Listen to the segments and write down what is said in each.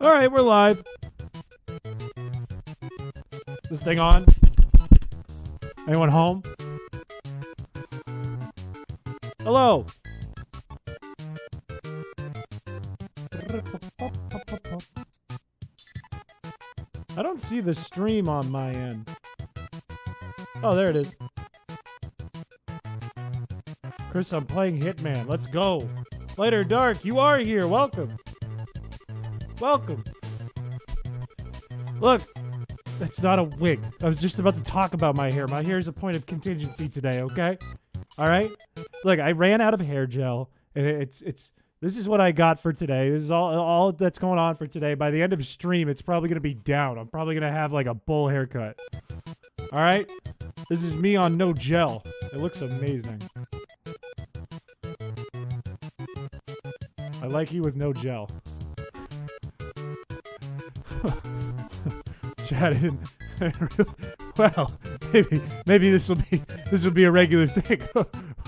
All right, we're live. This thing on? Anyone home? Hello. I don't see the stream on my end. Oh, there it is. Chris, I'm playing Hitman. Let's go. Later, Dark, you are here. Welcome. Welcome. Look, that's not a wig. I was just about to talk about my hair. My hair is a point of contingency today, okay? All right? Look, I ran out of hair gel, and this is what I got for today. This is all that's going on for today. By the end of stream, it's probably going to be down. I'm probably going to have like a bull haircut. All right? This is me on no gel. It looks amazing. I like you with no gel. Chatted. Well, maybe this will be a regular thing.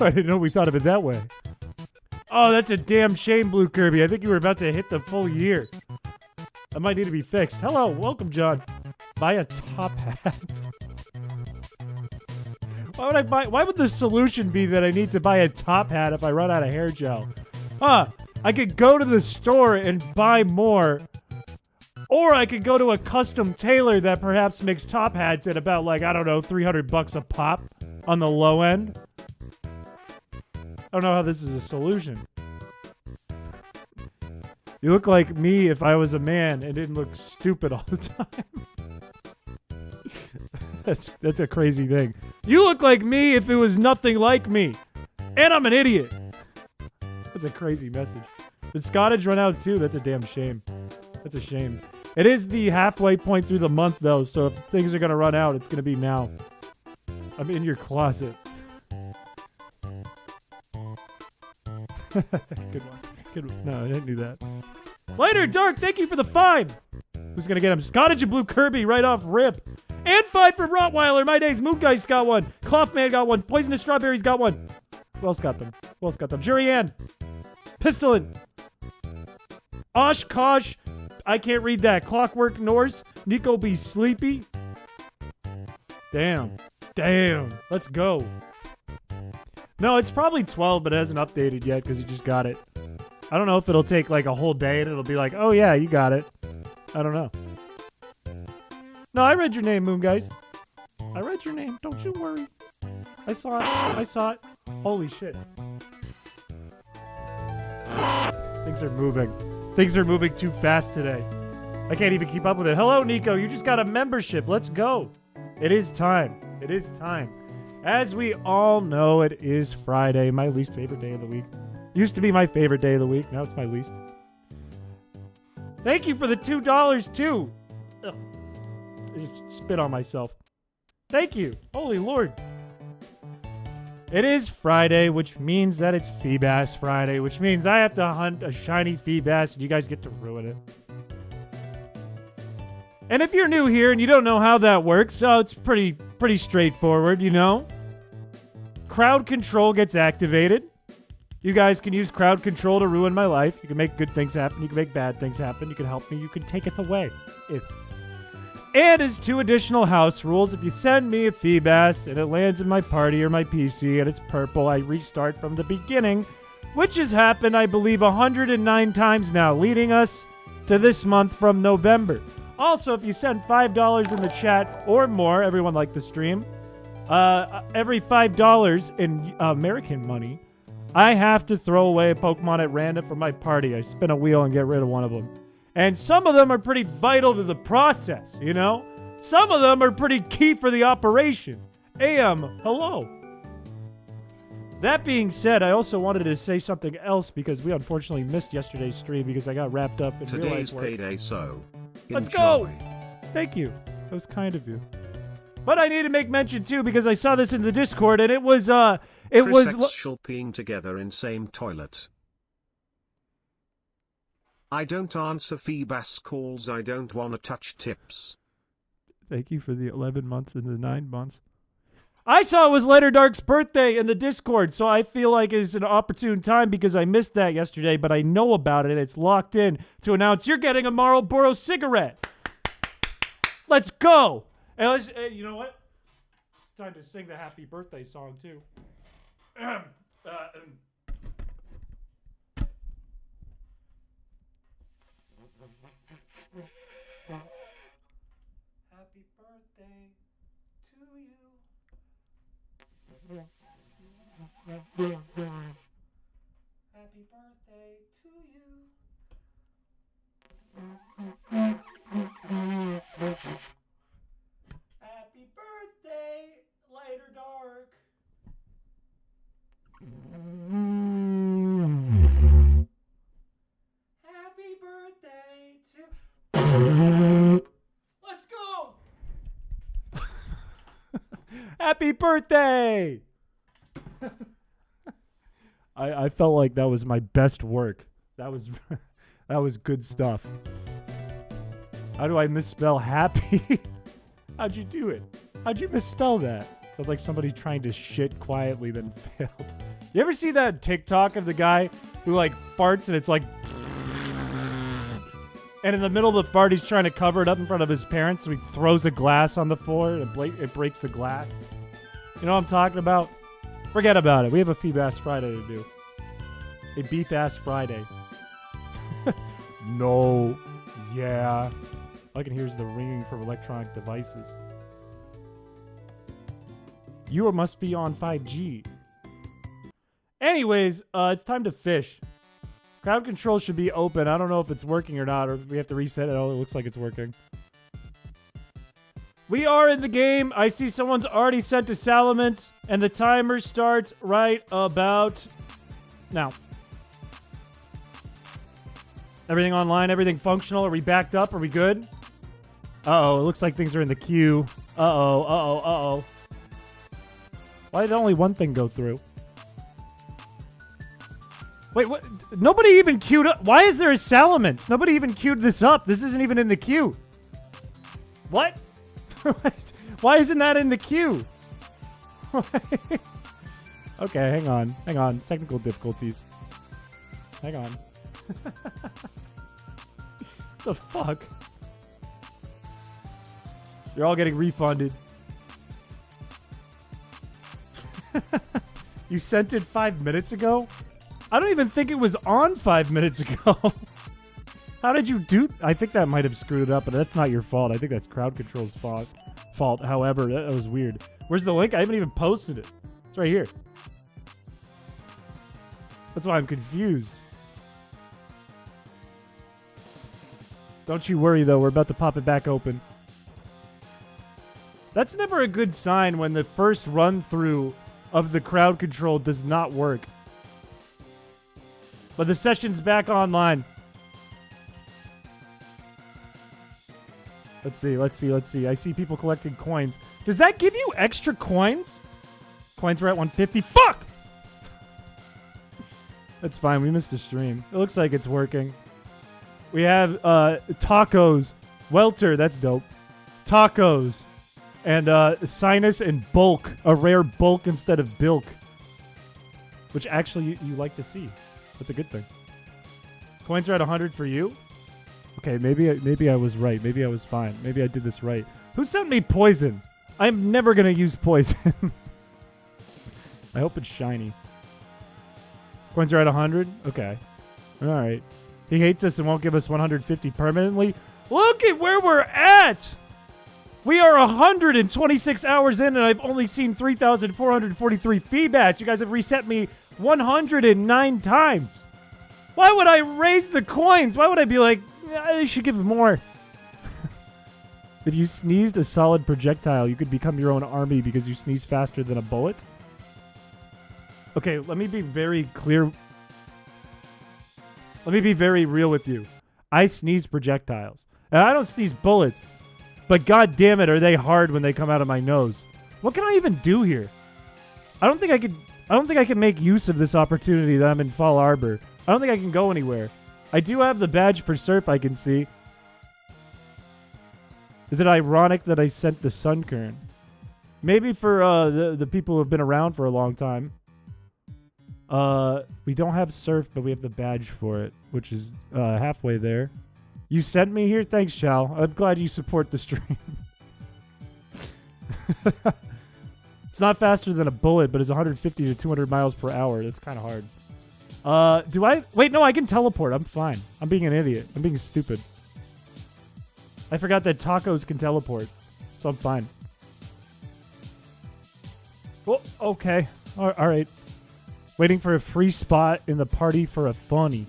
I didn't know we thought of it that way. Oh, that's a damn shame, Blue Kirby. I think you were about to hit the full year. That might need to be fixed. Hello, welcome, John. Buy a top hat. Why would the solution be that I need to buy a top hat if I run out of hair gel? I could go to the store and buy more. Or I could go to a custom tailor that perhaps makes top hats at about, like, I don't know, $300 a pop on the low end. I don't know how this is a solution. You look like me if I was a man and didn't look stupid all the time. That's a crazy thing. You look like me if it was nothing like me. And I'm an idiot. That's a crazy message. Did Scottage run out too? That's a damn shame. That's a shame. It is the halfway point through the month, though, so if things are going to run out, it's going to be now. I'm in your closet. Good one. Good one. No, I didn't do that. Later, Dark, thank you for the 5. Who's going to get him? Scottage and Blue Kirby right off rip. And 5 from Rottweiler. My days. Moongeist got one. Clothman got one. Poisonous Strawberries got one. Who else got them? Who else got them? Jurianne. Pistolin. Oshkosh. I can't read that. Clockwork Norse. Nico be sleepy. Damn. Let's go. No, it's probably 12, but it hasn't updated yet because you just got it. I don't know if it'll take like a whole day and it'll be like, oh yeah, you got it. I don't know. No, I read your name, Moongeist. I read your name. Don't you worry. I saw it. Holy shit. Things are moving. Things are moving too fast today. I can't even keep up with it. Hello, Nico. You just got a membership. Let's go. It is time. It is time. As we all know, it is Friday, my least favorite day of the week. Used to be my favorite day of the week. Now it's my least. Thank you for the $2 too. Ugh. I just spit on myself. Thank you. Holy Lord. It is Friday, which means that it's Feebas Friday, which means I have to hunt a shiny Feebas and you guys get to ruin it. And if you're new here and you don't know how that works, it's pretty straightforward, you know? Crowd control gets activated. You guys can use crowd control to ruin my life. You can make good things happen. You can make bad things happen. You can help me. You can take it away. And as 2 additional house rules, if you send me a Feebas and it lands in my party or my PC and it's purple, I restart from the beginning, which has happened, I believe, 109 times now, leading us to this month from November. Also, if you send $5 in the chat or more, everyone liked the stream, every $5 in American money, I have to throw away a Pokemon at random from my party. I spin a wheel and get rid of one of them. And some of them are pretty vital to the process, you know? Some of them are pretty key for the operation. Hello. That being said, I also wanted to say something else because we unfortunately missed yesterday's stream because I got wrapped up in today's real life work. Payday, so let's enjoy. go. Thank you. That was kind of you. But I need to make mention too because I saw this in the Discord and it was peeing together in same toilet. I don't answer Feebas calls. I don't want to touch tips. Thank you for the 11 months and the 9 months. I saw it was Later Dark's birthday in the Discord, so I feel like it's an opportune time because I missed that yesterday, but I know about it. It's locked in to announce you're getting a Marlboro cigarette. Let's go. And let's, you know what? It's time to sing the happy birthday song, too. Happy birthday to you. Happy birthday to you. Happy birthday, Later Dark. Happy birthday to... Let's go! Happy birthday! I felt like that was my best work. That was that was good stuff. How do I misspell happy? How'd you do it? How'd you misspell that? Sounds like somebody trying to shit quietly then failed. You ever see that TikTok of the guy who like farts and it's like, and in the middle of the fart he's trying to cover it up in front of his parents, so he throws a glass on the floor and it breaks the glass. You know what I'm talking about? Forget about it. We have a Feebas Friday to do. A beef-ass Friday. No. Yeah. All I can hear is the ringing from electronic devices. You must be on 5G. Anyways, it's time to fish. Crowd control should be open. I don't know if it's working or not, or we have to reset it. Oh, it looks like it's working. We are in the game. I see someone's already sent to 쏘̈ᴍᴏsᴛ, and the timer starts right about now. Everything online? Everything functional? Are we backed up? Are we good? Uh-oh, it looks like things are in the queue. Uh-oh, uh-oh, uh-oh. Why did only one thing go through? Wait, what? Nobody even queued up. Why is there a 쏘̈ᴍᴏsᴛ? Nobody even queued this up. This isn't even in the queue. What? Why isn't that in the queue? Okay, hang on. Hang on. Technical difficulties. Hang on. The fuck? You're all getting refunded. You sent it 5 minutes ago? I don't even think it was on 5 minutes ago. How did you do? I think that might have screwed it up, but that's not your fault. I think that's crowd control's fault. However, that was weird. Where's the link? I haven't even posted it. It's right here. That's why I'm confused. Don't you worry, though. We're about to pop it back open. That's never a good sign when the first run-through of the crowd control does not work. But the session's back online. Let's see, let's see, let's see. I see people collecting coins. Does that give you extra coins? Coins were at 150. Fuck! That's fine. We missed a stream. It looks like it's working. We have tacos. Welter. That's dope. Tacos. And sinus and bulk. A rare bulk instead of bilk. Which actually you like to see. That's a good thing. Coins are at 100 for you? Okay, maybe I was right. Maybe I was fine. Maybe I did this right. Who sent me poison? I'm never going to use poison. I hope it's shiny. Coins are at 100? Okay. All right. He hates us and won't give us 150 permanently. Look at where we're at! We are 126 hours in, and I've only seen 3,443 Feebas. You guys have reset me 109 times. Why would I raise the coins? Why would I be like, I should give more? If you sneezed a solid projectile, you could become your own army because you sneeze faster than a bullet. Okay, let me be very clear. Let me be very real with you. I sneeze projectiles. And I don't sneeze bullets. But god damn it, are they hard when they come out of my nose. What can I even do here? I don't think I can make use of this opportunity that I'm in Fall Arbor. I don't think I can go anywhere. I do have the badge for surf I can see. Is it ironic that I sent the sun kern? Maybe for the people who have been around for a long time. We don't have surf, but we have the badge for it, which is halfway there. You sent me here? Thanks, Chow. I'm glad you support the stream. It's not faster than a bullet, but it's 150 to 200 miles per hour. That's kind of hard. Do I? Wait, no, I can teleport. I'm fine. I'm being an idiot. I'm being stupid. I forgot that tacos can teleport, so I'm fine. Well, okay. All right. Waiting for a free spot in the party for a funny.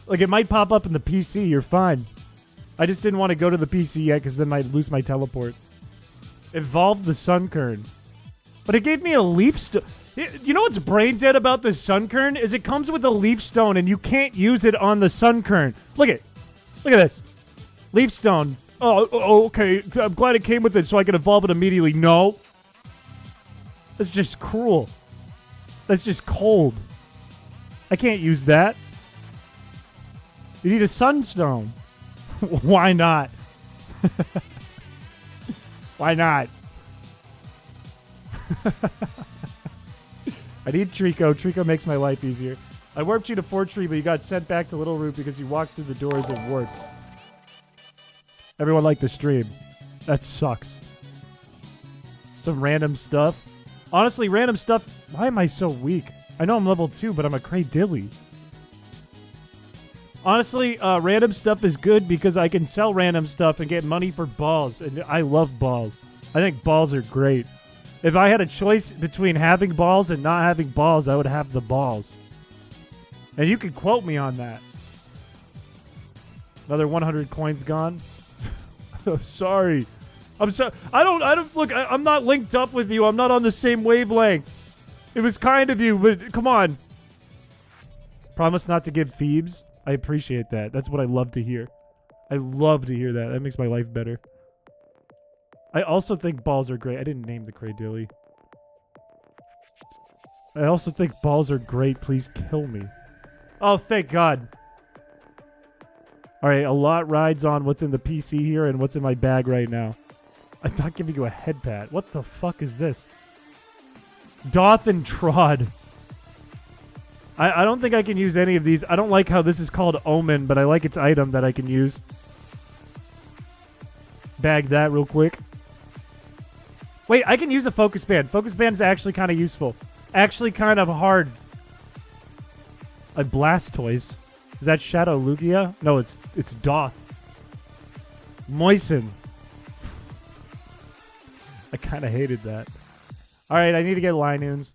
Like, it might pop up in the PC. You're fine. I just didn't want to go to the PC yet because then I'd lose my teleport. Evolved the Sunkern. But it gave me a leaf stone. You know what's brain dead about the Sunkern? Is it comes with a leaf stone and you can't use it on the Sunkern. Look at this. Leaf stone. Oh, okay. I'm glad it came with it so I can evolve it immediately. No. That's just cruel. That's just cold. I can't use that. You need a sunstone. Why not? Why not? I need Trico. Trico makes my life easier. I warped you to Fort Tree, but you got sent back to Little Root because you walked through the doors and warped. Everyone liked the stream. That sucks. Some random stuff. Honestly, random stuff. Why am I so weak? I know I'm level 2, but I'm a Cray Dilly. Honestly, random stuff is good because I can sell random stuff and get money for balls. And I love balls. I think balls are great. If I had a choice between having balls and not having balls, I would have the balls. And you can quote me on that. Another 100 coins gone. Sorry. I'm sorry. I don't look, I'm not linked up with you. I'm not on the same wavelength. It was kind of you, but come on. Promise not to give Feebs. I appreciate that. That's what I love to hear. I love to hear that. That makes my life better. I also think balls are great. I didn't name the Cradilly. I also think balls are great. Please kill me. Oh, thank God. All right, a lot rides on what's in the PC here and what's in my bag right now. I'm not giving you a head pat. What the fuck is this? Doth and Trod. I don't think I can use any of these. I don't like how this is called Omen, but I like its item that I can use. Bag that real quick. Wait, I can use a focus band. Focus band is actually kind of useful. Actually kind of hard. A Blastoise. Is that Shadow Lugia? No, it's Doth. Moisten. I kind of hated that. All right, I need to get Linoons.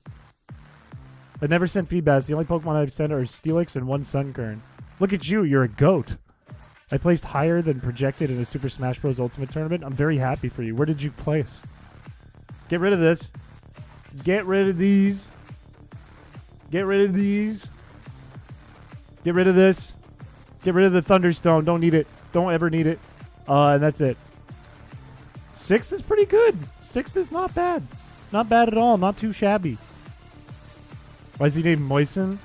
I never sent Feebas. The only Pokemon I've sent are Steelix and one Sunkern. Look at you. You're a goat. I placed higher than projected in a Super Smash Bros. Ultimate Tournament. I'm very happy for you. Where did you place? Get rid of this. Get rid of these. Get rid of these. Get rid of this. Get rid of the Thunderstone. Don't need it. Don't ever need it. And that's it. 6 is pretty good. 6 is not bad. Not bad at all. Not too shabby. Why is he named Moisten?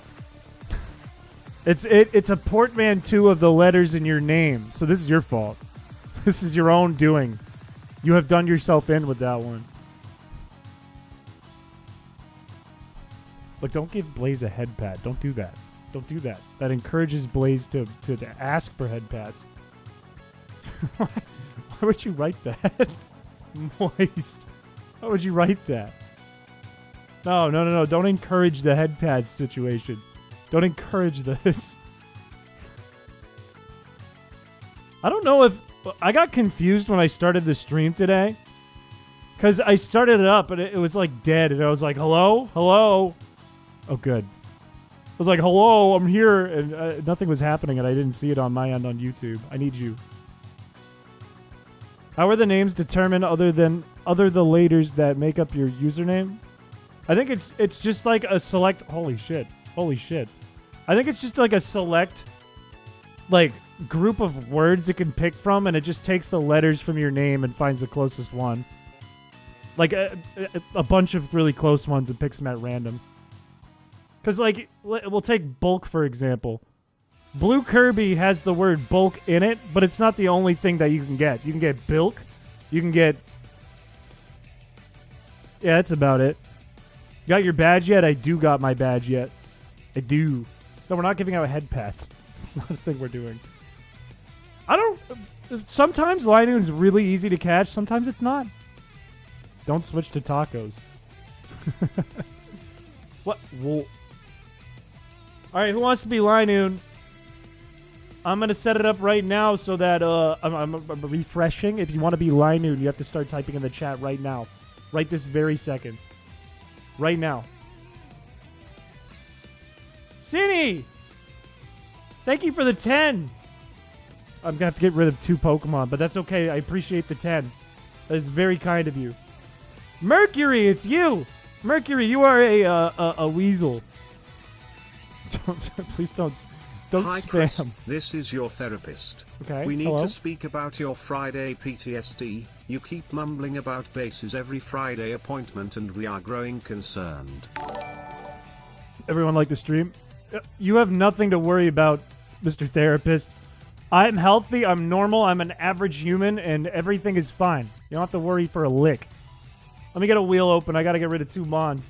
It's a portmanteau of the letters in your name. So this is your fault. This is your own doing. You have done yourself in with that one. Look, don't give Blaze a head pat. Don't do that. Don't do that. That encourages Blaze to ask for head pats. Why would you write that? Moist. Why would you write that? No. Don't encourage the head pad situation. Don't encourage this. I don't know if... I got confused when I started the stream today. Because I started it up and it was like dead. And I was like, hello? Hello? Oh, good. I was like, hello, I'm here. And nothing was happening and I didn't see it on my end on YouTube. I need you. How are the names determined other the laters that make up your username? I think it's just like a select... Holy shit. I think it's just like a select like group of words it can pick from, and it just takes the letters from your name and finds the closest one. Like a bunch of really close ones and picks them at random. Because, like, we'll take bulk, for example. Blue Kirby has the word bulk in it, but it's not the only thing that you can get. You can get bilk, You can get... Yeah, that's about it. Got your badge yet? I do got my badge yet. I do. No, we're not giving out head pats. It's not a thing we're doing. I don't... Sometimes Linoon's really easy to catch. Sometimes it's not. Don't switch to tacos. What? Whoa. Alright, who wants to be Linoon? I'm going to set it up right now so that I'm refreshing. If you want to be Linoon, you have to start typing in the chat right now. Right this very second. Right now. Cinny! Thank you for the 10. I'm going to have to get rid of 2 Pokemon, but that's okay. I appreciate the 10. That is very kind of you. Mercury, it's you! Mercury, you are a weasel. Please don't Hi, spam. Chris, this is your therapist. Okay, We need hello? to speak about your Friday PTSD. You keep mumbling about bases every Friday appointment and we are growing concerned. Everyone like the stream? You have nothing to worry about, Mr. Therapist. I'm healthy, I'm normal, I'm an average human, and everything is fine. You don't have to worry for a lick. Let me get a wheel open. I gotta get rid of 2 Mons.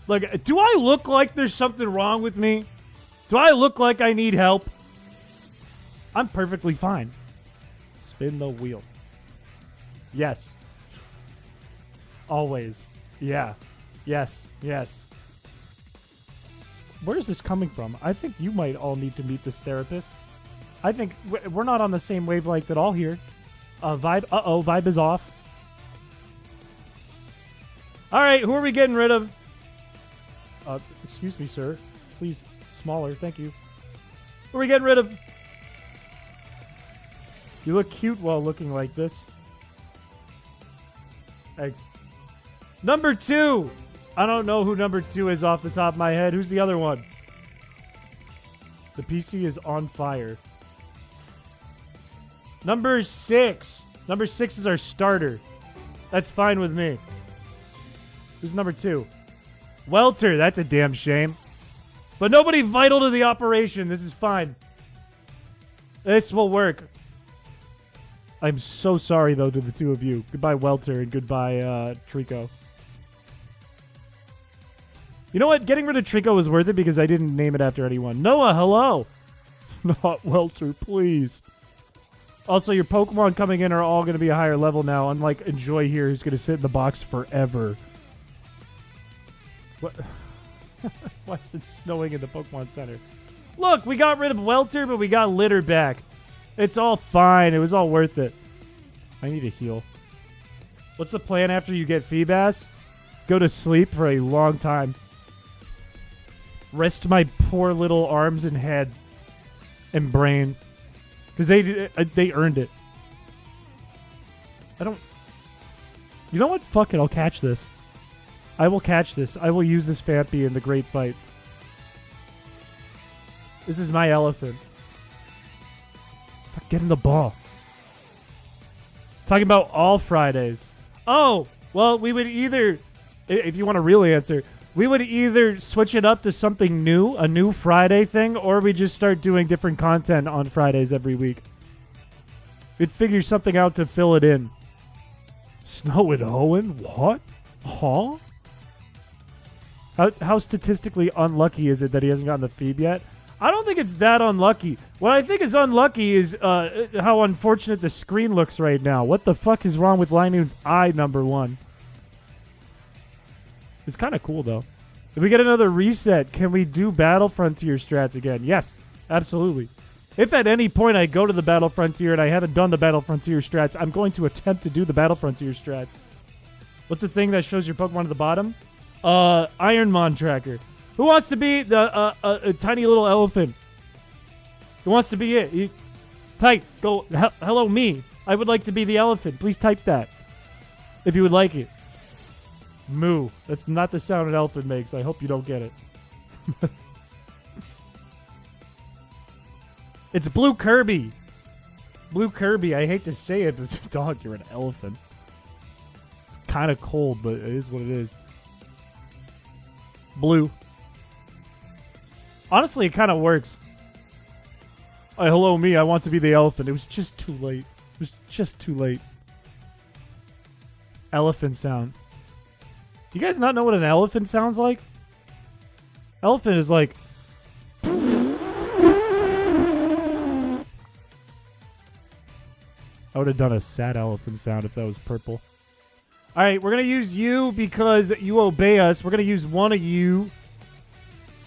Like, do I look like there's something wrong with me? Do I look like I need help? I'm perfectly fine. Spin the wheel. Yes. Always. Yeah. Yes. Yes. Where is this coming from? I think you might all need to meet this therapist. I think we're not on the same wavelength at all here. Vibe. Uh-oh, vibe is off. All right, who are we getting rid of? Excuse me, sir. Please, smaller. Thank you. Who are we getting rid of? You look cute while looking like this. Thanks. Number 2. I don't know who number 2 is off the top of my head. Who's the other one? The PC is on fire. Number 6. Number 6 is our starter. That's fine with me. Who's number 2? Welter. That's a damn shame. But nobody vital to the operation. This is fine. This will work. I'm so sorry, though, to the 2 of you. Goodbye, Welter, and goodbye, Trico. You know what? Getting rid of Trico was worth it because I didn't name it after anyone. Noah, hello! Not Welter, please. Also, your Pokemon coming in are all going to be a higher level now, unlike Enjoy here, who's going to sit in the box forever. What? Why is it snowing in the Pokemon Center? Look, we got rid of Welter, but we got Litter back. It's all fine. It was all worth it. I need a heal. What's the plan after you get Feebas? Go to sleep for a long time. Rest my poor little arms and head and brain. Because they earned it. I don't... You know what? Fuck it. I'll catch this. I will catch this. I will use this Fampy in the great fight. This is my elephant. Fuck, get in the ball. Talking about all Fridays. Oh, well, we would either... If you want a real answer, we would either switch it up to something new, a new Friday thing, or we just start doing different content on Fridays every week. We'd figure something out to fill it in. Snow and Owen? What? Huh? How statistically unlucky is it that he hasn't gotten the Phoebe yet? I don't think it's that unlucky. What I think is unlucky is how unfortunate the screen looks right now. What the fuck is wrong with Linoon's eye, number 1? It's kind of cool, though. If we get another reset, can we do Battle Frontier strats again? Yes, absolutely. If at any point I go to the Battle Frontier and I haven't done the Battle Frontier strats, I'm going to attempt to do the Battle Frontier strats. What's the thing that shows your Pokemon at the bottom? Ironmon tracker. Who wants to be the a tiny little elephant? Who wants to be it? Type. Go. Hello, me. I would like to be the elephant. Please type that. If you would like it. Moo. That's not the sound an elephant makes. I hope you don't get it. It's Blue Kirby. Blue Kirby. I hate to say it, but dog, you're an elephant. It's kind of cold, but it is what it is. Blue. Honestly, it kind of works. Hello, me. I want to be the elephant. It was just too late. was just too late. Elephant sound. You guys not know what an elephant sounds like? Elephant is like... I would have done a sad elephant sound if that was purple. All right, we're going to use you because you obey us. We're going to use one of you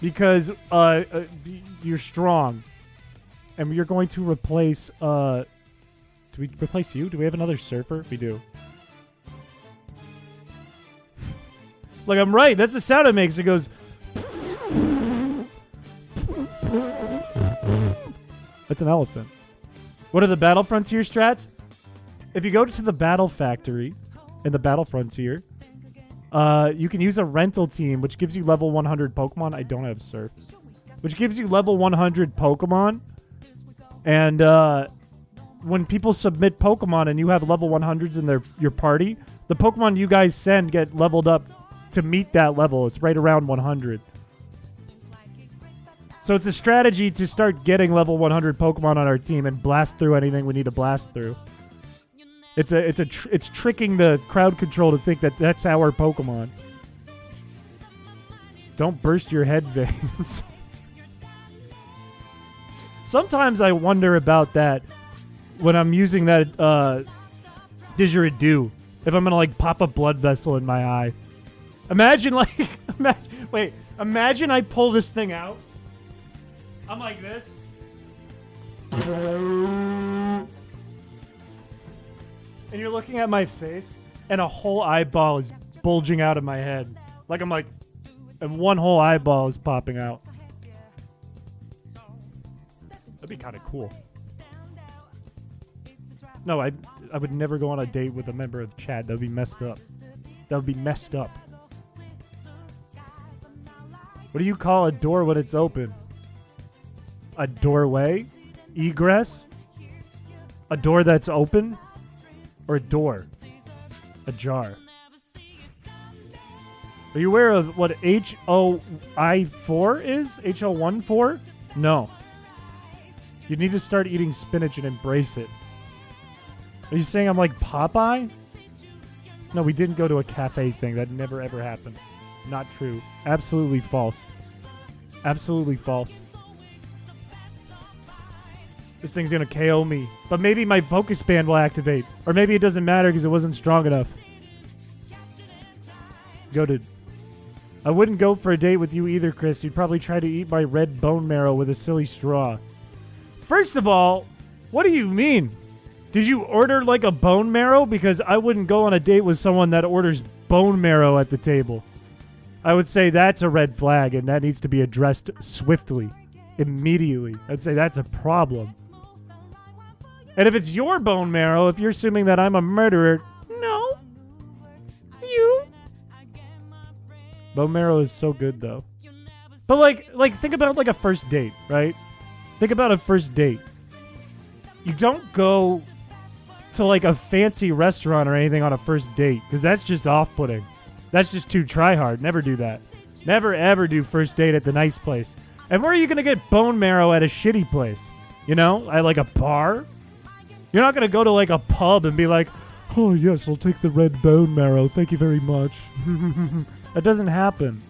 because you're strong. And you're going to replace... do we replace you? Do we have another surfer? We do. Like, I'm right. That's the sound it makes. It goes... That's an elephant. What are the Battle Frontier strats? If you go to the Battle Factory in the Battle Frontier, you can use a rental team, which gives you level 100 Pokemon. I don't have Surf. Which gives you level 100 Pokemon. And when people submit Pokemon and you have level 100s in your party, the Pokemon you guys send get leveled up to meet that level. It's right around 100. So it's a strategy to start getting level 100 Pokemon on our team and blast through anything we need to blast through. It's tricking the crowd control to think that that's our Pokemon. Don't burst your head veins. Sometimes I wonder about that when I'm using that didgeridoo. If I'm gonna like pop a blood vessel in my eye. Imagine like imagine I pull this thing out. I'm like this. And you're looking at my face, and a whole eyeball is bulging out of my head. Like I'm like, and one whole eyeball is popping out. That'd be kind of cool. No, I would never go on a date with a member of Chad. That would be messed up. That would be messed up. What do you call a door when it's open? A doorway? Egress? A door that's open? Or a door? Ajar. Are you aware of what HOI4 is? HO14? No. You need to start eating spinach and embrace it. Are you saying I'm like Popeye? No, we didn't go to a cafe thing. That never ever happened. Not true. Absolutely false. Absolutely false. This thing's gonna KO me. But maybe my focus band will activate. Or maybe it doesn't matter because it wasn't strong enough. Goated. I wouldn't go for a date with you either, Chris. You'd probably try to eat my red bone marrow with a silly straw. First of all, what do you mean? Did you order like a bone marrow? Because I wouldn't go on a date with someone that orders bone marrow at the table. I would say that's a red flag and that needs to be addressed swiftly. Immediately. I'd say that's a problem. And if it's your bone marrow, if you're assuming that I'm a murderer, no. You. Bone marrow is so good, though. But, like, think about, like, a first date, right? Think about a first date. You don't go to, like, a fancy restaurant or anything on a first date, because that's just off-putting. That's just too try-hard. Never do that. Never, ever do first date at the nice place. And where are you going to get bone marrow at a shitty place? You know? At, like, a bar? You're not going to go to, like, a pub and be like, oh, yes, I'll take the red bone marrow. Thank you very much. That doesn't happen.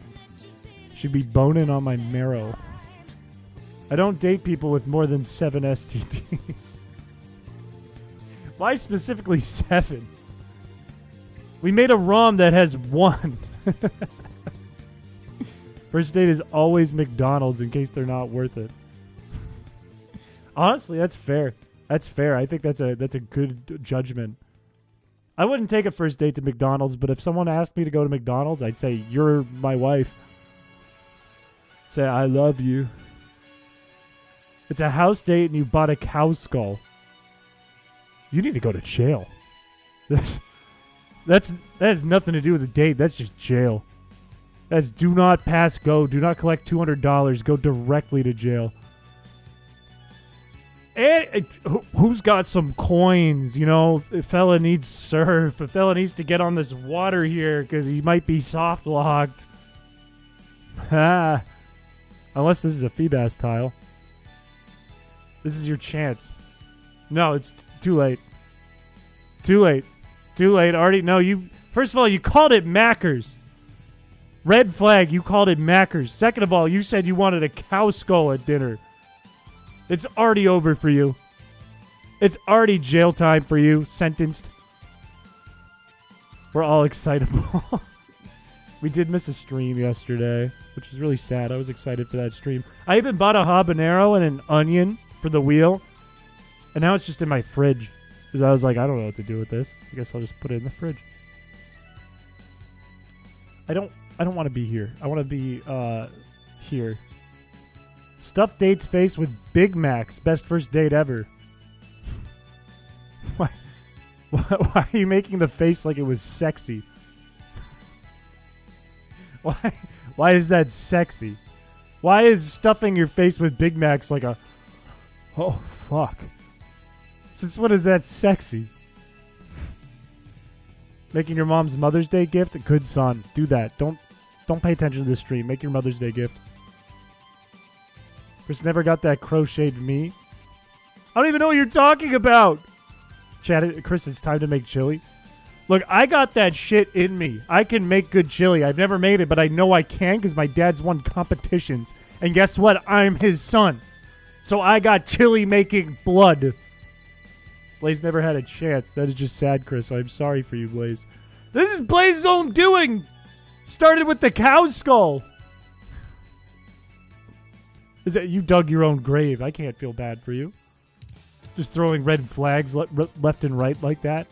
Should be boning on my marrow. I don't date people with more than 7 STDs. Why specifically 7? We made a ROM that has 1. First date is always McDonald's in case they're not worth it. Honestly, that's fair. That's fair. I think that's a good judgment. I wouldn't take a first date to McDonald's, but if someone asked me to go to McDonald's, I'd say, you're my wife. Say, I love you. It's a house date and you bought a cow skull. You need to go to jail. That has nothing to do with a date. That's just jail. That's do not pass go. Do not collect $200. Go directly to jail. And who's got some coins? You know, a fella needs surf. A fella needs to get on this water here because he might be soft locked. Unless this is a Feebas tile. This is your chance. No, it's too late. Too late. Too late. Already, no, you... First of all, you called it Mackers. Red flag, you called it Mackers. Second of all, you said you wanted a cow skull at dinner. It's already over for you. It's already jail time for you. Sentenced. We're all excitable. We did miss a stream yesterday, which was really sad. I was excited for that stream. I even bought a habanero and an onion for the wheel. And now it's just in my fridge. Because I was like, I don't know what to do with this. I guess I'll just put it in the fridge. I don't want to be here. I want to be here. Stuffed date's face with Big Macs. Best first date ever. Why are you making the face like it was sexy? Why is that sexy? Why is stuffing your face with Big Macs like a... Oh, fuck. Since when is that sexy? Making your mom's Mother's Day gift? Good son. Do that. Don't pay attention to this stream. Make your Mother's Day gift. Chris never got that crocheted me. I don't even know what you're talking about. Chat, Chris, it's time to make chili. Look, I got that shit in me. I can make good chili. I've never made it, but I know I can because my dad's won competitions. And guess what? I'm his son. So I got chili making blood. Blaze never had a chance. That is just sad, Chris. I'm sorry for you, Blaze. This is Blaze's own doing. Started with the cow skull. Is that you dug your own grave? I can't feel bad for you. Just throwing red flags left and right like that.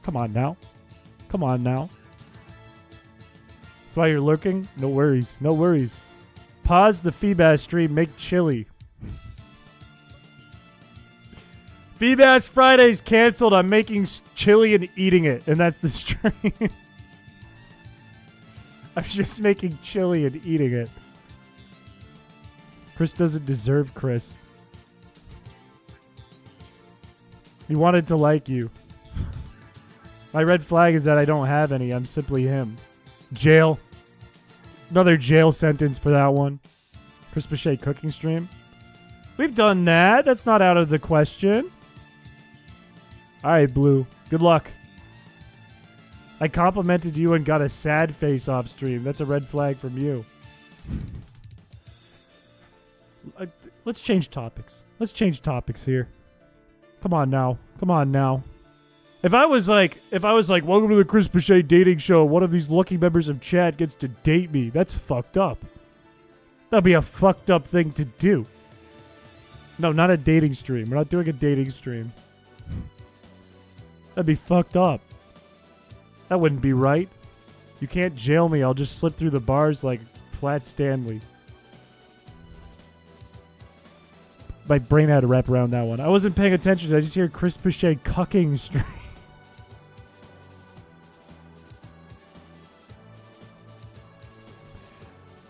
Come on now. Come on now. That's why you're lurking? No worries. No worries. Pause the Feebas stream. Make chili. Feebas Friday's canceled. I'm making chili and eating it. And that's the stream. I'm just making chili and eating it. Chris doesn't deserve Chris. He wanted to like you. My red flag is that I don't have any. I'm simply him. Jail. Another jail sentence for that one. Chrispiche cooking stream. We've done that. That's not out of the question. Alright, Blue. Good luck. I complimented you and got a sad face off stream. That's a red flag from you. Let's change topics. Let's change topics here. Come on now. Come on now. If I was like, welcome to the Chris Piché dating show, one of these lucky members of chat gets to date me, that's fucked up. That'd be a fucked up thing to do. No, not a dating stream. We're not doing a dating stream. That'd be fucked up. That wouldn't be right. You can't jail me. I'll just slip through the bars like Flat Stanley. My brain had to wrap around that one. I wasn't paying attention. I just hear Chris Piché cucking stream.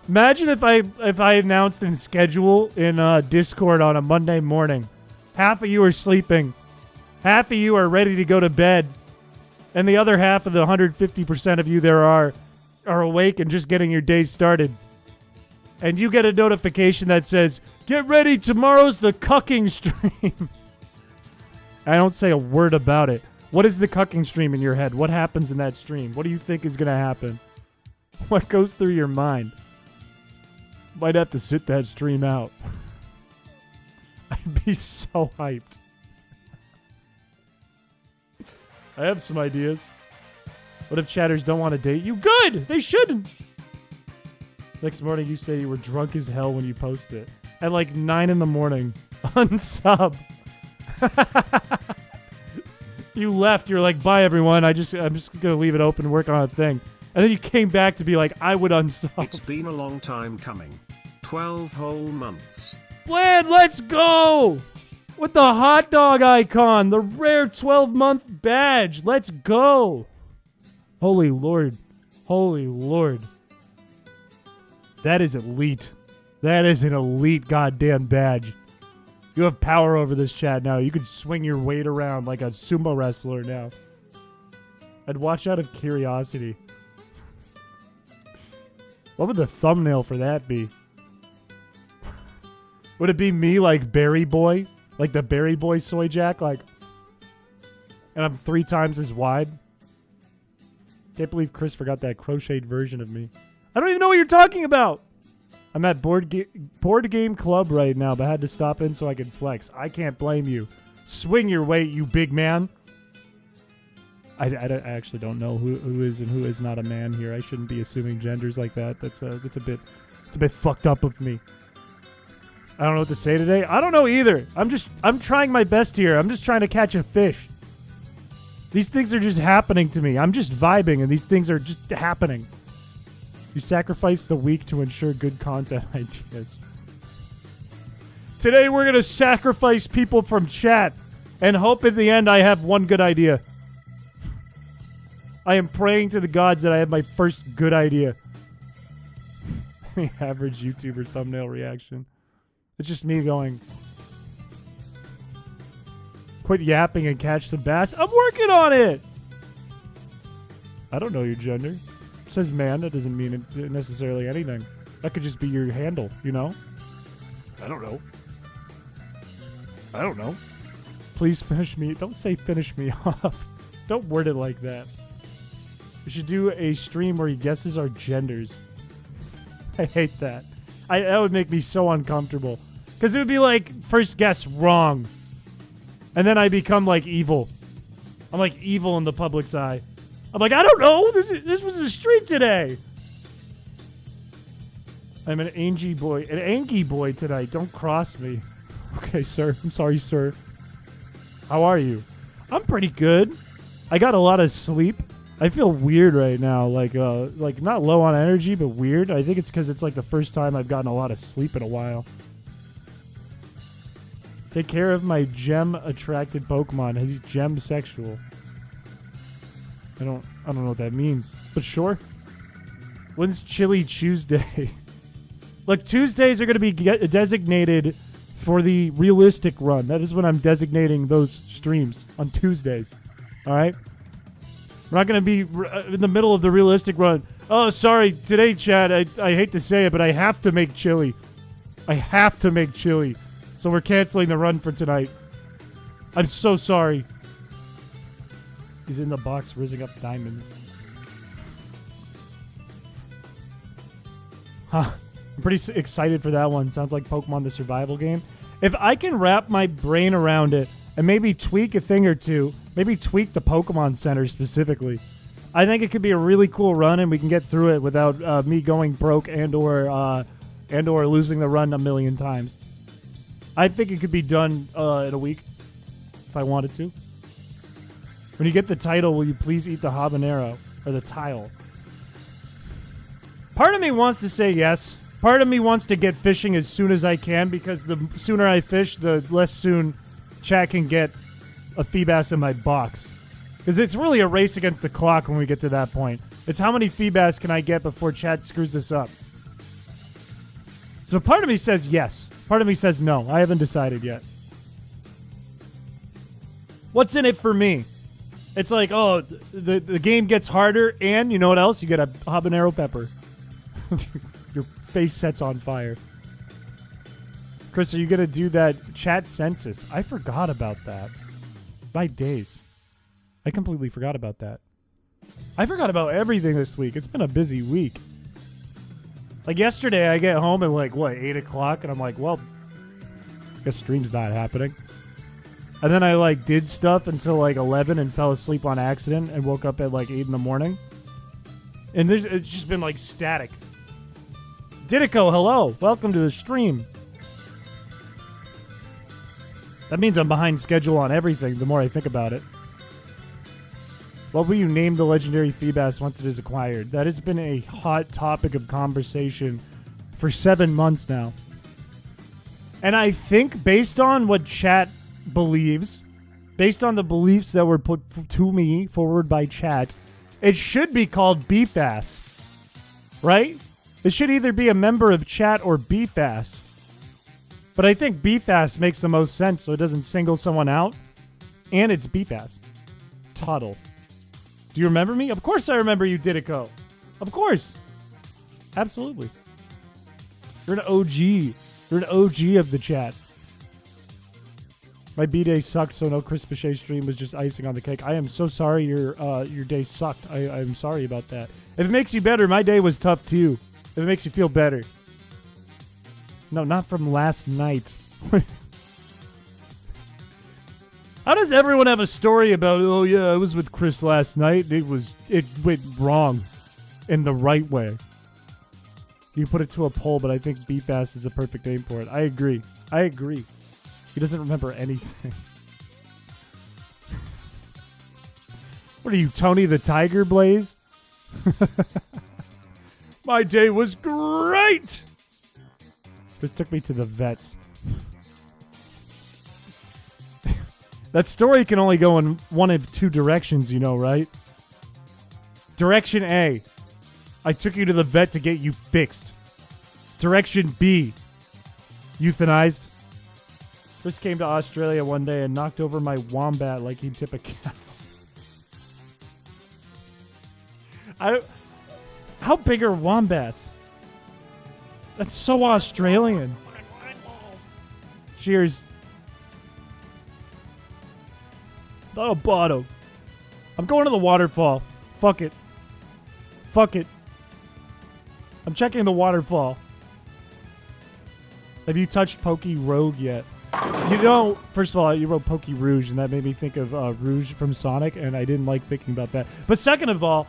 Imagine if I announced in schedule in Discord on a Monday morning. Half of you are sleeping. Half of you are ready to go to bed. And the other half of the 150% of you there are awake and just getting your day started. And you get a notification that says, get ready, tomorrow's the cucking stream. I don't say a word about it. What is the cucking stream in your head? What happens in that stream? What do you think is going to happen? What goes through your mind? Might have to sit that stream out. I'd be so hyped. I have some ideas. What if chatters don't want to date you? Good! They shouldn't! Next morning you say you were drunk as hell when you post it. At like 9 in the morning. Unsub. You left. You're like, bye everyone. I'm just going to leave it open and work on a thing. And then you came back to be like, I would unsub. It's been a long time coming. 12 whole months. Blad, let's go! With the hot dog icon. The rare 12-month badge. Let's go. Holy Lord. Holy Lord. That is elite. That is an elite goddamn badge. You have power over this chat now. You can swing your weight around like a sumo wrestler now. I'd watch out of curiosity. What would the thumbnail for that be? Would it be me like Berry Boy? Like the Berry Boy soy jack? Like, and I'm 3 times as wide. Can't believe Chris forgot that crocheted version of me. I don't even know what you're talking about. I'm at board game club right now, but I had to stop in so I could flex. I can't blame you. Swing your weight, you big man. I actually don't know who is and who is not a man here. I shouldn't be assuming genders like that. That's a bit fucked up of me. I don't know what to say today. I don't know either. I'm trying my best here. I'm just trying to catch a fish. These things are just happening to me. I'm just vibing, and these things are just happening. You sacrifice the weak to ensure good content ideas. Today we're going to sacrifice people from chat and hope at the end I have one good idea. I am praying to the gods that I have my first good idea. The average YouTuber thumbnail reaction. It's just me going, quit yapping and catch some bass. I'm working on it. I don't know your gender. It says man. That doesn't mean it necessarily anything. That could just be your handle, you know? I don't know. I don't know. Please finish me. Don't say finish me off. Don't word it like that. We should do a stream where he guesses our genders. I hate that. That would make me so uncomfortable. Because it would be like, first guess wrong. And then I become like evil. I'm like evil in the public's eye. I'm like, I don't know. This was a stream today. I'm an angy boy tonight. Don't cross me. Okay, sir. I'm sorry, sir. How are you? I'm pretty good. I got a lot of sleep. I feel weird right now, like not low on energy, but weird. I think it's because it's like the first time I've gotten a lot of sleep in a while. Take care of my gem-attracted Pokemon. He's gem-sexual. I don't know what that means, but sure. When's Chili Tuesday? Look, Tuesdays are going to be designated for the realistic run. That is when I'm designating those streams, on Tuesdays. All right? We're not going to be in the middle of the realistic run. Oh, sorry. Today, Chad, I hate to say it, but I have to make chili. I have to make chili. So we're canceling the run for tonight. I'm so sorry. He's in the box rizzing up diamonds. Huh. I'm pretty excited for that one. Sounds like Pokemon the survival game. If I can wrap my brain around it and maybe tweak a thing or two, maybe tweak the Pokemon Center specifically, I think it could be a really cool run and we can get through it without me going broke and or losing the run a million times. I think it could be done in a week if I wanted to. When you get the title, will you please eat the habanero or the tile? Part of me wants to say yes. Part of me wants to get fishing as soon as I can because the sooner I fish, the less soon chat can get a Feebas in my box. Because it's really a race against the clock when we get to that point. It's how many Feebas can I get before chat screws this up. So part of me says yes. Part of me says no. I haven't decided yet. What's in it for me? It's like, oh, the game gets harder, and you know what else? You get a habanero pepper. Your face sets on fire. Chris, are you going to do that chat census? I forgot about that. My days. I completely forgot about that. I forgot about everything this week. It's been a busy week. Like yesterday, I get home at like, 8 o'clock? And I'm like, well, I guess stream's not happening. And then I like did stuff until like 11 and fell asleep on accident and woke up at like 8 in the morning. And it's just been like static. Didico, hello. Welcome to the stream. That means I'm behind schedule on everything the more I think about it. What will you name the legendary Feebas once it is acquired? That has been a hot topic of conversation for 7 months now. And I think based on what chat believes, based on the beliefs that were put to me forward by chat, it should be called BFAS. Right? It should either be a member of chat or BFAS. But I think BFAS makes the most sense so it doesn't single someone out. And it's BFAS. Toddle. Do you remember me? Of course I remember you, Didico. Of course. Absolutely. You're an OG. You're an OG of the chat. My B-day sucked, so no chrispiche stream was just icing on the cake. I am so sorry your day sucked. I'm sorry about that. If it makes you better, my day was tough too. If it makes you feel better. No, not from last night. How does everyone have a story about, oh yeah, I was with Chris last night. It went wrong in the right way. You put it to a poll, but I think BFast is the perfect name for it. I agree. He doesn't remember anything. What are you, Tony the Tiger Blaze? My day was great! This took me to the vets. That story can only go in one of two directions, you know, right? Direction A, I took you to the vet to get you fixed. Direction B, euthanized. Chris came to Australia one day and knocked over my wombat like he'd tip a cow. How big are wombats? That's so Australian. Cheers. Not a bottle. I'm going to the waterfall. Fuck it. I'm checking the waterfall. Have you touched Pokey Rogue yet? You know, first of all, you wrote Pokey Rouge, and that made me think of Rouge from Sonic, and I didn't like thinking about that. But second of all,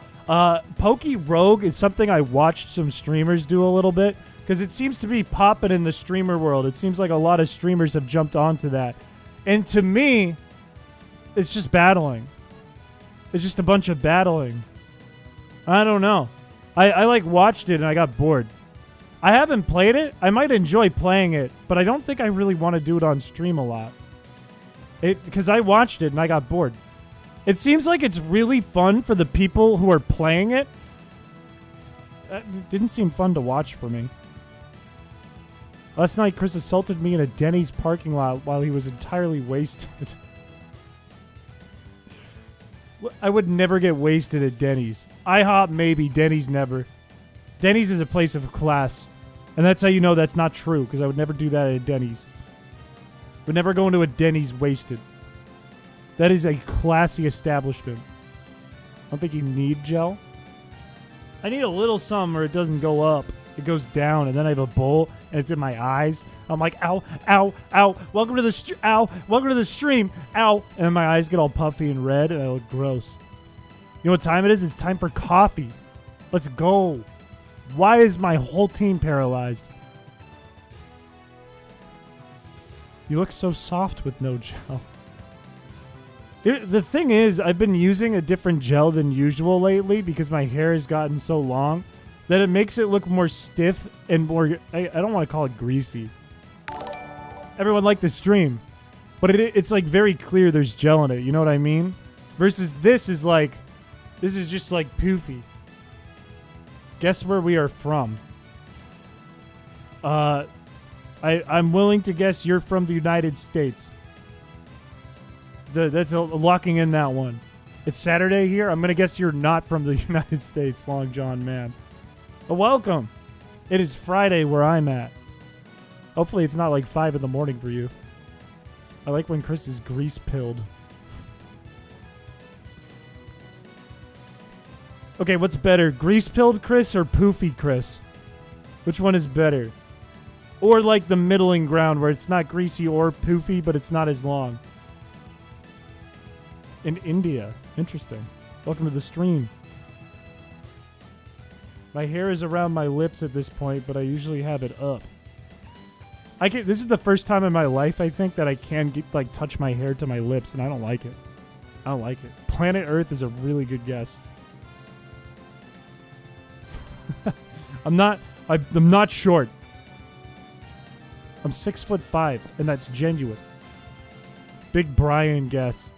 Pokey Rogue is something I watched some streamers do a little bit, because it seems to be popping in the streamer world. It seems like a lot of streamers have jumped onto that. And to me, it's just battling. It's just a bunch of battling. I don't know. I like watched it and I got bored. I haven't played it. I might enjoy playing it, but I don't think I really want to do it on stream a lot. Because I watched it and I got bored. It seems like it's really fun for the people who are playing it. It didn't seem fun to watch for me. Last night, Chris assaulted me in a Denny's parking lot while he was entirely wasted. I would never get wasted at Denny's. IHOP, maybe. Denny's, never. Denny's is a place of class. And that's how you know that's not true, because I would never do that at Denny's. Would never go into a Denny's wasted. That is a classy establishment. I don't think you need gel. I need a little something or it doesn't go up. It goes down, and then I have a bowl, and it's in my eyes. I'm like, ow, ow, ow. Welcome to the ow. Welcome to the stream. Ow. And my eyes get all puffy and red, and I look gross. You know what time it is? It's time for coffee. Let's go. Why is my whole team paralyzed? You look so soft with no gel. The thing is, I've been using a different gel than usual lately because my hair has gotten so long that it makes it look more stiff and more... I don't want to call it greasy. Everyone liked the stream. But it's like very clear there's gel in it. You know what I mean? Versus this is like... This is just like poofy. Guess where we are from. I'm willing to guess you're from the United States. That's locking in that one. It's Saturday here. I'm going to guess you're not from the United States, Long John Man. But welcome. It is Friday where I'm at. Hopefully it's not like 5 in the morning for you. I like when Chris is grease-pilled. Okay, what's better? Grease-pilled Chris or poofy Chris? Which one is better? Or like the middling ground where it's not greasy or poofy, but it's not as long. In India. Interesting. Welcome to the stream. My hair is around my lips at this point, but I usually have it up. This is the first time in my life, I think, that I can touch my hair to my lips, and I don't like it. I don't like it. Planet Earth is a really good guess. I'm not short. I'm 6'5", and that's genuine. Big Brian guess.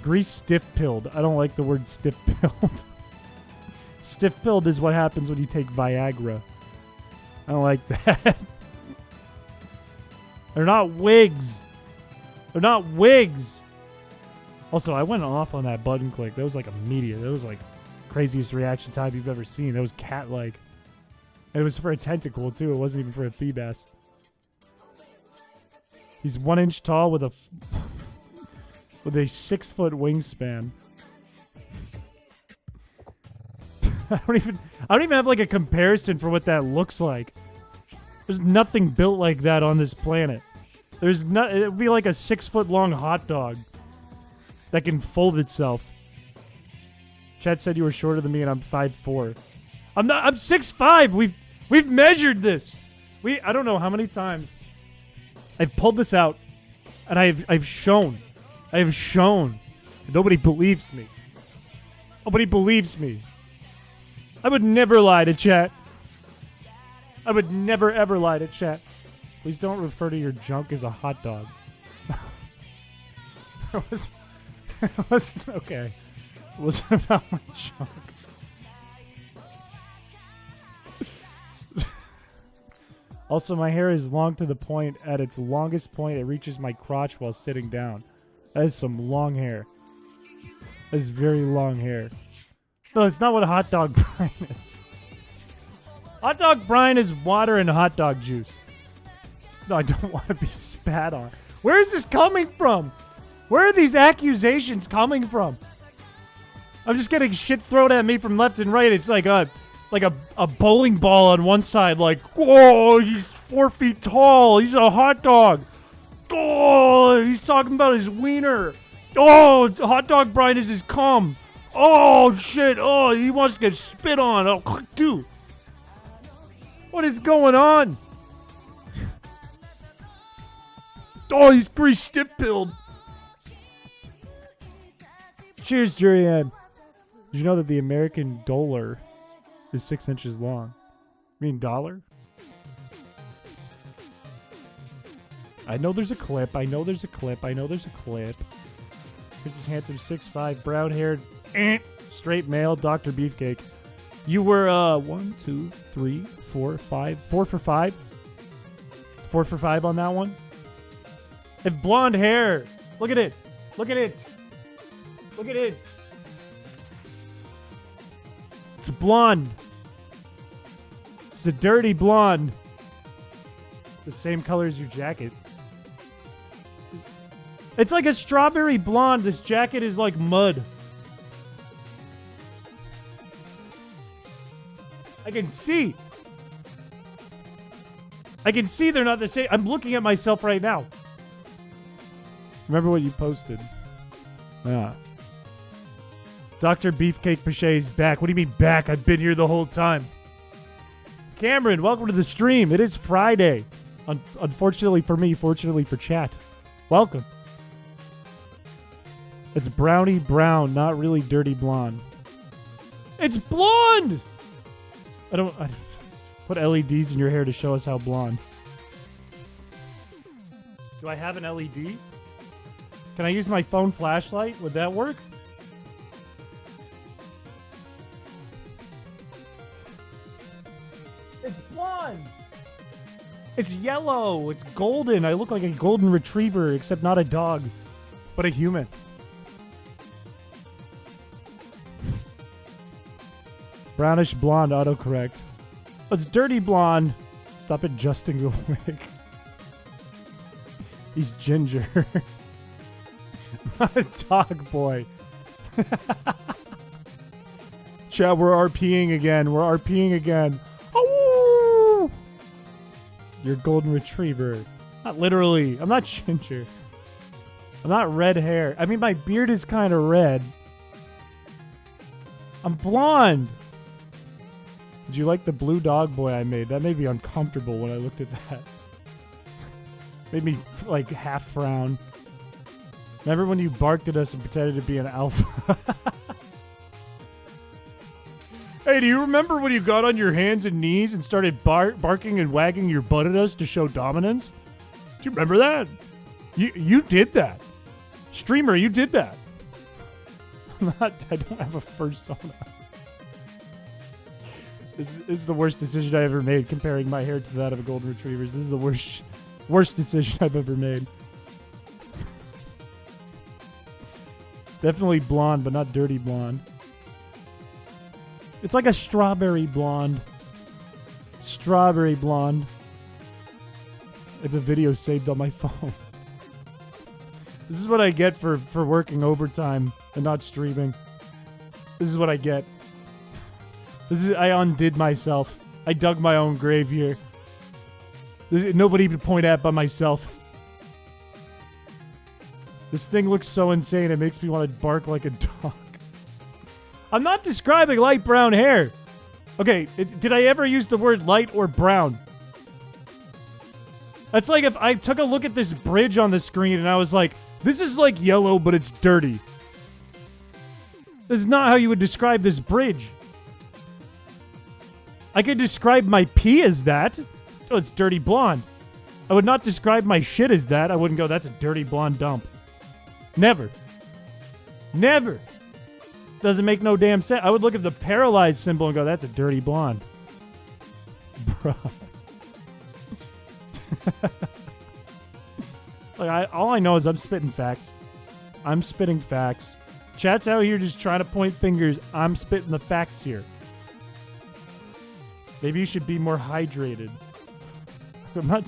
Grease stiff-pilled. I don't like the word stiff-pilled. Stiff-pilled is what happens when you take Viagra. I don't like that. They're not wigs. They're not wigs. Also, I went off on that button click. That was like immediate. That was like craziest reaction time you've ever seen. That was cat-like. And it was for a tentacle, too. It wasn't even for a Feebas. He's 1 inch tall with a 6-foot wingspan. I don't even have like a comparison for what that looks like. There's nothing built like that on this planet. There's not. It would be like a 6-foot long hot dog that can fold itself. Chat said you were shorter than me, and I'm 5'4". I'm not. I'm 6'5". We've measured this. I don't know how many times I've pulled this out, and I've shown. I have shown. Nobody believes me. Nobody believes me. I would never lie to chat. I would never ever lie to chat. Please don't refer to your junk as a hot dog. That was okay. It wasn't about my junk. Also, my hair is long to the point. At its longest point, it reaches my crotch while sitting down. That is some long hair. That is very long hair. No, it's not what hot dog brine is. Hot dog brine is water and hot dog juice. No, I don't want to be spat on. Where is this coming from? Where are these accusations coming from? I'm just getting shit thrown at me from left and right. It's like a bowling ball on one side. Like, oh, he's 4 feet tall. He's a hot dog. Oh, he's talking about his wiener. Oh, hot dog brine is his cum. Oh, shit. Oh, he wants to get spit on. Oh, dude. What is going on? Oh, he's pretty stiff-pilled. Cheers, Jurian. Did you know that the American dollar is 6 inches long? I mean dollar? I know there's a clip. Here's this handsome 6'5", brown-haired, straight male Dr. Beefcake. You were 1, 2, 3, 4, 5. 4 for 5? 4 for 5 on that one? If blonde hair. Look at it. Look at it. Look at it. It's blonde. It's a dirty blonde. The same color as your jacket. It's like a strawberry blonde. This jacket is like mud. I can see. They're not the same. I'm looking at myself right now. Remember what you posted. Yeah. Dr. Beefcake Piché is back. What do you mean back? I've been here the whole time. Cameron, welcome to the stream. It is Friday. Unfortunately for me, fortunately for chat. Welcome. It's brownie brown, not really dirty blonde. It's blonde! I put LEDs in your hair to show us how blonde. Do I have an LED? Can I use my phone flashlight? Would that work? It's blonde! It's yellow! It's golden! I look like a golden retriever, except not a dog, but a human. Brownish blonde autocorrect. Oh, it's dirty blonde. Stop adjusting the wig. He's ginger. Not a dog boy. Chat, we're RPing again. Oh! You're a golden retriever. Not literally. I'm not ginger. I'm not red hair. I mean, my beard is kind of red. I'm blonde. Did you like the blue dog boy I made? That made me uncomfortable when I looked at that. Made me, like, half frown. Remember when you barked at us and pretended to be an alpha? Hey, do you remember when you got on your hands and knees and started barking and wagging your butt at us to show dominance? Do you remember that? You did that. Streamer, you did that. I don't have a fursona. This is the worst decision I ever made, comparing my hair to that of a golden retriever's. This is the worst decision I've ever made. Definitely blonde, but not dirty blonde. It's like a strawberry blonde. Strawberry blonde. It's a video saved on my phone. This is what I get for working overtime and not streaming. This is what I get. I undid myself. I dug my own grave here. Nobody to point at but myself. This thing looks so insane, it makes me want to bark like a dog. I'm not describing light brown hair. Okay, did I ever use the word light or brown? That's like if I took a look at this bridge on the screen and I was like, this is like yellow, but it's dirty. This is not how you would describe this bridge. I could describe my pee as that. Oh, it's dirty blonde. I would not describe my shit as that. I wouldn't go, that's a dirty blonde dump. Never. Never. Doesn't make no damn sense. I would look at the paralyzed symbol and go, that's a dirty blonde. Bruh. Like all I know is I'm spitting facts. I'm spitting facts. Chat's out here just trying to point fingers. I'm spitting the facts here. Maybe you should be more hydrated. I'm not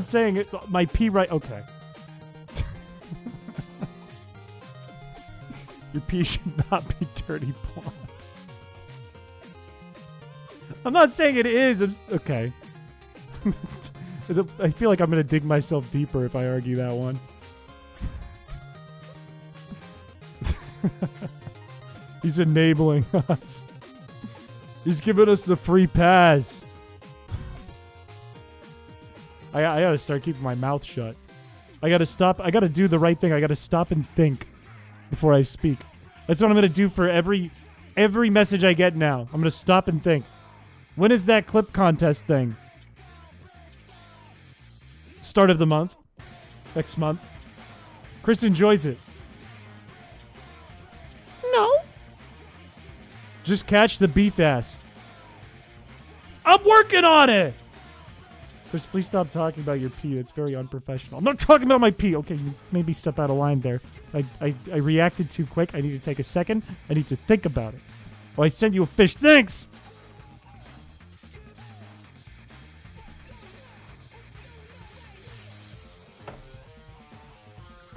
saying it. My pee right. Okay. Your pee should not be dirty blonde. I'm not saying it is. Okay. I feel like I'm going to dig myself deeper if I argue that one. He's enabling us. He's giving us the free pass. I gotta start keeping my mouth shut. I gotta stop. I gotta do the right thing. I gotta stop and think before I speak. That's what I'm gonna do for every message I get now. I'm gonna stop and think. When is that clip contest thing? Start of the month. Next month. Chris enjoys it. No. Just catch the beef ass. I'm working on it! Chris, please stop talking about your pee. It's very unprofessional. I'm not talking about my pee. Okay, you maybe step out of line there. I reacted too quick. I need to take a second. I need to think about it. Oh, I sent you a fish. Thanks!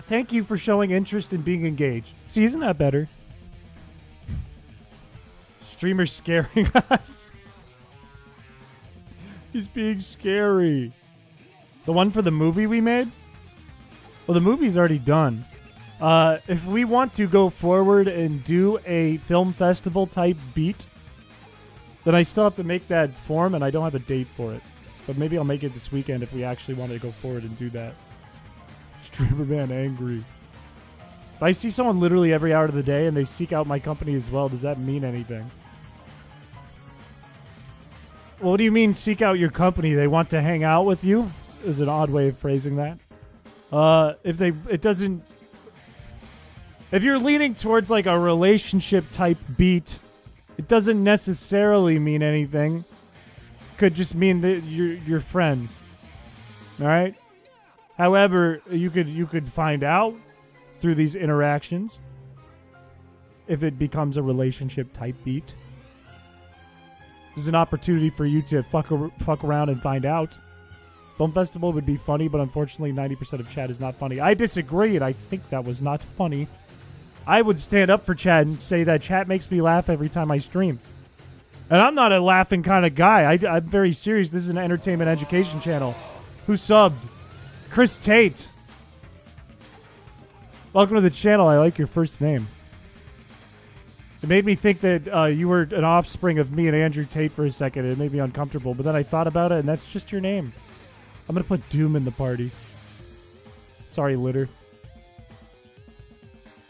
Thank you for showing interest in being engaged. See, isn't that better? Streamer's scaring us. He's being scary. The one for the movie we made? Well, the movie's already done. If we want to go forward and do a film festival type beat, then I still have to make that form, and I don't have a date for it. But maybe I'll make it this weekend if we actually want to go forward and do that. Streamer man angry. If I see someone literally every hour of the day and they seek out my company as well, does that mean anything? Well, what do you mean seek out your company? They want to hang out with you? Is an odd way of phrasing that. If you're leaning towards like a relationship type beat, it doesn't necessarily mean anything. Could just mean that you're friends. All right? However, you could find out through these interactions if it becomes a relationship type beat. This is an opportunity for you to fuck around and find out. Film festival would be funny, but unfortunately 90% of chat is not funny. I disagree, and I think that was not funny. I would stand up for chat and say that chat makes me laugh every time I stream. And I'm not a laughing kind of guy. I'm very serious. This is an entertainment education channel. Who subbed? Chris Tate. Welcome to the channel. I like your first name. It made me think that you were an offspring of me and Andrew Tate for a second. It made me uncomfortable, but then I thought about it, and that's just your name. I'm going to put Doom in the party. Sorry, Litter.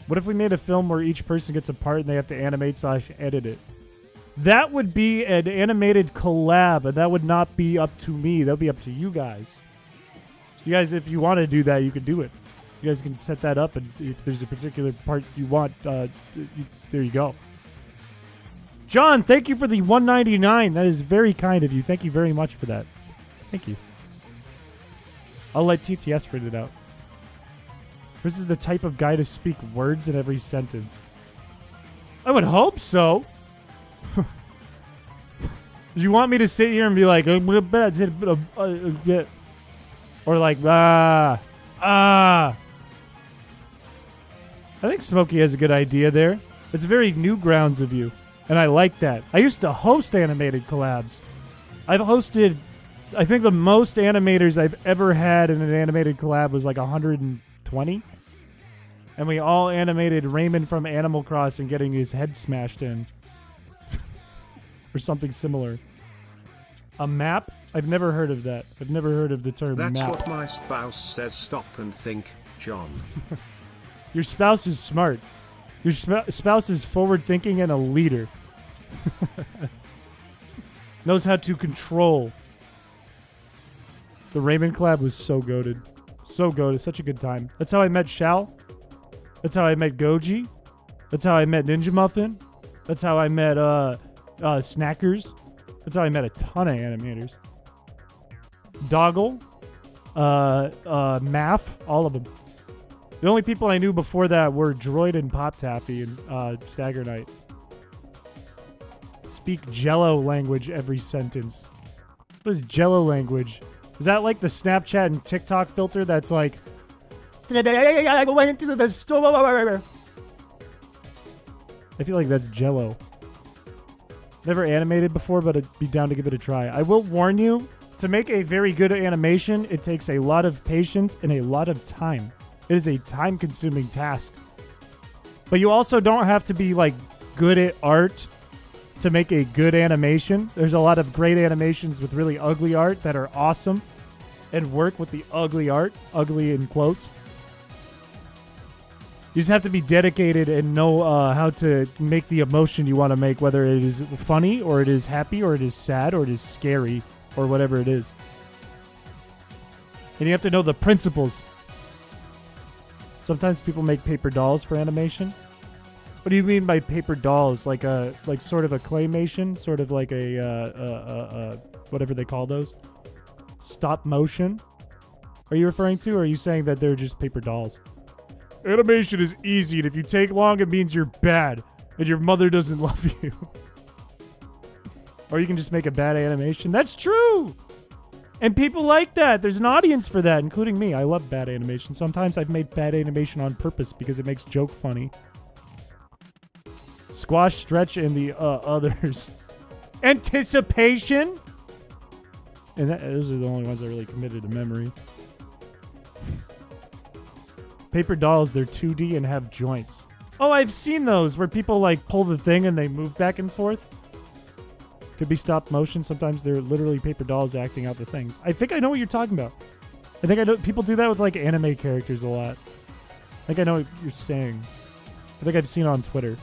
What if we made a film where each person gets a part and they have to animate/edit it? That would be an animated collab, and that would not be up to me. That would be up to you guys. You guys, if you want to do that, you can do it. You guys can set that up, and if there's a particular part you want, there you go. John, thank you for the $1.99. That is very kind of you. Thank you very much for that. Thank you. I'll let TTS read it out. This is the type of guy to speak words in every sentence. I would hope so. Do you want me to sit here and be like, or like, I think Smokey has a good idea there. It's very new grounds of you, and I like that. I used to host animated collabs. I've hosted, I think the most animators I've ever had in an animated collab was like 120. And we all animated Raymond from Animal Crossing getting his head smashed in. Or something similar. A map? I've never heard of that. I've never heard of the term That's map. what my spouse says. Stop and think, John. Your spouse is smart. Your spouse is forward-thinking and a leader. Knows how to control. The Raymond collab was so goated. So goated. Such a good time. That's how I met Shao. That's how I met Goji. That's how I met Ninja Muffin. That's how I met Snackers. That's how I met a ton of animators. Doggle. Math. All of them. The only people I knew before that were Droid and Pop Taffy and Stagger Knight. Speak Jello language every sentence. What is Jello language? Is that like the Snapchat and TikTok filter that's like, today I went to the store. I feel like that's Jello. Never animated before, but I'd be down to give it a try. I will warn you, to make a very good animation, it takes a lot of patience and a lot of time. It is a time-consuming task. But you also don't have to be like good at art to make a good animation. There's a lot of great animations with really ugly art that are awesome and work with the ugly art, ugly in quotes. You just have to be dedicated and know how to make the emotion you want to make, whether it is funny or it is happy or it is sad or it is scary or whatever it is. And you have to know the principles. Sometimes people make paper dolls for animation. What do you mean by paper dolls? Like sort of a claymation, sort of like a whatever they call those, stop motion. Are you referring to, or are you saying that they're just paper dolls? Animation is easy, and if you take long, it means you're bad, and your mother doesn't love you. Or you can just make a bad animation. That's true! And people like that. There's an audience for that, including me. I love bad animation. Sometimes I've made bad animation on purpose because it makes joke funny. Squash, Stretch, and the others. Anticipation? And those are the only ones I really committed to memory. Paper dolls, they're 2D and have joints. Oh, I've seen those where people like pull the thing and they move back and forth. Could be stop motion. Sometimes they're literally paper dolls acting out the things. I think I know what you're talking about. I think I know. People do that with like anime characters a lot. I think I know what you're saying. I think I've seen it on Twitter.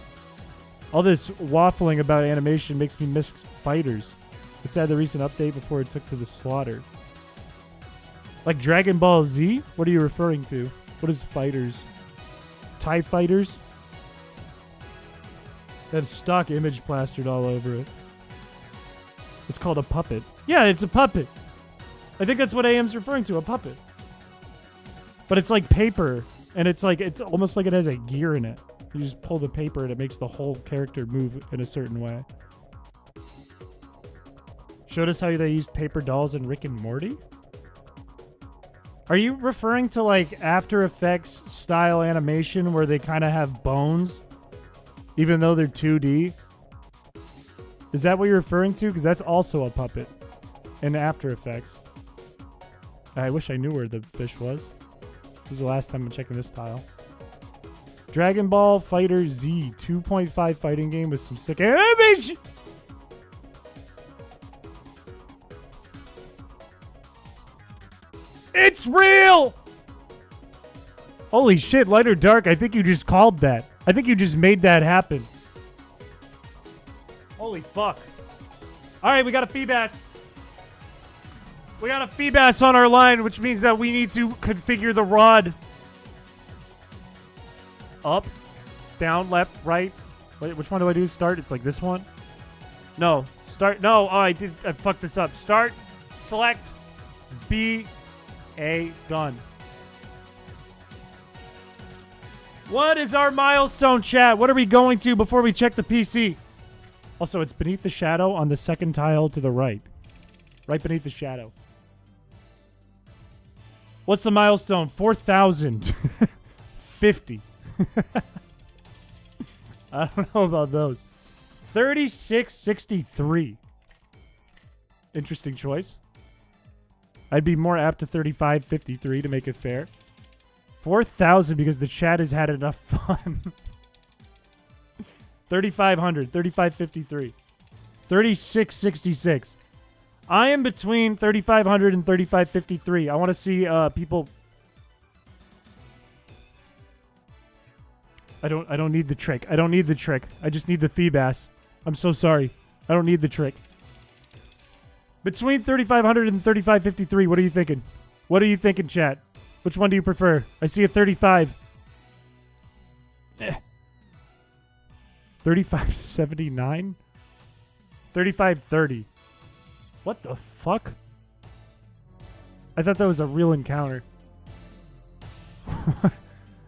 All this waffling about animation makes me miss fighters. It's had the recent update before it took to the slaughter. Like Dragon Ball Z? What are you referring to? What is fighters? TIE fighters? That stock image plastered all over it. It's called a puppet. Yeah, it's a puppet. I think that's what AM's referring to, a puppet. But it's like paper, and it's almost like it has a gear in it. You just pull the paper and it makes the whole character move in a certain way. Showed us how they used paper dolls in Rick and Morty? Are you referring to like After Effects style animation where they kind of have bones even though they're 2D? Is that what you're referring to? Because that's also a puppet in After Effects. I wish I knew where the fish was. This is the last time I'm checking this tile. Dragon Ball Fighter Z 2.5 fighting game with some sick animation. It's real! Holy shit, Light or Dark, I think you just called that. I think you just made that happen. Holy fuck. Alright, we got a Feebas. We got a Feebas on our line, which means that we need to configure the rod. Up, down, left, right. Wait, which one do I do? Start? It's like this one? No. Start. No. Oh, I fucked this up. Start. Select. B. A. Done. What is our milestone, chat? What are we going to before we check the PC? Also, it's beneath the shadow on the second tile to the right. Right beneath the shadow. What's the milestone? 4,050. I don't know about those. 3663. Interesting choice. I'd be more apt to 3553 to make it fair. 4,000 because the chat has had enough fun. 3,500, 3,553. 3666. I am between 3,500 and 3,553. I want to see people. I don't need the trick. I don't need the trick. I just need the Feebas. I'm so sorry. I don't need the trick. Between 3,500 and 3,553, what are you thinking? What are you thinking, chat? Which one do you prefer? I see a 35. 3579? 3530. What the fuck? I thought that was a real encounter.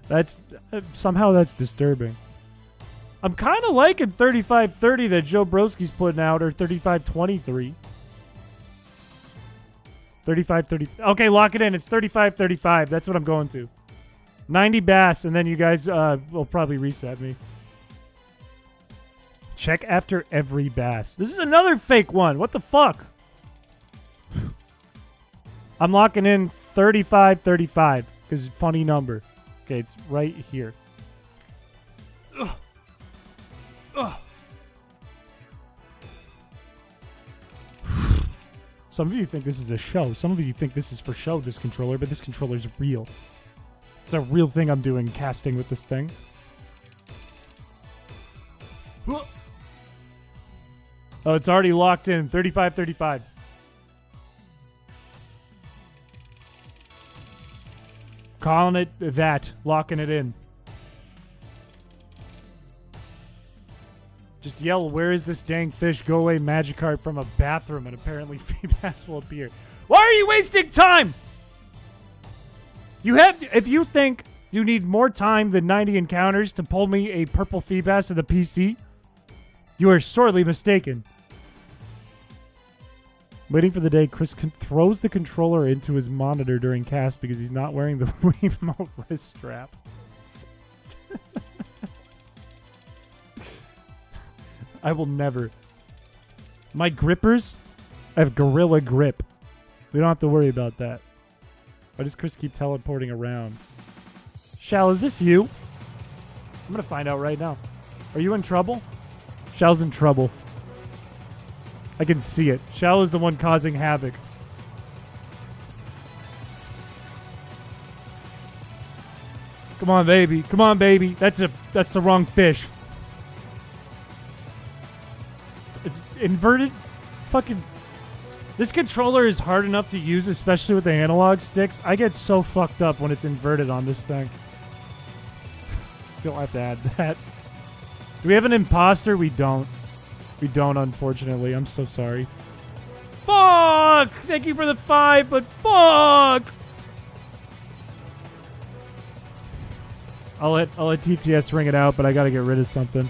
That's somehow that's disturbing. I'm kind of liking 3530 that Joe Broski's putting out, or 3523. 3530. Okay, lock it in. It's 3535. That's what I'm going to. 90 bass, and then you guys will probably reset me. Check after every bass. This is another fake one. What the fuck? I'm locking in 3535 because funny number. Okay, it's right here. Ugh. Ugh. Some of you think this is a show. Some of you think this is for show, this controller, but this controller's real. It's a real thing I'm doing, casting with this thing. Oh, it's already locked in. 3535. Calling it that. Locking it in. Just yell, where is this dang fish? Go away, Magikarp, from a bathroom, and apparently Feebas will appear. Why are you wasting time? If you think you need more time than 90 encounters to pull me a purple Feebas to the PC, you are sorely mistaken. Waiting for the day Chris throws the controller into his monitor during cast because he's not wearing the remote wrist strap. I will never. My grippers have gorilla grip. We don't have to worry about that. Why does Chris keep teleporting around? Shal, is this you? I'm going to find out right now. Are you in trouble? Shal's in trouble. I can see it. Shal is the one causing havoc. Come on, baby. Come on, baby. That's the wrong fish. It's inverted. Fucking. This controller is hard enough to use, especially with the analog sticks. I get so fucked up when it's inverted on this thing. Don't have to add that. Do we have an imposter? We don't. We don't, unfortunately. I'm so sorry. Fuck! Thank you for the 5, but fuck! I'll let TTS ring it out, but I gotta get rid of something.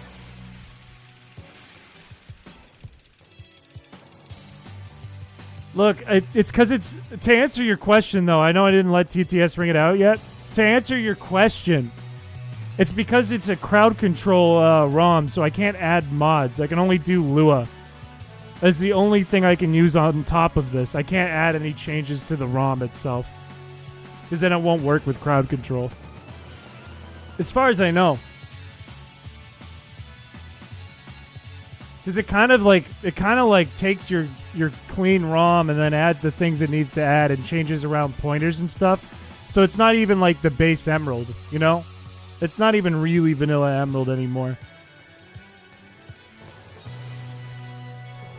Look, it's because it's... To answer your question, though, I know I didn't let TTS ring it out yet. To answer your question, it's because it's a crowd control ROM, so I can't add mods. I can only do Lua. That's the only thing I can use on top of this. I can't add any changes to the ROM itself, because then it won't work with crowd control. As far as I know. Because it kind of like takes your clean ROM and then adds the things it needs to add and changes around pointers and stuff. So it's not even like the base Emerald, you know? It's not even really vanilla Emerald anymore.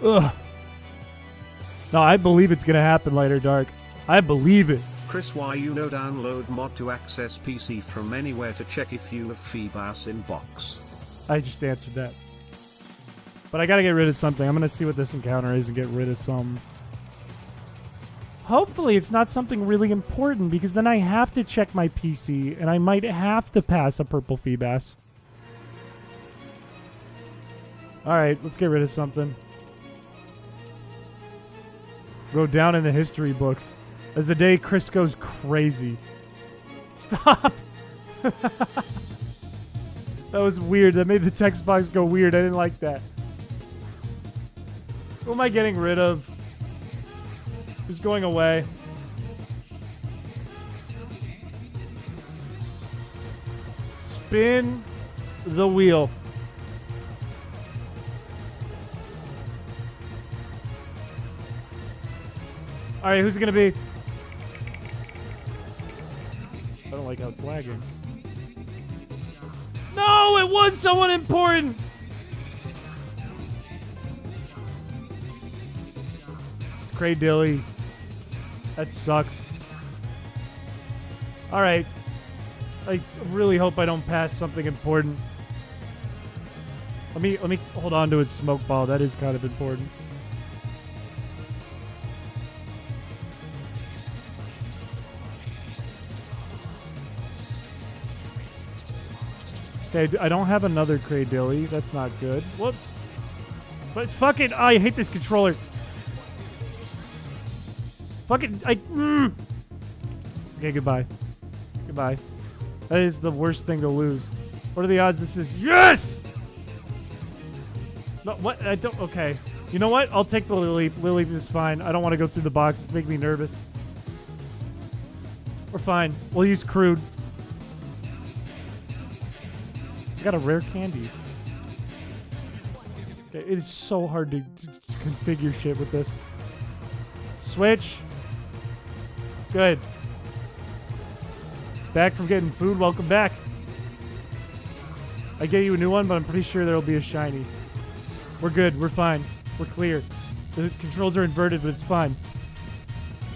Ugh. No, I believe it's gonna happen later, Dark. I believe it. Chris, why you no download mod to access PC from anywhere to check if you have Feebas in box? I just answered that. But I gotta get rid of something. I'm gonna see what this encounter is and get rid of some. Hopefully it's not something really important, because then I have to check my PC and I might have to pass a purple Feebas. Alright, let's get rid of something. Go down in the history books as the day Chris goes crazy. Stop! That was weird. That made the text box go weird. I didn't like that. Who am I getting rid of? Who's going away? Spin the wheel. All right, who's it gonna be? I don't like how it's lagging. No, it was someone important. It's Cray Dilly. That sucks. All right. I really hope I don't pass something important. Let me hold on to its smoke ball. That is kind of important. Okay, I don't have another Cradilly. That's not good. Whoops. But it's fucking... I hate this controller. Fucking... Okay, goodbye. Goodbye. That is the worst thing to lose. What are the odds this is... Yes! No, what? I don't... Okay. You know what? I'll take the Lily. Lily is fine. I don't want to go through the box. It's making me nervous. We're fine. We'll use crude. I got a rare candy. Okay, it is so hard to configure shit with this. Switch. Good. Back from getting food. Welcome back. I gave you a new one, but I'm pretty sure there'll be a shiny. We're good. We're fine. We're clear. The controls are inverted, but it's fine.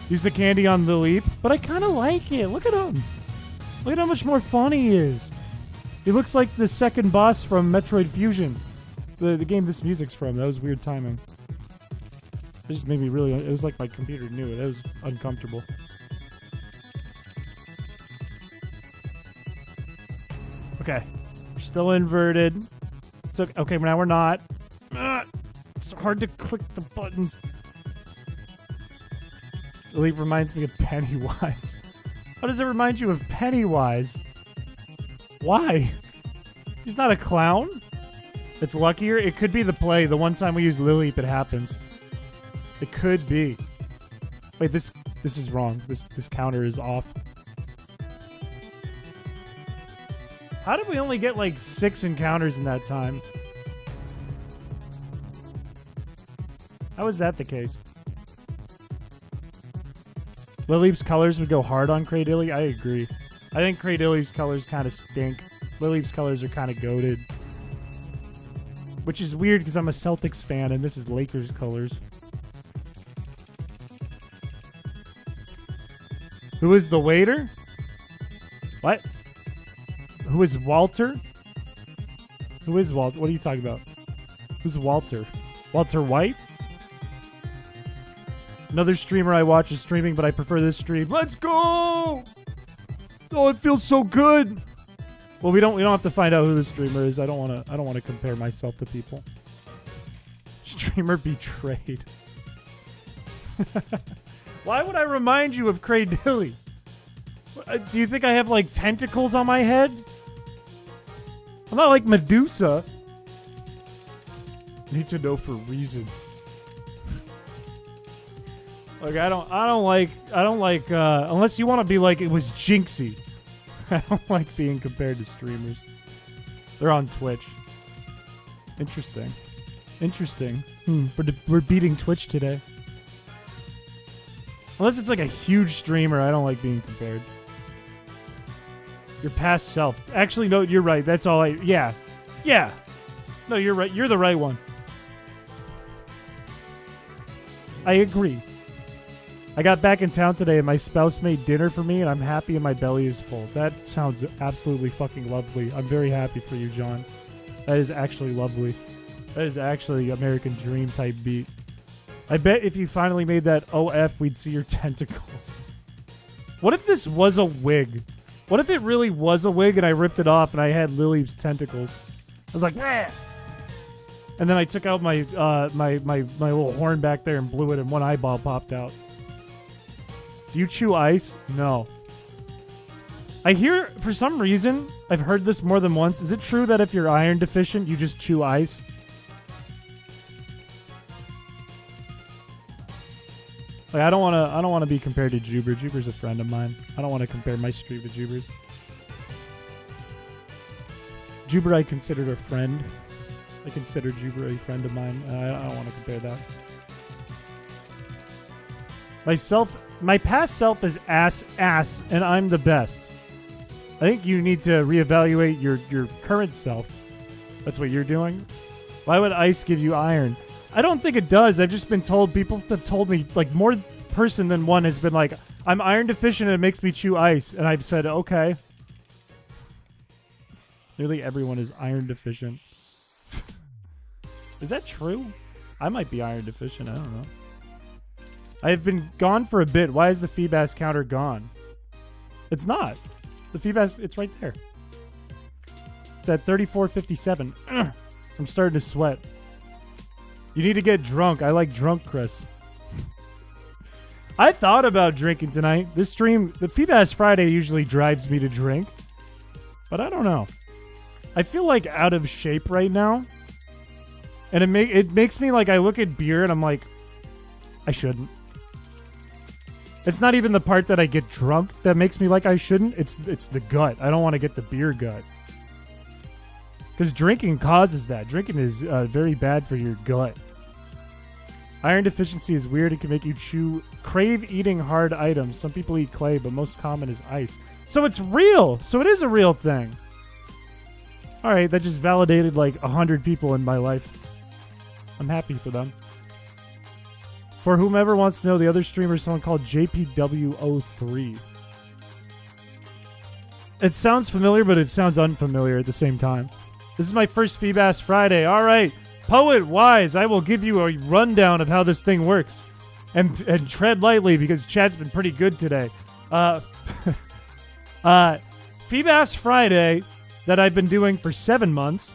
Use the candy on the leap, but I kind of like it. Look at him. Look at how much more fun he is. He looks like the second boss from Metroid Fusion. The game this music's from. That was weird timing. It just made me really... It was like my computer knew it. It was uncomfortable. Okay. We're still inverted. It's okay. Okay, now we're not. It's hard to click the buttons. The leap reminds me of Pennywise. How does it remind you of Pennywise? Why? He's not a clown. It's luckier. It could be the play. The one time we use Lileep, it happens. It could be. Wait, this is wrong. This counter is off. How did we only get like 6 encounters in that time? How is that the case? Lileep's colors would go hard on Cradilly. I agree. I think Cradilly's colors kind of stink. Lileep's colors are kind of goated. Which is weird because I'm a Celtics fan and this is Lakers colors. Who is the waiter? What? Who is Walter? Who is Walter? What are you talking about? Who's Walter? Walter White? Another streamer I watch is streaming, but I prefer this stream. Let's go! Oh, it feels so good. Well, we don't have to find out who the streamer is. I don't want to compare myself to people. Streamer betrayed. Why would I remind you of Cradilly? Do you think I have like tentacles on my head? I'm not like Medusa. Need to know for reasons. Like I don't like unless you want to be like it was Jinxie. I don't like being compared to streamers. They're on Twitch. Interesting. Interesting. We're beating Twitch today. Unless it's like a huge streamer, I don't like being compared. Your past self. Actually, no, you're right. That's all I... Yeah. Yeah. No, you're right. You're the right one. I agree. I got back in town today and my spouse made dinner for me and I'm happy and my belly is full. That sounds absolutely fucking lovely. I'm very happy for you, John. That is actually lovely. That is actually American Dream type beat. I bet if you finally made that OF, we'd see your tentacles. What if this was a wig? What if it really was a wig and I ripped it off and I had Lily's tentacles? I was like, wah! And then I took out my my little horn back there and blew it and one eyeball popped out. Do you chew ice? No. I hear, for some reason, I've heard this more than once. Is it true that if you're iron deficient, you just chew ice? Like, I don't want to be compared to Juber. Juber's a friend of mine. I don't want to compare my street with Juber's. Juber, I considered a friend. I consider Juber a friend of mine. I don't want to compare that. My past self is ass, and I'm the best. I think you need to reevaluate your current self. That's what you're doing. Why would ice give you iron? I don't think it does. I've just been told, people have told me, like, more person than one has been like, I'm iron deficient and it makes me chew ice. And I've said, okay. Nearly everyone is iron deficient. Is that true? I might be iron deficient. I don't know. I have been gone for a bit. Why is the Feebas counter gone? It's not. The Feebas, it's right there. It's at 34.57. I'm starting to sweat. You need to get drunk. I like drunk, Chris. I thought about drinking tonight. This stream, the Feebas Friday usually drives me to drink. But I don't know. I feel like out of shape right now. And it makes me like, I look at beer and I'm like, I shouldn't. It's not even the part that I get drunk that makes me like I shouldn't. It's the gut. I don't want to get the beer gut. Because drinking causes that. Drinking is very bad for your gut. Iron deficiency is weird. It can make you crave eating hard items. Some people eat clay, but most common is ice. So it's real. So it is a real thing. All right, that just validated like 100 people in my life. I'm happy for them. For whomever wants to know, the other streamer is someone called JPW03. It sounds familiar, but it sounds unfamiliar at the same time. This is my first Feebas Friday. All right, Poet Wise, I will give you a rundown of how this thing works. And tread lightly because chat's been pretty good today. Feebas Friday that I've been doing for 7 months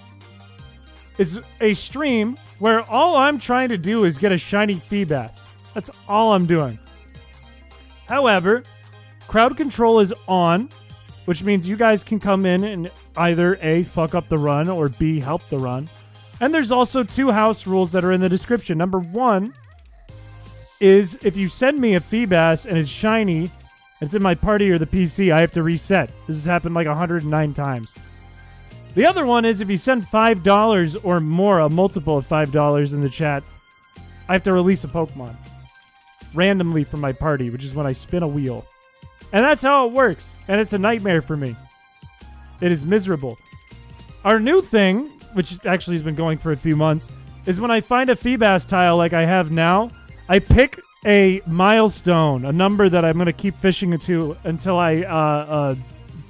is a stream where all I'm trying to do is get a shiny Feebas. That's all I'm doing. However, crowd control is on, which means you guys can come in and either A, fuck up the run, or B, help the run. And there's also 2 house rules that are in the description. Number 1 is if you send me a Feebas and it's shiny, and it's in my party or the PC, I have to reset. This has happened like 109 times. The other one is if you send $5 or more, a multiple of $5 in the chat, I have to release a Pokemon. Randomly from my party, which is when I spin a wheel. And that's how it works. And it's a nightmare for me. It is miserable. Our new thing, which actually has been going for a few months, is when I find a Feebas tile like I have now, I pick a milestone, a number that I'm going to keep fishing into until I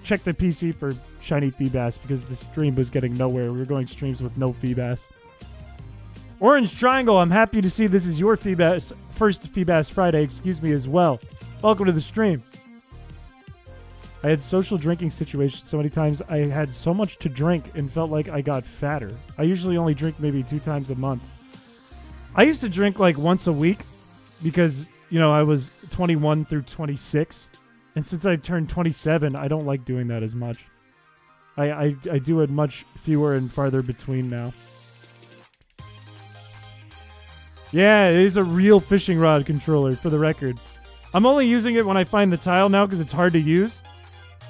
check the PC for shiny Feebas, because the stream was getting nowhere. We were going streams with no Feebas. Orange Triangle, I'm happy to see this is your Feebas, first Feebas Friday, as well. Welcome to the stream. I had social drinking situations so many times I had so much to drink and felt like I got fatter. I usually only drink maybe 2 times a month. I used to drink like once a week because, I was 21 through 26. And since I turned 27, I don't like doing that as much. I do it much fewer and farther between now. Yeah, it is a real fishing rod controller, for the record. I'm only using it when I find the tile now because it's hard to use.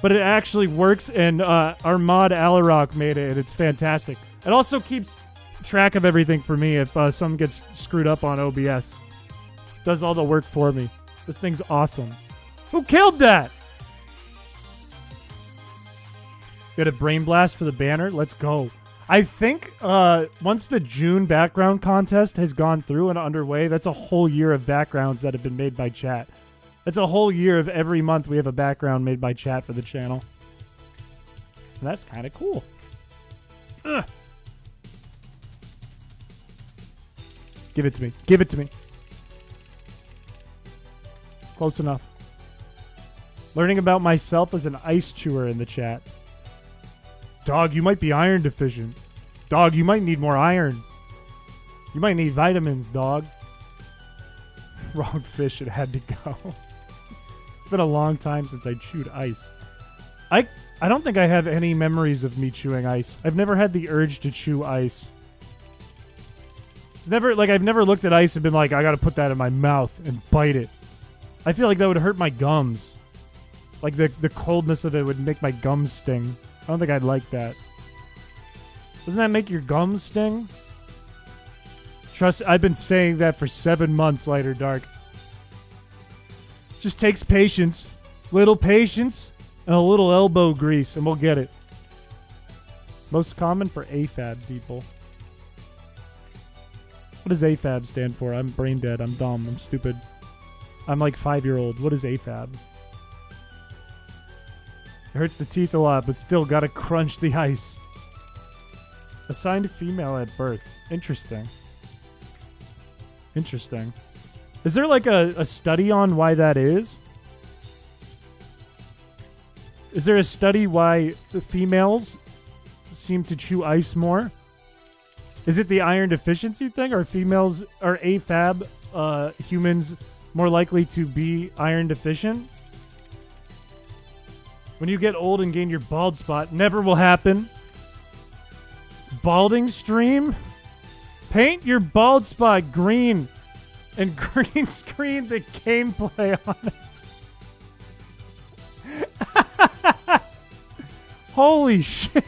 But it actually works, and our mod Alarock made it, and it's fantastic. It also keeps track of everything for me if something gets screwed up on OBS. Does all the work for me. This thing's awesome. Who killed that? Got a brain blast for the banner? Let's go. I think once the June background contest has gone through and underway, that's a whole year of backgrounds that have been made by chat. That's a whole year of every month we have a background made by chat for the channel. And that's kind of cool. Ugh. Give it to me. Give it to me. Close enough. Learning about myself as an ice chewer in the chat. Dog, you might be iron deficient. Dog, you might need more iron. You might need vitamins, dog. Wrong fish, it had to go. It's been a long time since I chewed ice. I don't think I have any memories of me chewing ice. I've never had the urge to chew ice. It's never, like, I've never looked at ice and been like, I gotta put that in my mouth and bite it. I feel like that would hurt my gums. Like, the coldness of it would make my gums sting. I don't think I'd like that. Doesn't that make your gums sting? Trust, I've been saying that for 7 months, Light or Dark. Just takes patience. Little patience and a little elbow grease, and we'll get it. Most common for AFAB people. What does AFAB stand for? I'm brain dead. I'm dumb. I'm stupid. I'm like 5-year-old. What is AFAB? It hurts the teeth a lot, but still gotta crunch the ice. Assigned female at birth. Interesting. Interesting. Is there like a study on why that is? Is there a study why the females seem to chew ice more? Is it the iron deficiency thing? Are females, are AFAB humans more likely to be iron deficient? When you get old and gain your bald spot, never will happen. Balding stream? Paint your bald spot green and green screen the gameplay on it. Holy shit.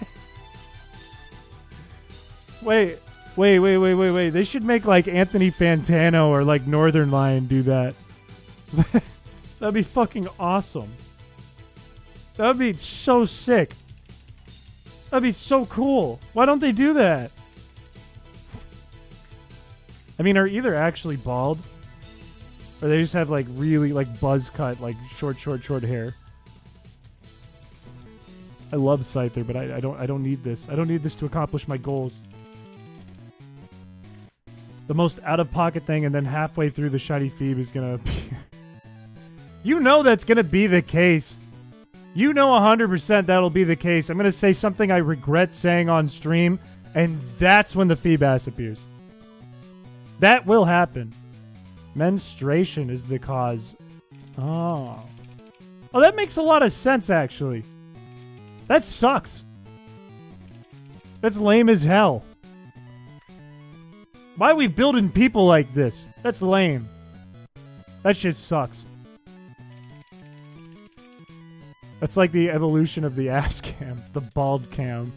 Wait. They should make like Anthony Fantano or like Northern Lion do that. That'd be fucking awesome. That'd be so sick. That'd be so cool. Why don't they do that? I mean, are either actually bald, or they just have like really like buzz cut, like short hair? I love Scyther, but I don't need this. I don't need this to accomplish my goals. The most out-of-pocket thing, and then halfway through the shiny Phoebe is gonna appear. You know that's gonna be the case. You know 100% that'll be the case. I'm gonna say something I regret saying on stream, and that's when the Feebas appears. That will happen. Menstruation is the cause. Oh, that makes a lot of sense, actually. That sucks. That's lame as hell. Why are we building people like this? That's lame. That shit sucks. That's like the evolution of the ass cam. The bald cam.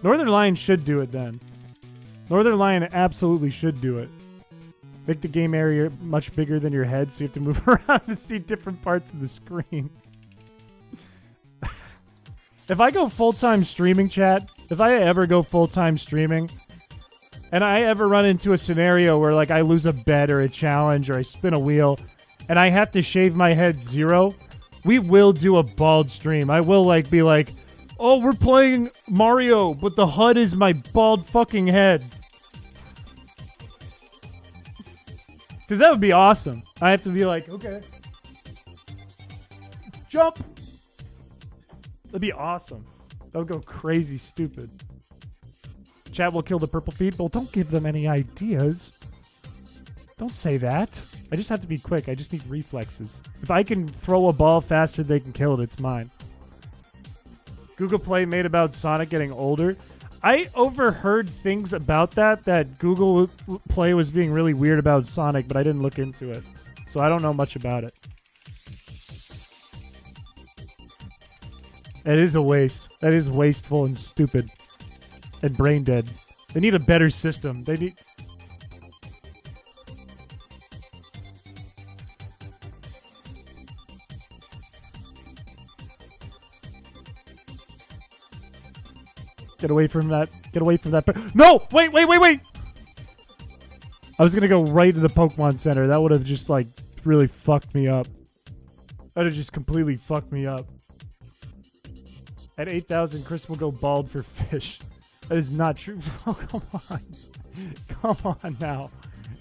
Northern Lion should do it then. Northern Lion absolutely should do it. Make the game area much bigger than your head, so you have to move around to see different parts of the screen. If I go full-time streaming, chat, if I ever go full-time streaming, and I ever run into a scenario where like I lose a bet or a challenge or I spin a wheel, and I have to shave my head 0, we will do a bald stream. I will like be like, oh, we're playing Mario, but the HUD is my bald fucking head. Because that would be awesome. I have to be like, okay. Jump! That'd be awesome. That would go crazy stupid. Chat will kill the purple people. Don't give them any ideas. Don't say that. I just have to be quick. I just need reflexes. If I can throw a ball faster than they can kill it, it's mine. Google Play made about Sonic getting older. I overheard things about that Google Play was being really weird about Sonic, but I didn't look into it. So I don't know much about it. It is a waste. That is wasteful and stupid. And brain dead. They need a better system. They need... Get away from that. Get away from that. No! Wait! I was gonna go right to the Pokemon Center. That would have just, like, really fucked me up. That would have just completely fucked me up. At 8,000, Chris will go bald for fish. That is not true. Oh, come on. Come on now.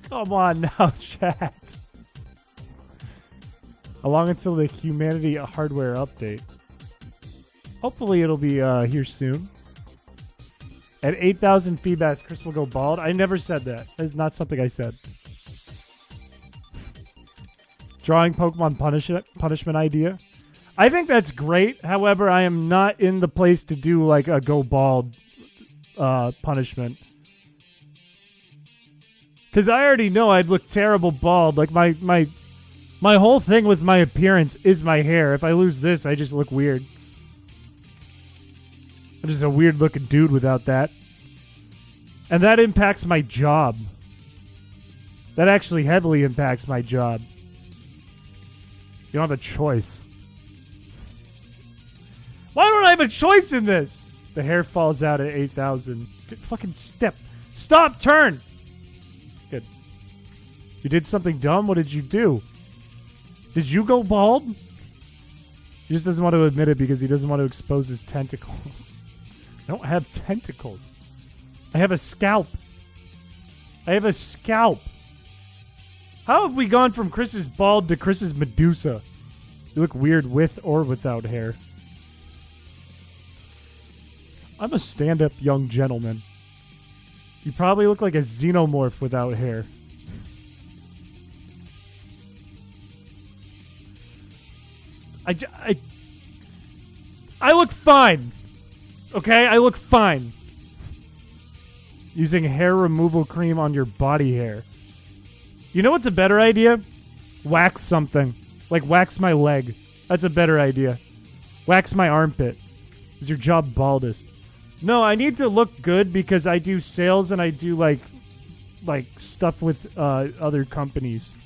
Come on now, chat. Along until the Humanity hardware update. Hopefully it'll be here soon. At 8,000 Feebas, Chris will go bald. I never said that. That is not something I said. Drawing Pokemon punishment idea. I think that's great. However, I am not in the place to do like a go bald punishment. Because I already know I'd look terrible bald. Like my whole thing with my appearance is my hair. If I lose this, I just look weird. I'm just a weird looking dude without that. And that impacts my job. That actually heavily impacts my job. You don't have a choice. Why don't I have a choice in this? The hair falls out at 8,000. Fucking step. Stop, turn. Good. You did something dumb? What did you do? Did you go bald? He just doesn't want to admit it because he doesn't want to expose his tentacles. I don't have tentacles. I have a scalp. I have a scalp. How have we gone from Chris's bald to Chris's Medusa? You look weird with or without hair. I'm a stand-up young gentleman. You probably look like a xenomorph without hair. I look fine. Okay? I look fine. Using hair removal cream on your body hair. You know what's a better idea? Wax something. Like wax my leg. That's a better idea. Wax my armpit. Is your job baldest? No, I need to look good because I do sales and I do like stuff with other companies.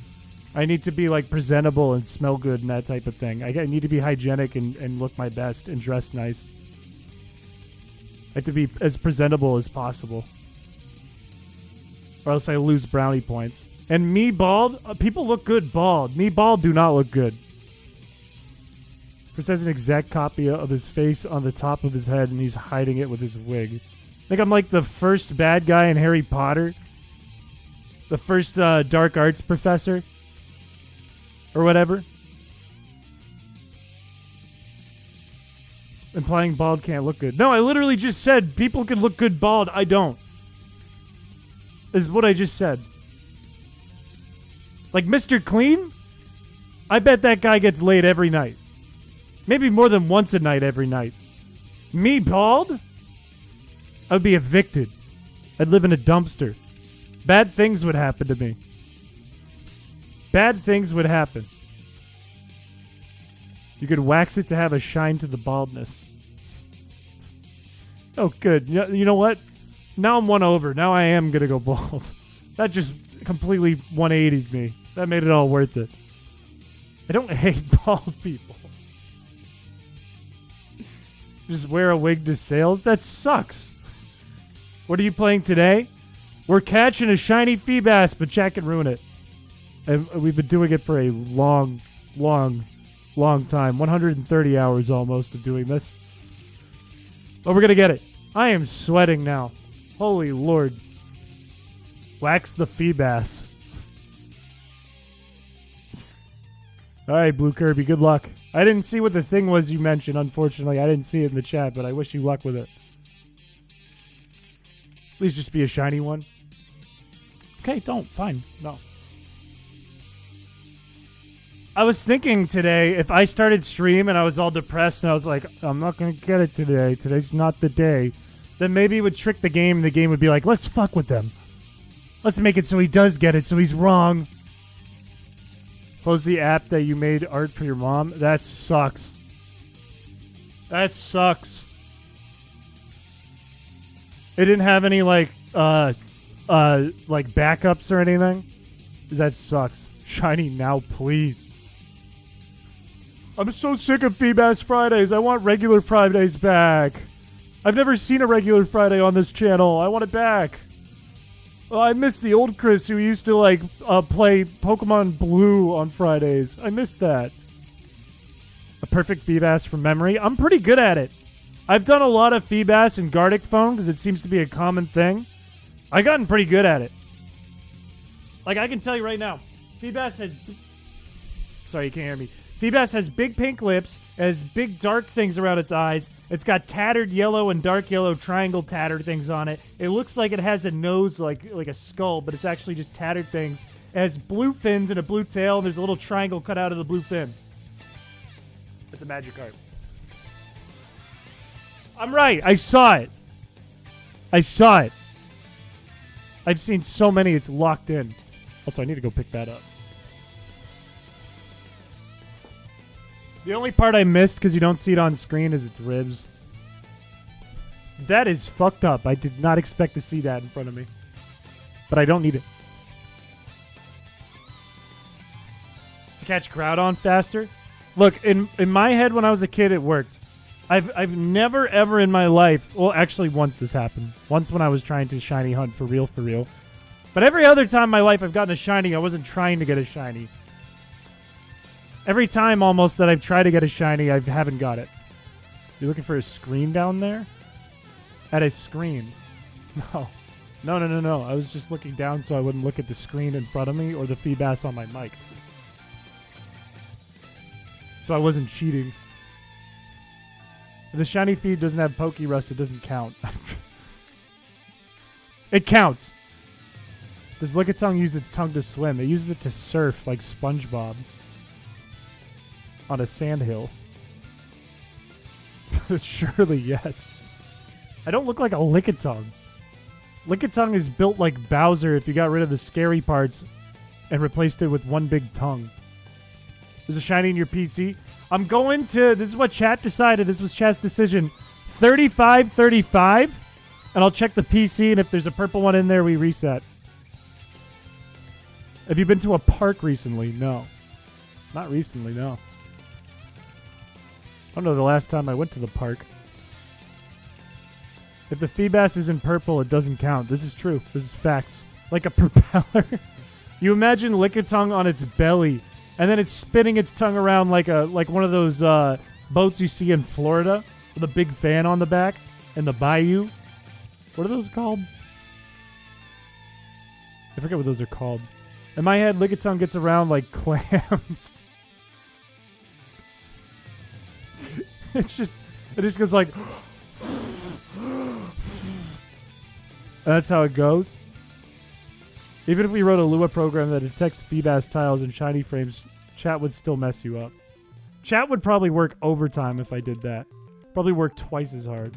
I need to be like presentable and smell good and that type of thing. I need to be hygienic and look my best and dress nice. I have to be as presentable as possible. Or else I lose brownie points. And me bald, people look good bald. Me bald do not look good. Chris has an exact copy of his face on the top of his head and he's hiding it with his wig. I think I'm like the first bad guy in Harry Potter. The first dark arts professor. Or whatever. Implying bald can't look good. No, I literally just said people can look good bald. I don't. This is what I just said. Like Mr. Clean? I bet that guy gets laid every night. Maybe more than once a night every night. Me bald? I would be evicted. I'd live in a dumpster. Bad things would happen to me. Bad things would happen. You could wax it to have a shine to the baldness. Oh, good. You know what? Now I'm one over. Now I am going to go bald. That just completely 180'd me. That made it all worth it. I don't hate bald people. Just wear a wig to sales? That sucks. What are you playing today? We're catching a shiny Feebas, but Jack can ruin it. And we've been doing it for a long time. 130 hours almost of doing this. But we're going to get it. I am sweating now. Holy Lord. Wax the Feebas. Alright, Blue Kirby, good luck. I didn't see what the thing was you mentioned, unfortunately. I didn't see it in the chat, but I wish you luck with it. Please just be a shiny one. Okay, don't. Fine. No. I was thinking today, if I started stream and I was all depressed and I was like, I'm not going to get it today. Today's not the day. Then maybe it would trick the game and the game would be like, let's fuck with them. Let's make it so he does get it, so he's wrong. Close the app that you made art for your mom. That sucks. That sucks. It didn't have any like backups or anything. That sucks. Shiny now, please. I'm so sick of Feebas Fridays. I want regular Fridays back. I've never seen a regular Friday on this channel. I want it back. Oh, I miss the old Chris who used to play Pokemon Blue on Fridays. I miss that. A perfect Feebas from memory. I'm pretty good at it. I've done a lot of Feebas and Gartic Phone because it seems to be a common thing. I've gotten pretty good at it. Like, I can tell you right now, Feebas has... Sorry, you can't hear me. Feebas has big pink lips, has big dark things around its eyes. It's got tattered yellow and dark yellow triangle tattered things on it. It looks like it has a nose like a skull, but it's actually just tattered things. It has blue fins and a blue tail, and there's a little triangle cut out of the blue fin. It's a Magikarp. I'm right. I saw it. I saw it. I've seen so many, it's locked in. Also, I need to go pick that up. The only part I missed, because you don't see it on screen, is its ribs. That is fucked up. I did not expect to see that in front of me. But I don't need it. To catch Groudon faster? Look, in my head when I was a kid, it worked. I've never, ever in my life... Well, actually, once this happened. Once when I was trying to shiny hunt for real, for real. But every other time in my life I've gotten a shiny, I wasn't trying to get a shiny. Every time, almost, that I've tried to get a shiny, I haven't got it. You looking for a screen down there? At a screen. No. No. I was just looking down so I wouldn't look at the screen in front of me or the Feebas on my mic. So I wasn't cheating. If the shiny feed doesn't have Pokerust, it doesn't count. It counts. Does Lickitung use its tongue to swim? It uses it to surf like SpongeBob. On a sandhill. Surely, yes. I don't look like a Lickitung. Lickitung is built like Bowser if you got rid of the scary parts and replaced it with one big tongue. There's a shiny in your PC. I'm going to... This is what chat decided. This was chat's decision. 35-35. And I'll check the PC, and if there's a purple one in there, we reset. Have you been to a park recently? No. Not recently, no. I don't know the last time I went to the park. If the Feebas is in purple, it doesn't count. This is true. This is facts. Like a propeller. You imagine Lickitung on its belly, and then it's spinning its tongue around like one of those boats you see in Florida with a big fan on the back and the bayou. What are those called? I forget what those are called. In my head, Lickitung gets around like clams. It just goes like... That's how it goes. Even if we wrote a Lua program that detects Feebas tiles and shiny frames, chat would still mess you up. Chat would probably work overtime if I did that. Probably work twice as hard.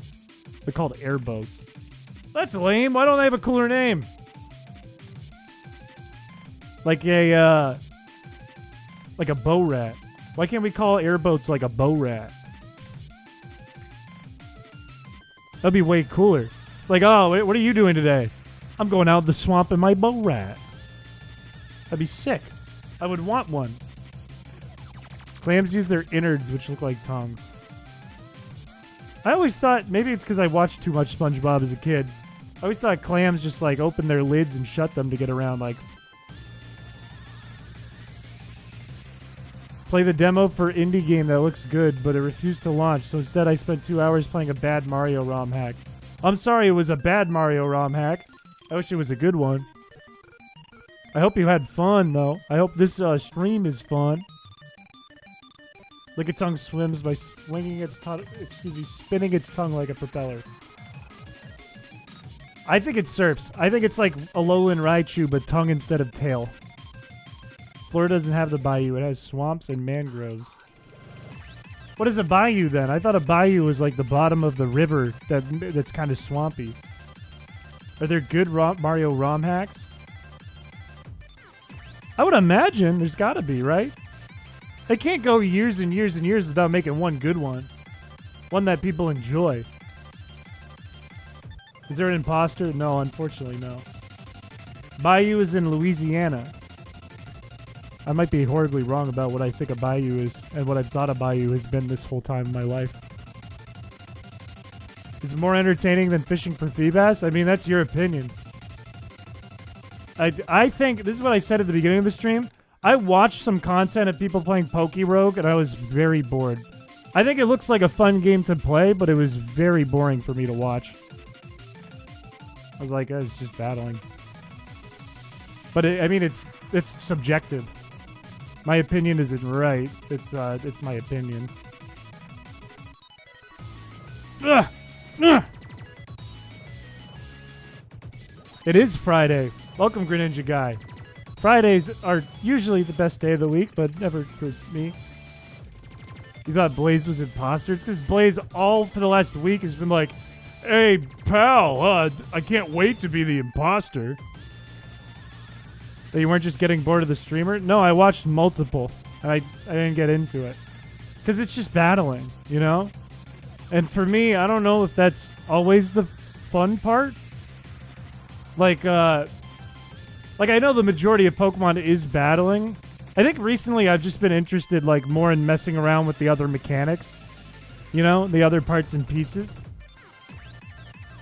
They're called airboats. That's lame. Why don't they have a cooler name? Like a bow rat. Why can't we call airboats like a bow rat? That'd be way cooler. It's like, oh, what are you doing today? I'm going out in the swamp in my bow rat. That'd be sick. I would want one. Clams use their innards, which look like tongues. I always thought, maybe it's because I watched too much SpongeBob as a kid. I always thought clams just like open their lids and shut them to get around. Like, play the demo for indie game that looks good, but it refused to launch. So instead, I spent 2 hours playing a bad Mario ROM hack. I'm sorry, it was a bad Mario ROM hack. I wish it was a good one. I hope you had fun, though. I hope this stream is fun. Lickitung swims by swinging its spinning its tongue like a propeller. I think it surfs. I think it's like Alolan Raichu, but tongue instead of tail. Florida doesn't have the bayou. It has swamps and mangroves. What is a bayou, then? I thought a bayou was like the bottom of the river that's kind of swampy. Are there good Mario ROM hacks? I would imagine there's got to be, right? They can't go years and years and years without making one good one. One that people enjoy. Is there an imposter? No, unfortunately, no. Bayou is in Louisiana. I might be horribly wrong about what I think a bayou is and what I've thought a bayou has been this whole time in my life. Is it more entertaining than fishing for Feebas? I mean, that's your opinion. I think, this is what I said at the beginning of the stream. I watched some content of people playing Pokerogue, and I was very bored. I think it looks like a fun game to play, but it was very boring for me to watch. I was like, it's just battling. But I mean, it's subjective. My opinion isn't right. It's my opinion. Ugh. Ugh. It is Friday. Welcome, Greninja Guy. Fridays are usually the best day of the week, but never for me. You thought Blaze was imposter? It's because Blaze all for the last week has been like, hey, pal, I can't wait to be the imposter. That you weren't just getting bored of the streamer? No, I watched multiple. And I didn't get into it. Because it's just battling, you know? And for me, I don't know if that's always the fun part. Like I know the majority of Pokemon is battling. I think recently I've just been interested like more in messing around with the other mechanics. You know, the other parts and pieces.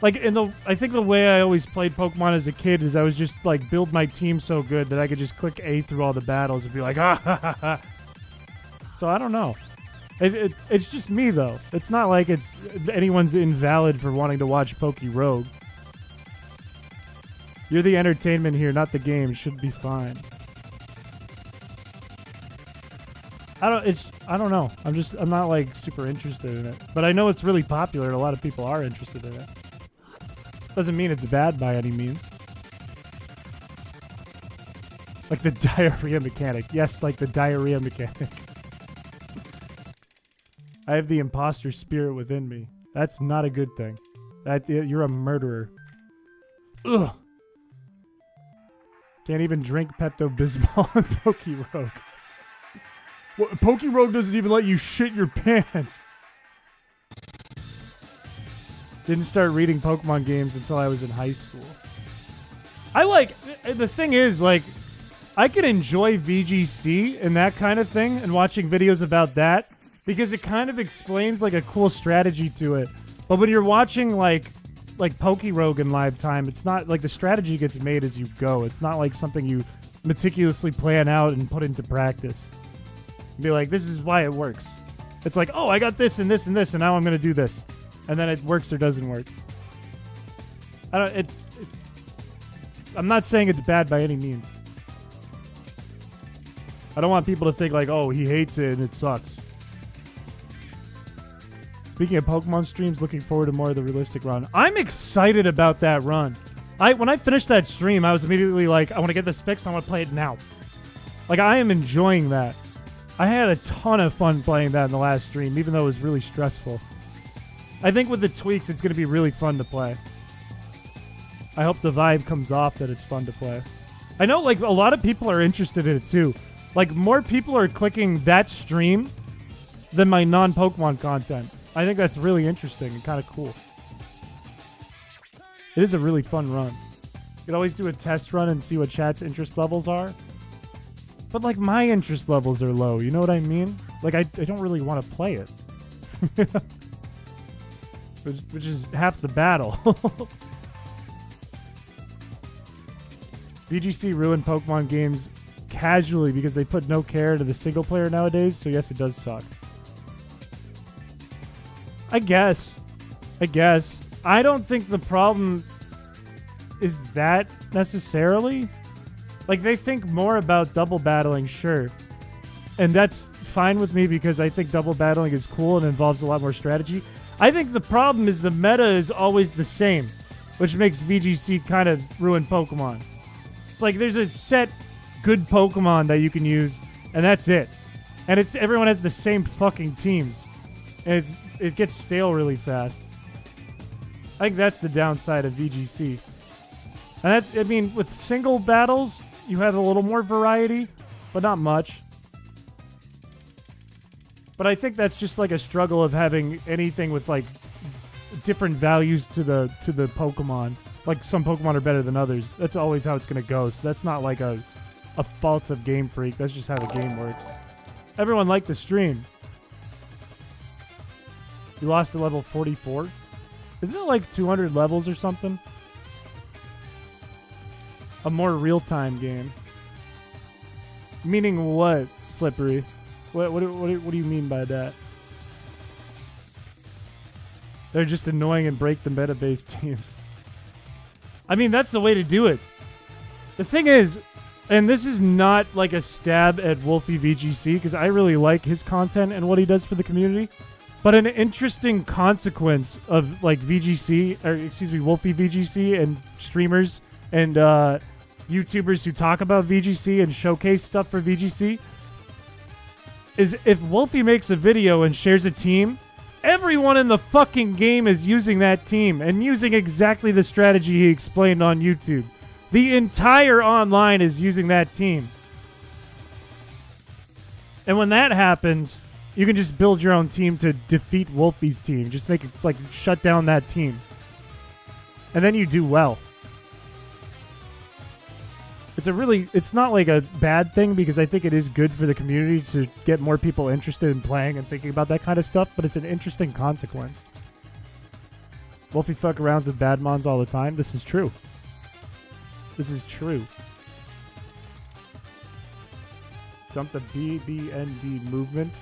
Like I think the way I always played Pokemon as a kid is I was just like build my team so good that I could just click A through all the battles and be like, ah ha ha ha. So I don't know. It's just me though. It's not like it's anyone's invalid for wanting to watch Rogue. You're the entertainment here, not the game. Should be fine. I don't know. I'm not like super interested in it. But I know it's really popular and a lot of people are interested in it. Doesn't mean it's bad by any means. Like the diarrhea mechanic. Yes, like the diarrhea mechanic. I have the imposter spirit within me. That's not a good thing. You're a murderer. Ugh. Can't even drink Pepto-Bismol on Pokérogue. Well, Pokérogue doesn't even let you shit your pants. Didn't start reading Pokemon games until I was in high school. The thing is, like, I can enjoy VGC and that kind of thing and watching videos about that because it kind of explains, like, a cool strategy to it. But when you're watching, like Pokérogue in live time, it's not like the strategy gets made as you go. It's not like something you meticulously plan out and put into practice. Be like, this is why it works. It's like, oh, I got this and this and this, and now I'm going to do this. And then it works or doesn't work. I'm not saying it's bad by any means. I don't want people to think like, oh, he hates it and it sucks. Speaking of Pokemon streams, looking forward to more of the realistic run. I'm excited about that run. When I finished that stream, I was immediately like, I want to get this fixed. I want to play it now. Like, I am enjoying that. I had a ton of fun playing that in the last stream, even though it was really stressful. I think with the tweaks, it's going to be really fun to play. I hope the vibe comes off that it's fun to play. I know, like, a lot of people are interested in it, too. Like, more people are clicking that stream than my non-Pokemon content. I think that's really interesting and kind of cool. It is a really fun run. You could always do a test run and see what chat's interest levels are. But, like, my interest levels are low. You know what I mean? Like, I don't really want to play it. which is half the battle. VGC ruined Pokemon games casually because they put no care into the single player nowadays, so yes, it does suck. I guess. I don't think the problem is that necessarily. Like, they think more about double battling, sure. And that's fine with me because I think double battling is cool and involves a lot more strategy. I think the problem is the meta is always the same, which makes VGC kind of ruin Pokemon. It's like there's a set good Pokemon that you can use, and that's it. And everyone has the same fucking teams. And it gets stale really fast. I think that's the downside of VGC. And with single battles, you have a little more variety, but not much. But I think that's just like a struggle of having anything with like different values to the Pokemon. Like some Pokemon are better than others. That's always how it's gonna go. So that's not like a fault of Game Freak. That's just how the game works. Everyone liked the stream. You lost to level 44? Isn't it like 200 levels or something? A more real-time game. Meaning what, Slippery? What do you mean by that? They're just annoying and break the meta-based teams. I mean, that's the way to do it. The thing is, and this is not like a stab at Wolfie VGC, because I really like his content and what he does for the community. But an interesting consequence of like Wolfie VGC and streamers and YouTubers who talk about VGC and showcase stuff for VGC is if Wolfie makes a video and shares a team, everyone in the fucking game is using that team and using exactly the strategy he explained on YouTube. The entire online is using that team. And when that happens, you can just build your own team to defeat Wolfie's team. Just make it, like, shut down that team. And then you do well. It's not like a bad thing because I think it is good for the community to get more people interested in playing and thinking about that kind of stuff, but it's an interesting consequence. Wolfie fuck arounds with bad mons all the time. This is true. This is true. Dump the BBND movement.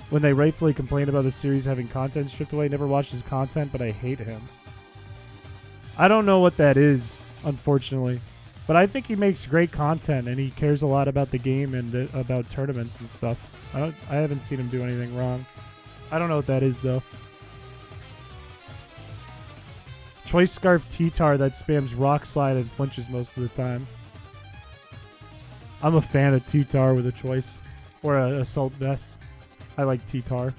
When they rightfully complain about the series having content stripped away, never watched his content, but I hate him. I don't know what that is, unfortunately. But I think he makes great content, and he cares a lot about the game and about tournaments and stuff. I haven't seen him do anything wrong. I don't know what that is, though. Choice Scarf T-Tar that spams Rock Slide and flinches most of the time. I'm a fan of T-Tar with a choice. Or an Assault Vest. I like T-Tar.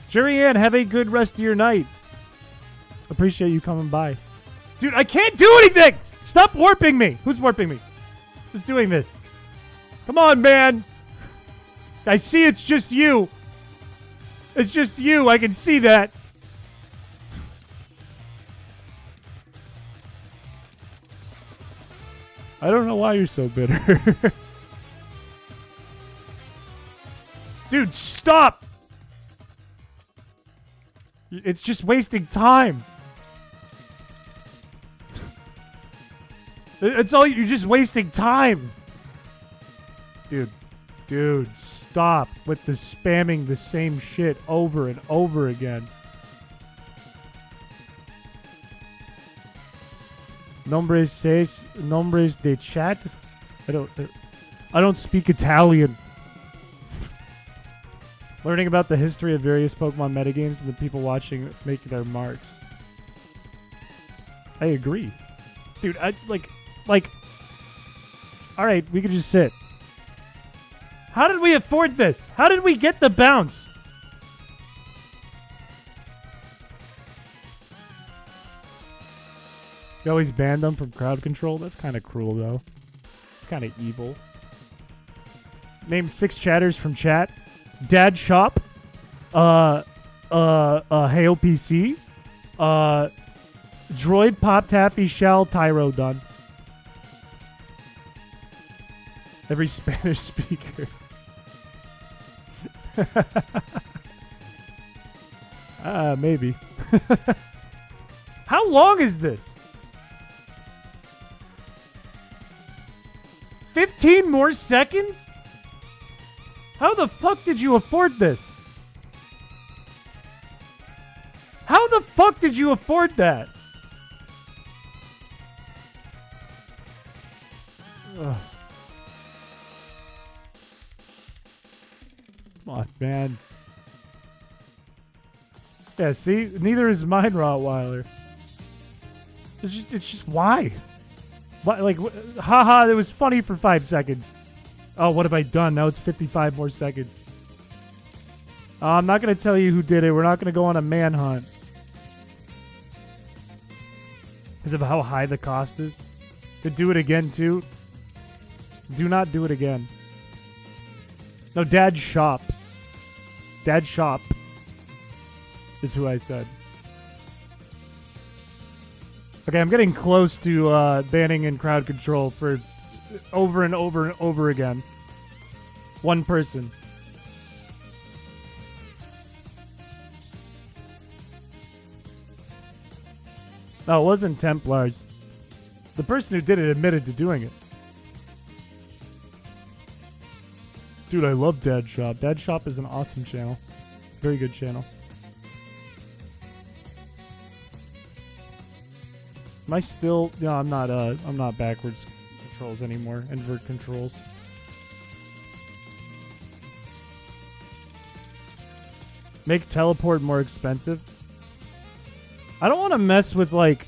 Jerry Ann, have a good rest of your night. Appreciate you coming by. Dude, I can't do anything! Stop warping me! Who's warping me? Who's doing this? Come on, man! I see it's just you. It's just you. I can see that. I don't know why you're so bitter. Dude, stop! It's just wasting time. It's all you're just wasting time. Dude, stop with the spamming the same shit over and over again. Nombres de chat? I don't speak Italian. Learning about the history of various Pokemon metagames and the people watching make their marks. I agree. Dude, alright, we could just sit. How did we afford this? How did we get the bounce? You always banned them from crowd control? That's kind of cruel, though. It's kind of evil. Name 6 chatters from chat. Dad Shop. Hail PC. Droid Pop Taffy Shell Tyro done. Every Spanish speaker. Maybe. How long is this? 15 more seconds? How the fuck did you afford this? How the fuck did you afford that? Ugh. Come on, man. Yeah, see? Neither is mine, Rottweiler. It's just why? What, like, haha, it was funny for 5 seconds. Oh, what have I done? Now it's 55 more seconds. I'm not going to tell you who did it. We're not going to go on a manhunt. Because of how high the cost is. To do it again, too. Do not do it again. No, Dad Shop. Dad Shop is who I said. Okay, I'm getting close to banning and crowd control for over and over and over again. One person. No, it wasn't Templars. The person who did it admitted to doing it. Dude, I love Dad Shop. Dad Shop is an awesome channel. Very good channel. Am I still... No, I'm not backwards controls anymore. Invert controls. Make teleport more expensive. I don't want to mess with, like...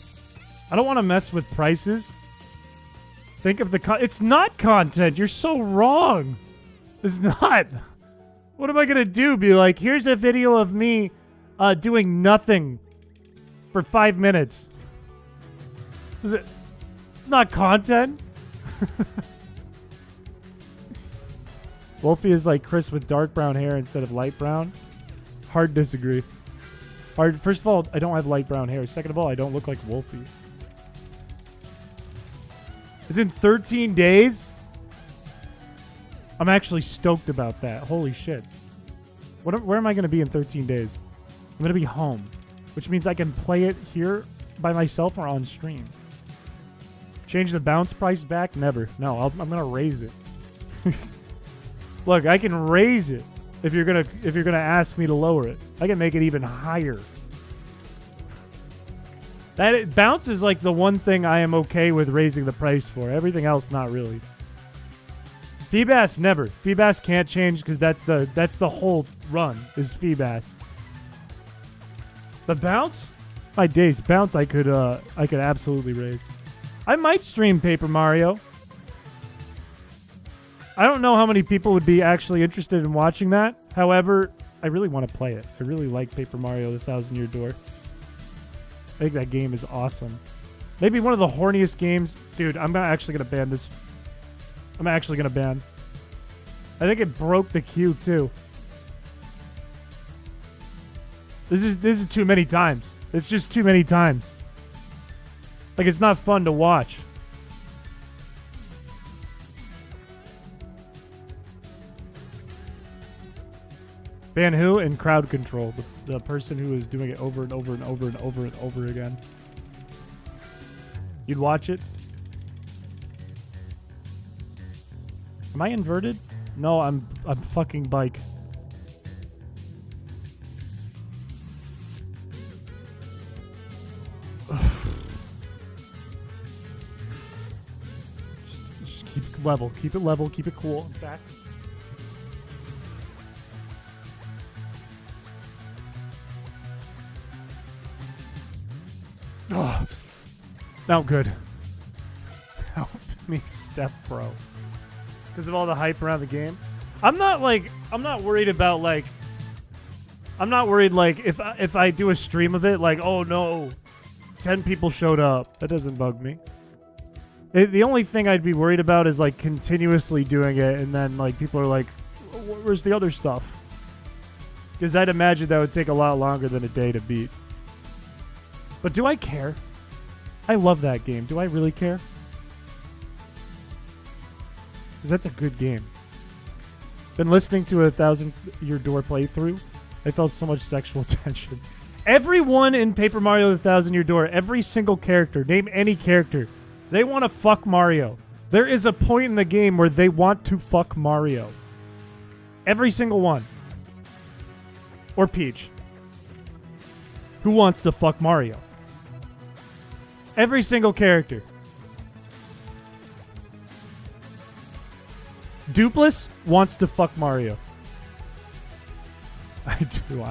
I don't want to mess with prices. Think of the... It's not content. You're so wrong. It's not. What am I going to do? Be like, here's a video of me doing nothing for 5 minutes. It's not content. Wolfie is like Chris with dark brown hair instead of light brown. Hard disagree. First of all, I don't have light brown hair. Second of all, I don't look like Wolfie. It's in 13 days? I'm actually stoked about that. Holy shit. Where am I going to be in 13 days? I'm going to be home, which means I can play it here by myself or on stream. Change the bounce price back? Never. No, I'm going to raise it. Look, I can raise it if you're going to ask me to lower it. I can make it even higher. Bounce is like the one thing I am okay with raising the price for. Everything else, not really. Feebas, never. Feebas can't change because that's the whole run is Feebas. The bounce? My days, bounce I could absolutely raise. I might stream Paper Mario. I don't know how many people would be actually interested in watching that. However, I really want to play it. I really like Paper Mario: The Thousand Year Door. I think that game is awesome. Maybe one of the horniest games. Dude, I'm actually going to ban this. I'm actually going to ban. I think it broke the queue, too. This is too many times. It's just too many times. Like, it's not fun to watch. Ban who? And crowd control. The person who is doing it over and over and over and over and over again. You'd watch it? Am I inverted? No, I'm fucking bike. just keep it level. Keep it level. Keep it cool. In fact. Oh, now good. Help me, Steph Pro. Because of all the hype around the game. I'm not worried about I'm not worried if I do a stream of it, like, oh no, 10 people showed up. That doesn't bug me. The only thing I'd be worried about is like continuously doing it and then like people are like, where's the other stuff? Because I'd imagine that would take a lot longer than a day to beat. But do I care? I love that game. Do I really care? Because that's a good game. Been listening to a 1,000 Year Door playthrough. I felt so much sexual tension. Everyone in Paper Mario: The 1,000 Year Door, every single character, name any character, they want to fuck Mario. There is a point in the game where they want to fuck Mario. Every single one. Or Peach. Who wants to fuck Mario? Every single character. Dupless wants to fuck Mario. I do.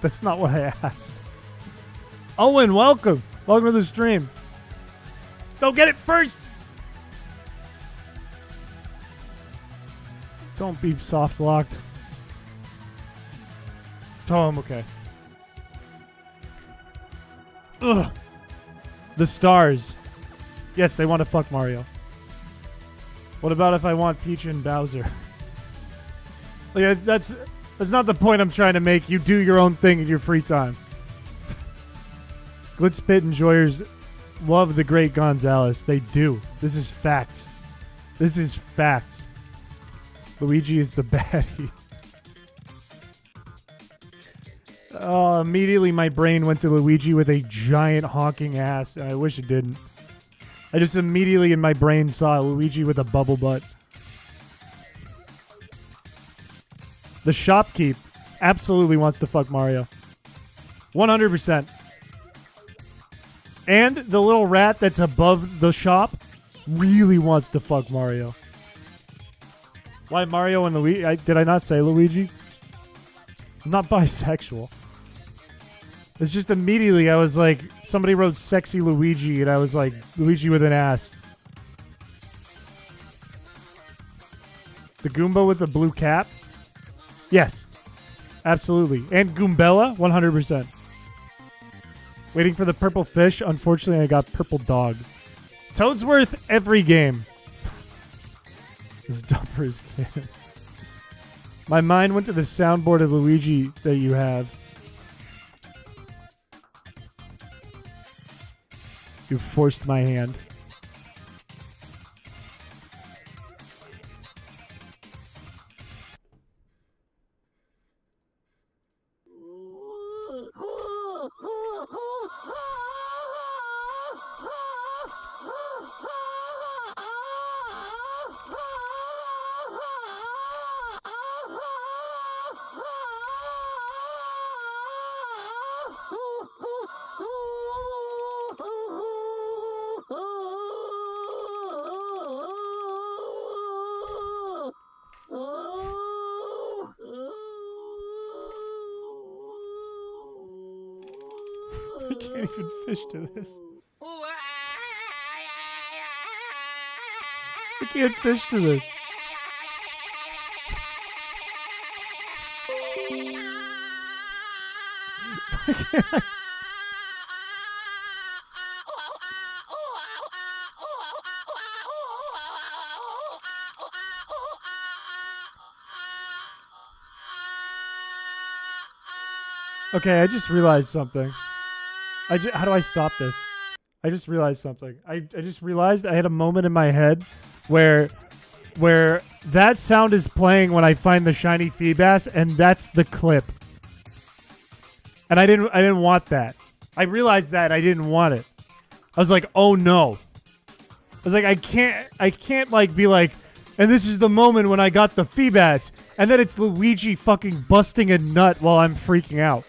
That's not what I asked. Owen, welcome. Welcome to the stream. Go get it first. Don't be soft locked. Oh, I'm okay. Ugh. The stars. Yes, they want to fuck Mario. What about if I want Peach and Bowser? Like, that's not the point I'm trying to make. You do your own thing in your free time. Glitzpit enjoyers love the great Gonzalez. They do. This is facts. This is facts. Luigi is the baddie. Immediately my brain went to Luigi with a giant honking ass, and I wish it didn't. I just immediately in my brain saw Luigi with a bubble butt. The shopkeep absolutely wants to fuck Mario. 100%. And the little rat that's above the shop really wants to fuck Mario. Why Mario and Luigi? Did I not say Luigi? I'm not bisexual. It's just immediately I was like, somebody wrote sexy Luigi, and I was like, Luigi with an ass. The Goomba with the blue cap? Yes. Absolutely. And Goombella? 100%. Waiting for the purple fish. Unfortunately, I got purple dog. Toadsworth every game. As dumber as can. My mind went to the soundboard of Luigi that you have. You forced my hand. I can't even fish to this. I can't fish to this. Okay, I just realized something. How do I stop this? I just realized something. I just realized I had a moment in my head where that sound is playing when I find the shiny Feebas, and that's the clip. And I didn't want that. I realized that I didn't want it. I was like, oh no. I was like, I can't like be like, and this is the moment when I got the Feebas, and then it's Luigi fucking busting a nut while I'm freaking out.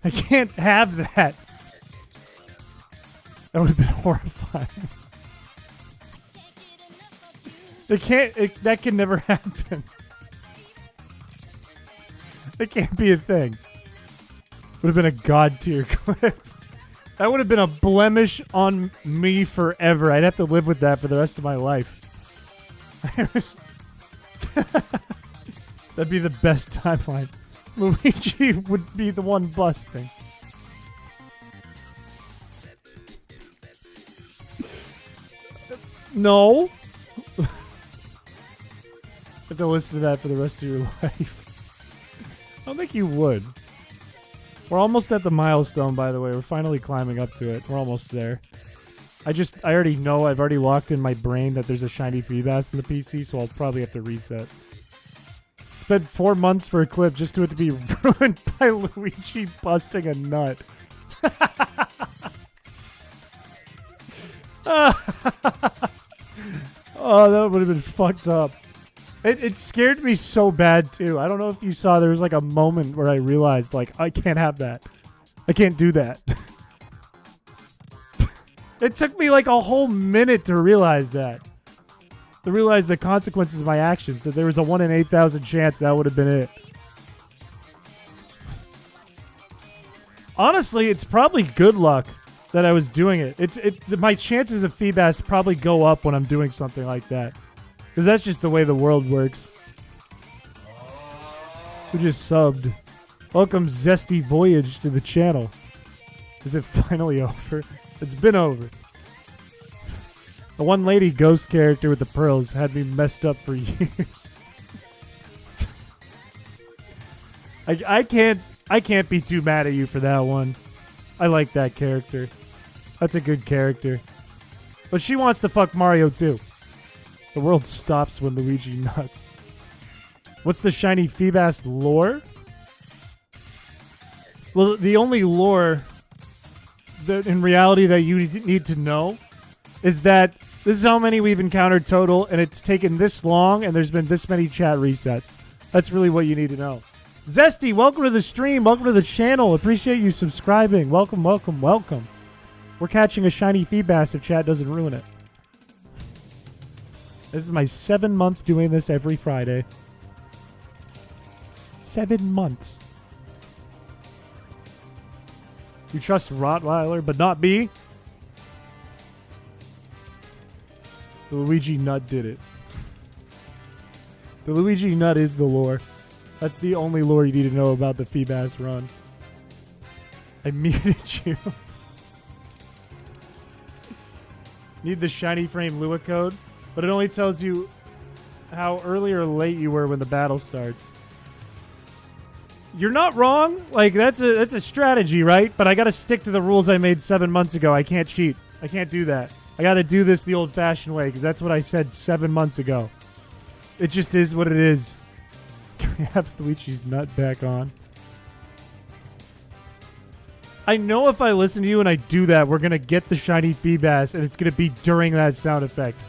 I can't have that. That would have been horrifying. That can never happen. It can't be a thing. Would have been a god tier clip. That would have been a blemish on me forever. I'd have to live with that for the rest of my life. That'd be the best timeline. Luigi would be the one busting. No. Have to listen to that for the rest of your life. I don't think you would. We're almost at the milestone, by the way. We're finally climbing up to it. We're almost there. I already know, I've already locked in my brain that there's a shiny Feebas in the PC, so I'll probably have to reset. Spent 4 months for a clip just to it to be ruined by Luigi busting a nut. Oh, that would have been fucked up. It scared me so bad, too. I don't know if you saw, there was like a moment where I realized, like, I can't have that. I can't do that. It took me like a whole minute to realize that. To realize the consequences of my actions. That there was a 1 in 8,000 chance that would have been it. Honestly, it's probably good luck that I was doing it. My chances of Feebas probably go up when I'm doing something like that. Because that's just the way the world works. Who just subbed? Welcome, Zesty Voyage, to the channel. Is it finally over? It's been over. The one lady ghost character with the pearls had me messed up for years. I can't be too mad at you for that one. I like that character. That's a good character. But she wants to fuck Mario too. The world stops when Luigi nuts. What's the shiny Feebas lore? Well, the only lore that in reality that you need to know is that this is how many we've encountered total, and it's taken this long, and there's been this many chat resets. That's really what you need to know. Zesty, welcome to the stream. Welcome to the channel. Appreciate you subscribing. Welcome, welcome, welcome. We're catching a shiny Feebas if chat doesn't ruin it. This is my 7th month doing this every Friday. 7 months. You trust Rottweiler, but not me? The Luigi nut did it. The Luigi nut is the lore. That's the only lore you need to know about the Feebas run. I muted you. Need the shiny frame Lua code, but it only tells you how early or late you were when the battle starts. You're not wrong. Like, that's a strategy, right? But I gotta stick to the rules I made 7 months ago. I can't cheat. I can't do that. I gotta do this the old-fashioned way, because that's what I said 7 months ago. It just is what it is. Can we have Luigi's nut back on? I know if I listen to you and I do that, we're gonna get the shiny Feebas, and it's gonna be during that sound effect.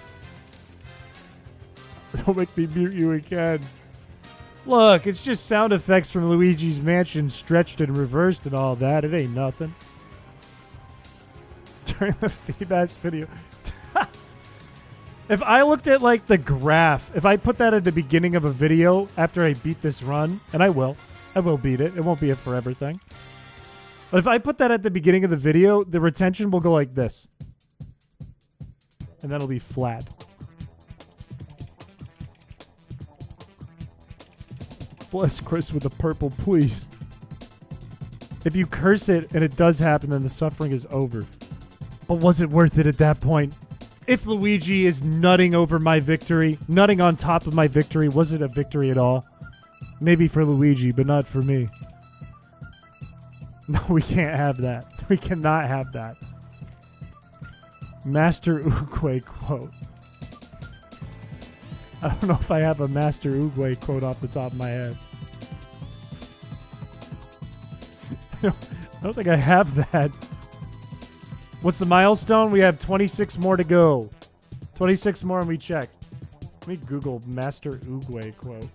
Don't make me mute you again. Look, it's just sound effects from Luigi's Mansion stretched and reversed and all that. It ain't nothing. During the Feebas video. If I looked at, like, the graph, if I put that at the beginning of a video after I beat this run, and I will beat it. It won't be a forever thing. But if I put that at the beginning of the video, the retention will go like this. And then it'll be flat. Bless Chris with a purple, please. If you curse it and it does happen, then the suffering is over. But was it worth it at that point? If Luigi is nutting over my victory, nutting on top of my victory, was it a victory at all? Maybe for Luigi, but not for me. No, we can't have that. We cannot have that. Master Oogway quote. I don't know if I have a Master Oogway quote off the top of my head. I don't think I have that. What's the milestone? We have 26 more to go. 26 more and we check. Let me Google Master Oogway quote.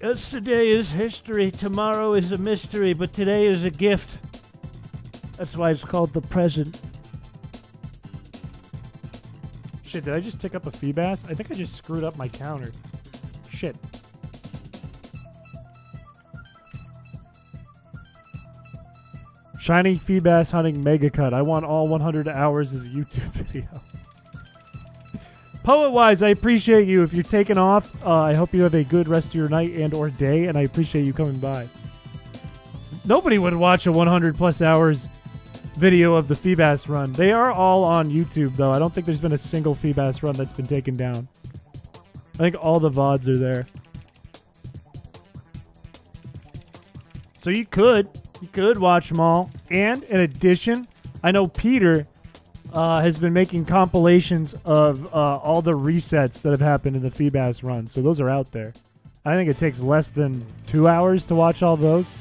Yesterday is history, tomorrow is a mystery, but today is a gift. That's why it's called the present. Shit, did I just tick up a Feebas? I think I just screwed up my counter. Shit. Shiny Feebas hunting mega cut. I want all 100 hours as a YouTube video. Poet-wise, I appreciate you. If you're taking off, I hope you have a good rest of your night and or day, and I appreciate you coming by. Nobody would watch a 100 plus hours video of the Feebas run. They are all on YouTube, though. I don't think there's been a single Feebas run that's been taken down. I think all the VODs are there. So you could watch them all. And in addition, I know Peter has been making compilations of all the resets that have happened in the Feebas run. So those are out there. I think it takes less than 2 hours to watch all those.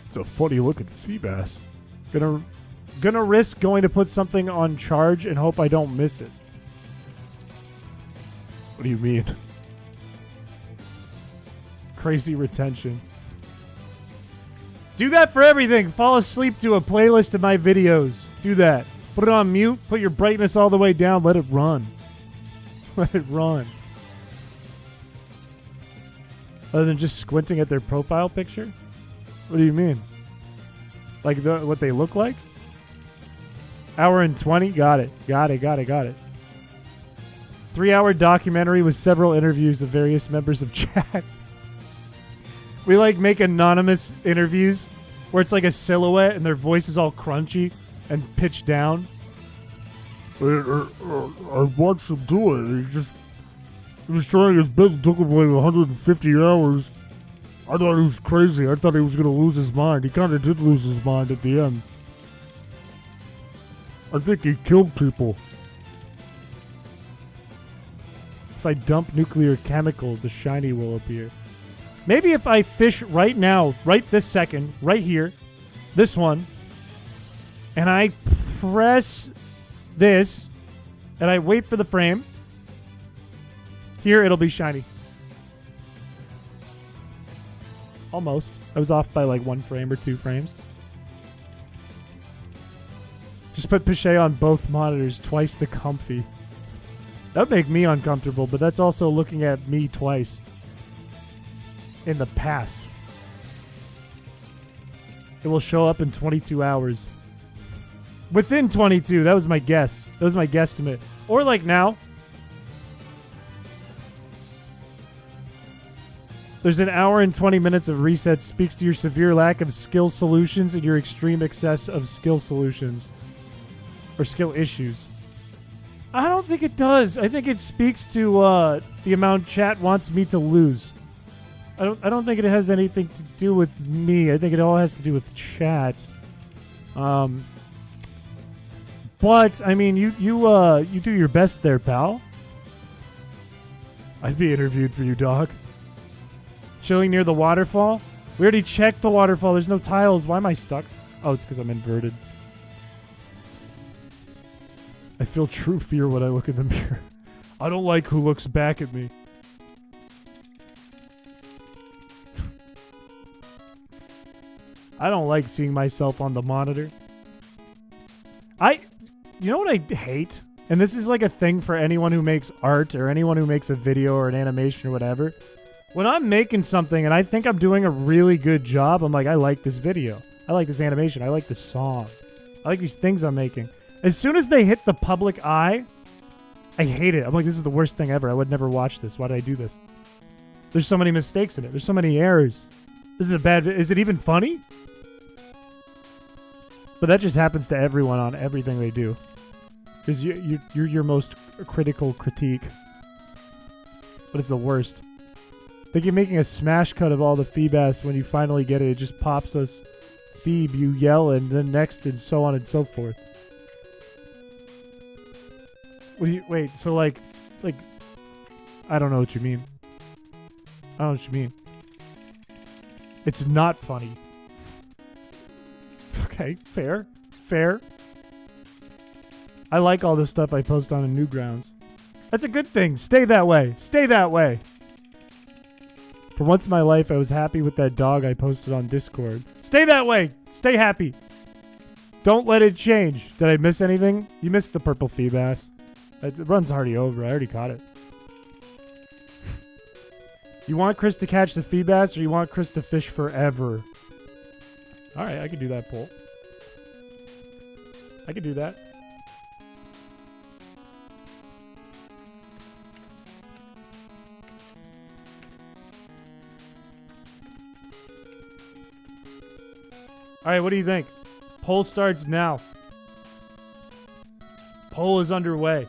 It's a funny looking Feebas. Gonna risk going to put something on charge and hope I don't miss it. What do you mean? Crazy retention. Do that for everything. Fall asleep to a playlist of my videos. Do that. Put it on mute. Put your brightness all the way down. Let it run. Let it run. Other than just squinting at their profile picture? What do you mean? Like what they look like? Hour and 20? Got it. Got it. 3-hour documentary with several interviews of various members of chat. We like make anonymous interviews where it's like a silhouette and their voice is all crunchy and pitched down. I watched him do it. He was trying his best. It took him like 150 hours. I thought he was crazy. I thought he was going to lose his mind. He kind of did lose his mind at the end. I think he killed people. If I dump nuclear chemicals, a shiny will appear. Maybe if I fish right now, right this second, right here, this one, and I press this, and I wait for the frame, here it'll be shiny. Almost. I was off by like 1 frame or 2 frames. Just put Piché on both monitors, twice the comfy. That would make me uncomfortable, but that's also looking at me twice. In the past. It will show up in 22 hours. Within 22. That was my guess. That was my guesstimate. Or like now. There's an hour and 20 minutes of reset speaks to your severe lack of skill solutions and your extreme excess of skill solutions. Or skill issues. I don't think it does. I think it speaks to the amount chat wants me to lose. I don't think it has anything to do with me. I think it all has to do with chat. But I mean, you do your best there, pal. I'd be interviewed for you, dog. Chilling near the waterfall? We already checked the waterfall. There's no tiles. Why am I stuck? Oh, it's because I'm inverted. I feel true fear when I look in the mirror. I don't like who looks back at me. I don't like seeing myself on the monitor. You know what I hate? And this is like a thing for anyone who makes art or anyone who makes a video or an animation or whatever. When I'm making something and I think I'm doing a really good job, I'm like, I like this video. I like this animation. I like this song. I like these things I'm making. As soon as they hit the public eye, I hate it. I'm like, this is the worst thing ever. I would never watch this. Why did I do this? There's so many mistakes in it. There's so many errors. This is a bad Is it even funny? But that just happens to everyone on everything they do. Because you're your most critical critique. But it's the worst. Think you're making a smash cut of all the Feebas. When you finally get it, it just pops us Phoebe, you yell, and then next, and so on and so forth. Wait, so like, I don't know what you mean. I don't know what you mean. It's not funny. Okay, fair. I like all this stuff I post on Newgrounds. That's a good thing. Stay that way. Stay that way. For once in my life, I was happy with that dog I posted on Discord. Stay that way. Stay happy. Don't let it change. Did I miss anything? You missed the purple Feebas. The run's already over. I already caught it. You want Chris to catch the Feebas or you want Chris to fish forever? Alright, I can do that poll. I can do that. Alright, what do you think? Poll starts now. Poll is underway.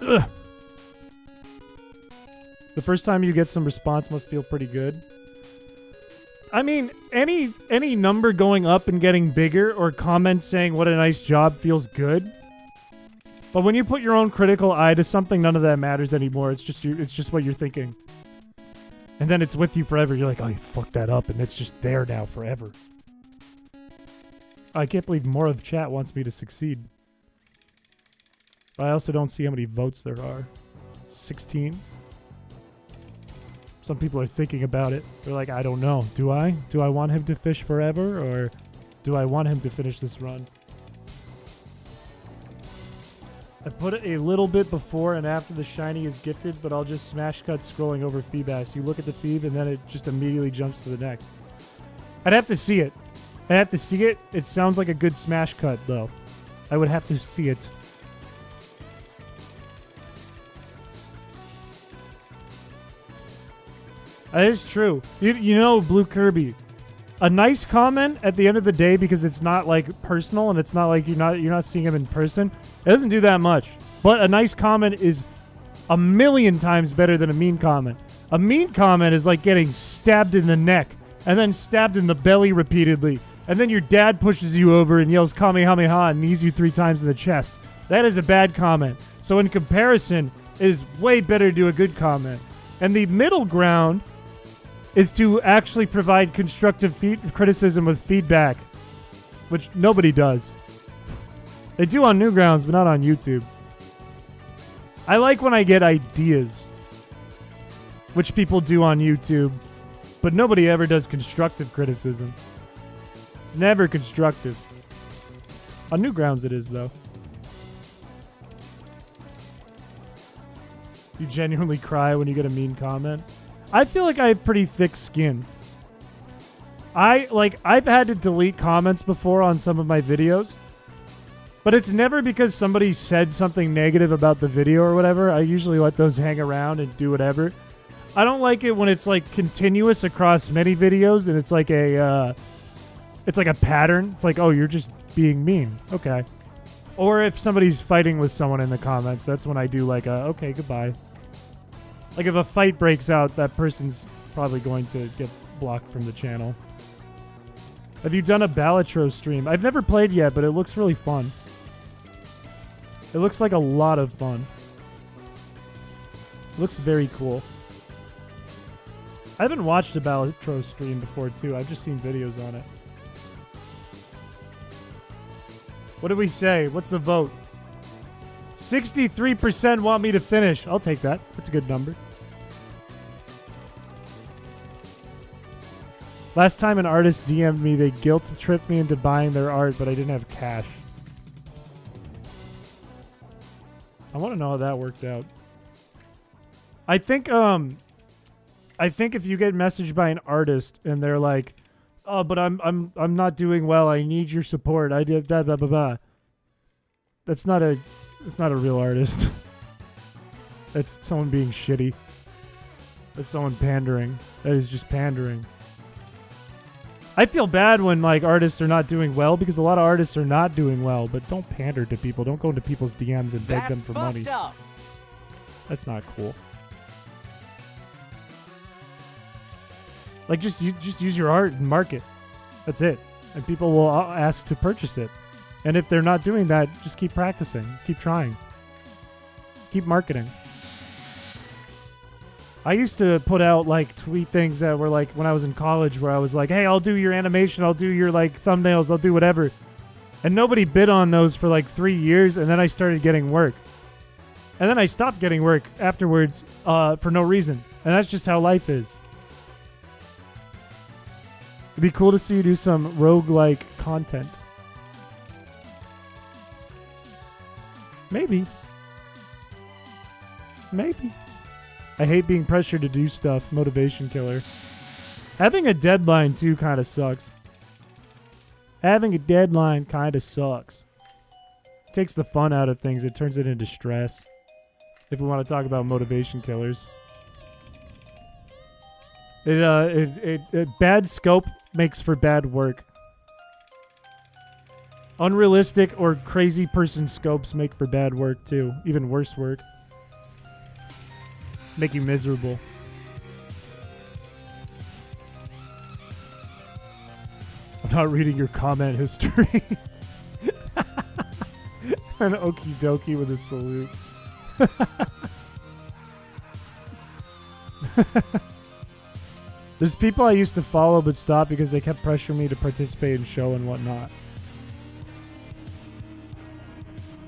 Ugh. The first time you get some response must feel pretty good. I mean, any number going up and getting bigger or comments saying what a nice job feels good. But when you put your own critical eye to something, none of that matters anymore. It's just what you're thinking. And then it's with you forever. You're like, oh, you fucked that up, and it's just there now forever. I can't believe more of chat wants me to succeed. But I also don't see how many votes there are. 16? Some people are thinking about it. They're like, I don't know. Do I? Do I want him to fish forever, or do I want him to finish this run? I put it a little bit before and after the shiny is gifted, but I'll just smash cut scrolling over Feebas. You look at the Phoebe and then it just immediately jumps to the next. I'd have to see it. I'd have to see it. It sounds like a good smash cut, though. I would have to see it. That is true. You know, Blue Kirby. A nice comment at the end of the day, because it's not like personal and it's not like you're not seeing him in person. It doesn't do that much. But a nice comment is a million times better than a mean comment. A mean comment is like getting stabbed in the neck and then stabbed in the belly repeatedly. And then your dad pushes you over and yells Kamehameha and knees you 3 times in the chest. That is a bad comment. So in comparison, it is way better to do a good comment. And the middle ground is to actually provide constructive criticism with feedback, which nobody does. They do on Newgrounds, but not on YouTube. I like when I get ideas, which people do on YouTube, but nobody ever does constructive criticism. It's never constructive. On Newgrounds it is, though. You genuinely cry when you get a mean comment? I feel like I have pretty thick skin. I've had to delete comments before on some of my videos, but it's never because somebody said something negative about the video or whatever. I usually let those hang around and do whatever. I don't like it when it's like continuous across many videos and it's like a pattern. It's like, oh, you're just being mean. Okay. Or if somebody's fighting with someone in the comments, that's when I do like okay, goodbye. Like if a fight breaks out, that person's probably going to get blocked from the channel. Have you done a Balatro stream? I've never played yet, but it looks really fun. It looks like a lot of fun. It looks very cool. I haven't watched a Balatro stream before, too. I've just seen videos on it. What did we say? What's the vote? 63% want me to finish. I'll take that. That's a good number. Last time an artist DM'd me, they guilt-tripped me into buying their art, but I didn't have cash. I want to know how that worked out. I think if you get messaged by an artist and they're like, "Oh, but I'm not doing well. I need your support. I did blah blah blah blah." That's not a real artist. That's someone being shitty. That's someone pandering. That is just pandering. I feel bad when like artists are not doing well because a lot of artists are not doing well, but don't pander to people. Don't go into people's DMs and beg them for money. Up. That's not cool. Like just use your art and market. That's it. And people will ask to purchase it. And if they're not doing that, just keep practicing. Keep trying. Keep marketing. I used to put out like tweet things that were like when I was in college where I was like, hey, I'll do your animation, I'll do your like thumbnails, I'll do whatever. And nobody bid on those for like 3 years, and then I started getting work. And then I stopped getting work afterwards for no reason. And that's just how life is. It'd be cool to see you do some roguelike content. Maybe. Maybe. I hate being pressured to do stuff. Motivation killer. Having a deadline, too, kind of sucks. Having a deadline kind of sucks. It takes the fun out of things. It turns it into stress. If we want to talk about motivation killers. Bad scope makes for bad work. Unrealistic or crazy person scopes make for bad work, too. Even worse work. Make you miserable. I'm not reading your comment history. An okie dokie with a salute. There's people I used to follow but stopped because they kept pressuring me to participate in show and whatnot.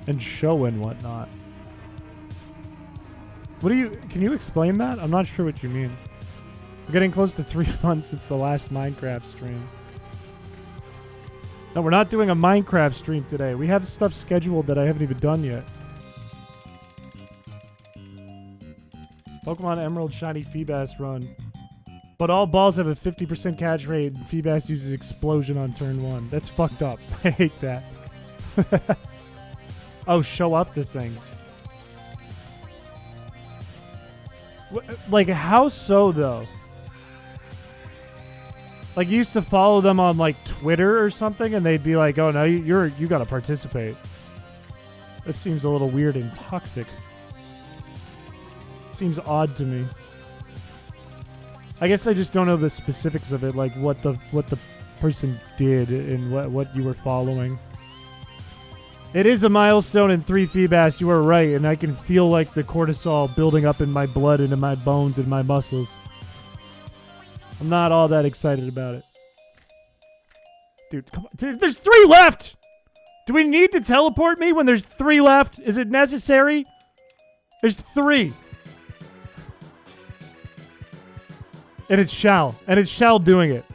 And show and whatnot. Can you explain that? I'm not sure what you mean. We're getting close to 3 months since the last Minecraft stream. No, we're not doing a Minecraft stream today. We have stuff scheduled that I haven't even done yet. Pokemon Emerald Shiny Feebas run. But all balls have a 50% catch rate and Feebas uses Explosion on turn 1. That's fucked up. I hate that. Oh, show up to things. Like, how so, though? Like, you used to follow them on, like, Twitter or something, and they'd be like, oh, no, you gotta participate. That seems a little weird and toxic. Seems odd to me. I guess I just don't know the specifics of it, like, what the person did and what you were following. It is a milestone in 3 Feebas, you are right, and I can feel like the cortisol building up in my blood and in my bones and my muscles. I'm not all that excited about it. Dude, come on. There's 3 left! Do we need to teleport me when there's 3 left? Is it necessary? There's 3. And it's Shao. And it's Shao doing it.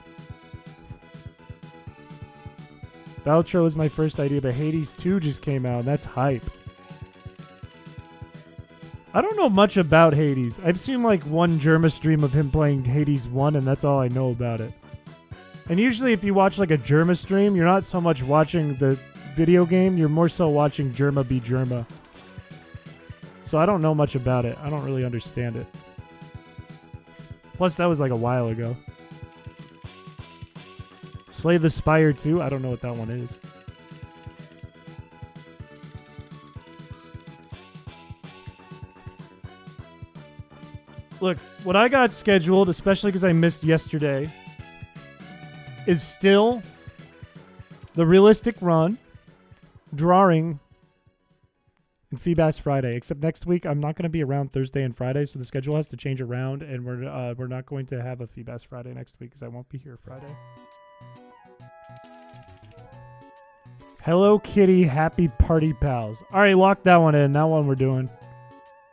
Balatro was my first idea, but Hades 2 just came out, and that's hype. I don't know much about Hades. I've seen like one Germa stream of him playing Hades 1, and that's all I know about it. And usually if you watch like a Germa stream, you're not so much watching the video game, you're more so watching Germa be Germa. So I don't know much about it. I don't really understand it. Plus, that was like a while ago. Slay the Spire 2? I don't know what that one is. Look, what I got scheduled, especially because I missed yesterday, is still the Realistic Run, Drawing, and Feebas Friday. Except next week, I'm not going to be around Thursday and Friday, so the schedule has to change around, and we're not going to have a Feebas Friday next week because I won't be here Friday. Hello Kitty, happy party pals. All right, lock that one in. That one we're doing.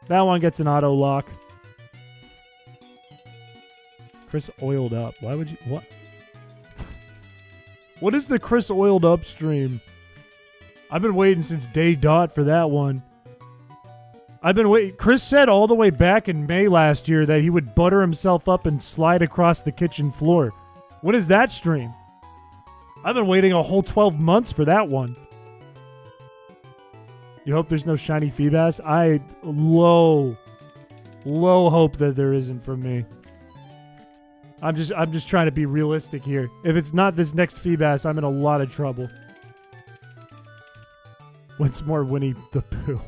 That one gets an auto lock. Chris oiled up. Why would you... What? What is the Chris oiled up stream? I've been waiting since day dot for that one. I've been waiting. Chris said all the way back in May last year that he would butter himself up and slide across the kitchen floor. What is that stream? I've been waiting a whole 12 months for that one. You hope there's no shiny Feebas? I low hope that there isn't from me. I'm just trying to be realistic here. If it's not this next Feebas, I'm in a lot of trouble. What's more Winnie the Pooh?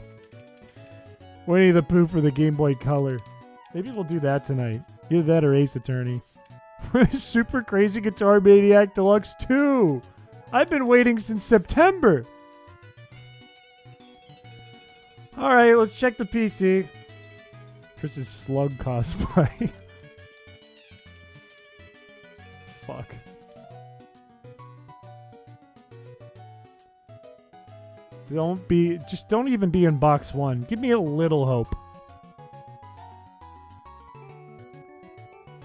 Winnie the Pooh for the Game Boy Color. Maybe we'll do that tonight. Either that or Ace Attorney. Super Crazy Guitar Maniac Deluxe 2. I've been waiting since September. Alright, let's check the PC. Chris's slug cosplay. Fuck. Don't even be in box 1. Give me a little hope.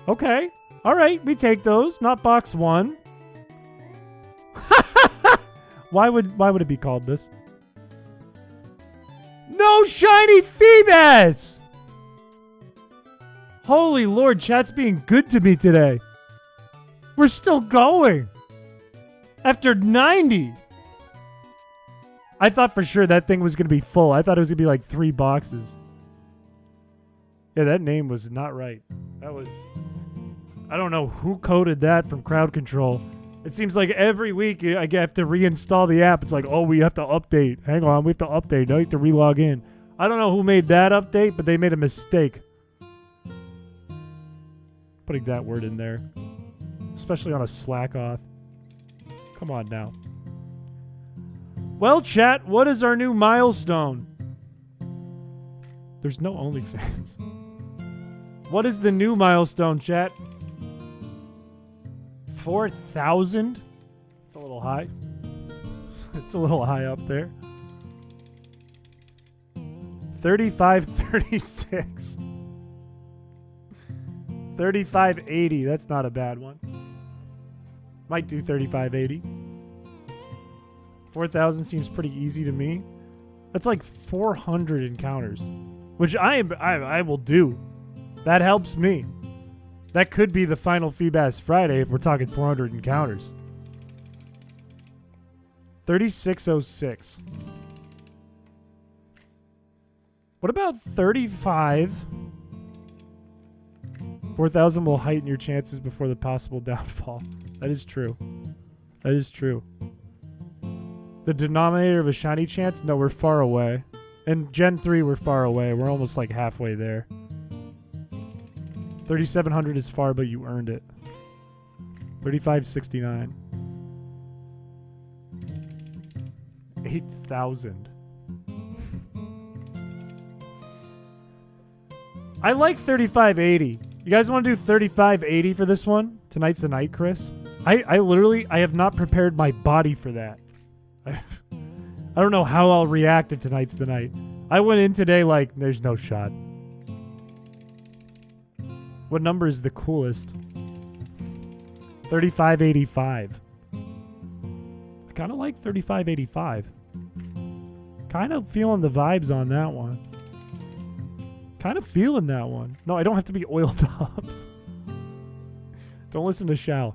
Okay. All right, we take those. Not box 1. Why would it be called this? No shiny Feebas! Holy Lord, chat's being good to me today. We're still going. After 90. I thought for sure that thing was going to be full. I thought it was going to be like 3 boxes. Yeah, that name was not right. That was... I don't know who coded that from crowd control. It seems like every week I have to reinstall the app. It's like, oh, we have to update. Hang on, we have to update. Now you have to relog in. I don't know who made that update, but they made a mistake. Putting that word in there. Especially on a slack off. Come on now. Well, chat, what is our new milestone? There's no OnlyFans. What is the new milestone, chat? 4,000? It's a little high. It's a little high up there. 3536. 3580. That's not a bad one. Might do 3580. 4,000 seems pretty easy to me. That's like 400 encounters, which I will do. That helps me. That could be the final Feebas Friday if we're talking 400 encounters. 3606. What about 35? 4,000 will heighten your chances before the possible downfall. That is true. That is true. The denominator of a shiny chance? No, we're far away. In Gen 3, we're far away. We're almost like halfway there. 3,700 is far, but you earned it. 3,569. 8,000. I like 3,580. You guys want to do 3,580 for this one? Tonight's the night, Chris. I literally have not prepared my body for that. I don't know how I'll react if tonight's the night. I went in today like, there's no shot. What number is the coolest? 3,585. I kind of like 3,585. Kind of feeling the vibes on that one. Kind of feeling that one. No, I don't have to be oiled up. Don't listen to Shao.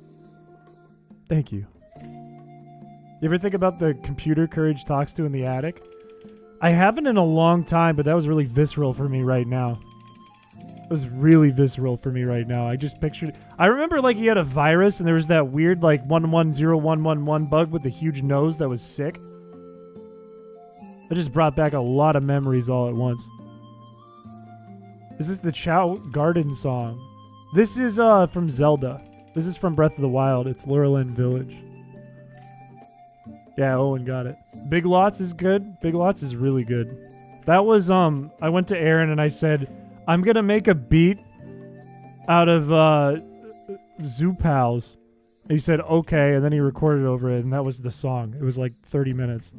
Thank you. You ever think about the computer Courage talks to in the attic? I haven't in a long time, but that was really visceral for me right now. It was really visceral for me right now. I just pictured... I remember like he had a virus and there was that weird like 110111 bug with the huge nose that was sick. It just brought back a lot of memories all at once. Is this the Chow Garden song? This is from Zelda. This is from Breath of the Wild. It's Lurelin Village. Yeah, Owen got it. Big Lots is good. Big Lots is really good. That was, I went to Aaron and I said, I'm gonna make a beat out of, Zoo Pals. And he said, okay, and then he recorded over it, and that was the song. It was like 30 minutes.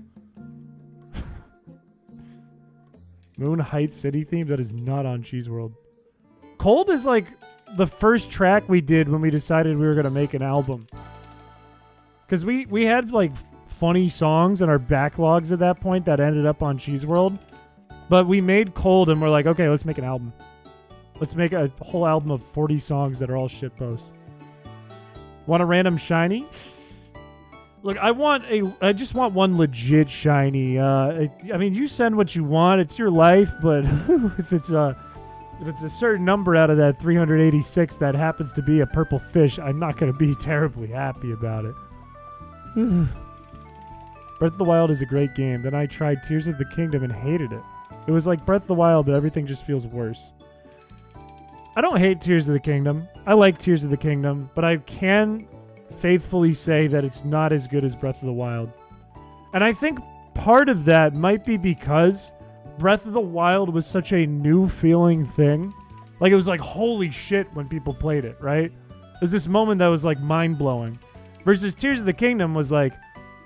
Moon Heights City theme? That is not on Cheese World. Cold is like the first track we did when we decided we were gonna make an album. Because we had like funny songs in our backlogs at that point that ended up on Cheese World. But we made Cold and we're like, okay, let's make an album. Let's make a whole album of 40 songs that are all shitposts. Want a random shiny? Look, I just want one legit shiny. I mean, you send what you want. It's your life, but if it's a certain number out of that 386 that happens to be a purple fish, I'm not going to be terribly happy about it. Breath of the Wild is a great game. Then I tried Tears of the Kingdom and hated it. It was like Breath of the Wild, but everything just feels worse. I don't hate Tears of the Kingdom. I like Tears of the Kingdom, but I can faithfully say that it's not as good as Breath of the Wild. And I think part of that might be because Breath of the Wild was such a new feeling thing. Like, it was like, holy shit when people played it, right? There's this moment that was like mind-blowing. Versus Tears of the Kingdom was like,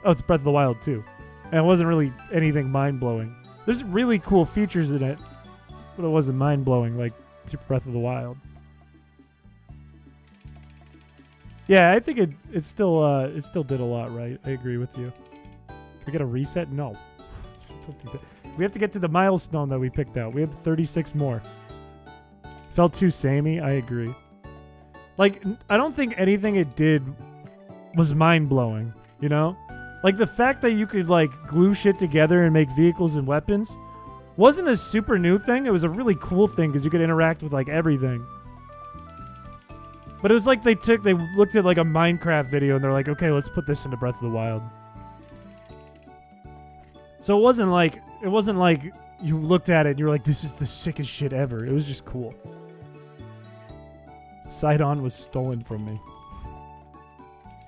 oh, it's Breath of the Wild too. And it wasn't really anything mind-blowing. There's really cool features in it, but it wasn't mind-blowing like Breath of the Wild. Yeah, I think it still did a lot right. I agree with you. Can we get a reset? No. Don't do that. We have to get to the milestone that we picked out. We have 36 more. Felt too samey. I agree. Like, I don't think anything it did was mind-blowing, you know? Like, the fact that you could, like, glue shit together and make vehicles and weapons wasn't a super new thing. It was a really cool thing because you could interact with, like, everything. But it was like they looked at, like, a Minecraft video and they're like, okay, let's put this into Breath of the Wild. So it wasn't like you looked at it and you were like, this is the sickest shit ever. It was just cool. Sidon was stolen from me.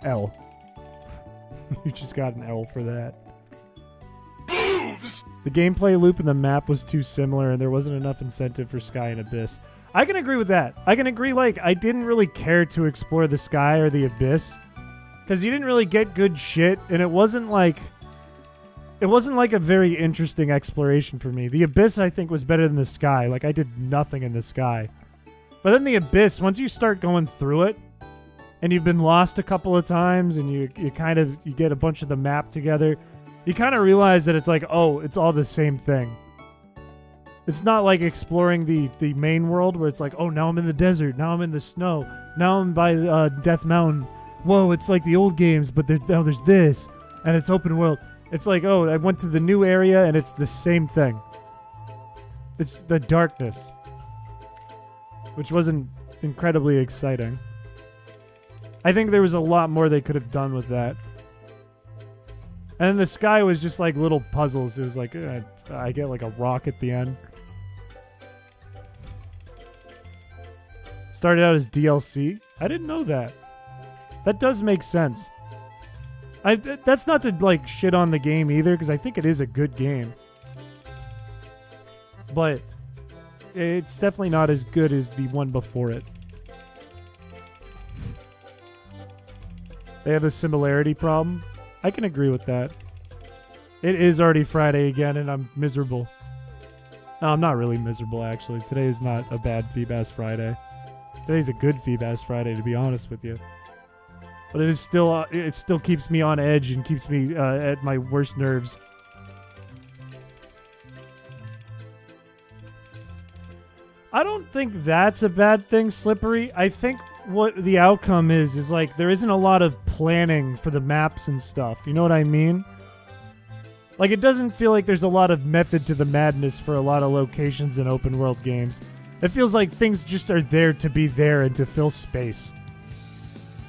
L. You just got an L for that. The gameplay loop and the map was too similar and there wasn't enough incentive for Sky and Abyss. I can agree with that. I can agree, like, I didn't really care to explore the Sky or the Abyss because you didn't really get good shit, and it wasn't like a very interesting exploration for me. The Abyss, I think, was better than the Sky. Like, I did nothing in the Sky. But then the Abyss, once you start going through it, and you've been lost a couple of times, and you get a bunch of the map together, you kind of realize that it's like, oh, it's all the same thing. It's not like exploring the main world where it's like, oh, now I'm in the desert, now I'm in the snow, now I'm by Death Mountain. Whoa, it's like the old games, but now there's this, and it's open world. It's like, oh, I went to the new area, and it's the same thing. It's the darkness, which wasn't incredibly exciting. I think there was a lot more they could have done with that. And then the Sky was just like little puzzles. It was like, I get like a rock at the end. Started out as DLC. I didn't know that. That does make sense. That's not to like shit on the game either, because I think it is a good game. But it's definitely not as good as the one before it. They have a similarity problem. I can agree with that. It is already Friday again, and I'm miserable. No, I'm not really miserable, actually. Today is not a bad Feebas Friday. Today's a good Feebas Friday, to be honest with you. But it is still, it still keeps me on edge and keeps me at my worst nerves. I don't think that's a bad thing, Slippery. I think what the outcome is like there isn't a lot of planning for the maps and stuff. You know what I mean? Like, it doesn't feel like there's a lot of method to the madness for a lot of locations in open world games. It feels like things just are there to be there and to fill space.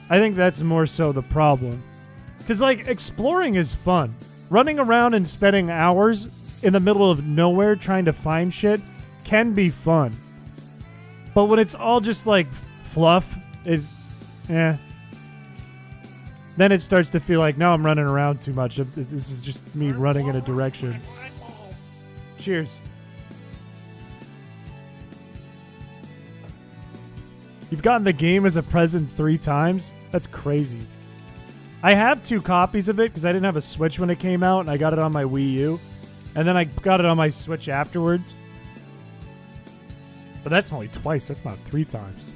I think that's more so the problem. Because, like, exploring is fun. Running around and spending hours in the middle of nowhere trying to find shit can be fun. But when it's all just, like, fluff, then it starts to feel like, now I'm running around too much. This is just me running in a direction. Cheers. You've gotten the game as a present 3 times? That's crazy. I have 2 copies of it because I didn't have a Switch when it came out, and I got it on my Wii U. And then I got it on my Switch afterwards. But that's only twice. That's not 3 times.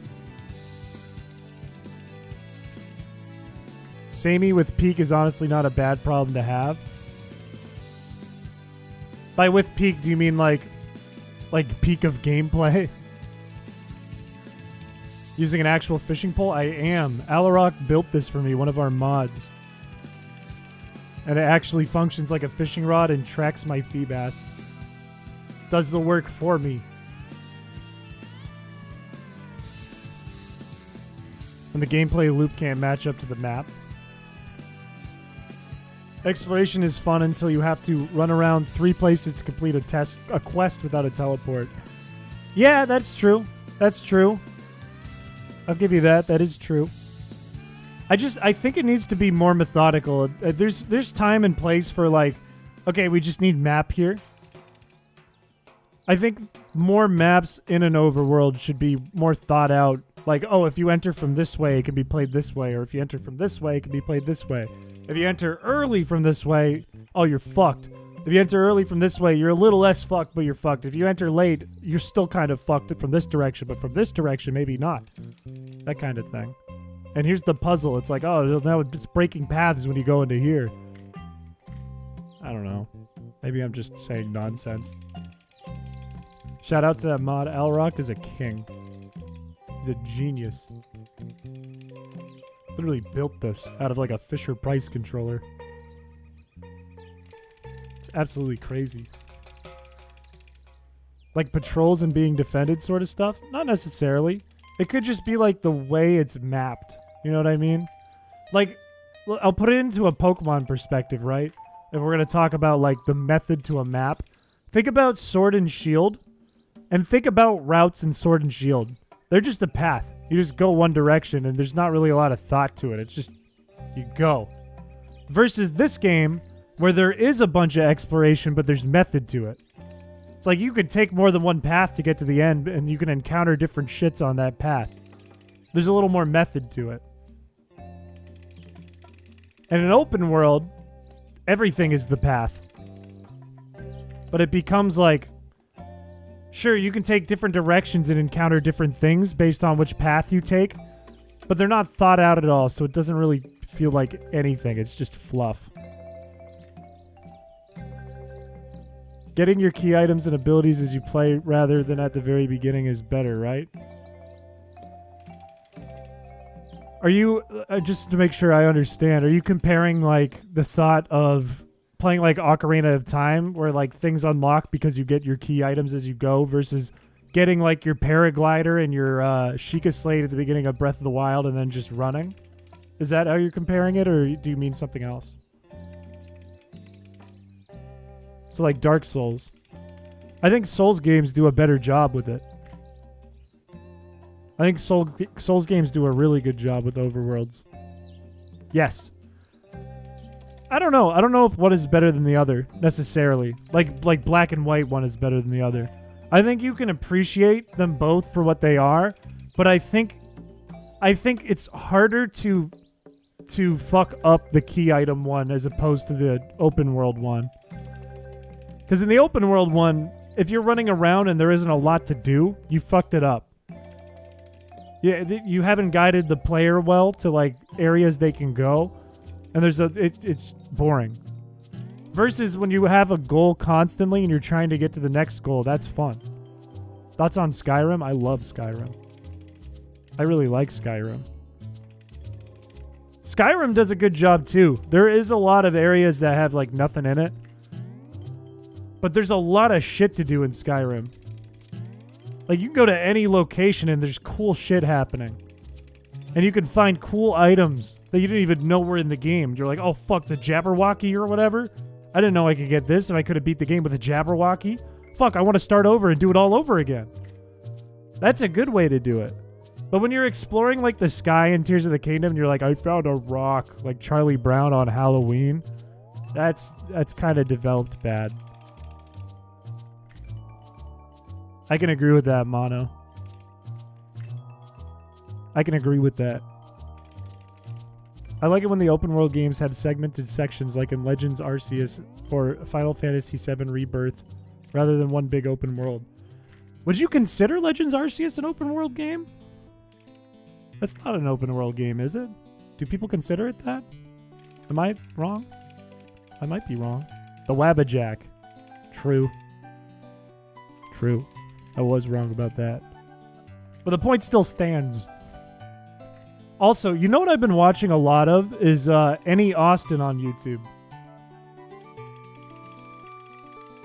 Samey with peak is honestly not a bad problem to have. By with peak, do you mean like peak of gameplay? Using an actual fishing pole? I am. Alarock built this for me, one of our mods. And it actually functions like a fishing rod and tracks my Feebas. Does the work for me. And the gameplay loop can't match up to the map. Exploration is fun until you have to run around 3 places to complete a quest without a teleport. Yeah, that's true. That's true. I'll give you that. That is true. I think it needs to be more methodical. There's time and place for, like, okay, we just need map here. I think more maps in an overworld should be more thought out. Like, oh, if you enter from this way, it can be played this way. Or if you enter from this way, it can be played this way. If you enter early from this way, oh, you're fucked. If you enter early from this way, you're a little less fucked, but you're fucked. If you enter late, you're still kind of fucked from this direction, but from this direction, maybe not. That kind of thing. And here's the puzzle. It's like, oh, now it's breaking paths when you go into here. I don't know. Maybe I'm just saying nonsense. Shout out to that mod. Alrock is a king. He's a genius. Literally built this out of like a Fisher-Price controller. It's absolutely crazy. Like patrols and being defended sort of stuff? Not necessarily. It could just be like the way it's mapped. You know what I mean? Like, I'll put it into a Pokemon perspective, right? If we're going to talk about like the method to a map. Think about Sword and Shield. And think about routes in Sword and Shield. They're just a path. You just go one direction and there's not really a lot of thought to it. It's just, you go. Versus this game, where there is a bunch of exploration, but there's method to it. It's like you could take more than one path to get to the end, and you can encounter different shits on that path. There's a little more method to it. In an open world, everything is the path. But it becomes like, sure, you can take different directions and encounter different things based on which path you take, but they're not thought out at all, so it doesn't really feel like anything. It's just fluff. Getting your key items and abilities as you play rather than at the very beginning is better, right? Are you, just to make sure I understand, are you comparing, like, the thought of playing, like, Ocarina of Time, where, like, things unlock because you get your key items as you go, versus getting, like, your paraglider and your Sheikah Slate at the beginning of Breath of the Wild and then just running? Is that how you're comparing it, or do you mean something else? So, like, Dark Souls. I think Souls games do a better job with it. I think Souls games do a really good job with overworlds. Yes. I don't know. I don't know if one is better than the other, necessarily. Like Black and White one is better than the other. I think you can appreciate them both for what they are, but I think it's harder to fuck up the key item one as opposed to the open world one. Because in the open world one, if you're running around and there isn't a lot to do, you fucked it up. Yeah, you haven't guided the player well to like areas they can go, and it's boring. Versus when you have a goal constantly and you're trying to get to the next goal, that's fun. Thoughts on Skyrim? I love Skyrim. I really like Skyrim. Skyrim does a good job too. There is a lot of areas that have like nothing in it. But there's a lot of shit to do in Skyrim. Like you can go to any location and there's cool shit happening. And you can find cool items that you didn't even know were in the game. You're like, oh fuck, the Jabberwocky or whatever? I didn't know I could get this and I could have beat the game with a Jabberwocky. Fuck, I want to start over and do it all over again. That's a good way to do it. But when you're exploring like the sky in Tears of the Kingdom and you're like, I found a rock like Charlie Brown on Halloween, that's kind of developed bad. I can agree with that, Mono. I can agree with that. I like it when the open world games have segmented sections like in Legends Arceus or Final Fantasy VII Rebirth rather than one big open world. Would you consider Legends Arceus an open world game? That's not an open world game, is it? Do people consider it that? Am I wrong? I might be wrong. The Wabbajack. True. True. I was wrong about that. But the point still stands. Also, you know what I've been watching a lot of is Any Austin on YouTube.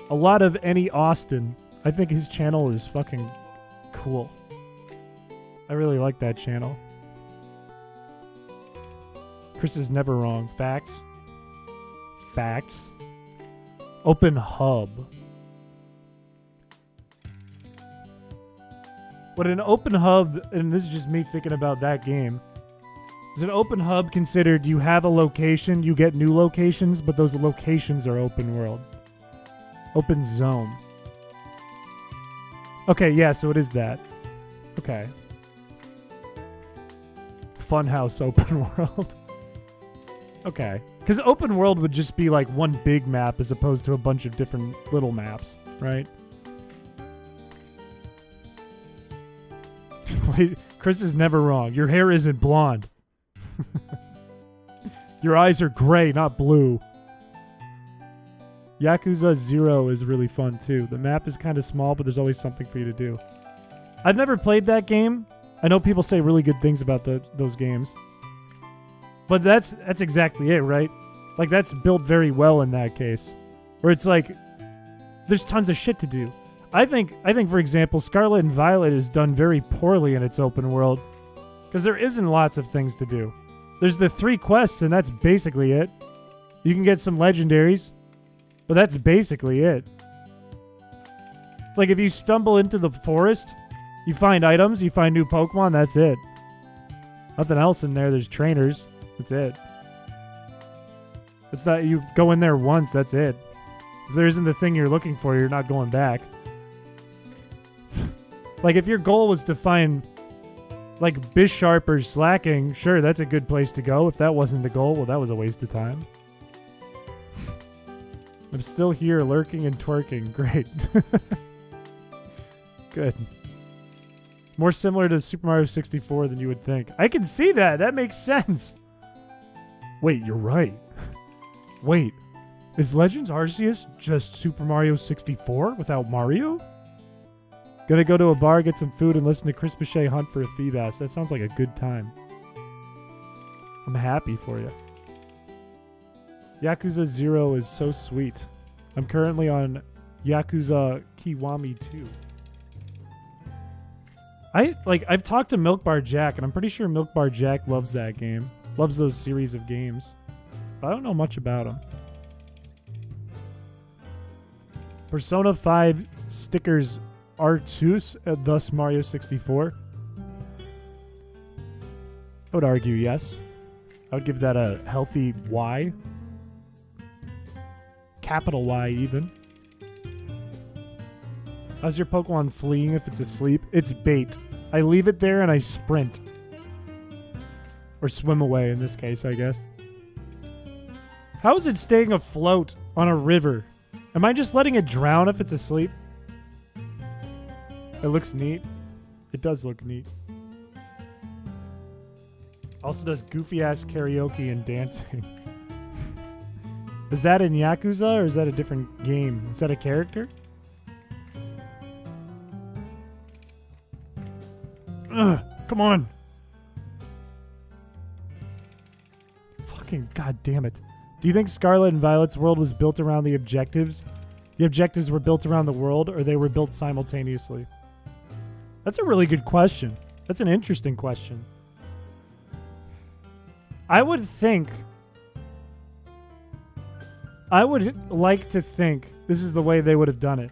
A lot of Any Austin. I think his channel is fucking cool. I really like that channel. Chris is never wrong. Facts. Facts. Open hub. What an open hub, and this is just me thinking about that game, is an open hub considered you have a location, you get new locations, but those locations are open world. Open zone. Okay, yeah, so it is that. Okay. Funhouse open world. Okay. Because open world would just be like one big map as opposed to a bunch of different little maps, right? Wait, Chris is never wrong. Your hair isn't blonde. Your eyes are gray, not blue. Yakuza 0 is really fun too. The map is kind of small, but there's always something for you to do. I've never played that game. I know people say really good things about those games. But that's exactly it, right? Like, that's built very well in that case. Where it's like, there's tons of shit to do. I think, for example, Scarlet and Violet is done very poorly in its open world. Because there isn't lots of things to do. There's the 3 quests, and that's basically it. You can get some legendaries. But that's basically it. It's like if you stumble into the forest, you find items, you find new Pokemon, that's it. Nothing else in there. There's trainers. That's it. It's not, you go in there once, that's it. If there isn't the thing you're looking for, you're not going back. Like, if your goal was to find, like, Bisharp or Slacking, sure, that's a good place to go. If that wasn't the goal, well, that was a waste of time. I'm still here, lurking and twerking. Great. Good. More similar to Super Mario 64 than you would think. I can see that. That makes sense. Wait, you're right. Wait. Is Legends Arceus just Super Mario 64 without Mario? Gonna go to a bar, get some food, and listen to Chrispiche hunt for a Feebas. That sounds like a good time. I'm happy for you. Yakuza 0 is so sweet. I'm currently on Yakuza Kiwami 2. I've talked to Milk Bar Jack, and I'm pretty sure Milk Bar Jack loves that game. Loves those series of games. But I don't know much about him. Persona 5 stickers Artus, thus Mario 64. I would argue yes. I would give that a healthy Y. Capital Y, even. How's your Pokemon fleeing if it's asleep? It's bait. I leave it there and I sprint. Or swim away in this case, I guess. How is it staying afloat on a river? Am I just letting it drown if it's asleep? It looks neat. It does look neat. Also does goofy-ass karaoke and dancing. Is that in Yakuza or is that a different game? Is that a character? Ugh, come on. God damn it. Do you think Scarlet and Violet's world was built around the objectives? The objectives were built around the world, or they were built simultaneously? That's a really good question. That's an interesting question. I would like to think this is the way they would have done it.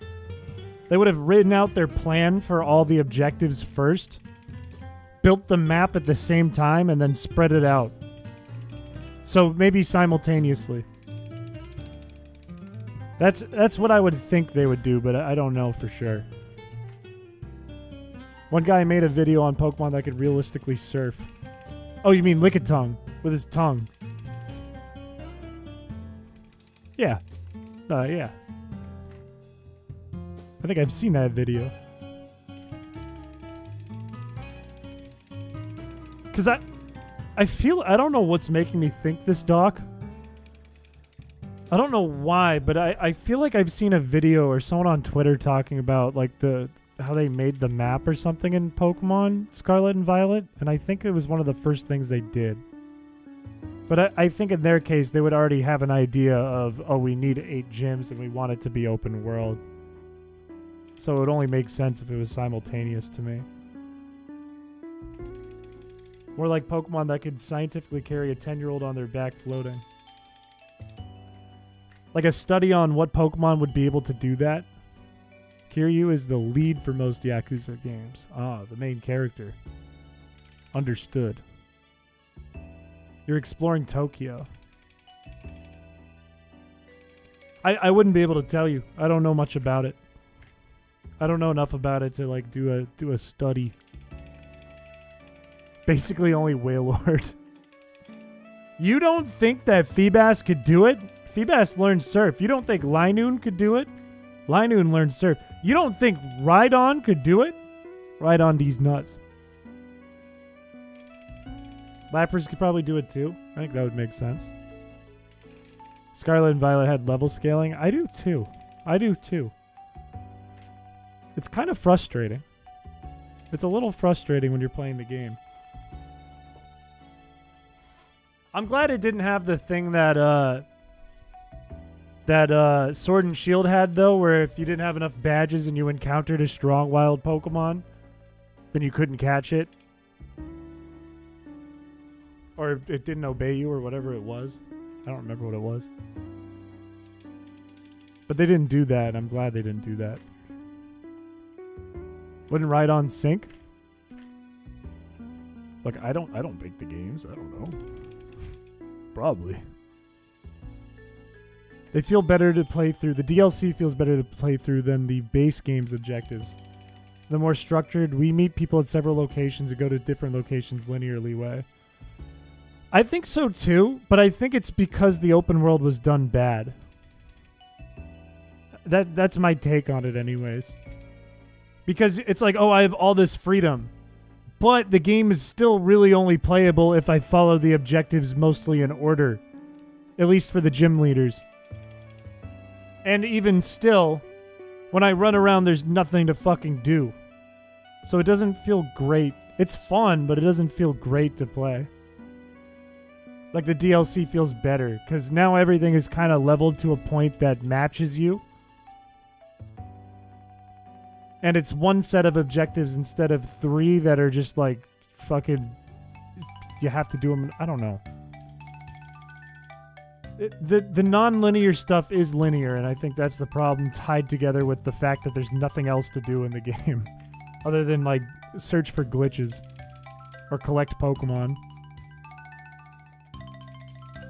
They would have written out their plan for all the objectives first, built the map at the same time, and then spread it out. So maybe simultaneously. That's what I would think they would do, but I don't know for sure. One guy made a video on Pokemon that could realistically surf. Oh, you mean Lickitung with his tongue? Yeah. Yeah. I think I've seen that video. Because I don't know what's making me think this, Doc. I don't know why, but I feel like I've seen a video or someone on Twitter talking about like how they made the map or something in Pokemon Scarlet and Violet, and I think it was one of the first things they did. But I think in their case, they would already have an idea of, oh, we need 8 gyms and we want it to be open world. So it would only make sense if it was simultaneous to me. More like Pokemon that could scientifically carry a 10-year-old on their back floating. Like a study on what Pokemon would be able to do that. Kiryu is the lead for most Yakuza games. Ah, the main character. Understood. You're exploring Tokyo. I wouldn't be able to tell you. I don't know much about it. I don't know enough about it to like do a study. Basically only Wailord. You don't think that Feebas could do it? Feebas learned surf. You don't think Linoon could do it? Linoon learned surf. You don't think Rhydon could do it? Rhydon these nuts. Lapras could probably do it too. I think that would make sense. Scarlet and Violet had level scaling. I do too. It's kind of frustrating. It's a little frustrating when you're playing the game. I'm glad it didn't have the thing that Sword and Shield had, though, where if you didn't have enough badges and you encountered a strong wild Pokemon, then you couldn't catch it. Or it didn't obey you or whatever it was. I don't remember what it was. But they didn't do that. I'm glad they didn't do that. Wouldn't Rhydon sync? Look, I don't make the games. I don't know. Probably. They feel better to play through. The DLC feels better to play through than the base game's objectives. The more structured, we meet people at several locations and go to different locations linearly way. I think so too, but I think it's because the open world was done bad. That's my take on it anyways. Because it's like, oh, I have all this freedom. But the game is still really only playable if I follow the objectives mostly in order. At least for the gym leaders. And even still, when I run around, there's nothing to fucking do. So it doesn't feel great. It's fun, but it doesn't feel great to play. Like the DLC feels better, because now everything is kind of leveled to a point that matches you. And it's one set of objectives instead of 3 that are just like fucking... You have to do them... I don't know. The non-linear stuff is linear, and I think that's the problem tied together with the fact that there's nothing else to do in the game. Other than, like, search for glitches. Or collect Pokemon.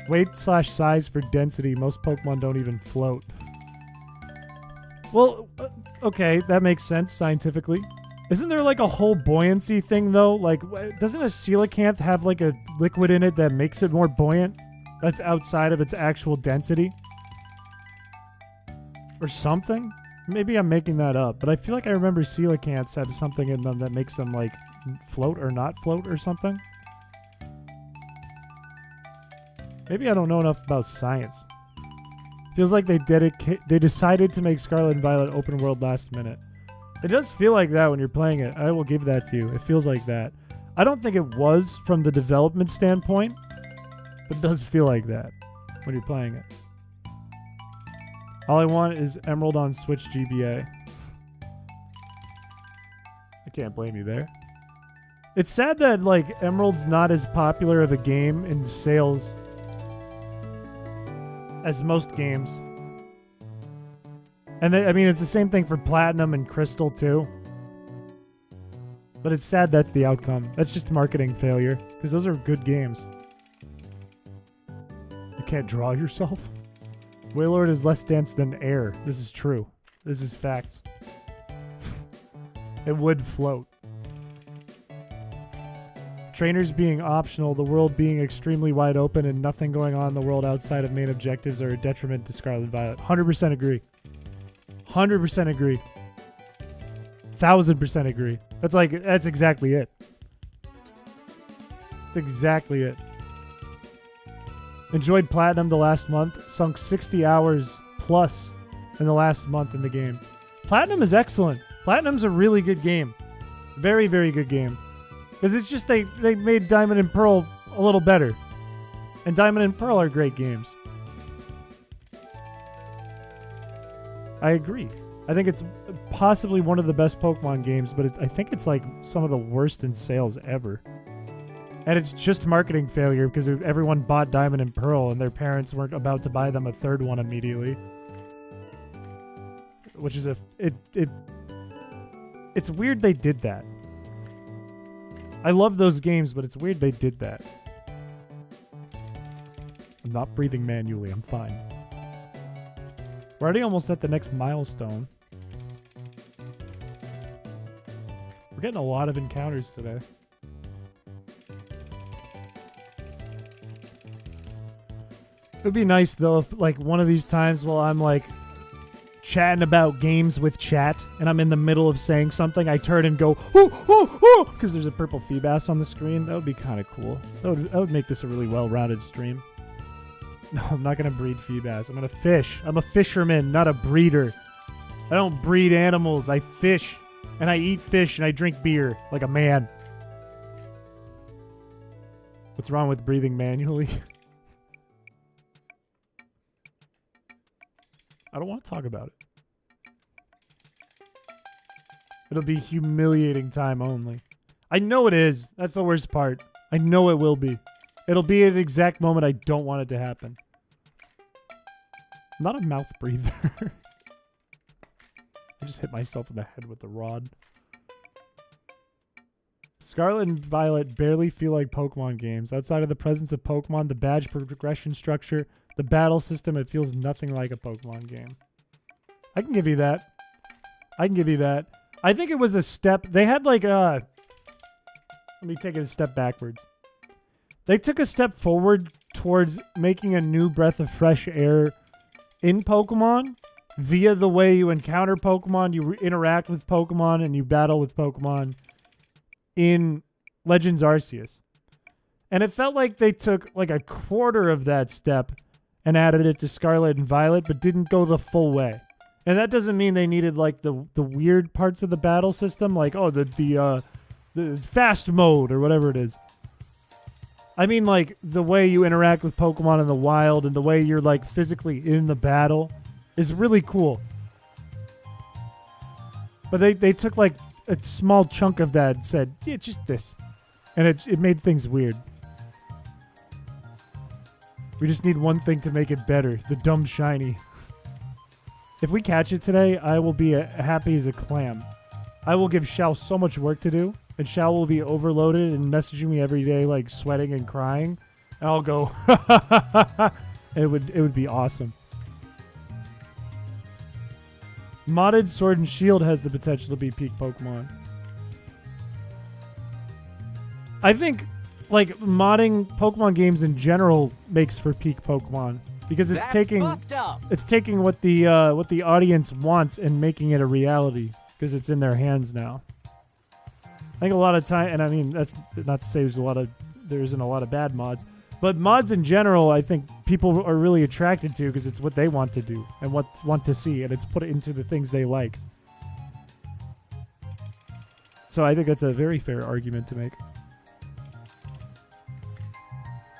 Weight/size for density. Most Pokemon don't even float. Well, okay, that makes sense scientifically. Isn't there, like, a whole buoyancy thing, though? Like, doesn't a coelacanth have, like, a liquid in it that makes it more buoyant? That's outside of its actual density? Or something? Maybe I'm making that up, but I feel like I remember coelacanths have something in them that makes them, like, float or not float or something. Maybe I don't know enough about science. Feels like they decided to make Scarlet and Violet open world last minute. It does feel like that when you're playing it. I will give that to you. It feels like that. I don't think it was from the development standpoint. But it does feel like that when you're playing it. All I want is Emerald on Switch GBA. I can't blame you there. It's sad that, like, Emerald's not as popular of a game in sales as most games. And I mean, it's the same thing for Platinum and Crystal, too. But it's sad that's the outcome. That's just marketing failure, because those are good games. You can't draw yourself? Waylord is less dense than air. This is true. This is facts. It would float. Trainers being optional, the world being extremely wide open, and nothing going on in the world outside of main objectives are a detriment to Scarlet Violet. 100% agree. 100% agree. 1000% agree. That's exactly it. That's exactly it. Enjoyed Platinum the last month. Sunk 60 hours plus in the last month in the game. Platinum is excellent. Platinum's a really good game. Very, very good game. Because it's just they made Diamond and Pearl a little better. And Diamond and Pearl are great games. I agree. I think it's possibly one of the best Pokemon games, but I think it's like some of the worst in sales ever. And it's just marketing failure because everyone bought Diamond and Pearl and their parents weren't about to buy them a third one immediately. Which is it's weird they did that. I love those games, but it's weird they did that. I'm not breathing manually, I'm fine. We're already almost at the next milestone. We're getting a lot of encounters today. It would be nice, though, if, like, one of these times while I'm, like, chatting about games with chat, and I'm in the middle of saying something, I turn and go, oh, oh, oh, because there's a purple Feebas on the screen. That would be kind of cool. That would make this a really well-rounded stream. No, I'm not going to breed Feebas. I'm going to fish. I'm a fisherman, not a breeder. I don't breed animals. I fish, and I eat fish, and I drink beer like a man. What's wrong with breathing manually? I don't want to talk about it. It'll be humiliating time only. I know it is. That's the worst part. I know it will be. It'll be at the exact moment I don't want it to happen. I'm not a mouth breather. I just hit myself in the head with the rod. Scarlet and Violet barely feel like Pokemon games. Outside of the presence of Pokemon, the badge progression structure, the battle system, it feels nothing like a Pokemon game. I can give you that. I can give you that. I think it was a step. They had like a... Let me take it a step backwards. They took a step forward towards making a new breath of fresh air in Pokemon via the way you encounter Pokemon, you interact with Pokemon, and you battle with Pokemon in Legends Arceus. And it felt like they took like a quarter of that step and added it to Scarlet and Violet, but didn't go the full way. And that doesn't mean they needed like the weird parts of the battle system, like the fast mode or whatever it is. I mean like the way you interact with Pokemon in the wild and the way you're like physically in the battle is really cool. But they took like a small chunk of that and said, yeah, just this. And it made things weird. We just need one thing to make it better. The dumb shiny. If we catch it today, I will be happy as a clam. I will give Shao so much work to do. And Shao will be overloaded and messaging me every day like sweating and crying. And I'll go, it would be awesome. Modded Sword and Shield has the potential to be peak Pokemon. I think like modding Pokemon games in general makes for peak Pokemon because it's taking what the audience wants and making it a reality because it's in their hands now. I think a lot of time, and I mean that's not to say there isn't a lot of bad mods, but mods in general, I think people are really attracted to because it's what they want to do and want to see, and it's put into the things they like. So I think that's a very fair argument to make.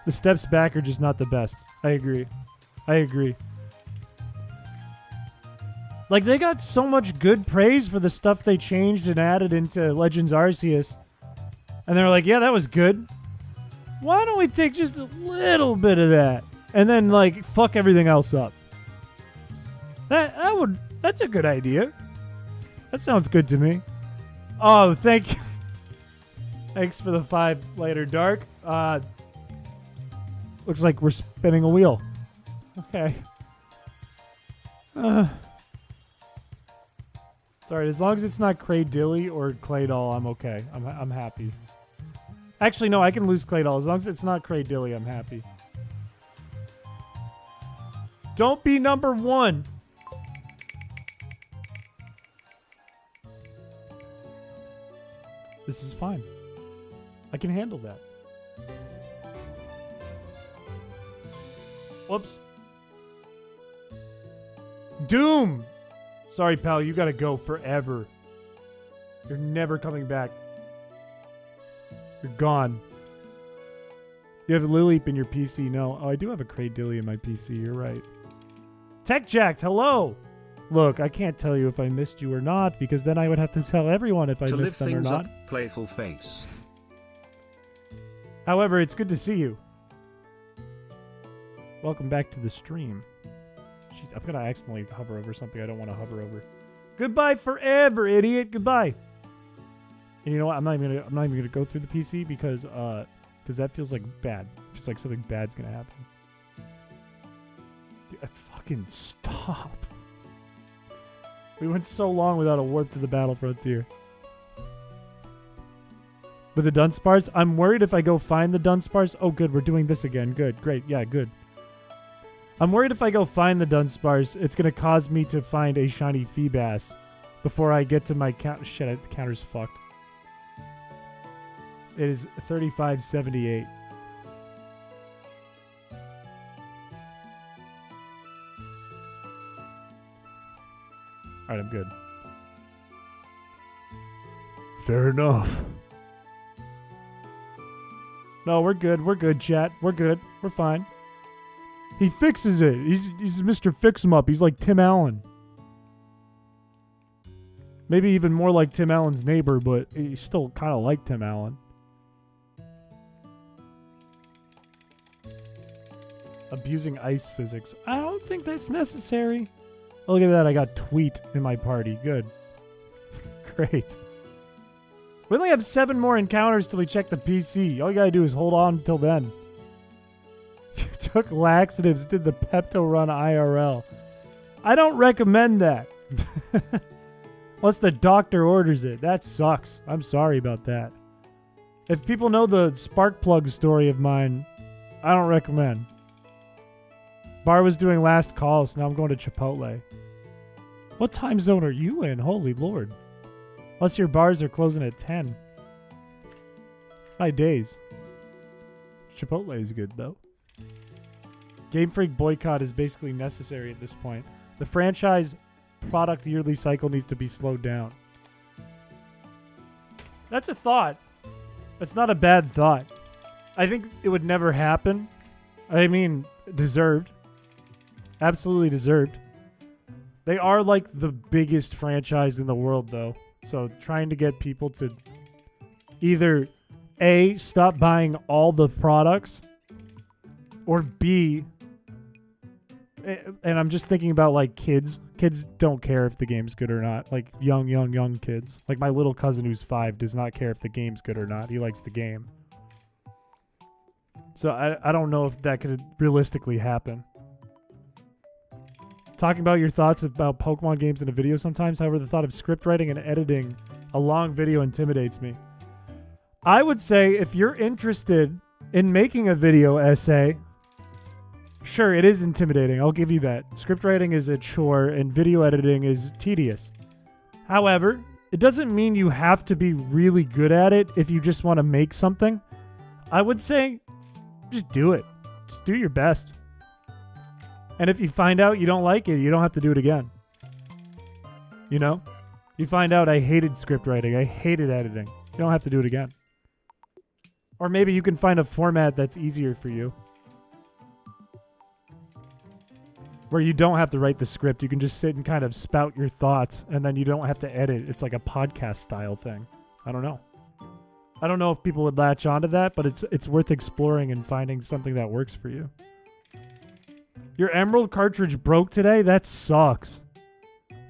The steps back are just not the best. I agree. Like, they got so much good praise for the stuff they changed and added into Legends Arceus. And they're like, yeah, that was good. Why don't we take just a little bit of that and then, like, fuck everything else up? That's a good idea. That sounds good to me. Oh, thank you. Thanks for the 5 later, Dark. Looks like we're spinning a wheel. Okay. Sorry, as long as it's not Craydilly or Claydol, I'm okay. I'm happy. Actually, no, I can lose Claydol. As long as it's not Craydilly, I'm happy. Don't be number 1. This is fine. I can handle that. Whoops. Doom! Sorry, pal, you gotta go forever. You're never coming back. You're gone. You have a Lileep in your PC? No. Oh, I do have a Craydilly in my PC. You're right. TechJacked, hello! Look, I can't tell you if I missed you or not, because then I would have to tell everyone if I missed them or not. Up, playful face. However, it's good to see you. Welcome back to the stream. Jeez, I'm gonna accidentally hover over something I don't want to hover over. Goodbye forever, idiot. Goodbye. And you know what? I'm not even gonna go through the PC because that feels like bad. It feels like something bad's gonna happen. Dude, fucking stop. We went so long without a warp to the battle frontier. With the Dunsparce? I'm worried if I go find the Dunsparce. Oh, good. We're doing this again. Good. Great. Yeah, good. I'm worried if I go find the Dunsparce, it's going to cause me to find a shiny Feebas before I get to my count. Shit, the counter's fucked. It is 3578. Alright, I'm good. Fair enough. No, we're good. We're good, chat. We're good. We're fine. He fixes it. He's Mr. Fix-em-up. He's like Tim Allen. Maybe even more like Tim Allen's neighbor, but he's still kind of like Tim Allen. Abusing ice physics. I don't think that's necessary. Oh, look at that. I got Tweet in my party. Good. Great. We only have 7 more encounters till we check the PC. All you gotta do is hold on until then. You took laxatives, did the Pepto Run IRL. I don't recommend that. Unless the doctor orders it. That sucks. I'm sorry about that. If people know the spark plug story of mine, I don't recommend. Bar was doing last calls, so now I'm going to Chipotle. What time zone are you in? Holy Lord. Unless your bars are closing at 10. My days. Chipotle is good, though. Game Freak boycott is basically necessary at this point. The franchise product yearly cycle needs to be slowed down. That's a thought. That's not a bad thought. I think it would never happen. I mean, deserved. Absolutely deserved. They are like the biggest franchise in the world, though. So trying to get people to either A, stop buying all the products, or B, and I'm just thinking about like kids. Kids don't care if the game's good or not. Like young kids. Like my little cousin who's 5 does not care if the game's good or not. He likes the game. So I don't know if that could realistically happen. Talking about your thoughts about Pokemon games in a video sometimes, however, the thought of script writing and editing a long video intimidates me. I would say if you're interested in making a video essay, sure, it is intimidating. I'll give you that. Script writing is a chore and video editing is tedious. However, it doesn't mean you have to be really good at it if you just want to make something. I would say just do it. Just do your best. And if you find out you don't like it, you don't have to do it again. You know? You find out I hated script writing. I hated editing. You don't have to do it again. Or maybe you can find a format that's easier for you. Where you don't have to write the script. You can just sit and kind of spout your thoughts, and then you don't have to edit. It's like a podcast style thing. I don't know. I don't know if people would latch onto that, but it's worth exploring and finding something that works for you. Your Emerald cartridge broke today? That sucks.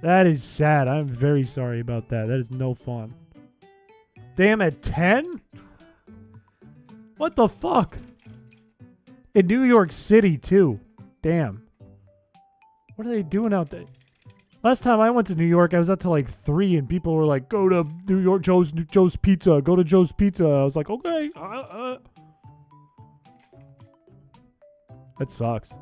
That is sad. I'm very sorry about that. That is no fun. Damn, at 10? What the fuck? In New York City, too. Damn. What are they doing out there? Last time I went to New York, I was up till like 3, and people were like, go to New York, Joe's Pizza. Go to Joe's Pizza. I was like, okay. That sucks.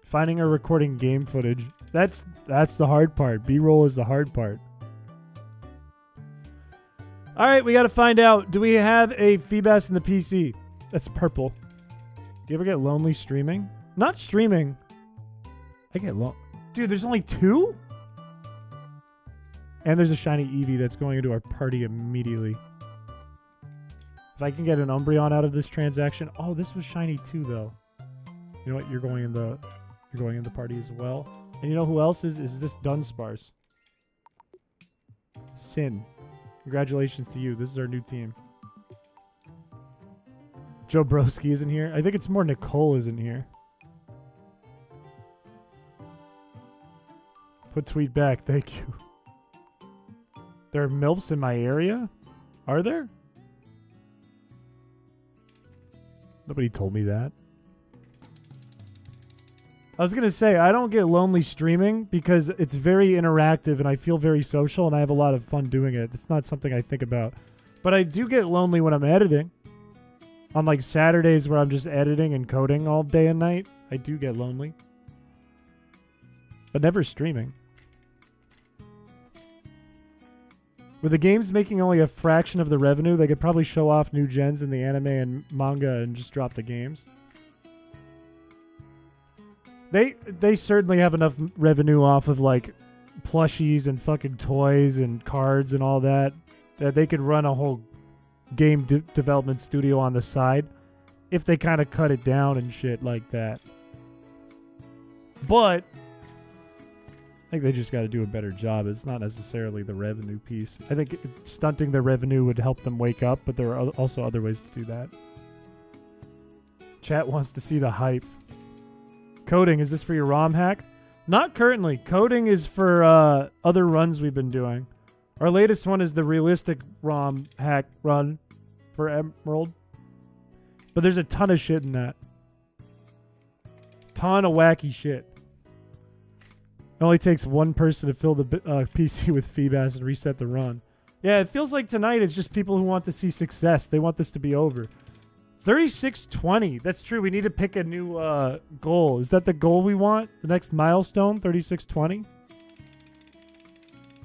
Finding or recording game footage. That's the hard part. B-roll is the hard part. All right, we got to find out. Do we have a Feebas in the PC? That's purple. Do you ever get lonely streaming? Not streaming. I get lonely. Dude, there's only 2? And there's a shiny Eevee that's going into our party immediately. If I can get an Umbreon out of this transaction. Oh, this was shiny too, though. You know what? You're going in the party as well. And you know who else is this Dunsparce? Sin. Congratulations to you. This is our new team. Joe Broski isn't here. I think it's more Nicole isn't here. Put tweet back. Thank you. There are MILFs in my area? Are there? Nobody told me that. I was going to say, I don't get lonely streaming because it's very interactive and I feel very social and I have a lot of fun doing it. It's not something I think about. But I do get lonely when I'm editing. On like Saturdays where I'm just editing and coding all day and night, I do get lonely. But never streaming. With the games making only a fraction of the revenue, they could probably show off new gens in the anime and manga and just drop the games. They certainly have enough revenue off of like plushies and fucking toys and cards and all that they could run a whole game development studio on the side if they kind of cut it down and shit like that. But I think they just got to do a better job. It's not necessarily the revenue piece. I think stunting their revenue would help them wake up, but there are also other ways to do that. Chat wants to see the hype. Coding, is this for your ROM hack? Not currently. Coding is for other runs we've been doing. Our latest one is the realistic ROM hack run for Emerald. But there's a ton of shit in that. Ton of wacky shit. It only takes one person to fill the PC with Feebas and reset the run. Yeah, it feels like tonight it's just people who want to see success. They want this to be over. 3620. That's true. We need to pick a new goal. Is that the goal we want? The next milestone? 3620?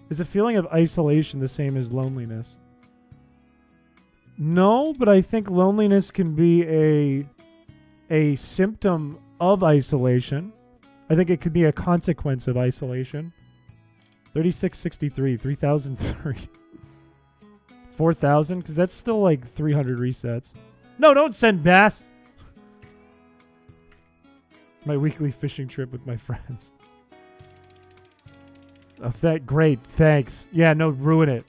Is a feeling of isolation the same as loneliness? No, but I think loneliness can be a symptom of isolation. I think it could be a consequence of isolation. 3663, 3003. 4000, because that's still like 300 resets. No, don't send bass. My weekly fishing trip with my friends. Oh, great, thanks. Yeah, no, ruin it.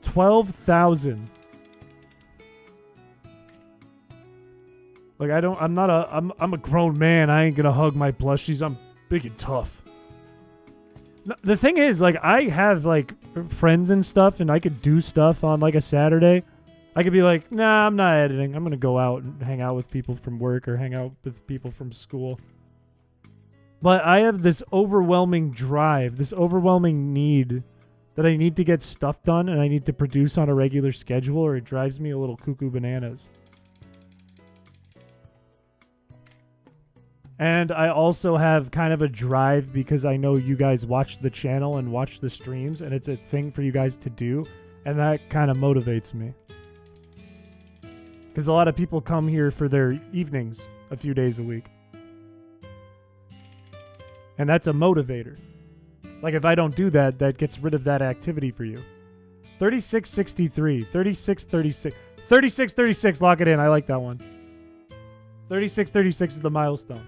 12,000. Like, I'm a grown man. I ain't gonna hug my plushies. I'm big and tough. No, the thing is, like, I have, like, friends and stuff, and I could do stuff on, like, a Saturday. I could be like, nah, I'm not editing. I'm gonna go out and hang out with people from work or hang out with people from school. But I have this overwhelming drive, this overwhelming need that I need to get stuff done and I need to produce on a regular schedule or it drives me a little cuckoo bananas. And I also have kind of a drive because I know you guys watch the channel and watch the streams and it's a thing for you guys to do. And that kind of motivates me. Because a lot of people come here for their evenings a few days a week. And that's a motivator. Like if I don't do that, that gets rid of that activity for you. 3663. 3636. 3636. Lock it in. I like that one. 3636 is the milestone.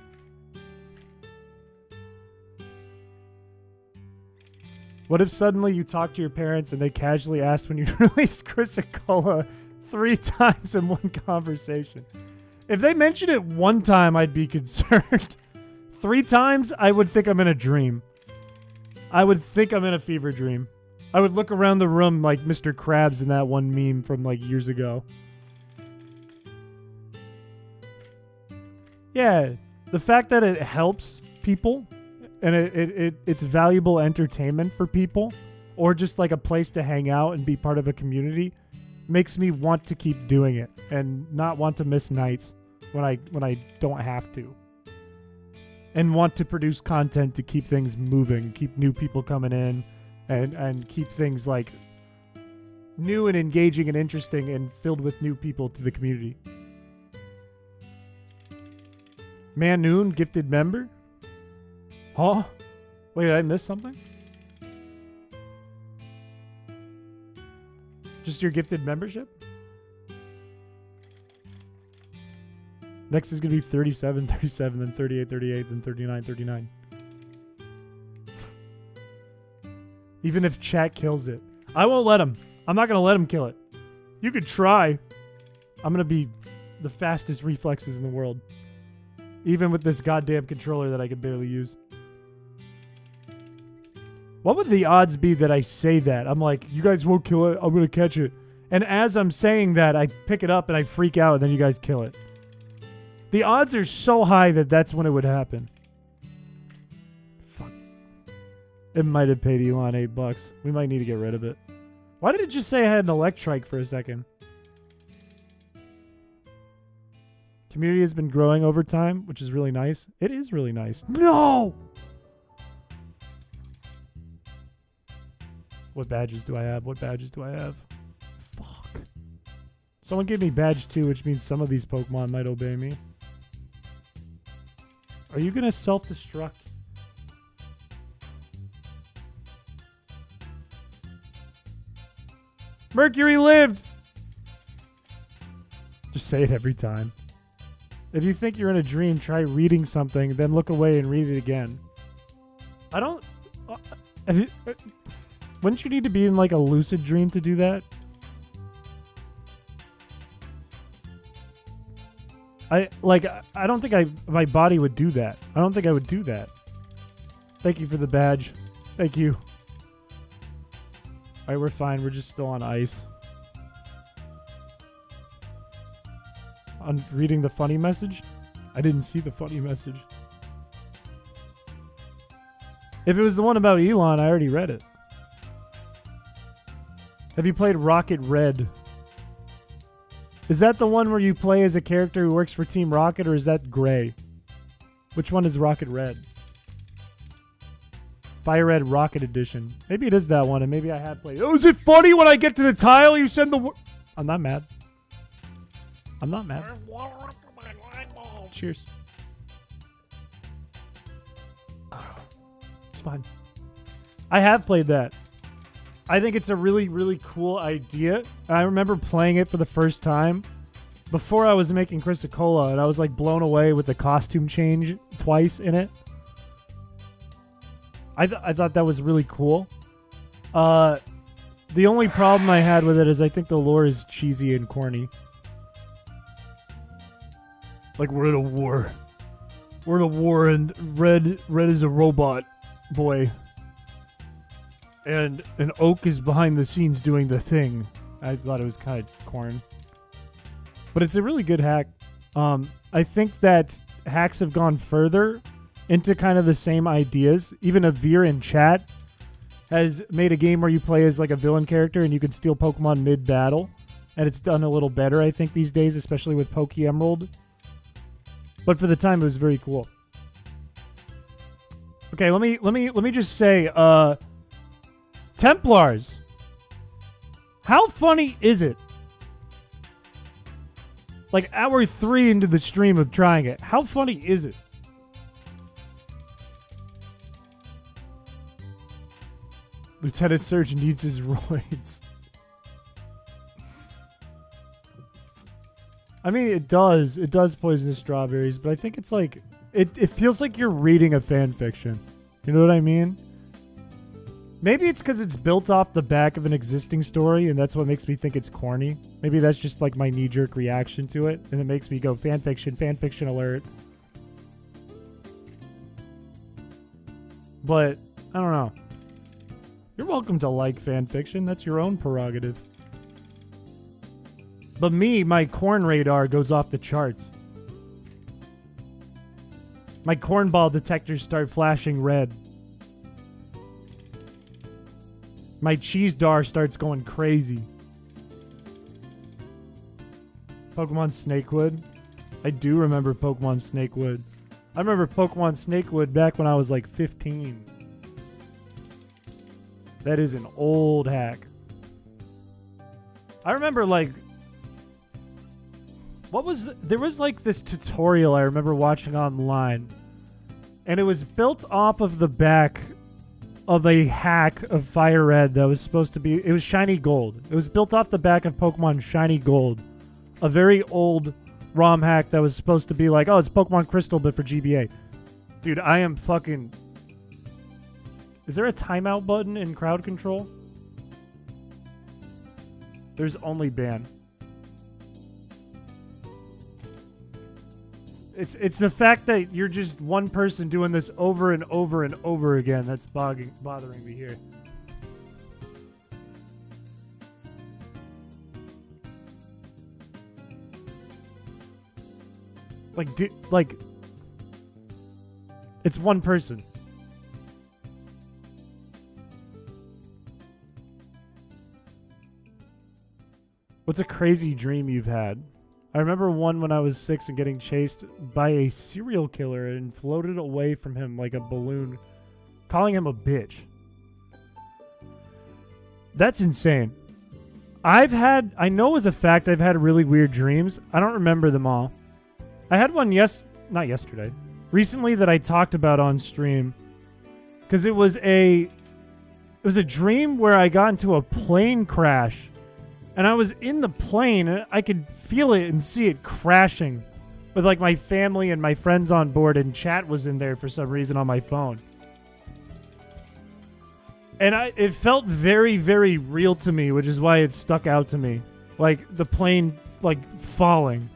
What if suddenly you talk to your parents and they casually asked when you released chrispiche 3 times in one conversation? If they mention it 1 time, I'd be concerned. 3 times, I would think I'm in a dream. I would think I'm in a fever dream. I would look around the room like Mr. Krabs in that one meme from like years ago. Yeah, the fact that it helps people and it's valuable entertainment for people, or just like a place to hang out and be part of a community, makes me want to keep doing it and not want to miss nights when I don't have to. And want to produce content to keep things moving, keep new people coming in, and keep things like new and engaging and interesting and filled with new people to the community. Manoon, gifted member? Huh? Wait, did I miss something? Just your gifted membership? Next is going to be 37, 37, then 38, 38, then 39, 39. Even if chat kills it. I won't let him. I'm not going to let him kill it. You could try. I'm going to be the fastest reflexes in the world. Even with this goddamn controller that I can barely use. What would the odds be that I say that? I'm like, you guys won't kill it. I'm going to catch it. And as I'm saying that, I pick it up and I freak out and then you guys kill it. The odds are so high that that's when it would happen. Fuck. It might have paid Elon $8. We might need to get rid of it. Why did it just say I had an Electrike for a second? Community has been growing over time, which is really nice. It is really nice. No! What badges do I have? What badges do I have? Fuck. Someone gave me badge 2, which means some of these Pokemon might obey me. Are you gonna self-destruct? Mercury lived! Just say it every time. If you think you're in a dream, try reading something, then look away and read it again. I don't... wouldn't you need to be in like a lucid dream to do that? I don't think my body would do that. I don't think I would do that. Thank you for the badge. Thank you. Alright, we're fine. We're just still on ice. On reading the funny message? I didn't see the funny message. If it was the one about Elon, I already read it. Have you played Rocket Red? Is that the one where you play as a character who works for Team Rocket, or is that Gray? Which one is Rocket Red? Fire Red Rocket Edition. Maybe it is that one, and maybe I have played. Oh, is it funny when I get to the tile you send the... I'm not mad. I'm not mad. Cheers. It's fine. I have played that. I think it's a really, really cool idea. I remember playing it for the first time before I was making chrispiche, and I was like blown away with the costume change twice in it. I thought that was really cool. The only problem I had with it is I think the lore is cheesy and corny. Like, we're in a war. We're in a war, and Red is a robot boy. And Oak is behind the scenes doing the thing. I thought it was kind of corn. But it's a really good hack. I think that hacks have gone further into kind of the same ideas. Even Avir in chat has made a game where you play as like a villain character and you can steal Pokemon mid-battle. And it's done a little better, I think, these days, especially with Poke Emerald. But for the time, it was very cool. Okay, let me just say, Templars. How funny is it? Like hour 3 into the stream of trying it. How funny is it? Lieutenant Surge needs his roids. I mean, it does. It does poison the strawberries, but I think it's like it feels like you're reading a fan fiction. You know what I mean? Maybe it's because it's built off the back of an existing story, and that's what makes me think it's corny. Maybe that's just like my knee-jerk reaction to it, and it makes me go fan fiction alert. But I don't know. You're welcome to like fan fiction. That's your own prerogative. But me, my corn radar goes off the charts. My cornball detectors start flashing red. My cheese dar starts going crazy. Pokemon Snakewood. I do remember Pokemon Snakewood. I remember Pokemon Snakewood back when I was like 15. That is an old hack. I remember like... There was like this tutorial I remember watching online. And it was built off of the back of a hack of Fire Red that was supposed to be... It was Shiny Gold. It was built off the back of Pokemon Shiny Gold. A very old ROM hack that was supposed to be like, oh, it's Pokemon Crystal, but for GBA. Dude, I am fucking... Is there a timeout button in crowd control? There's only ban. It's the fact that you're just one person doing this over and over and over again that's bothering me here. Like, it's one person. What's a crazy dream you've had? I remember one when I was 6 and getting chased by a serial killer and floated away from him like a balloon, calling him a bitch. That's insane. I know as a fact I've had really weird dreams. I don't remember them all. I had one not yesterday. Recently that I talked about on stream. Because it was a dream where I got into a plane crash. And I was in the plane, and I could feel it and see it crashing with, like, my family and my friends on board, and chat was in there for some reason on my phone. And it felt very, very real to me, which is why it stuck out to me. Like, the plane, like, falling.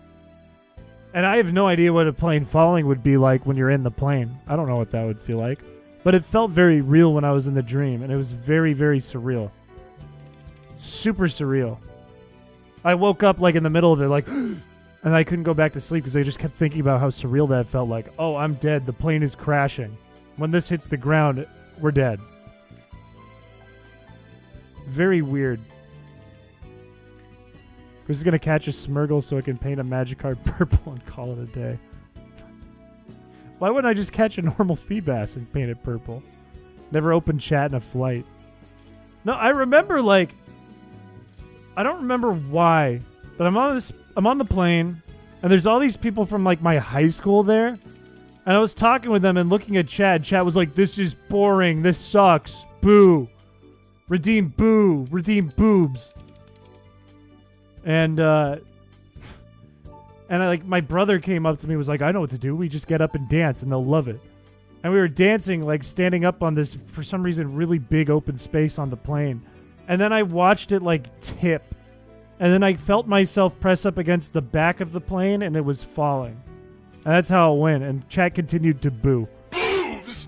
And I have no idea what a plane falling would be like when you're in the plane. I don't know what that would feel like. But it felt very real when I was in the dream, and it was very, very surreal. Super surreal. I woke up like in the middle of it, like, and I couldn't go back to sleep because I just kept thinking about how surreal that felt. Like, oh, I'm dead. The plane is crashing. When this hits the ground, we're dead. Very weird. We're just gonna catch a Smurgle so I can paint a Magikarp purple and call it a day. Why wouldn't I just catch a normal Feebas and paint it purple? Never open chat in a flight. No, I remember like... I don't remember why, but I'm on the plane, and there's all these people from like my high school there, and I was talking with them and looking at chat. Chat was like, "This is boring. This sucks. Boo. Redeem boo. Redeem boobs." And my brother came up to me and was like, "I know what to do. We just get up and dance, and they'll love it." And we were dancing, like standing up on this, for some reason, really big open space on the plane. And then I watched it like tip. And then I felt myself press up against the back of the plane and it was falling. And that's how it went. And chat continued to boo. Boobs!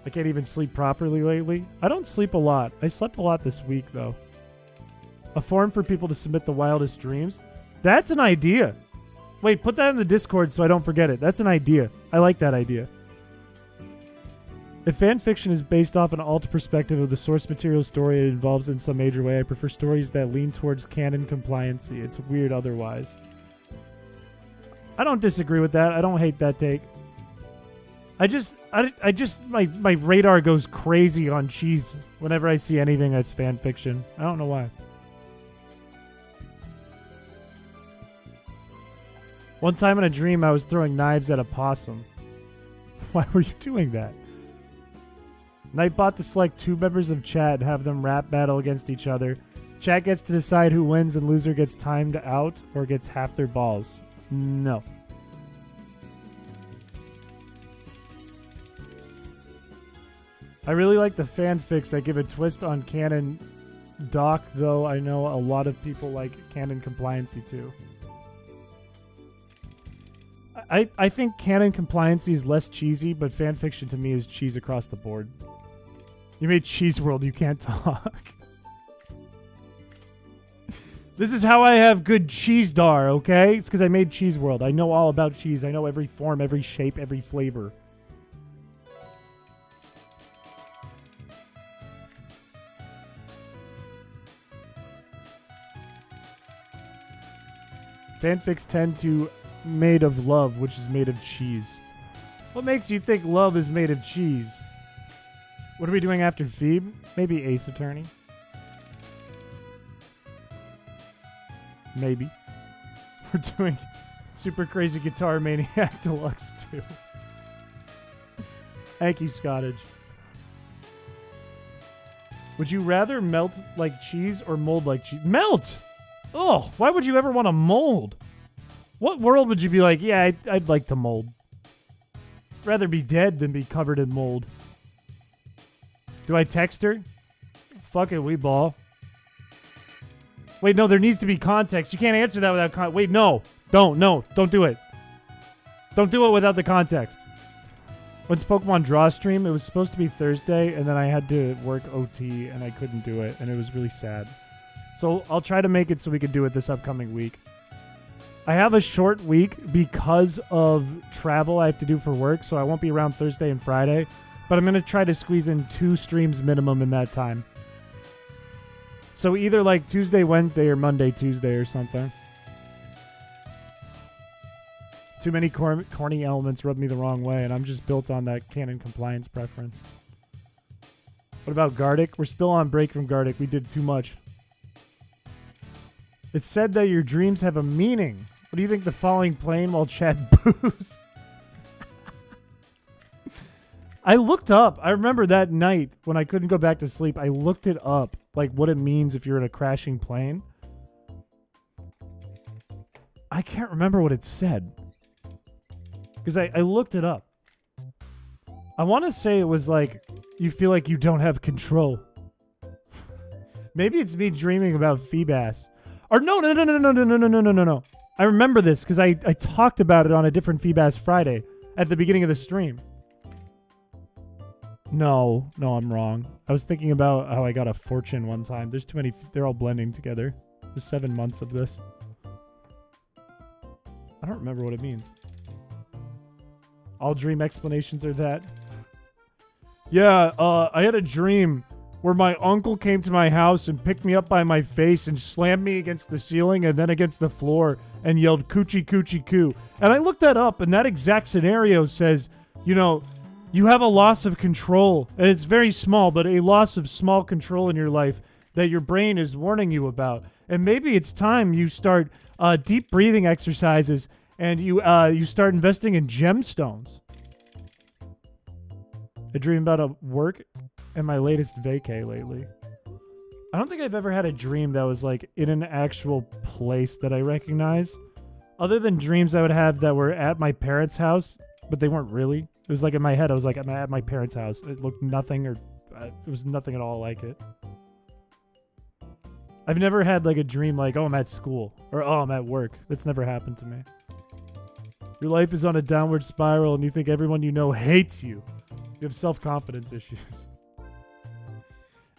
I can't even sleep properly lately. I don't sleep a lot. I slept a lot this week though. A forum for people to submit the wildest dreams. That's an idea. Wait, put that in the Discord so I don't forget it. That's an idea. I like that idea. If fan fiction is based off an alt perspective of the source material story it involves in some major way, I prefer stories that lean towards canon compliancy. It's weird otherwise. I don't disagree with that. I don't hate that take. My radar goes crazy on cheese whenever I see anything that's fan fiction. I don't know why. One time in a dream, I was throwing knives at a possum. Why were you doing that? Nightbot to select 2 members of chat and have them rap battle against each other. Chat gets to decide who wins and loser gets timed out or gets half their balls. No. I really like the fanfics that give a twist on canon doc, though I know a lot of people like canon compliancy too. I think canon compliancy is less cheesy, but fanfiction to me is cheese across the board. You made Cheese World, you can't talk. This is how I have good cheese dar, okay? It's because I made Cheese World. I know all about cheese. I know every form, every shape, every flavor. Fanfics tend to made of love, which is made of cheese. What makes you think love is made of cheese? What are we doing after Phoebe? Maybe Ace Attorney. Maybe. We're doing Super Crazy Guitar Maniac Deluxe 2. Thank you, Scottage. Would you rather melt like cheese or mold like cheese? Melt! Oh, why would you ever want to mold? What world would you be like, yeah, I'd like to mold? Rather be dead than be covered in mold. Do I text her? Fuck it, we ball. Wait, no, there needs to be context. You can't answer that without context. Wait, no. Don't do it. Don't do it without the context. When's Pokemon Draw stream? It was supposed to be Thursday, and then I had to work OT, and I couldn't do it, and it was really sad. So I'll try to make it so we can do it this upcoming week. I have a short week because of travel I have to do for work, so I won't be around Thursday and Friday, but I'm going to try to squeeze in 2 streams minimum in that time. So either like Tuesday, Wednesday, or Monday, Tuesday, or something. Too many corny elements rub me the wrong way, and I'm just built on that canon compliance preference. What about Gardic? We're still on break from Gardic. We did too much. It's said that your dreams have a meaning. What do you think the falling plane while Chad boos? I looked up. I remember that night when I couldn't go back to sleep. I looked it up, like what it means if you're in a crashing plane. I can't remember what it said. Because I looked it up. I want to say it was like, you feel like you don't have control. Maybe it's me dreaming about Feebas. Or no. I remember this because I talked about it on a different Feebas Friday at the beginning of the stream. No, I'm wrong. I was thinking about how I got a fortune one time. There's too many. They're all blending together. There's 7 months of this. I don't remember what it means. All dream explanations are that. Yeah, I had a dream where my uncle came to my house and picked me up by my face and slammed me against the ceiling and then against the floor and yelled coochie coochie coo. And I looked that up, and that exact scenario says, you know, you have a loss of control. And it's very small, but a loss of small control in your life that your brain is warning you about. And maybe it's time you start deep breathing exercises and you start investing in gemstones. I dream about a work and my latest vacay lately. I don't think I've ever had a dream that was like in an actual place that I recognize. Other than dreams I would have that were at my parents' house, but they weren't really. It was like in my head, I was like, I'm at my parents' house. It looked nothing or it was nothing at all like it. I've never had like a dream like, oh, I'm at school or oh, I'm at work. That's never happened to me. Your life is on a downward spiral and you think everyone you know hates you. You have self-confidence issues.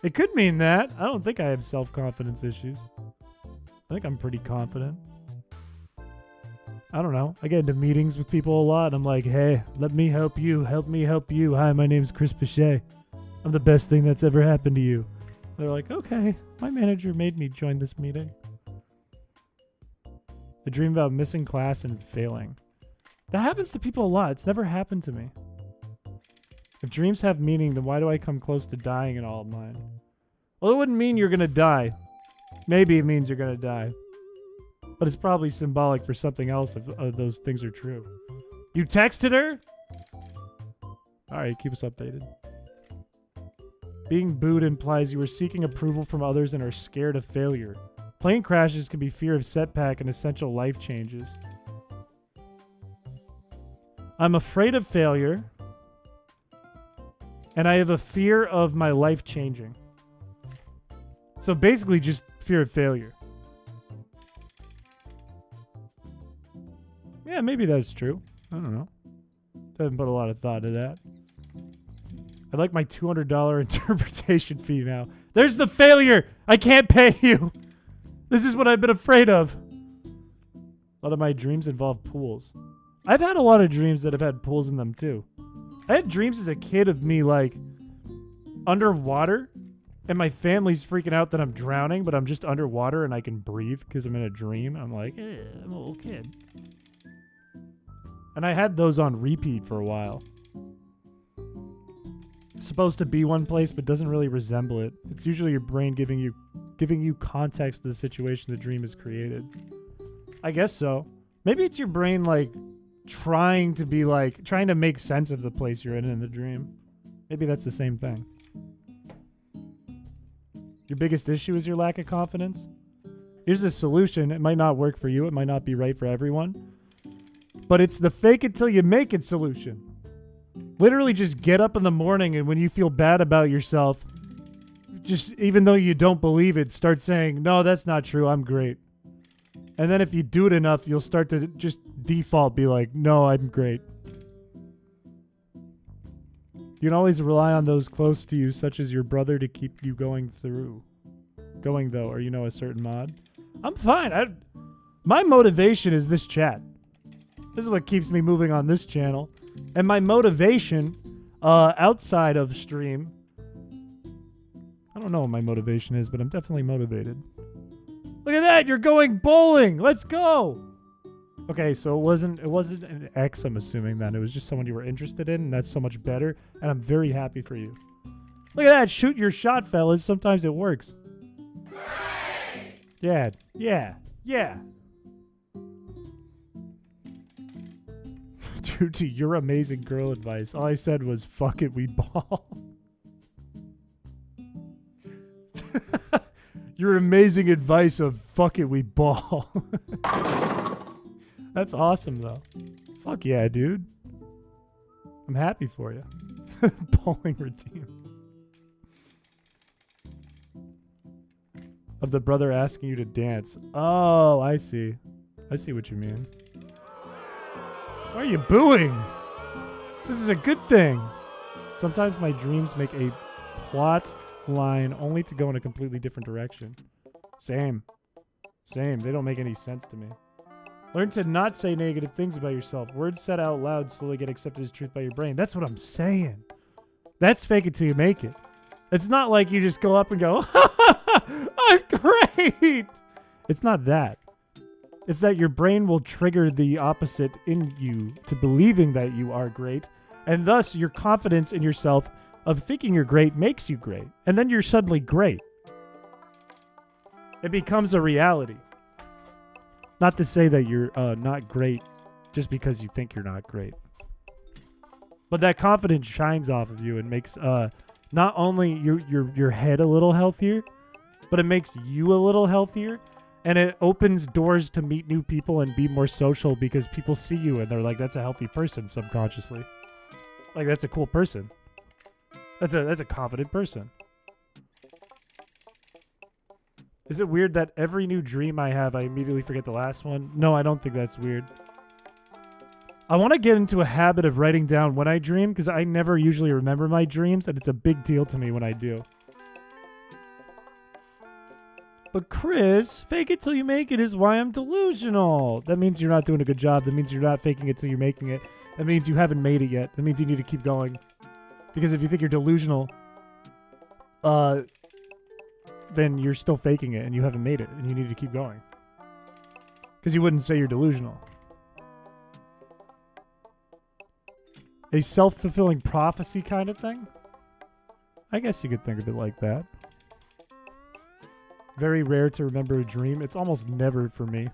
It could mean that. I don't think I have self-confidence issues. I think I'm pretty confident. I don't know. I get into meetings with people a lot and I'm like, hey, let me help you. Help me help you. Hi, my name's Chris Piché. I'm the best thing that's ever happened to you. They're like, okay, my manager made me join this meeting. I dream about missing class and failing. That happens to people a lot. It's never happened to me. If dreams have meaning, then why do I come close to dying in all of mine? Well, it wouldn't mean you're going to die. Maybe it means you're going to die. But it's probably symbolic for something else if those things are true. You texted her? Alright, keep us updated. Being booed implies you are seeking approval from others and are scared of failure. Plane crashes can be fear of setback and essential life changes. I'm afraid of failure, and I have a fear of my life changing. So basically just fear of failure. Yeah, maybe that's true. I don't know. Haven't put a lot of thought into that. I'd like my $200 interpretation fee now. There's the failure! I can't pay you! This is what I've been afraid of. A lot of my dreams involve pools. I've had a lot of dreams that have had pools in them too. I had dreams as a kid of me like underwater and my family's freaking out that I'm drowning, but I'm just underwater and I can breathe because I'm in a dream. I'm like, I'm a little kid. And I had those on repeat for a while. It's supposed to be one place, but doesn't really resemble it. It's usually your brain giving you context to the situation the dream has created. I guess so. Maybe it's your brain like trying to make sense of the place you're in the dream. Maybe that's the same thing. Your biggest issue is your lack of confidence? Here's a solution. It might not work for you. It might not be right for everyone. But it's the fake it till you make it solution. Literally just get up in the morning and when you feel bad about yourself, just even though you don't believe it, start saying, no, that's not true. I'm great. And then if you do it enough, you'll start to just default be like, no, I'm great. You can always rely on those close to you, such as your brother, to keep you going though, or a certain mod. I'm fine. My motivation is this chat. This is what keeps me moving on this channel. And my motivation outside of stream, I don't know what my motivation is, but I'm definitely motivated. Look at that, you're going bowling. Let's go. Okay, so it wasn't an ex, I'm assuming then. It was just someone you were interested in, and that's so much better, and I'm very happy for you. Look at that, shoot your shot, fellas. Sometimes it works. Yeah. Dude, your amazing girl advice. All I said was, fuck it, we ball. Your amazing advice of, fuck it, we ball. That's awesome, though. Fuck yeah, dude. I'm happy for you. Bowling routine. Of the brother asking you to dance. Oh, I see. I see what you mean. Why are you booing? This is a good thing. Sometimes my dreams make a plot line only to go in a completely different direction. Same. They don't make any sense to me. Learn to not say negative things about yourself. Words said out loud slowly get accepted as truth by your brain. That's what I'm saying. That's fake it till you make it. It's not like you just go up and go, I'm great. It's not that. It's that your brain will trigger the opposite in you to believing that you are great, and thus your confidence in yourself of thinking you're great makes you great, and then you're suddenly great. It becomes a reality. Not to say that you're not great just because you think you're not great. But that confidence shines off of you and makes not only your head a little healthier, but it makes you a little healthier. And it opens doors to meet new people and be more social because people see you and they're like, that's a healthy person subconsciously. Like, that's a cool person. That's a confident person. Is it weird that every new dream I have, I immediately forget the last one? No, I don't think that's weird. I want to get into a habit of writing down when I dream because I never usually remember my dreams, and it's a big deal to me when I do. But Chris, fake it till you make it is why I'm delusional. That means you're not doing a good job. That means you're not faking it till you're making it. That means you haven't made it yet. That means you need to keep going. Because if you think you're delusional, then you're still faking it and you haven't made it and you need to keep going. Because you wouldn't say you're delusional. A self-fulfilling prophecy kind of thing? I guess you could think of it like that. Very rare to remember a dream. It's almost never for me.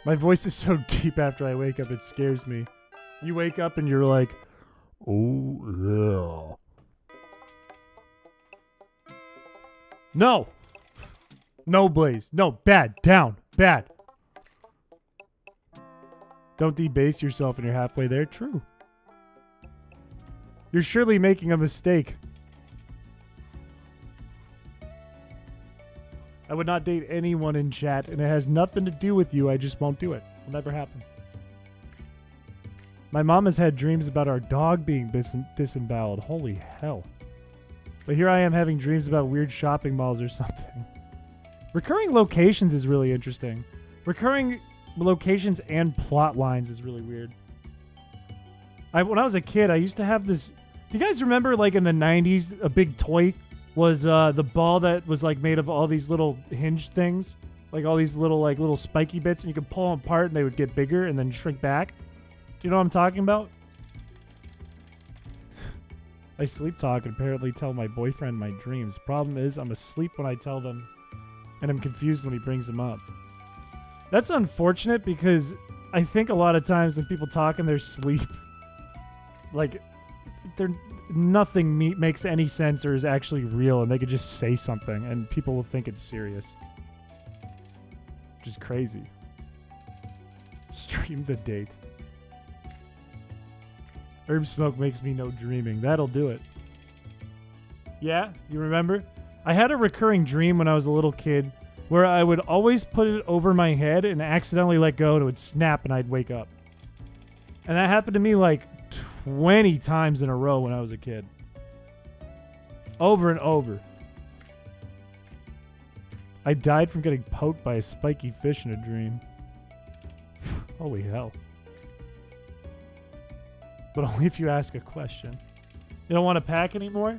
My voice is so deep after I wake up, it scares me. You wake up and you're like, oh, ugh. No. No, Blaze. No, bad. Down. Bad. Don't debase yourself when you're halfway there. True. You're surely making a mistake. I would not date anyone in chat, and it has nothing to do with you. I just won't do it. It'll never happen. My mom has had dreams about our dog being disemboweled. Holy hell. But here I am having dreams about weird shopping malls or something. Recurring locations is really interesting. Recurring locations and plot lines is really weird. When I was a kid, I used to have this... Do you guys remember, like, in the 90s, a big toy was the ball that was, like, made of all these little hinge things? Like, all these little spiky bits, and you could pull them apart, and they would get bigger and then shrink back. Do you know what I'm talking about? I sleep talk and apparently tell my boyfriend my dreams. Problem is, I'm asleep when I tell them, and I'm confused when he brings them up. That's unfortunate because I think a lot of times when people talk in their sleep, like, nothing makes any sense or is actually real, and they could just say something, and people will think it's serious. Which is crazy. Stream the date. Herb smoke makes me no dreaming. That'll do it. Yeah? You remember? I had a recurring dream when I was a little kid where I would always put it over my head and accidentally let go and it would snap and I'd wake up. And that happened to me like 20 times in a row when I was a kid. Over and over. I died from getting poked by a spiky fish in a dream. Holy hell. But only if you ask a question. You don't want to pack anymore?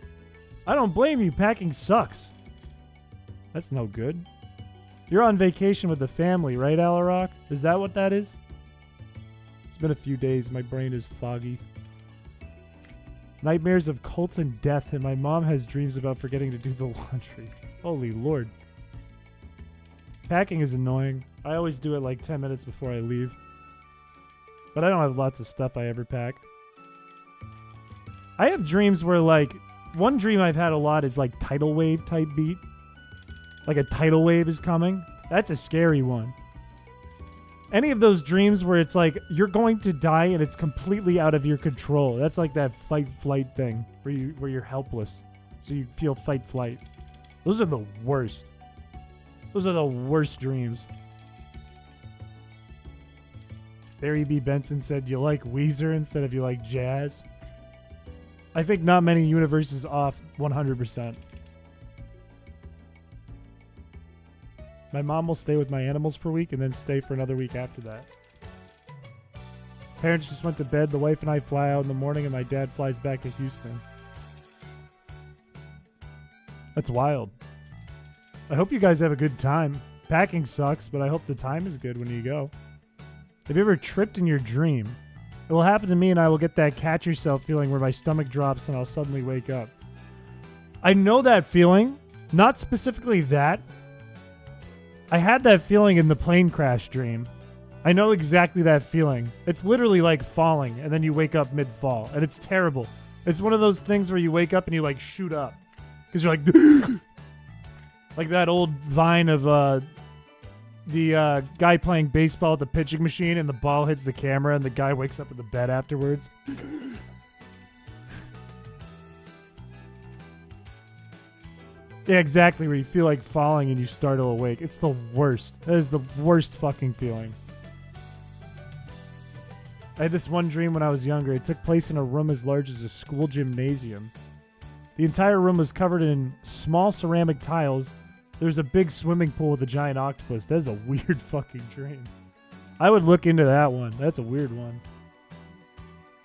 I don't blame you. Packing sucks. That's no good. You're on vacation with the family, right, Alarock? Is that what that is? It's been a few days. My brain is foggy. Nightmares of cults and death, and my mom has dreams about forgetting to do the laundry. Holy Lord. Packing is annoying. I always do it like 10 minutes before I leave. But I don't have lots of stuff I ever pack. I have dreams where, like, one dream I've had a lot is like tidal wave type beat. Like a tidal wave is coming. That's a scary one. Any of those dreams where it's like you're going to die and it's completely out of your control. That's like that fight-flight thing where you're helpless. So you feel fight-flight. Those are the worst. Those are the worst dreams. Barry B. Benson said you like Weezer instead of you like jazz. I think not many universes off 100%. My mom will stay with my animals for a week and then stay for another week after that. Parents just went to bed. The wife and I fly out in the morning and my dad flies back to Houston. That's wild. I hope you guys have a good time. Packing sucks, but I hope the time is good when you go. Have you ever tripped in your dream? It will happen to me and I will get that catch yourself feeling where my stomach drops and I'll suddenly wake up. I know that feeling. Not specifically that. I had that feeling in the plane crash dream. I know exactly that feeling. It's literally like falling and then you wake up mid-fall and it's terrible. It's one of those things where you wake up and you like shoot up. Because you're like... like that old vine of the guy playing baseball at the pitching machine and the ball hits the camera and the guy wakes up in the bed afterwards. Yeah, exactly, where you feel like falling and you startle awake. It's the worst. That is the worst fucking feeling. I had this one dream when I was younger. It took place in a room as large as a school gymnasium. The entire room was covered in small ceramic tiles. There was a big swimming pool with a giant octopus. That is a weird fucking dream. I would look into that one. That's a weird one.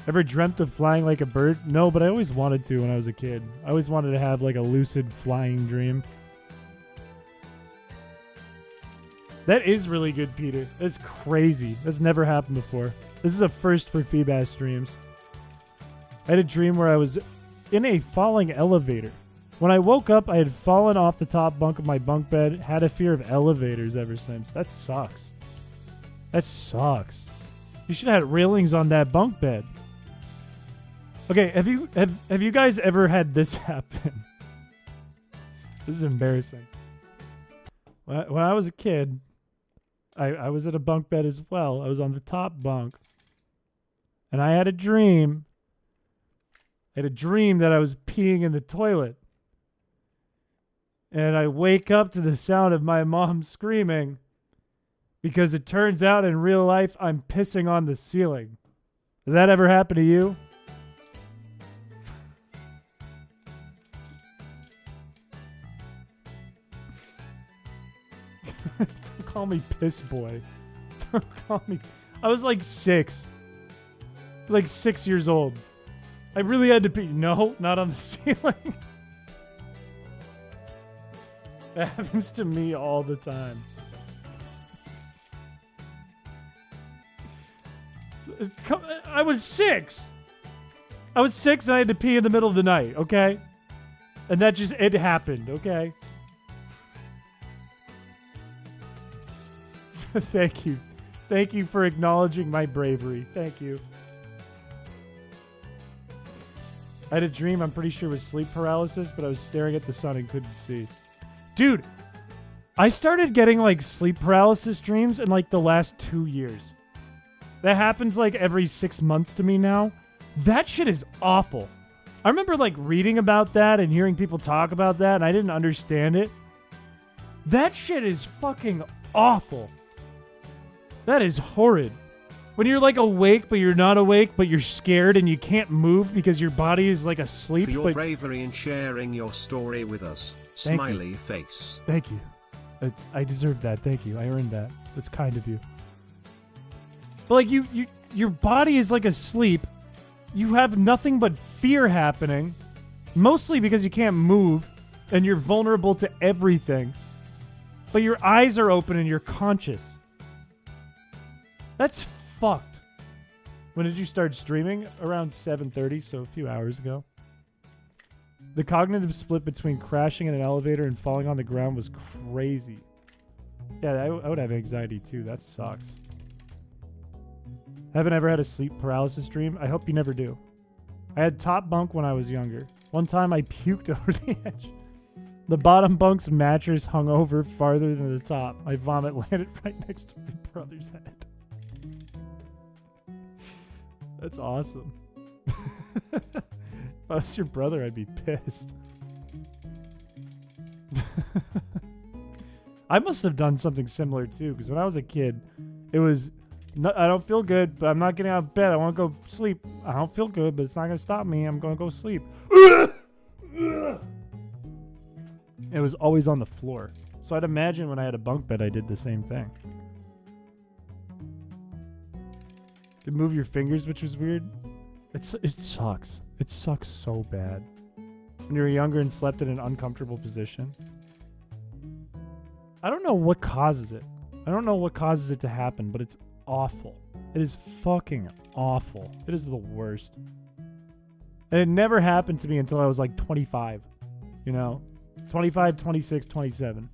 Ever dreamt of flying like a bird? No, but I always wanted to when I was a kid. I always wanted to have like a lucid flying dream. That is really good, Peter. That's crazy. That's never happened before. This is a first for Feebas streams. I had a dream where I was in a falling elevator. When I woke up, I had fallen off the top bunk of my bunk bed, had a fear of elevators ever since. That sucks. That sucks. You should have had railings on that bunk bed. Okay, have you guys ever had this happen? This is embarrassing. When I was a kid, I was at a bunk bed as well. I was on the top bunk. And I had a dream. I had a dream that I was peeing in the toilet. And I wake up to the sound of my mom screaming because it turns out in real life I'm pissing on the ceiling. Has that ever happened to you? Don't call me piss boy. Don't call me. I was like 6. Like 6 years old. I really had to pee. No, not on the ceiling. That happens to me all the time. I was 6. I was 6 and I had to pee in the middle of the night, okay? And that just, it happened, okay? Thank you. Thank you for acknowledging my bravery. Thank you. I had a dream I'm pretty sure was sleep paralysis, but I was staring at the sun and couldn't see. Dude, I started getting like sleep paralysis dreams in like the last 2 years. That happens like every 6 months to me now. That shit is awful. I remember like reading about that and hearing people talk about that, and I didn't understand it. That shit is fucking awful. That is horrid. When you're like awake, but you're not awake, but you're scared and you can't move because your body is like asleep. For your bravery in sharing your story with us. Smiley face. Thank you. I deserve that. Thank you. I earned that. That's kind of you. But like your body is like asleep. You have nothing but fear happening. Mostly because you can't move and you're vulnerable to everything. But your eyes are open and you're conscious. That's fucked. When did you start streaming? Around 7:30, so a few hours ago. The cognitive split between crashing in an elevator and falling on the ground was crazy. Yeah, I would have anxiety too. That sucks. Haven't ever had a sleep paralysis dream. I hope you never do. I had top bunk when I was younger. One time I puked over the edge. The bottom bunk's mattress hung over farther than the top. My vomit landed right next to my brother's head. That's awesome. If I was your brother, I'd be pissed. I must have done something similar too, because when I was a kid, it was, I don't feel good, but I'm not getting out of bed. I want to go sleep. I don't feel good, but it's not going to stop me. I'm going to go sleep. It was always on the floor. So I'd imagine when I had a bunk bed, I did the same thing. You could move your fingers, which was weird. It sucks. It sucks so bad. When you were younger and slept in an uncomfortable position. I don't know what causes it. I don't know what causes it to happen, but it's awful. It is fucking awful. It is the worst. And it never happened to me until I was like 25. You know? 25, 26, 27.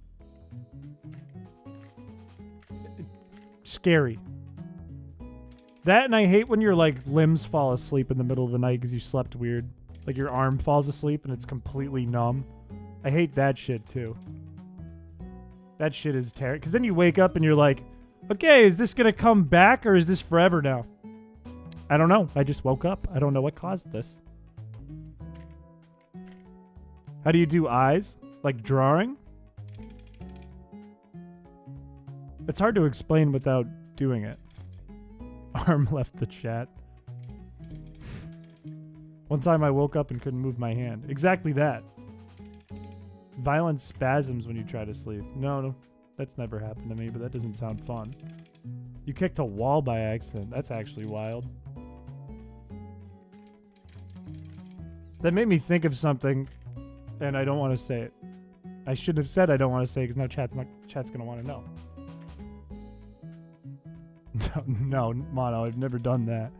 Scary. That, and I hate when your like limbs fall asleep in the middle of the night because you slept weird. Like your arm falls asleep and it's completely numb. I hate that shit too. That shit is terrible. Because then you wake up and you're like, okay, is this going to come back or is this forever now? I don't know. I just woke up. I don't know what caused this. How do you do eyes? Like drawing? It's hard to explain without doing it. Arm left the chat. One time I woke up and couldn't move my hand. Exactly that. Violent spasms when you try to sleep. No, that's never happened to me, but that doesn't sound fun. You kicked a wall by accident. That's actually wild. That made me think of something, and I don't want to say it. I shouldn't have said I don't want to say it because now chat's gonna want to know. No, Mono, I've never done that.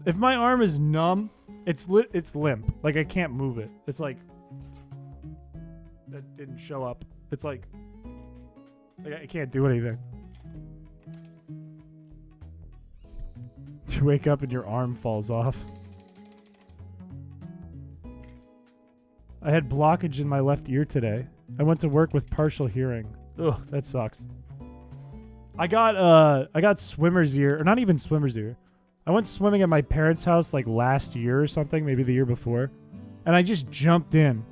If my arm is numb, it's limp. Like I can't move it. It's like that didn't show up. It's like I can't do anything. You wake up and your arm falls off. I had blockage in my left ear today. I went to work with partial hearing. Ugh, that sucks. I got swimmer's ear, or not even swimmer's ear. I went swimming at my parents' house like last year or something, maybe the year before. And I just jumped in.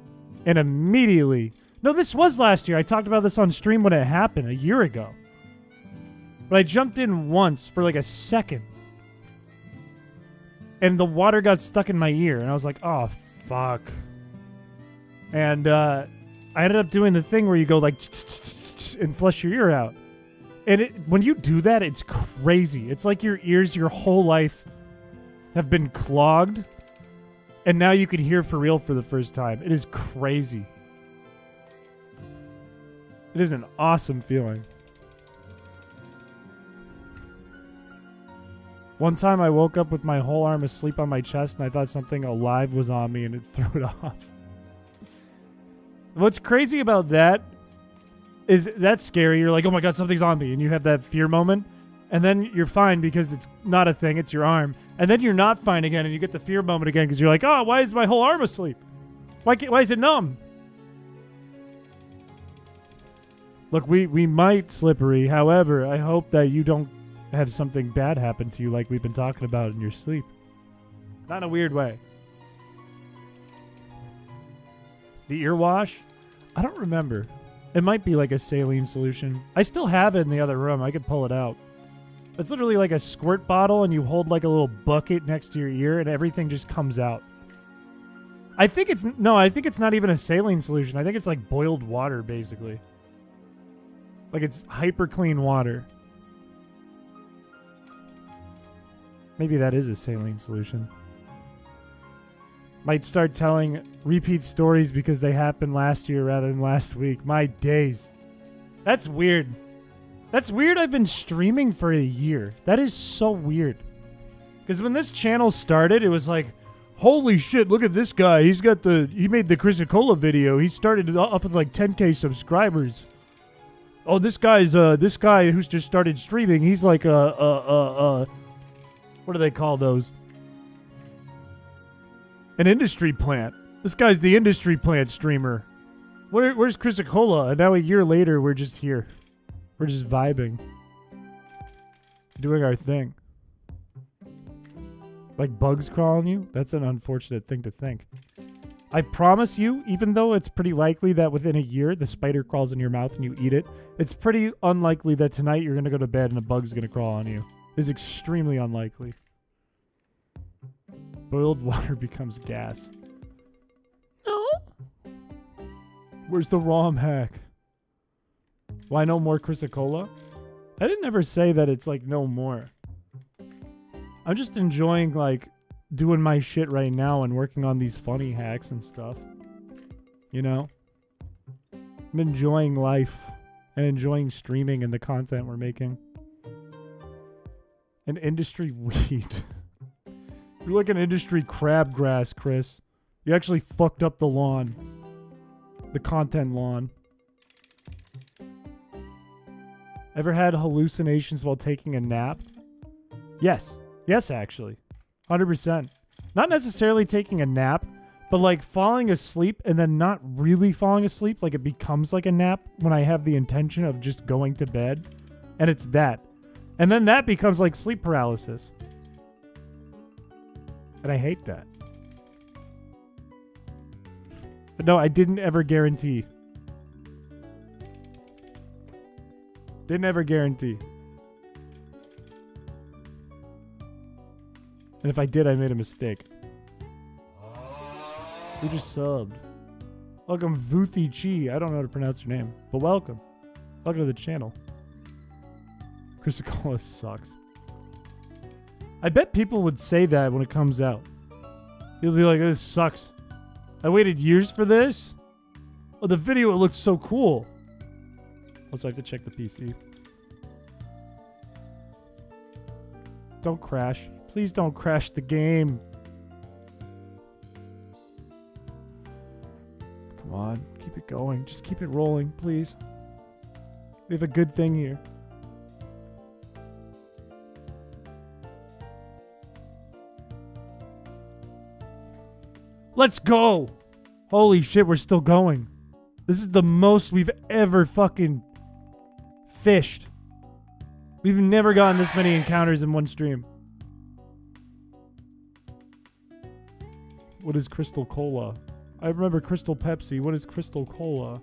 And immediately... No, this was last year. I talked about this on stream when it happened, a year ago. But I jumped in once for like a second. And the water got stuck in my ear. And I was like, oh, fuck. And I ended up doing the thing where you go like... and flush your ear out. And when you do that, it's crazy. It's like your ears your whole life have been clogged. And now you can hear for real for the first time. It is crazy. It is an awesome feeling. One time I woke up with my whole arm asleep on my chest and I thought something alive was on me and it threw it off. What's crazy about that is that's scary. You're like, oh my God, something's on me. And you have that fear moment. And then you're fine because it's not a thing. It's your arm. And then you're not fine again and you get the fear moment again because you're like, oh, why is my whole arm asleep? Why is it numb? Look, we might slippery. However, I hope that you don't have something bad happen to you like we've been talking about in your sleep. Not in a weird way. The ear wash? I don't remember. It might be like a saline solution. I still have it in the other room. I could pull it out. It's literally like a squirt bottle and you hold like a little bucket next to your ear and everything just comes out. I think it's not even a saline solution. I think it's like boiled water basically. Like it's hyper clean water. Maybe that is a saline solution. Might start telling repeat stories because they happened last year rather than last week. My days. That's weird. That's weird. I've been streaming for a year. That is so weird. Because when this channel started, it was like, holy shit, look at this guy. He made the chrispiche video. He started off with like 10K subscribers. Oh, this guy who's just started streaming. He's like what do they call those? An industry plant. This guy's the industry plant streamer. Where's chrispiche? And now a year later, we're just here. We're just vibing. Doing our thing. Like bugs crawling you? That's an unfortunate thing to think. I promise you, even though it's pretty likely that within a year the spider crawls in your mouth and you eat it, it's pretty unlikely that tonight you're going to go to bed and a bug's going to crawl on you. It's extremely unlikely. Boiled water becomes gas. No. Where's the ROM hack? Why no more chrispiche? I didn't ever say that it's like no more. I'm just enjoying like doing my shit right now and working on these funny hacks and stuff. You know? I'm enjoying life and enjoying streaming and the content we're making. An industry weed. You're like an industry crabgrass, Chris. You actually fucked up the lawn. The content lawn. Ever had hallucinations while taking a nap? Yes. Yes, actually. 100%. Not necessarily taking a nap, but like falling asleep and then not really falling asleep. Like it becomes like a nap when I have the intention of just going to bed. And it's that. And then that becomes like sleep paralysis. And I hate that. But no, I didn't ever guarantee. Didn't ever guarantee. And if I did, I made a mistake. Who just subbed? Welcome, Vuthi Chi. I don't know how to pronounce your name, but welcome. Welcome to the channel. chrispiche sucks. I bet people would say that when it comes out. You'll be like, this sucks. I waited years for this? Oh, the video, it looked so cool. Also, I have to check the PC. Don't crash. Please don't crash the game. Come on, keep it going. Just keep it rolling, please. We have a good thing here. Let's go! Holy shit, we're still going. This is the most we've ever fucking fished. We've never gotten this many encounters in one stream. What is Crystal Cola? I remember Crystal Pepsi. What is Crystal Cola?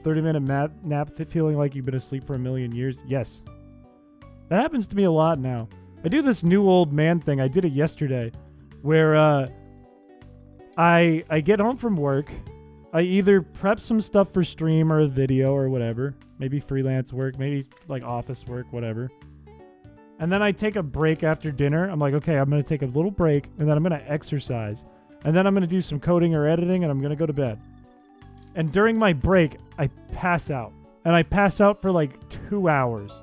30-minute nap feeling like you've been asleep for a million years? Yes. That happens to me a lot now. I do this new old man thing. I did it yesterday where I get home from work. I either prep some stuff for stream or a video or whatever. Maybe freelance work, maybe like office work, whatever. And then I take a break after dinner. I'm like, okay, I'm going to take a little break and then I'm going to exercise. And then I'm going to do some coding or editing and I'm going to go to bed. And during my break, I pass out. And I pass out for like 2 hours.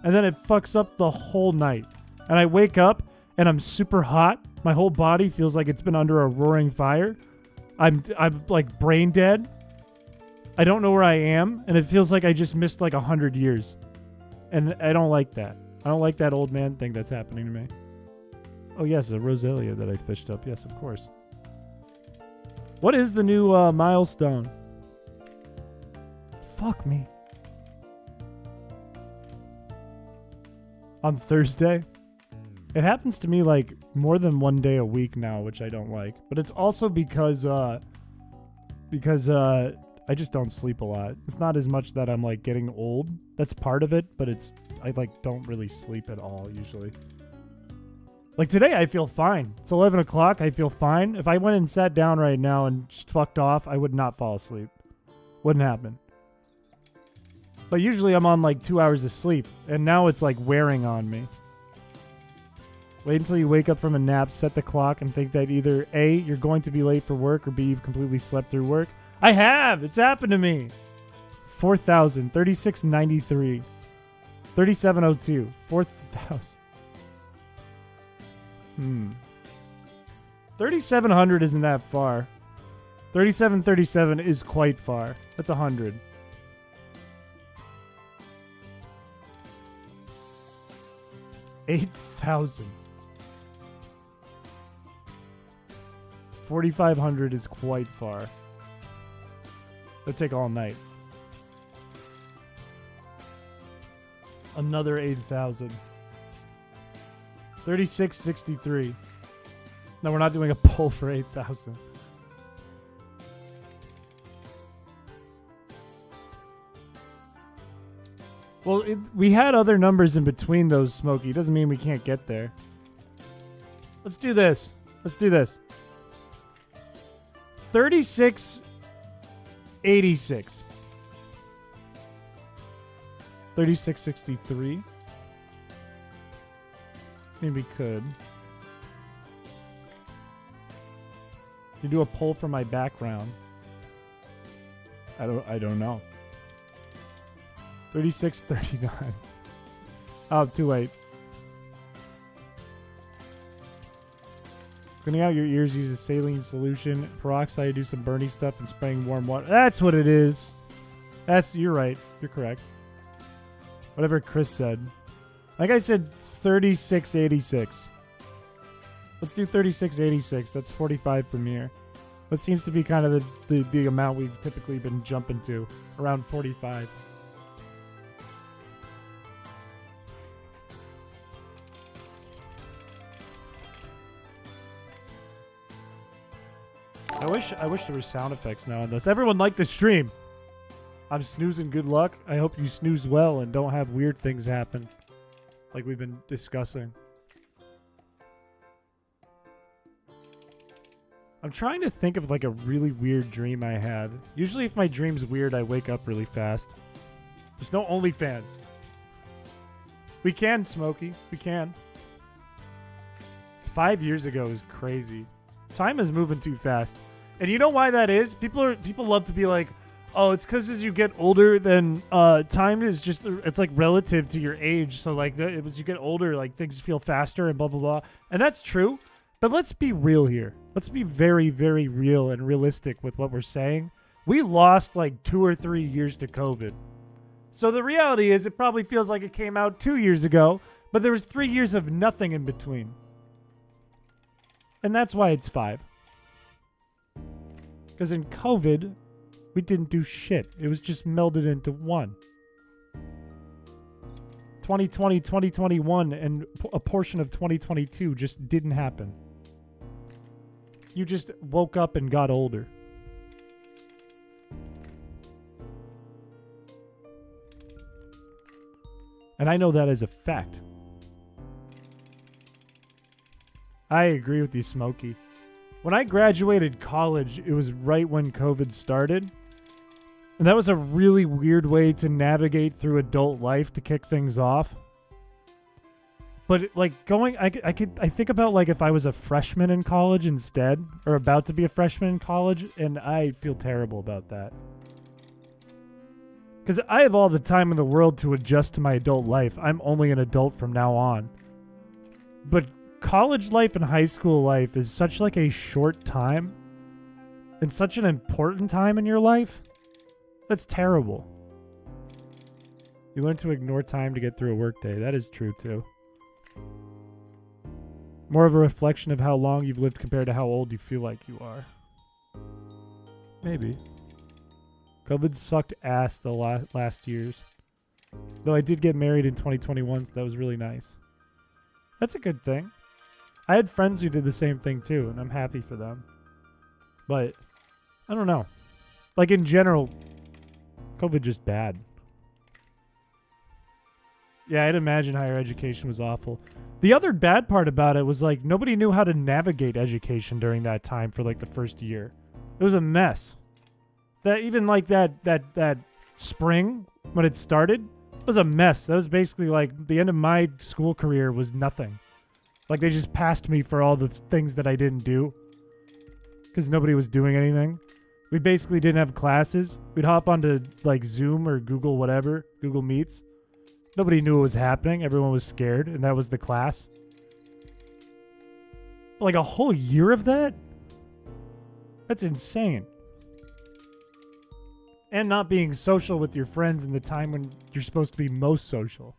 And then it fucks up the whole night. And I wake up and I'm super hot. My whole body feels like it's been under a roaring fire. I'm like brain dead. I don't know where I am. And it feels like I just missed like 100 years. And I don't like that. I don't like that old man thing that's happening to me. Oh yes, a Roselia that I fished up. Yes, of course. What is the new milestone? Fuck me. On Thursday? It happens to me like more than one day a week now, which I don't like. But it's also because I just don't sleep a lot. It's not as much that I'm like getting old. That's part of it, but I like don't really sleep at all usually. Like today I feel fine. It's 11 o'clock. I feel fine. If I went and sat down right now and just fucked off, I would not fall asleep. Wouldn't happen. But usually I'm on like 2 hours of sleep, and now it's like wearing on me. Wait until you wake up from a nap, set the clock, and think that either A, you're going to be late for work, or B, you've completely slept through work. I have! It's happened to me! 4,000, 3693, 3702, 4,000. 3,700 isn't that far. 3737 is quite far. That's 100. $8,000. 4,500 is quite far. It'll take all night. Another 8,000. 3663. No, we're not doing a poll for 8,000. Well, we had other numbers in between those, Smokey. Doesn't mean we can't get there. Let's do this. 3686. 3663. Maybe we could. You do a poll for my background. I don't know. 3639. Oh, too late. Cleaning out your ears uses saline solution, peroxide, do some Bernie stuff, and spraying warm water. That's what it is. You're right. You're correct. Whatever Chris said. Like I said, 3686. Let's do 3686. That's 45 from here. That seems to be kind of the amount we've typically been jumping to. Around 45. I wish there were sound effects now on this. Everyone like the stream. I'm snoozing good luck. I hope you snooze well and don't have weird things happen. Like we've been discussing. I'm trying to think of like a really weird dream I had. Usually if my dream's weird, I wake up really fast. There's no OnlyFans. We can, Smokey. We can. 5 years ago is crazy. Time is moving too fast. And you know why that is? People love to be like, oh, it's because as you get older, then time is just, it's like relative to your age. So like as you get older, like things feel faster and blah, blah, blah. And that's true. But let's be real here. Let's be very, very real and realistic with what we're saying. We lost like 2 or 3 years to COVID. So the reality is it probably feels like it came out 2 years ago, but there was 3 years of nothing in between. And that's why it's 5. Because in COVID, We didn't do shit. It was just melded into one. 2020, 2021, and a portion of 2022 just didn't happen. You just woke up and got older. And I know that as a fact. I agree with you, Smokey. When I graduated college, it was right when COVID started. And that was a really weird way to navigate through adult life to kick things off. But like I think about like if I was a freshman in college instead, or about to be a freshman in college, and I feel terrible about that. Because I have all the time in the world to adjust to my adult life. I'm only an adult from now on. But college life and high school life is such like a short time and such an important time in your life. That's terrible. You learn to ignore time to get through a workday. That is true too. More of a reflection of how long you've lived compared to how old you feel like you are. Maybe. COVID sucked ass the last years. Though I did get married in 2021, so that was really nice. That's a good thing. I had friends who did the same thing too, and I'm happy for them. But, I don't know. Like in general, COVID just bad. Yeah, I'd imagine higher education was awful. The other bad part about it was like nobody knew how to navigate education during that time for like the first year. It was a mess. That even like that spring when it started was a mess. That was basically like the end of my school career was nothing. Like they just passed me for all the things that I didn't do because nobody was doing anything. We basically didn't have classes. We'd hop onto like Zoom or Google whatever, Google Meets. Nobody knew what was happening. Everyone was scared, and that was the class. Like a whole year of that? That's insane. And not being social with your friends in the time when you're supposed to be most social.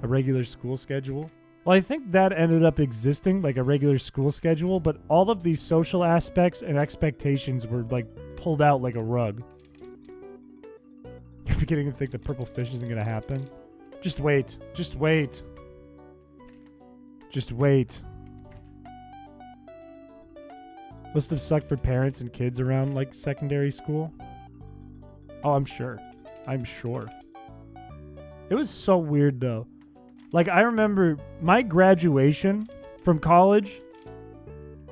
A regular school schedule? Well, I think that ended up existing, like a regular school schedule, but all of these social aspects and expectations were like pulled out like a rug. You're beginning to think the purple fish isn't going to happen? Just wait. Just wait. Just wait. Must have sucked for parents and kids around like secondary school. Oh, I'm sure. I'm sure. It was so weird though. Like I remember my graduation from college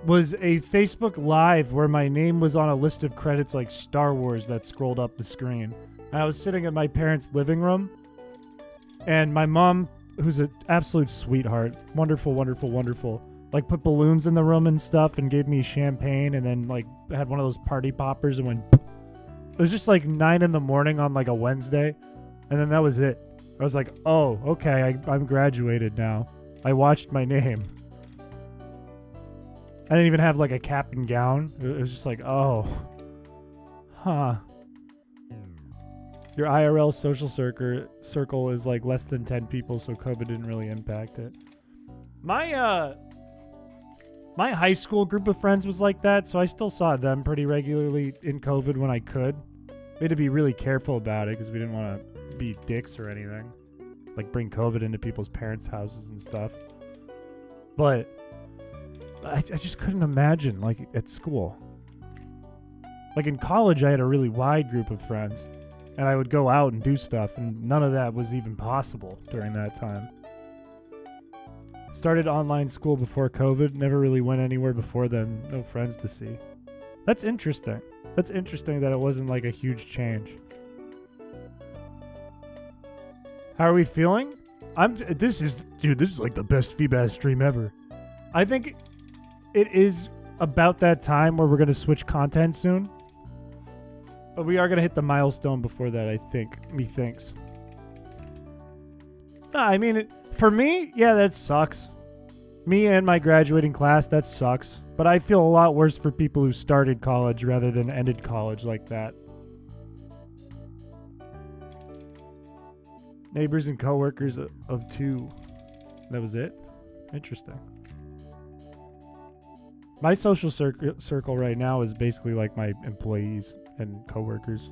was a Facebook Live where my name was on a list of credits like Star Wars that scrolled up the screen. And I was sitting in my parents' living room, and my mom, who's an absolute sweetheart, wonderful, wonderful, wonderful, like put balloons in the room and stuff and gave me champagne and then like had one of those party poppers and went. It was just like 9 a.m. on like a Wednesday, and then that was it. I was like, oh, okay, I'm graduated now. I watched my name. I didn't even have like a cap and gown. It was just like, oh, huh. Your IRL social circle is like less than 10 people, so COVID didn't really impact it. My high school group of friends was like that, so I still saw them pretty regularly in COVID when I could. We had to be really careful about it because we didn't want to be dicks or anything. Like bring COVID into people's parents' houses and stuff. But I just couldn't imagine like at school. Like in college, I had a really wide group of friends. And I would go out and do stuff, and none of that was even possible during that time. Started online school before COVID, never really went anywhere before then, no friends to see. That's interesting. That's interesting that it wasn't like a huge change. How are we feeling? This is like the best Feebas stream ever. I think it is about that time where we're going to switch content soon. But we are going to hit the milestone before that, I think. Methinks. I mean, for me, yeah, that sucks. Me and my graduating class, that sucks. But I feel a lot worse for people who started college rather than ended college like that. Neighbors and coworkers of 2. That was it? Interesting. My social circle right now is basically like my employees and coworkers.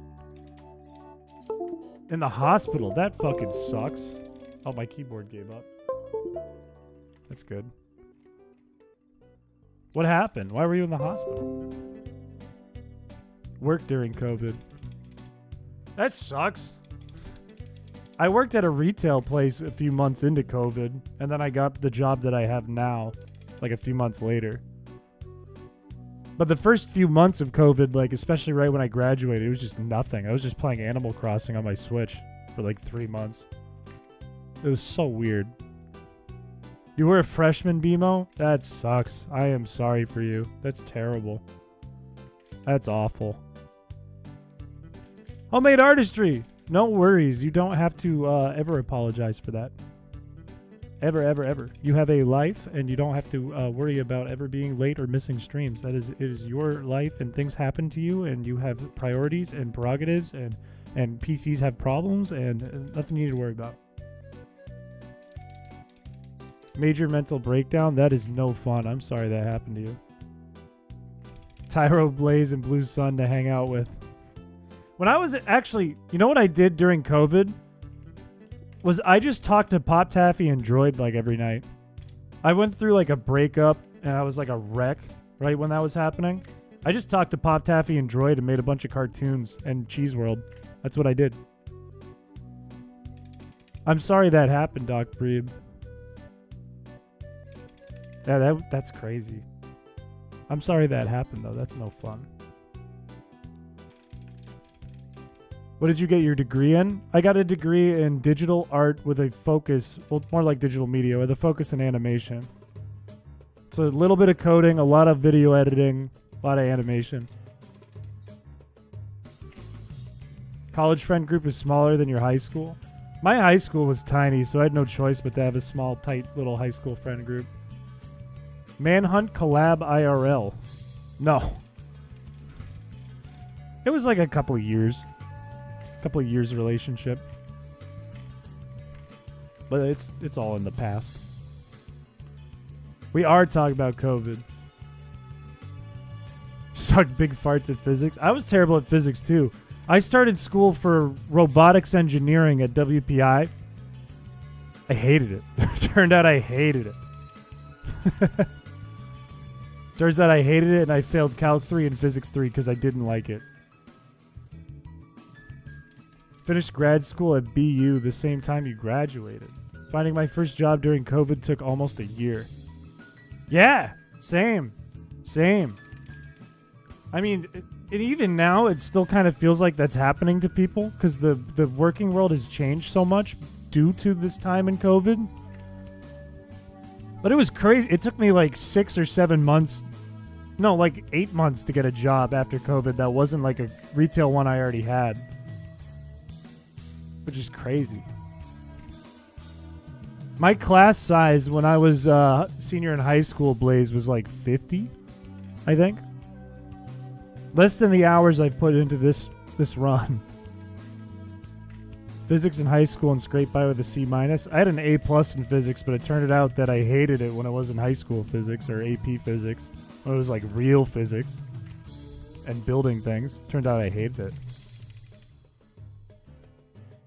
In the hospital, that fucking sucks. Oh, my keyboard gave up. That's good. What happened? Why were you in the hospital? Worked during COVID. That sucks. I worked at a retail place a few months into COVID, and then I got the job that I have now, like a few months later. But the first few months of COVID, like especially right when I graduated, it was just nothing. I was just playing Animal Crossing on my Switch for like 3 months. It was so weird. You were a freshman, BMO? That sucks. I am sorry for you. That's terrible. That's awful. Homemade artistry. No worries. You don't have to ever apologize for that. Ever, ever, ever. You have a life, and you don't have to worry about ever being late or missing streams. It is your life, and things happen to you, and you have priorities and prerogatives, and PCs have problems, and nothing you need to worry about. Major mental breakdown? That is no fun. I'm sorry that happened to you. Tyro, Blaze, and Blue Sun to hang out with. When I was actually, you know what I did during COVID? Was I just talked to Pop Taffy and Droid like every night. I went through like a breakup and I was like a wreck right when that was happening. I just talked to Pop Taffy and Droid and made a bunch of cartoons and Cheese World. That's what I did. I'm sorry that happened, Doc Breed. Yeah, that's crazy. I'm sorry that happened though. That's no fun. What did you get your degree in? I got a degree in digital art with a focus, well, more like digital media, with a focus in animation. So a little bit of coding, a lot of video editing, a lot of animation. College friend group is smaller than your high school? My high school was tiny, so I had no choice but to have a small, tight little high school friend group. Manhunt collab IRL. No. It was like a couple of years. Relationship. But it's all in the past. We are talking about COVID. Sucked big farts at physics. I was terrible at physics too. I started school for robotics engineering at WPI. I hated it. Turned out I hated it. Turns out I hated it and I failed Calc 3 and Physics 3 because I didn't like it. Finished grad school at BU the same time you graduated. Finding my first job during COVID took almost a year. Yeah, same. I mean, even now, it still kind of feels like that's happening to people because the working world has changed so much due to this time in COVID. But it was crazy. It took me like 6 or 7 months, no, like 8 months to get a job after COVID that wasn't like a retail one I already had. Which is crazy. My class size when I was senior in high school, Blaze, was like 50, I think. Less than the hours I put into this run. Physics in high school and scraped by with a C-. I had an A+ in physics, but it turned out that I hated it when I was in high school physics or AP physics. When it was like real physics and building things. Turned out I hated it.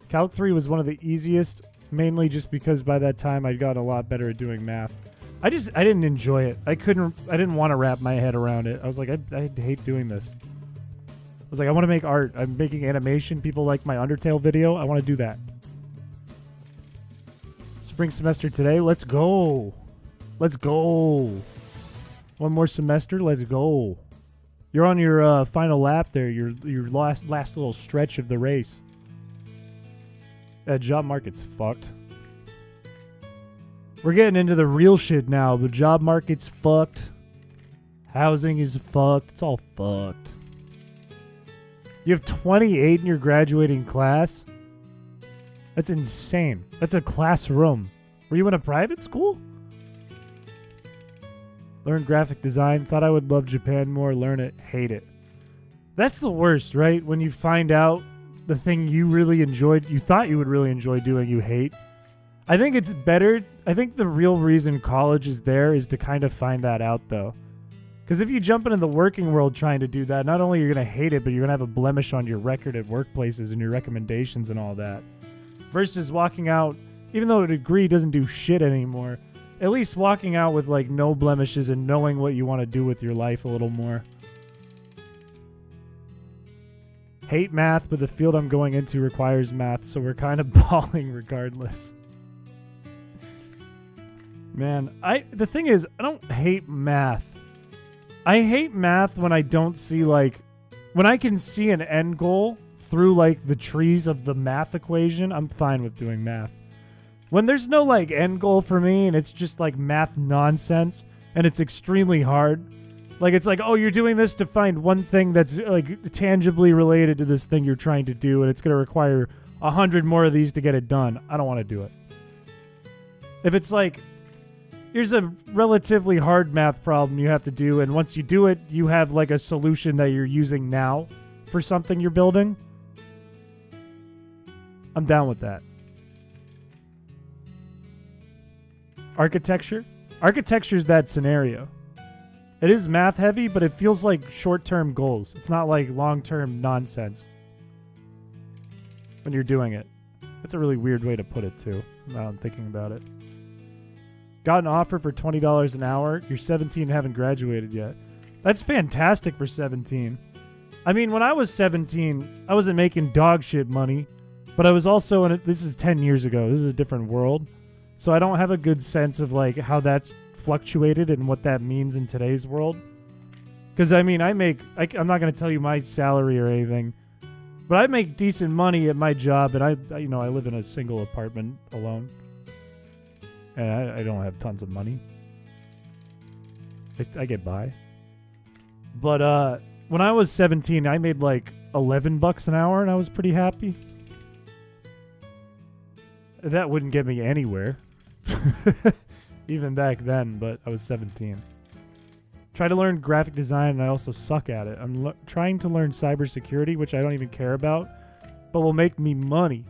Calc 3 was one of the easiest, mainly just because by that time I'd gotten a lot better at doing math. I didn't enjoy it. I didn't want to wrap my head around it. I was like, I hate doing this. I was like, I want to make art. I'm making animation. People like my Undertale video. I want to do that. Spring semester today. Let's go. Let's go. One more semester. Let's go. You're on your final lap there. Your last little stretch of the race. That job market's fucked. We're getting into the real shit now. The job market's fucked. Housing is fucked. It's all fucked. You have 28 in your graduating class? That's insane. That's a classroom. Were you in a private school? Learned graphic design. Thought I would love Japan more. Learn it. Hate it. That's the worst, right? When you find out the thing you really enjoyed, you thought you would really enjoy doing, you hate. I think it's better. I think the real reason college is there is to kind of find that out, though. Because if you jump into the working world trying to do that, not only you're going to hate it, but you're going to have a blemish on your record at workplaces and your recommendations and all that. Versus walking out, even though a degree doesn't do shit anymore, at least walking out with like no blemishes and knowing what you want to do with your life a little more. Hate math, but the field I'm going into requires math, so we're kind of balling regardless. Man, the thing is, I don't hate math. I hate math when I don't see, like, when I can see an end goal through, like, the trees of the math equation, I'm fine with doing math. When there's no, like, end goal for me and it's just, like, math nonsense and it's extremely hard, like, it's like, oh, you're doing this to find one thing that's, like, tangibly related to this thing you're trying to do and it's going to require 100 more of these to get it done. I don't want to do it. If it's like, here's a relatively hard math problem you have to do, and once you do it, you have like a solution that you're using now for something you're building. I'm down with that. Architecture? Architecture's that scenario. It is math heavy, but it feels like short-term goals. It's not like long-term nonsense when you're doing it. That's a really weird way to put it, too, now I'm thinking about it. Got an offer for $20 an hour. You're 17 and haven't graduated yet. That's fantastic for 17. I mean, when I was 17, I wasn't making dog shit money, but I was also in this is 10 years ago. This is a different world. So I don't have a good sense of like how that's fluctuated and what that means in today's world. Because I mean, I'm not going to tell you my salary or anything, but I make decent money at my job, and I live in a single apartment alone. And I don't have tons of money. I get by. But when I was 17, I made like $11 an hour, and I was pretty happy. That wouldn't get me anywhere. Even back then, but I was 17. Try to learn graphic design, and I also suck at it. I'm trying to learn cybersecurity, which I don't even care about, but will make me money.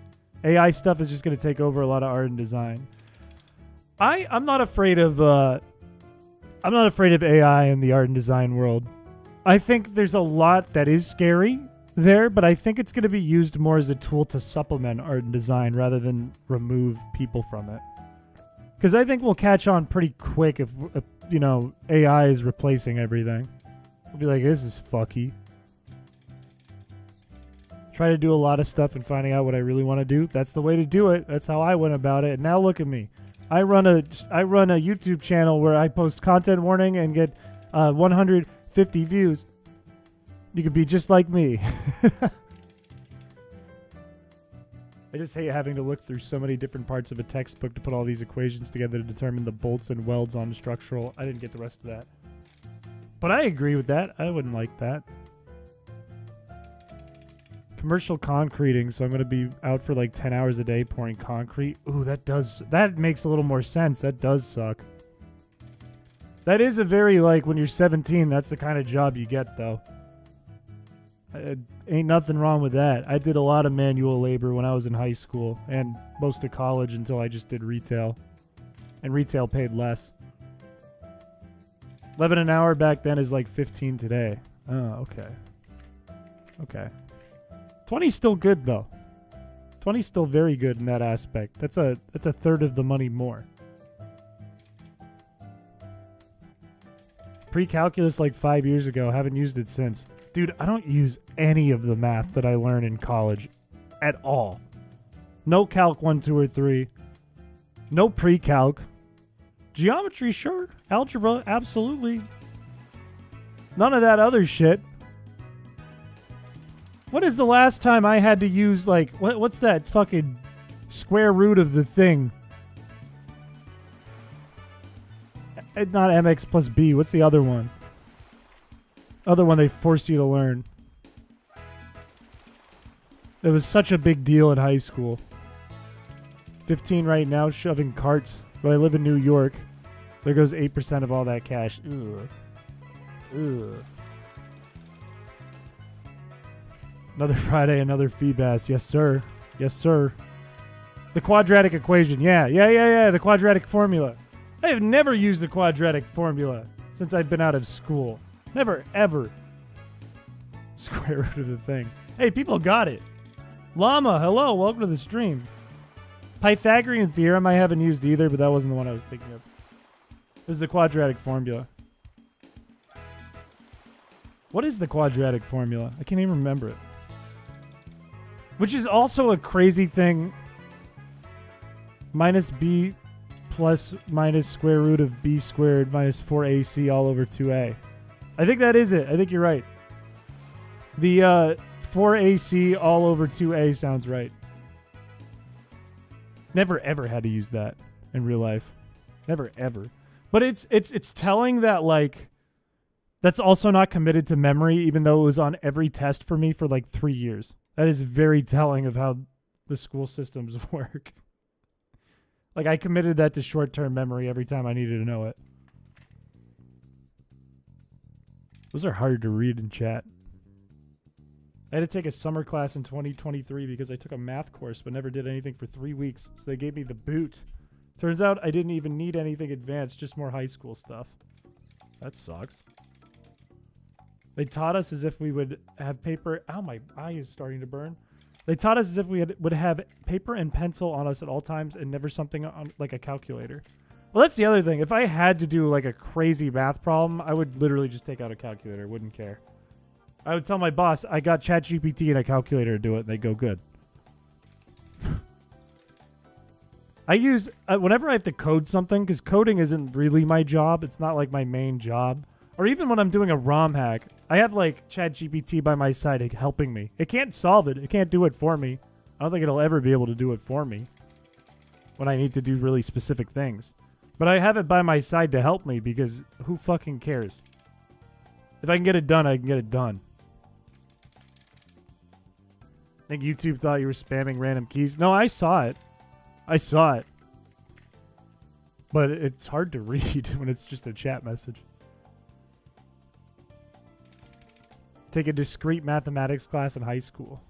AI stuff is just going to take over a lot of art and design. I'm not afraid of AI in the art and design world. I think there's a lot that is scary there, but I think it's going to be used more as a tool to supplement art and design rather than remove people from it. Because I think we'll catch on pretty quick if AI is replacing everything. We'll be like, this is fucky. Try to do a lot of stuff and finding out what I really want to do. That's the way to do it. That's how I went about it. And now look at me. I run a YouTube channel where I post content warning and get 150 views. You could be just like me. I just hate having to look through so many different parts of a textbook to put all these equations together to determine the bolts and welds on structural. I didn't get the rest of that. But I agree with that. I wouldn't like that. Commercial concreting, so I'm going to be out for like 10 hours a day pouring concrete. Ooh, that makes a little more sense. That does suck. That is a very, like, when you're 17, that's the kind of job you get, though. Ain't nothing wrong with that. I did a lot of manual labor when I was in high school and most of college until I just did retail. And retail paid less. 11 an hour back then is like 15 today. Oh, okay. Okay. 20's still good, though. 20's still very good in that aspect. That's a third of the money more. Pre-calculus like 5 years ago. Haven't used it since. Dude, I don't use any of the math that I learned in college at all. No Calc 1, 2, or 3. No pre-calc. Geometry, sure. Algebra, absolutely. None of that other shit. What is the last time I had to use, like, what's that fucking square root of the thing? Not mx plus b. What's the other one? Other one they force you to learn. It was such a big deal in high school. 15 right now, shoving carts. But I live in New York. So there goes 8% of all that cash. Ugh. Ugh. Another Friday, another Feebas. Yes, sir. Yes, sir. The quadratic equation. Yeah. The quadratic formula. I have never used the quadratic formula since I've been out of school. Never, ever. Square root of the thing. Hey, people got it. Llama, hello. Welcome to the stream. Pythagorean theorem I haven't used either, but that wasn't the one I was thinking of. This is the quadratic formula. What is the quadratic formula? I can't even remember it. Which is also a crazy thing. Minus b plus minus square root of b squared minus 4ac all over 2a. I think that is it. I think you're right. The 4ac all over 2a sounds right. Never ever had to use that in real life. Never ever. But it's telling that, like, that's also not committed to memory, even though it was on every test for me for like 3 years. That is very telling of how the school systems work. Like, I committed that to short-term memory every time I needed to know it. Those are hard to read in chat. I had to take a summer class in 2023 because I took a math course but never did anything for 3 weeks, so they gave me the boot. Turns out I didn't even need anything advanced, just more high school stuff. That sucks. They taught us as if we would have paper... Ow, my eye is starting to burn. They taught us as if we would have paper and pencil on us at all times and never something on like a calculator. Well, that's the other thing. If I had to do like a crazy math problem, I would literally just take out a calculator. Wouldn't care. I would tell my boss, I got ChatGPT and a calculator to do it, and they go, good. I use... whenever I have to code something, because coding isn't really my job. It's not like my main job. Or even when I'm doing a ROM hack, I have like ChatGPT by my side helping me. It can't solve it. It can't do it for me. I don't think it'll ever be able to do it for me when I need to do really specific things. But I have it by my side to help me because who fucking cares? If I can get it done, I can get it done. I think YouTube thought you were spamming random keys. No, I saw it. I saw it. But it's hard to read when it's just a chat message. Take a discrete mathematics class in high school.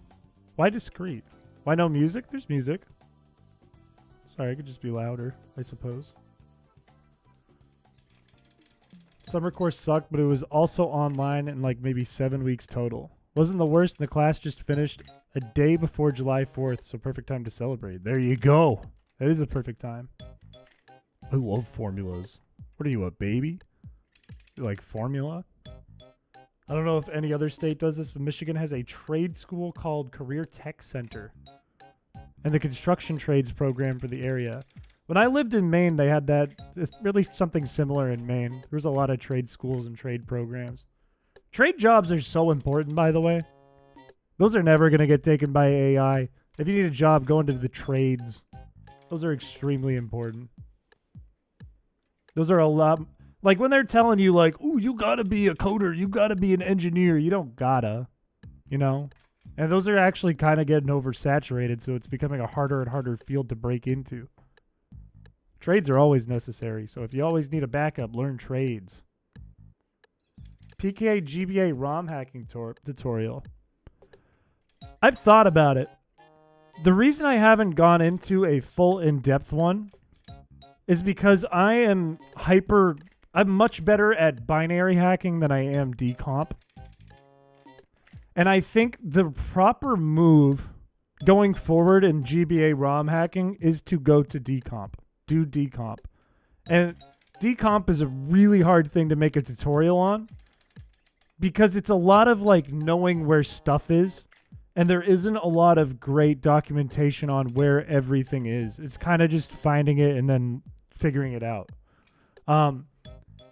Why discrete? Why no music? There's music. Sorry, I could just be louder, I suppose. Summer course sucked, but it was also online and like maybe 7 weeks total. Wasn't the worst, and the class just finished a day before July 4th, so perfect time to celebrate. There you go. That is a perfect time. I love formulas. What are you, a baby? You like formula? I don't know if any other state does this, but Michigan has a trade school called Career Tech Center and the construction trades program for the area. When I lived in Maine, they had that, really something similar in Maine. There was a lot of trade schools and trade programs. Trade jobs are so important, by the way. Those are never going to get taken by AI. If you need a job, go into the trades. Those are extremely important. Those are a lot... Like, when they're telling you, like, ooh, you gotta be a coder, you gotta be an engineer, you don't gotta, you know? And those are actually kind of getting oversaturated, so it's becoming a harder and harder field to break into. Trades are always necessary, so if you always need a backup, learn trades. PK GBA ROM hacking tutorial. I've thought about it. The reason I haven't gone into a full in-depth one is because I'm much better at binary hacking than I am decomp. And I think the proper move going forward in GBA ROM hacking is to go to decomp. Do decomp. And decomp is a really hard thing to make a tutorial on because it's a lot of like knowing where stuff is. And there isn't a lot of great documentation on where everything is. It's kind of just finding it and then figuring it out.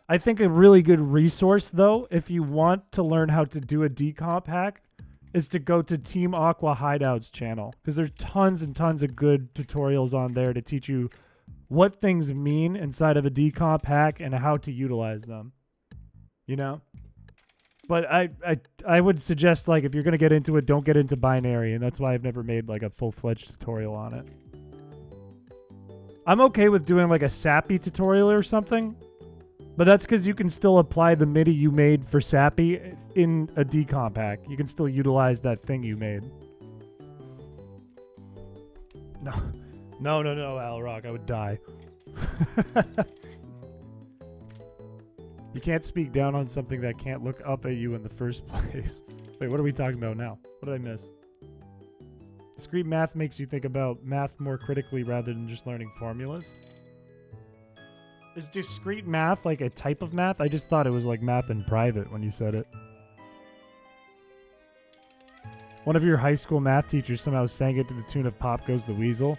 I think a really good resource, though, if you want to learn how to do a decomp hack, is to go to Team Aqua Hideout's channel. Because there's tons and tons of good tutorials on there to teach you what things mean inside of a decomp hack and how to utilize them. You know? But I would suggest, like, if you're going to get into it, don't get into binary. And that's why I've never made, like, a full-fledged tutorial on it. I'm okay with doing, like, a Sappy tutorial or something. But that's because you can still apply the MIDI you made for Sappy in a decomp hack. You can still utilize that thing you made. No, Al Rock. I would die. You can't speak down on something that can't look up at you in the first place. Wait, what are we talking about now? What did I miss? Discrete math makes you think about math more critically rather than just learning formulas. Is discrete math like a type of math? I just thought it was like math in private when you said it. One of your high school math teachers somehow sang it to the tune of Pop Goes the Weasel.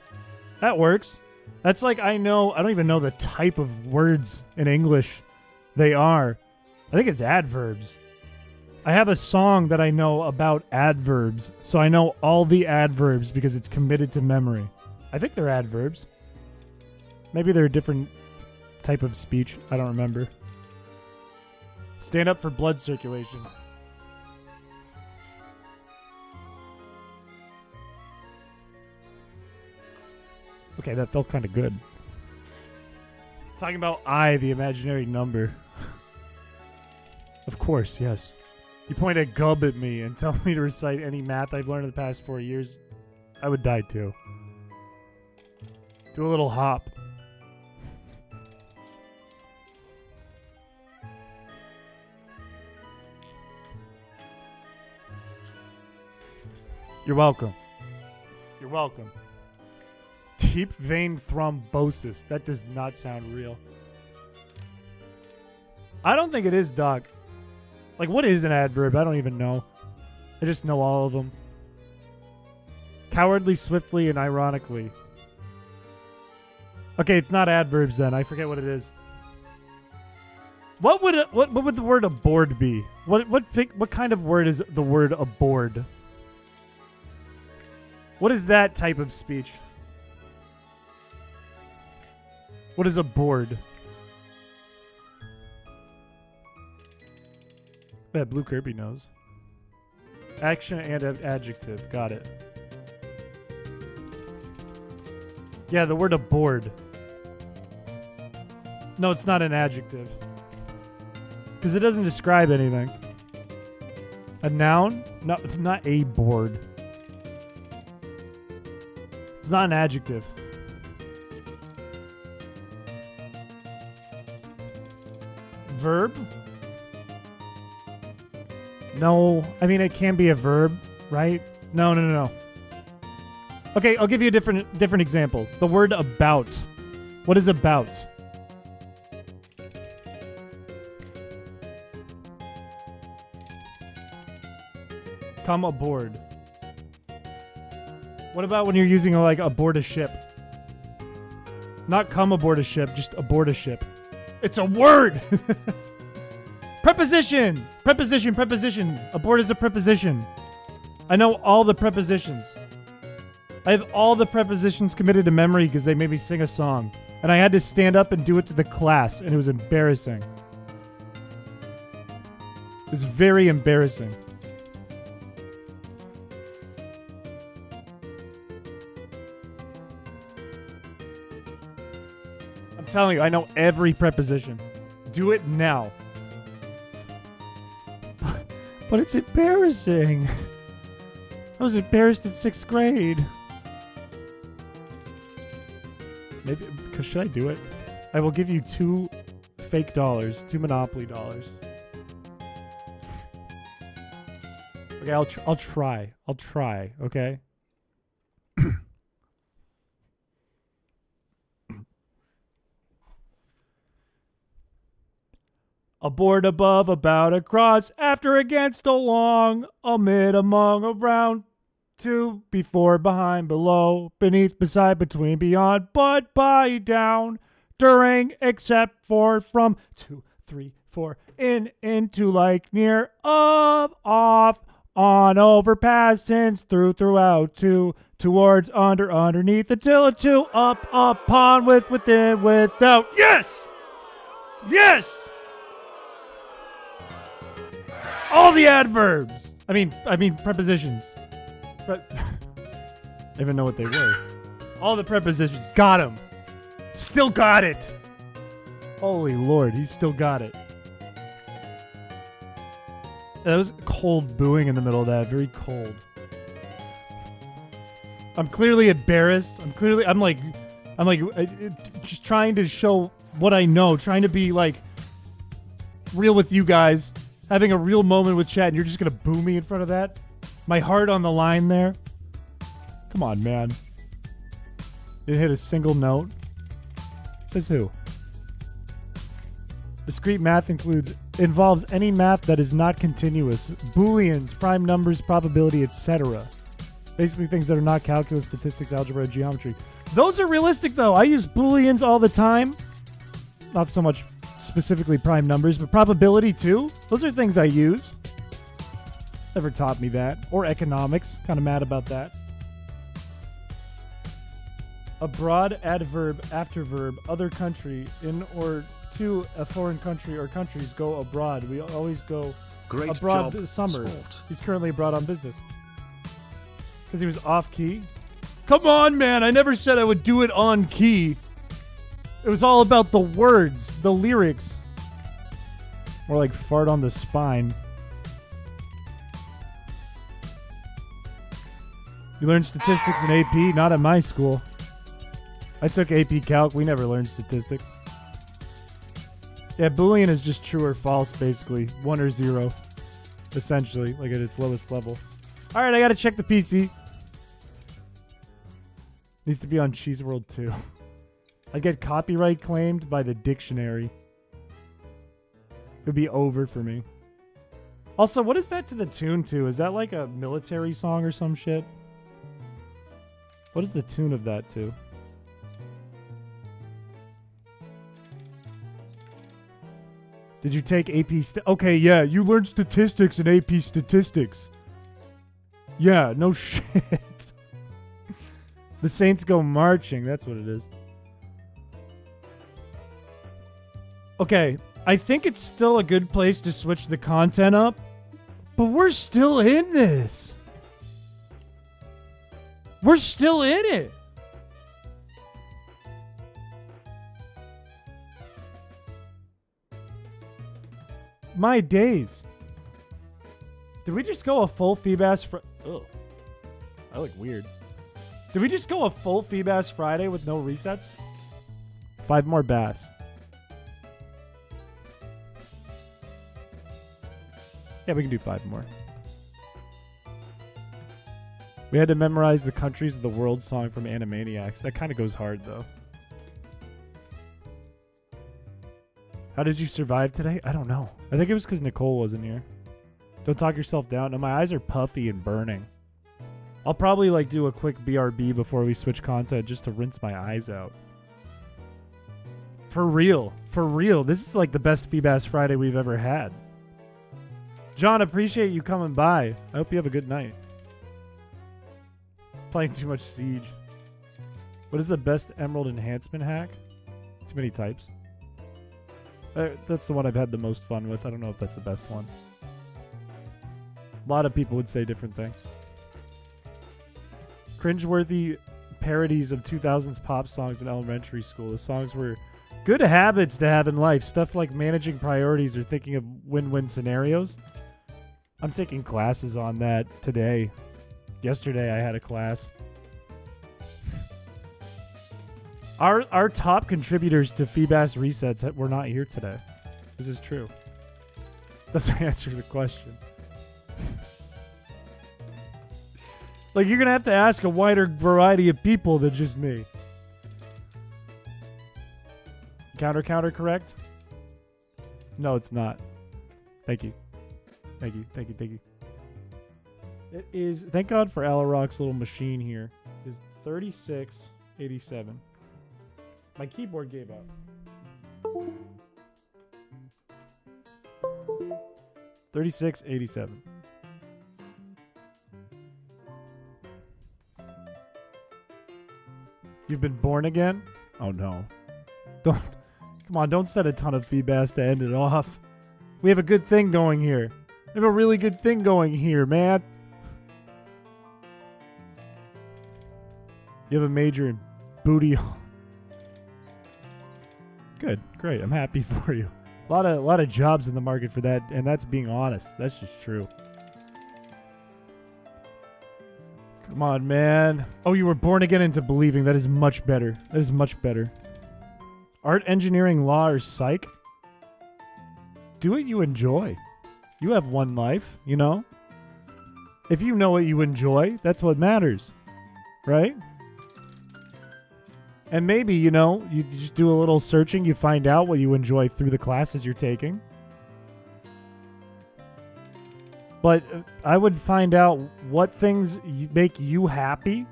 That works. That's like, I don't even know the type of words in English they are. I think it's adverbs. I have a song that I know about adverbs, so I know all the adverbs because it's committed to memory. I think they're adverbs. Maybe they're a different type of speech. I don't remember. Stand up for blood circulation. Okay, that felt kind of good. Talking about I, the imaginary number. Of course, yes. You point a gub at me and tell me to recite any math I've learned in the past 4 years, I would die too. Do a little hop. You're welcome. You're welcome. Deep vein thrombosis. That does not sound real. I don't think it is, Doc. Like, what is an adverb? I don't even know. I just know all of them. Cowardly, swiftly, and ironically. Okay, it's not adverbs then. I forget what it is. What would the word aboard be? What kind of word is the word aboard? What is that type of speech? What is aboard? That Blue Kirby knows. Action and adjective. Got it. Yeah, the word aboard. No, it's not an adjective. Because it doesn't describe anything. A noun? No, not a board. It's not an adjective. Verb? No, I mean, it can be a verb, right? No. Okay, I'll give you a different example. The word about. What is about? Come aboard. What about when you're using like aboard a ship? Not come aboard a ship, just aboard a ship. It's a word! Preposition! Preposition. Aboard is a preposition. I know all the prepositions. I have all the prepositions committed to memory because they made me sing a song. And I had to stand up and do it to the class, and it was embarrassing. It was very embarrassing. I'm telling you, I know every preposition. Do it now. But it's embarrassing. I was embarrassed in 6th grade. Maybe, should I do it? I will give you 2 fake dollars, 2 Monopoly dollars. Okay, I'll try. I'll try, okay? Aboard, above, about, across, after, against, along, amid, among, around, to, before, behind, below, beneath, beside, between, beyond, but, by, down, during, except for, from, 2, 3, 4, in, into, like, near, of, off, on, over, past, since, through, throughout, to, towards, under, underneath, until, to, up, upon, with, within, without. Yes! Yes! All the adverbs. I mean prepositions. I even know what they were. All the prepositions. Got him. Still got it. Holy Lord, he still got it. That was cold booing in the middle of that. Very cold. I'm clearly embarrassed. I'm like just trying to show what I know. Trying to be like real with you guys. Having a real moment with chat and you're just going to boo me in front of that? My heart on the line there? Come on, man. It hit a single note. Says who? Discrete math involves any math that is not continuous. Booleans, prime numbers, probability, etc. Basically things that are not calculus, statistics, algebra, geometry. Those are realistic, though. I use Booleans all the time. Not so much specifically prime numbers, but probability, too. Those are things I use. Never taught me that. Or economics. Kind of mad about that. Abroad, adverb, afterverb, other country, in or to a foreign country or countries go abroad. We always go Great abroad job, this summer. sport. He's currently abroad on business. Because he was off key. Come on, man. I never said I would do it on key. It was all about the words, the lyrics. More like fart on the spine. You learned statistics in AP? Not at my school. I took AP Calc. We never learned statistics. Yeah, Boolean is just true or false, basically. 1 or 0. Essentially, like at its lowest level. Alright, I gotta check the PC. Needs to be on Cheese World too. I get copyright claimed by the dictionary. It'd be over for me. Also, what is that to the tune to? Is that like a military song or some shit? What is the tune of that to? Did you take AP okay, yeah, you learned statistics in AP statistics. Yeah, no shit. The Saints go marching, that's what it is. Okay, I think it's still a good place to switch the content up, but we're still in this. We're still in it. My days. Did we just go a full Feebas Friday? Ugh. I look weird. Did we just go a full Feebas Friday with no resets? 5 more bass. Yeah, we can do 5 more. We had to memorize the countries of the world song from Animaniacs. That kind of goes hard, though. How did you survive today? I don't know. I think it was because Nicole wasn't here. Don't talk yourself down. No, my eyes are puffy and burning. I'll probably like do a quick BRB before we switch content just to rinse my eyes out. For real. For real. This is like the best Feebas Friday we've ever had. John, appreciate you coming by. I hope you have a good night. Playing too much Siege. What is the best Emerald enhancement hack? Too many types. That's the one I've had the most fun with. I don't know if that's the best one. A lot of people would say different things. Cringeworthy parodies of 2000s pop songs in elementary school. The songs were good habits to have in life. Stuff like managing priorities or thinking of win-win scenarios. I'm taking classes on that today. Yesterday I had a class. Our top contributors to Feebas Resets were not here today. This is true. Doesn't answer the question. Like, you're going to have to ask a wider variety of people than just me. Counter, correct? No, it's not. Thank you. Thank you. It is, thank God for Alarock's little machine here. It is 3687. My keyboard gave up. 3687. You've been born again? Oh no. Come on, don't set a ton of Feebas to end it off. We have a good thing going here. We have a really good thing going here, man. You have a major in booty. Good, great. I'm happy for you. A lot of jobs in the market for that, and that's being honest. That's just true. Come on, man. Oh, you were born again into believing. That is much better. That is much better. Art, engineering, law, or psych? do what you enjoy. You have one life, you know? If you know what you enjoy, that's what matters, right? And maybe, you know, you just do a little searching, you find out what you enjoy through the classes you're taking. But I would find out what things make you happy,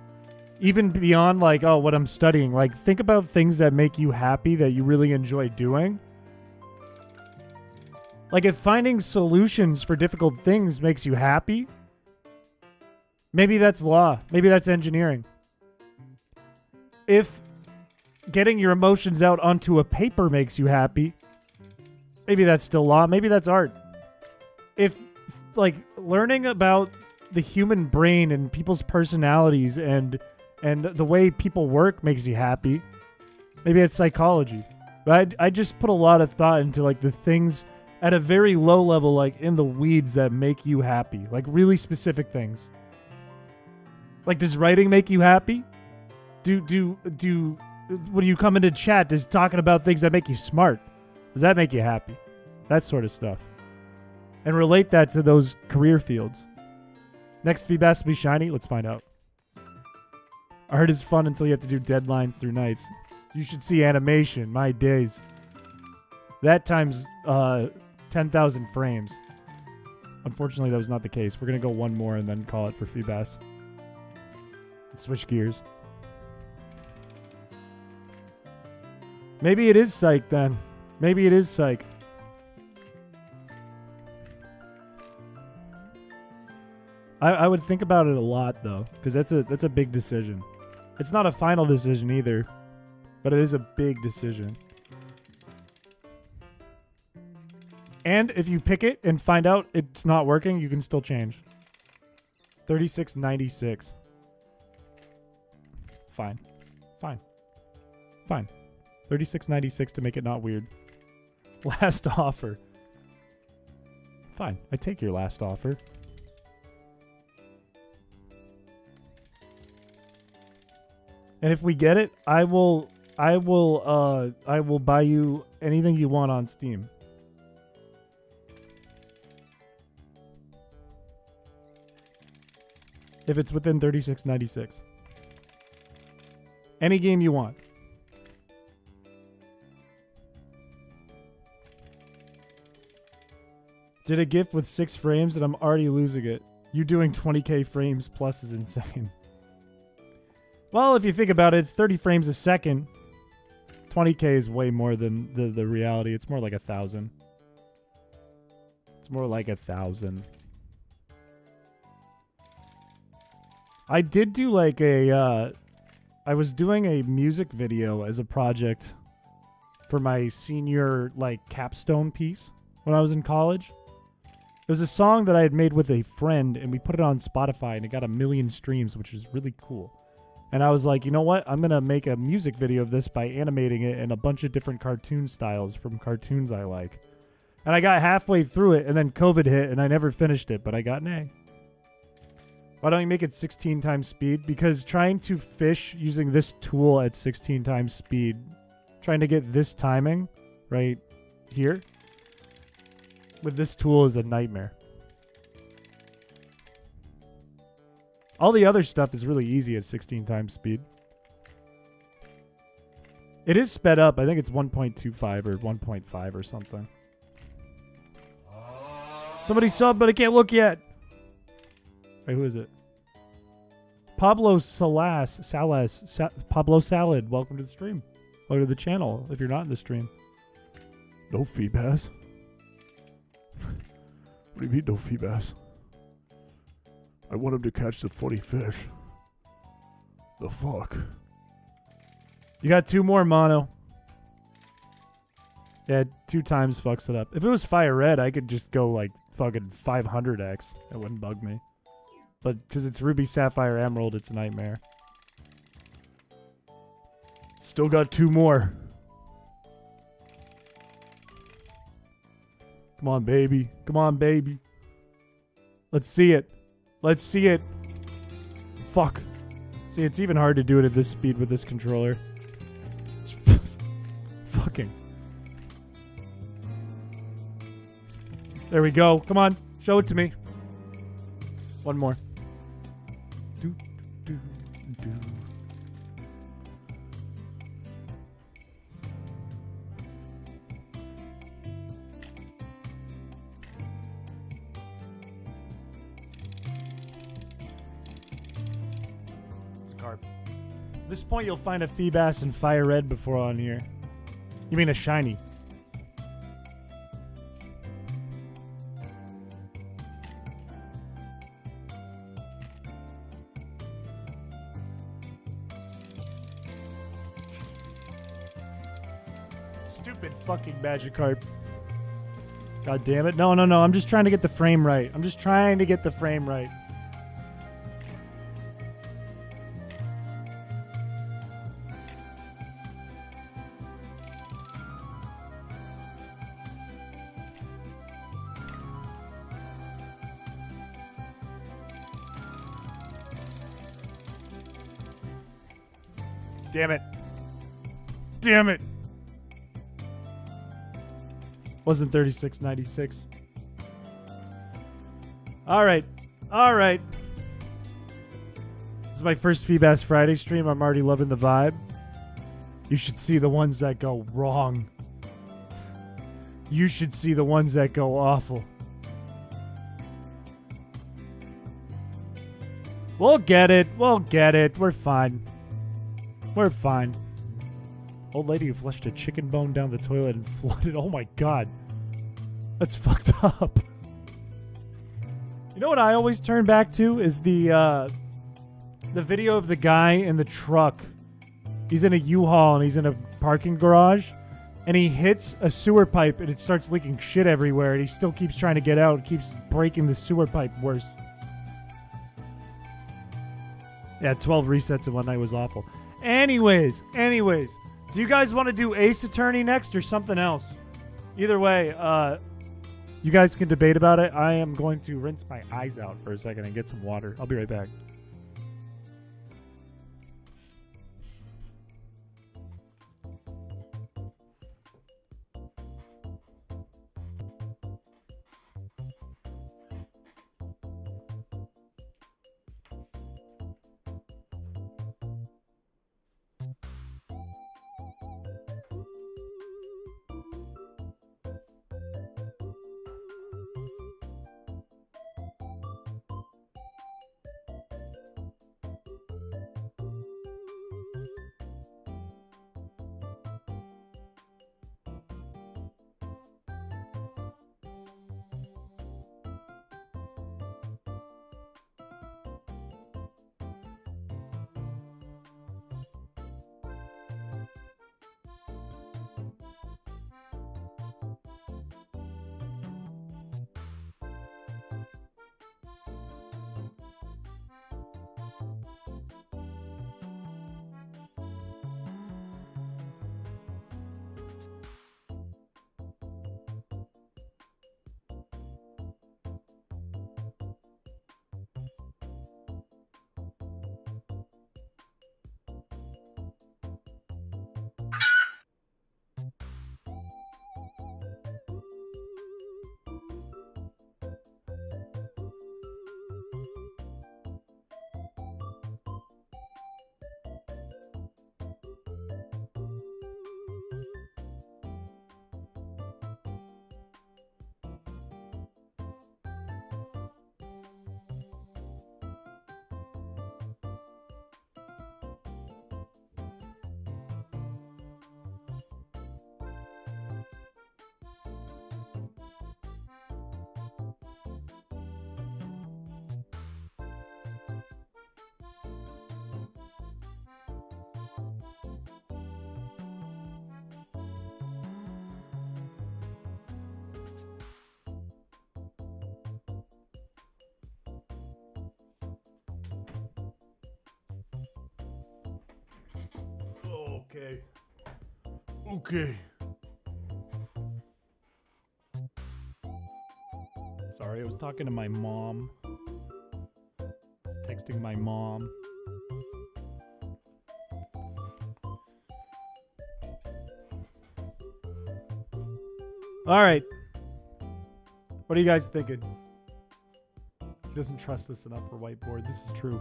even beyond like, oh, what I'm studying. Like, think about things that make you happy that you really enjoy doing. Like, if finding solutions for difficult things makes you happy, maybe that's law. Maybe that's engineering. If getting your emotions out onto a paper makes you happy, maybe that's still law. Maybe that's art. If, like, learning about the human brain and people's personalities and the way people work makes you happy, maybe it's psychology. But I just put a lot of thought into, like, the things at a very low level, like in the weeds, that make you happy. Like really specific things. Like, does writing make you happy? When you come into chat, does talking about things that make you smart, does that make you happy? That sort of stuff. And relate that to those career fields. Next Feebas be shiny? Let's find out. Art is fun until you have to do deadlines through nights. You should see animation. My days. That times 10,000 frames. Unfortunately, that was not the case. We're going to go one more and then call it for Feebas. Let's switch gears. Maybe it is psych then. Maybe it is psych. I would think about it a lot though, because that's a big decision. It's not a final decision either, but it is a big decision. And if you pick it and find out it's not working, you can still change. 36.96. Fine. 36.96 to make it not weird. Last offer. Fine. I take your last offer. And if we get it, I will buy you anything you want on Steam. If it's within 36.96. Any game you want. Did a GIF with 6 frames and I'm already losing it. You doing 20k frames plus is insane. Well, if you think about it, it's 30 frames a second. 20k is way more than the reality. It's more like 1,000. It's more like 1,000. I did do like I was doing a music video as a project for my senior like capstone piece when I was in college. It was a song that I had made with a friend and we put it on Spotify and it got 1 million streams, which was really cool. And I was like, you know what? I'm going to make a music video of this by animating it in a bunch of different cartoon styles from cartoons I like. And I got halfway through it and then COVID hit and I never finished it, but I got an A. Why don't you make it 16 times speed? Because trying to fish using this tool at 16 times speed, trying to get this timing right here with this tool is a nightmare. All the other stuff is really easy at 16 times speed. It is sped up. I think it's 1.25 or 1.5 or something. Somebody subbed, but I can't look yet. Wait, who is it? Pablo Salas. Pablo Salad. Welcome to the stream. Welcome to the channel if you're not in the stream. No Feebas. What do you mean no Feebas? I want him to catch the funny fish. The fuck? You got 2 more, Mono. Yeah, 2 times fucks it up. If it was Fire Red, I could just go like fucking 500x. It wouldn't bug me. But because it's Ruby, Sapphire, Emerald, it's a nightmare. Still got 2 more. Come on, baby. Come on, baby. Let's see it. Let's see it. Fuck. See, it's even hard to do it at this speed with this controller. Fucking. There we go. Come on. Show it to me. One more. Do, do, do. It's a carp. At this point, you'll find a Feebas and Fire Red before on here. You mean a shiny. Stupid fucking Magikarp. God damn it. No, no, no. I'm just trying to get the frame right. I'm just trying to get the frame right. Damn it. Damn it. Wasn't 36.96. All right. All right. This is my first Feebas Friday stream. I'm already loving the vibe. You should see the ones that go wrong. You should see the ones that go awful. We'll get it. We'll get it. We're fine. We're fine. Old lady who flushed a chicken bone down the toilet and flooded. Oh my god. That's fucked up. You know what I always turn back to is the video of the guy in the truck. He's in a U-Haul and he's in a parking garage and he hits a sewer pipe and it starts leaking shit everywhere and he still keeps trying to get out and keeps breaking the sewer pipe worse. Yeah, 12 resets in one night was awful. Anyways. Do you guys want to do Ace Attorney next or something else? Either way, you guys can debate about it. I am going to rinse my eyes out for a second and get some water. I'll be right back. Okay. Sorry, I was talking to my mom. I was texting my mom. All right. What are you guys thinking? He doesn't trust us enough for whiteboard. This is true.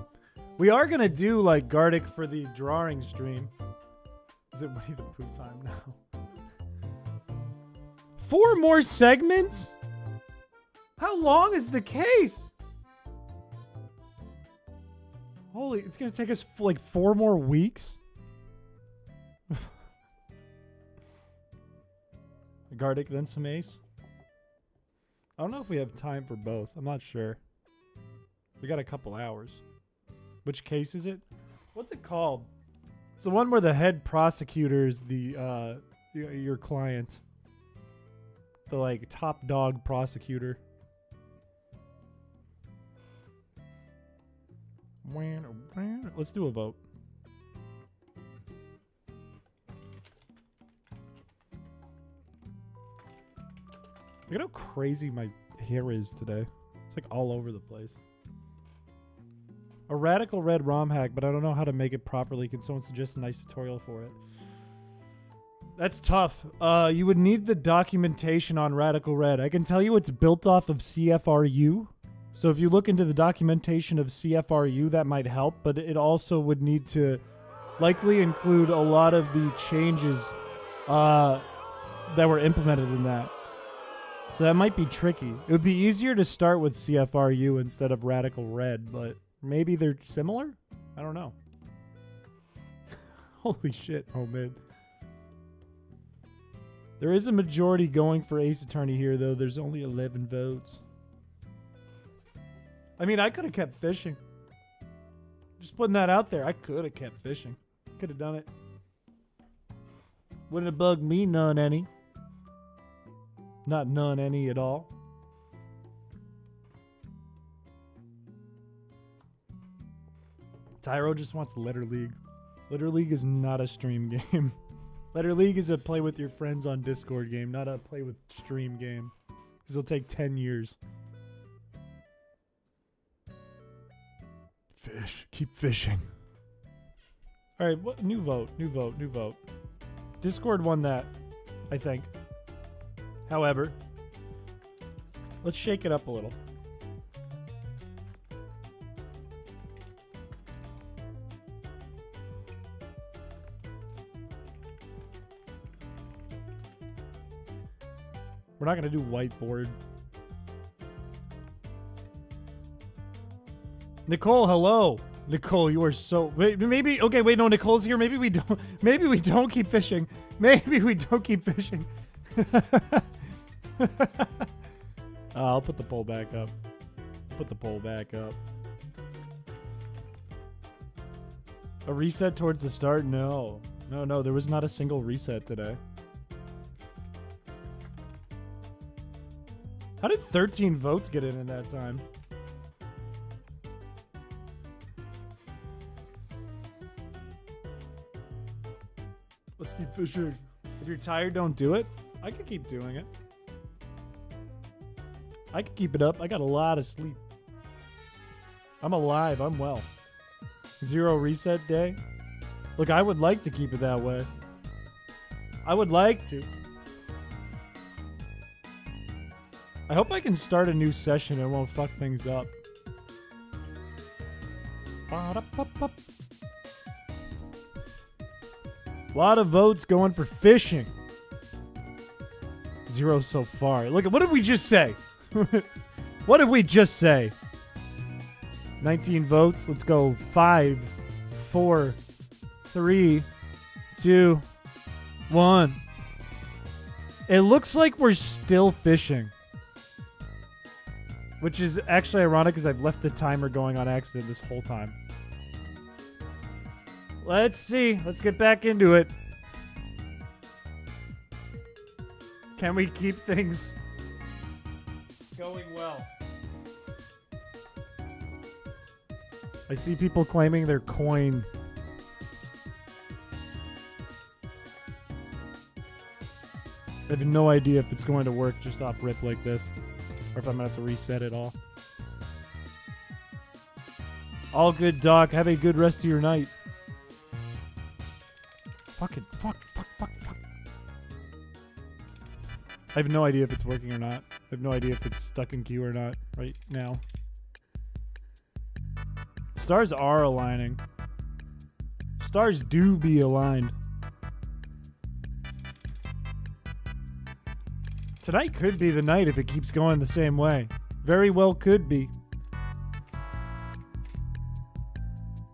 We are going to do like Gardic for the drawing stream. Is it Winnie the Pooh time now? 4 more segments? How long is the case? Holy, it's going to take us like 4 more weeks? Gardic, then some ace. I don't know if we have time for both. I'm not sure. We got a couple hours. Which case is it? What's it called? It's the one where the head prosecutor is the your client. The like top dog prosecutor. Let's do a vote. Look at how crazy my hair is today. It's like all over the place. A radical red ROM hack, but I don't know how to make it properly. Can someone suggest a nice tutorial for it? That's tough. You would need the documentation on radical red. I can tell you it's built off of CFRU. So if you look into the documentation of CFRU, that might help, but it also would need to likely include a lot of the changes that were implemented in that. So that might be tricky. It would be easier to start with CFRU instead of radical red, but maybe they're similar? I don't know. Holy shit, oh man. There is a majority going for Ace Attorney here, though. There's only 11 votes. I mean, I could have kept fishing. Just putting that out there. I could have kept fishing. Could have done it. Wouldn't have bugged me none any. Not none any at all. Tyro just wants Letter League. Letter League is not a stream game. Letter League is a play with your friends on Discord game, not a play with stream game. Because it'll take 10 years. Fish. Keep fishing. Alright, what? New vote. New vote. New vote. Discord won that, I think. However, let's shake it up a little. We're not going to do whiteboard. Nicole, hello. Nicole, you are so... Wait, maybe... Okay, wait, no, Nicole's here. Maybe we don't... Maybe we don't keep fishing. Maybe we don't keep fishing. I'll put the poll back up. Put the poll back up. A reset towards the start? No. No, there was not a single reset today. How did 13 votes get in that time? Let's keep fishing. If you're tired, don't do it. I could keep doing it. I could keep it up. I got a lot of sleep. I'm alive. I'm well. 0 reset day. Look, I would like to keep it that way. I would like to. I hope I can start a new session and it won't fuck things up. A lot of votes going for fishing. 0 so far. Look at what did we just say? What did we just say? 19 votes. Let's go. 5, 4, 3, 2, 1. It looks like we're still fishing. Which is actually ironic because I've left the timer going on accident this whole time. Let's see. Let's get back into it. Can we keep things going well? I see people claiming their coin. I have no idea if it's going to work just off rip like this. Or if I'm going to have to reset it all. All good, Doc. Have a good rest of your night. Fucking fuck. I have no idea if it's working or not. have no idea if it's stuck in queue or not right now. Stars are aligning. Stars do be aligned. Tonight could be the night if it keeps going the same way. Very well could be.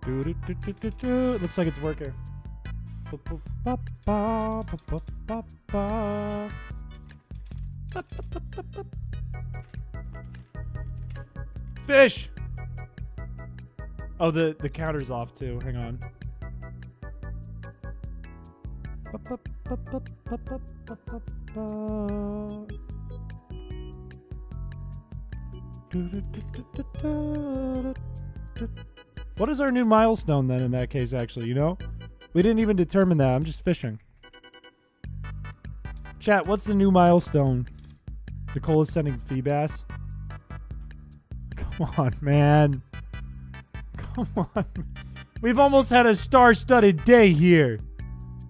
It looks like it's working. Fish! Oh, the counter's off too. Hang on. What is our new milestone then in that case, actually, you know? We didn't even determine that. I'm just fishing. Chat, what's the new milestone? Nicole is sending Feebas. Come on, man. Come on. We've almost had a star-studded day here.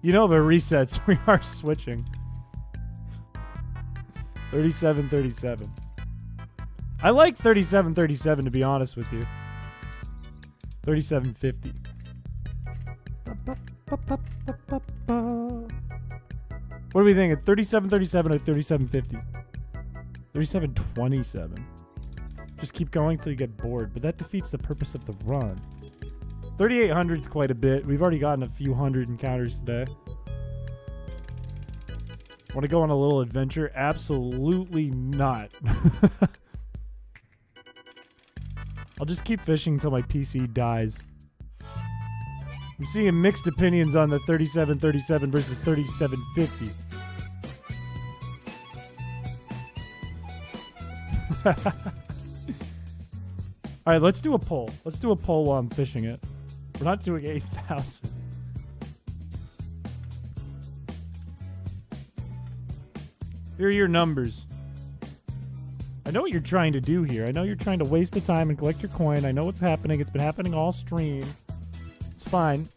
You know, if it resets, we are switching. 37-37. I like 37-37, to be honest with you. 37-50. What are we thinking? 37-37 or 37-50? 37-27. Just keep going till you get bored, but that defeats the purpose of the run. 3,800 is quite a bit. We've already gotten a few hundred encounters today. Want to go on a little adventure? Absolutely not. I'll just keep fishing until my PC dies. I'm seeing mixed opinions on the 37-37 versus 37-50. Alright, let's do a poll. Let's do a poll while I'm fishing it. We're not doing 8,000. Here are your numbers. I know what you're trying to do here. I know you're trying to waste the time and collect your coin. I know what's happening. It's been happening all stream. It's fine.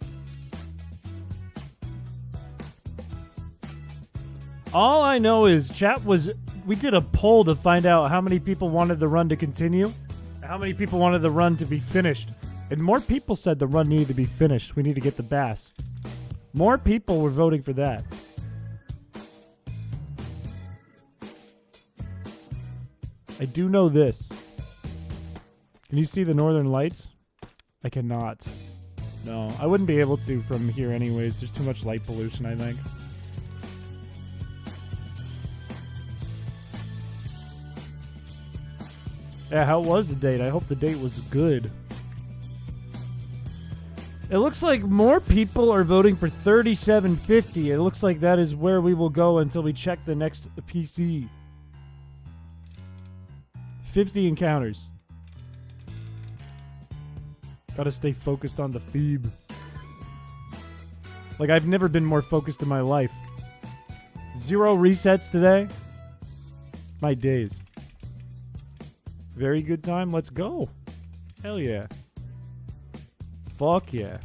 All I know is chat was... We did a poll to find out how many people wanted the run to continue. And how many people wanted the run to be finished. And more people said the run needed to be finished. We need to get the bass. More people were voting for that. I do know this. Can you see the northern lights? I cannot. No, I wouldn't be able to from here anyways. There's too much light pollution, I think. Yeah, how was the date? I hope the date was good. It looks like more people are voting for 3750. It looks like that is where we will go until we check the next PC. 50 encounters. Gotta stay focused on the Phoebe. Like, I've never been more focused in my life. 0 resets today. My days. Very good time. Let's go. Hell yeah. Fuck yeah.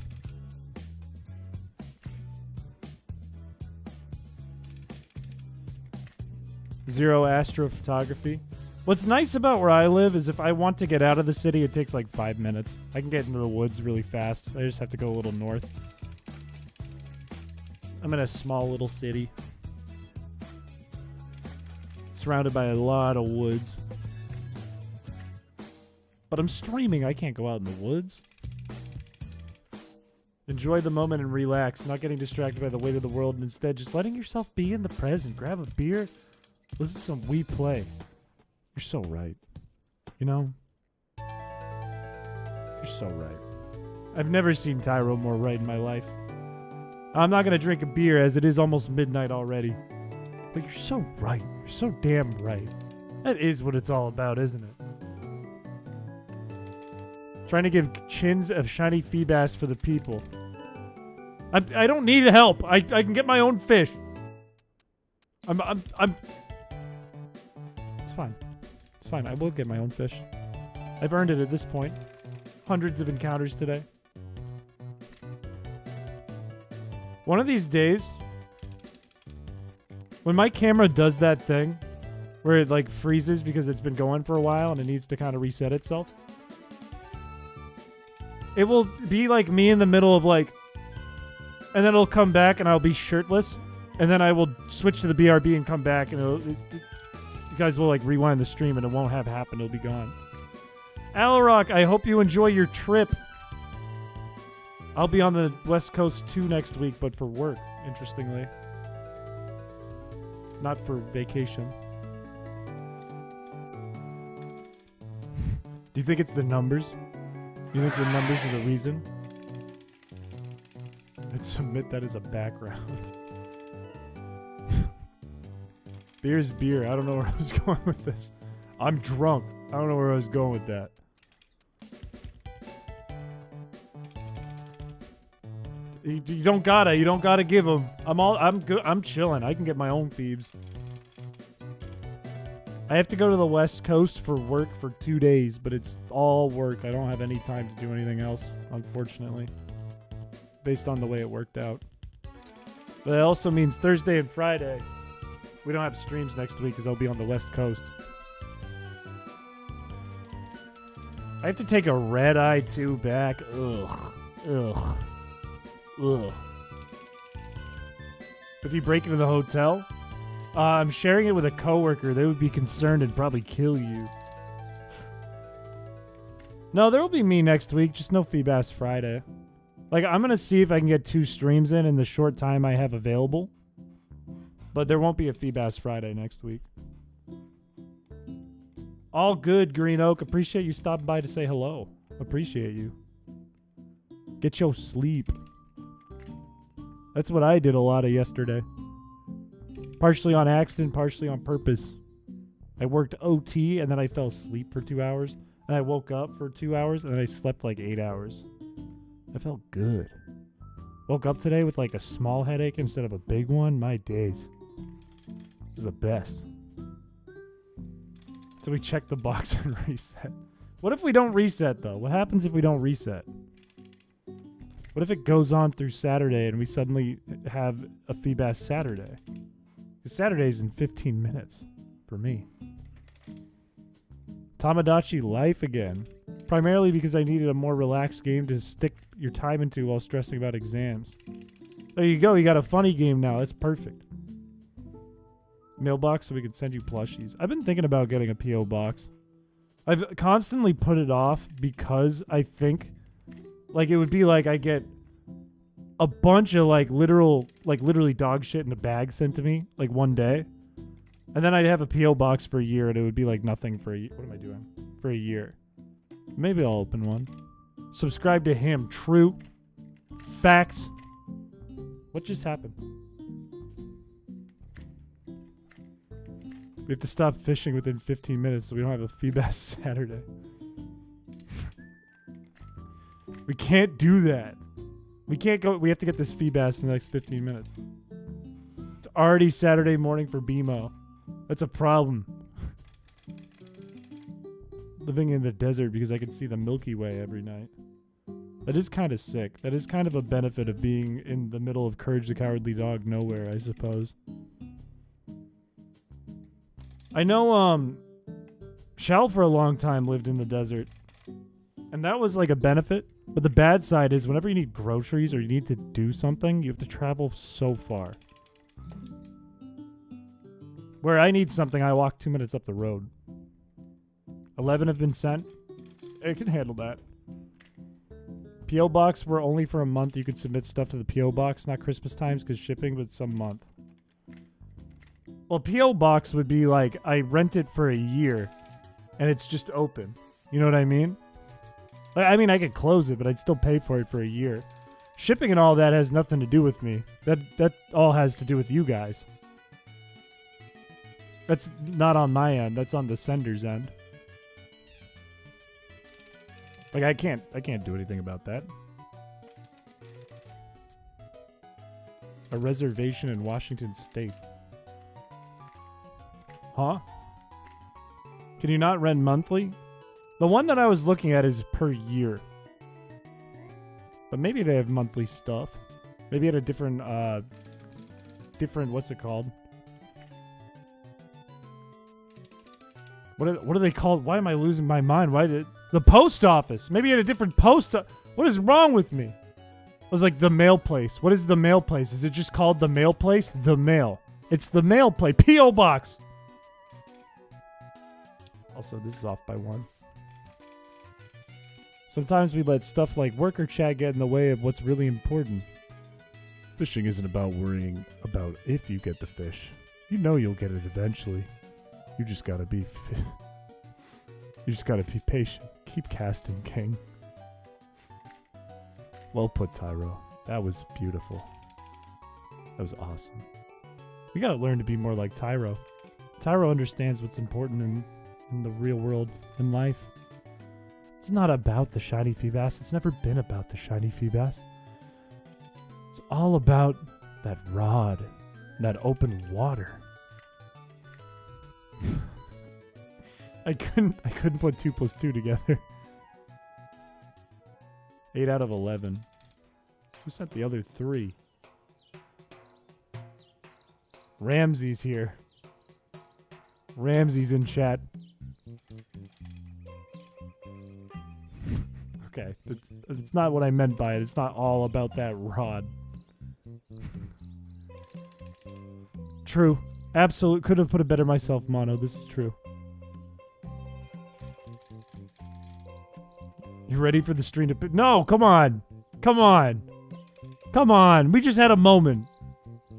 Zero astrophotography. What's nice about where I live is if I want to get out of the city, it takes like 5 minutes. I can get into the woods really fast. I just have to go a little north. I'm in a small little city. Surrounded by a lot of woods. But I'm streaming. I can't go out in the woods. Enjoy the moment and relax, not getting distracted by the weight of the world, and instead just letting yourself be in the present. Grab a beer, listen to some We Play. You're so right. You know? You're so right. I've never seen Tyro more right in my life. I'm not going to drink a beer as it is almost midnight already. But you're so right. You're so damn right. That is what it's all about, isn't it? Trying to give chins of shiny Feebas for the people. I don't need help. I can get my own fish. I'm It's fine. It's fine. I will get my own fish. I've earned it at this point. Hundreds of encounters today. One of these days, when my camera does that thing where it like freezes because it's been going for a while and it needs to kind of reset itself. It will be like me in the middle of like, and then it'll come back and I'll be shirtless, and then I will switch to the BRB and come back, and you guys will like rewind the stream and it won't have happened. It'll be gone. Alarock, I hope you enjoy your trip. I'll be on the West Coast too next week, but for work, interestingly. Not for vacation. Do you think it's the numbers? You think the numbers are the reason? I'd submit that as a background. Beer's beer. I don't know where I was going with this. I'm drunk. I don't know where I was going with that. You don't gotta give them. I'm good. I'm chilling. I can get my own Feebs. I have to go to the West Coast for work for 2 days, but it's all work. I don't have any time to do anything else, unfortunately, based on the way it worked out. But it also means Thursday and Friday, we don't have streams next week because I'll be on the West Coast. I have to take a red eye too back. Ugh. Ugh. Ugh. If you break into the hotel, I'm sharing it with a coworker. They would be concerned and probably kill you. No, there will be me next week. Just no Feebas Friday. Like, I'm going to see if I can get 2 streams in the short time I have available. But there won't be a Feebas Friday next week. All good, Green Oak. Appreciate you stopping by to say hello. Appreciate you. Get your sleep. That's what I did a lot of yesterday. Partially on accident, partially on purpose. I worked OT and then I fell asleep for 2 hours. And I woke up for 2 hours and then I slept like 8 hours. I felt good. Woke up today with like a small headache instead of a big one. My days. It was the best. So we check the box and reset. What if we don't reset though? What happens if we don't reset? What if it goes on through Saturday and we suddenly have a Feebas Saturday? Because Saturday's in 15 minutes for me. Tamagotchi life again. Primarily because I needed a more relaxed game to stick your time into while stressing about exams. There you go. You got a funny game now. That's perfect. Mailbox so we can send you plushies. I've been thinking about getting a P.O. box. I've constantly put it off because I think like it would be like I get a bunch of literally dog shit in a bag sent to me like one day. And then I'd have a P.O. box for a year and it would be like nothing for a year. What am I doing? For a year. Maybe I'll open one. Subscribe to him. True. Facts. What just happened? We have to stop fishing within 15 minutes so we don't have a Feebas Saturday. We can't do that. We can't go. We have to get this Feebas in the next 15 minutes. It's already Saturday morning for BMO. That's a problem. Living in the desert because I can see the Milky Way every night. That is kind of sick. That is kind of a benefit of being in the middle of Courage the Cowardly Dog nowhere, I suppose. I know, Shell for a long time lived in the desert. And that was like a benefit. But the bad side is whenever you need groceries or you need to do something, you have to travel so far. Where I need something, I walk 2 minutes up the road. 11 have been sent. I can handle that. P.O. Box were only for a month. You could submit stuff to the P.O. Box, not Christmas times because shipping, but some month. Well, P.O. Box would be like, I rent it for a year, and it's just open. You know what I mean? Like, I mean, I could close it, but I'd still pay for it for a year. Shipping and all that has nothing to do with me. That all has to do with you guys. That's not on my end. That's on the sender's end. Like, I can't do anything about that. A reservation in Washington State. Huh? Can you not rent monthly? The one that I was looking at is per year. But maybe they have monthly stuff. Maybe at a different, what's it called? What are they called? Why am I losing my mind? The post office? Maybe at a different post. What is wrong with me? I was like, the mail place. What is the mail place? Is it just called the mail place? The mail. It's the mail place. P.O. box. Also, this is off by 1. Sometimes we let stuff like work or chat get in the way of what's really important. Fishing isn't about worrying about if you get the fish. You know you'll get it eventually. You just gotta be patient. Keep casting, King. Well put, Tyro. That was beautiful. That was awesome. We gotta learn to be more like Tyro. Tyro understands what's important in the real world, in life. It's not about the shiny Feebas. It's never been about the shiny Feebas. It's all about that rod, that open water. I couldn't put 2 plus 2 together. 8 out of 11. Who sent the other 3? Ramsey's here. Ramsey's in chat. Okay, it's not what I meant by it. It's not all about that rod. True. Absolute. Could have put it better myself, Mono. This is true. You ready for the stream to... No, come on. Come on. Come on. We just had a moment.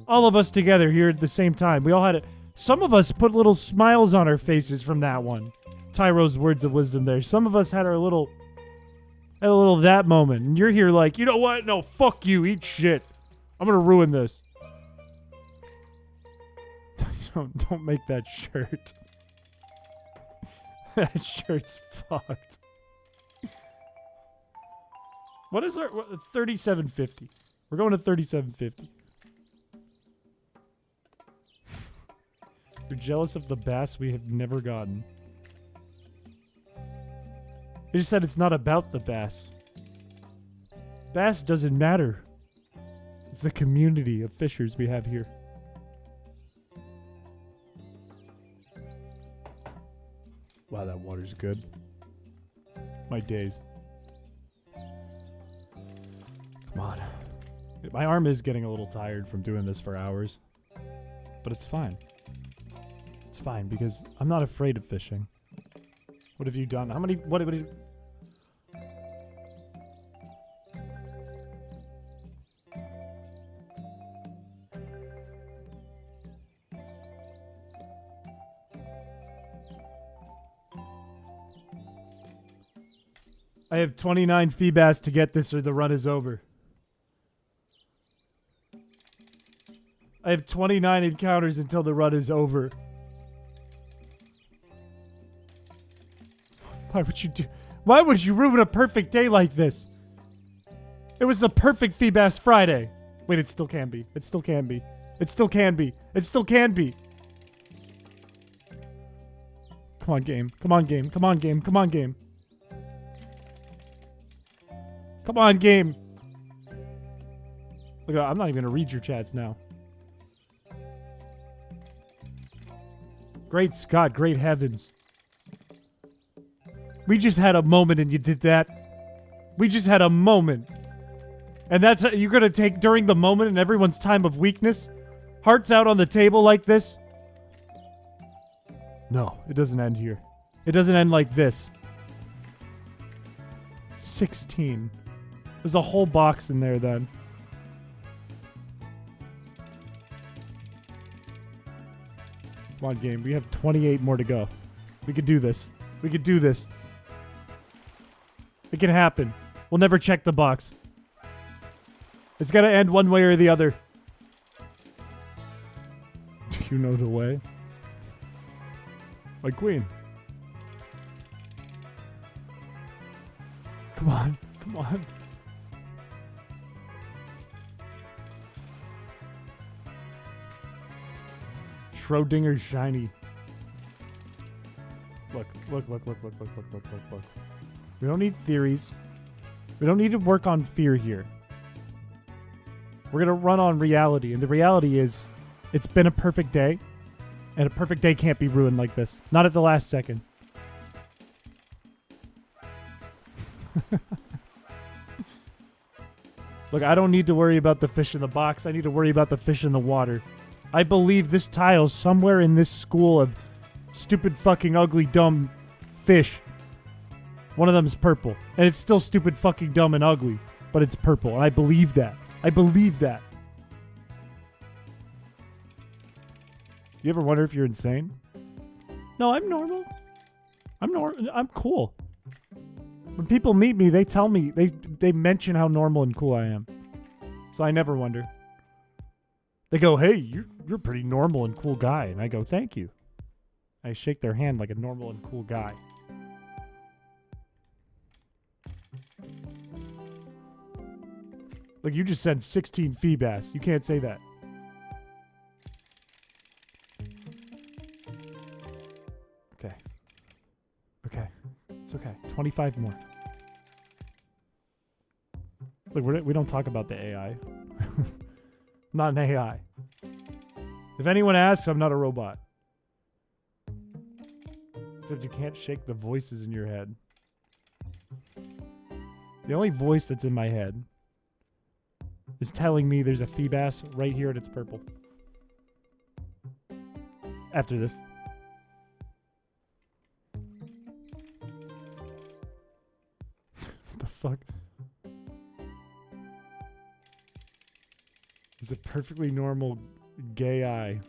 All of us together here at the same time. We all had it. Some of us put little smiles on our faces from that one. Tyro's words of wisdom there. Some of us had our little... Had a little that moment. And you're here like, you know what? No, fuck you. Eat shit. I'm gonna ruin this. Don't make that shirt. That shirt's fucked. What is our... 3750. We're going to 3750. You're jealous of the bass we have never gotten. They just said it's not about the bass. Bass doesn't matter. It's the community of fishers we have here. Wow, that water's good. My days. Come on. My arm is getting a little tired from doing this for hours. But it's fine. It's fine because I'm not afraid of fishing. What have you done? How many... What have you... I have 29 Feebas to get this or the run is over. I have 29 encounters until the run is over. Why would you do... Why would you ruin a perfect day like this? It was the perfect Feebas Friday. Wait, it still can be. It still can be. It still can be. It still can be. Come on, game. Come on, game. Come on, game. Come on, game. Come on, game. Look, I'm not even going to read your chats now. Great Scott, great heavens. We just had a moment and you did that. We just had a moment. And that's you're going to take during the moment and everyone's time of weakness? Hearts out on the table like this? No, it doesn't end here. It doesn't end like this. 16. There's a whole box in there then. Come on, game. We have 28 more to go. We could do this. We could do this. It can happen. We'll never check the box. It's got to end one way or the other. Do you know the way? My queen. Come on. Come on. Schrodinger's shiny. Look. We don't need theories. We don't need to work on fear here. We're going to run on reality. And the reality is, it's been a perfect day. And a perfect day can't be ruined like this. Not at the last second. Look, I don't need to worry about the fish in the box. I need to worry about the fish in the water. I believe this tile's somewhere in this school of stupid fucking ugly dumb fish. One of them is purple. And it's still stupid fucking dumb and ugly. But it's purple. And I believe that. I believe that. You ever wonder if you're insane? No, I'm normal. I'm cool. When people meet me, they tell me, they mention how normal and cool I am. So I never wonder. They go, hey, you're a pretty normal and cool guy. And I go, thank you. I shake their hand like a normal and cool guy. Look, you just said 16 Feebas. You can't say that. Okay. Okay. It's okay. 25 more. Look, we don't talk about the AI. I'm not an AI. If anyone asks, I'm not a robot. Except you can't shake the voices in your head. The only voice that's in my head is telling me there's a Feebas right here and it's purple. After this. What the fuck? It's a perfectly normal gay eye.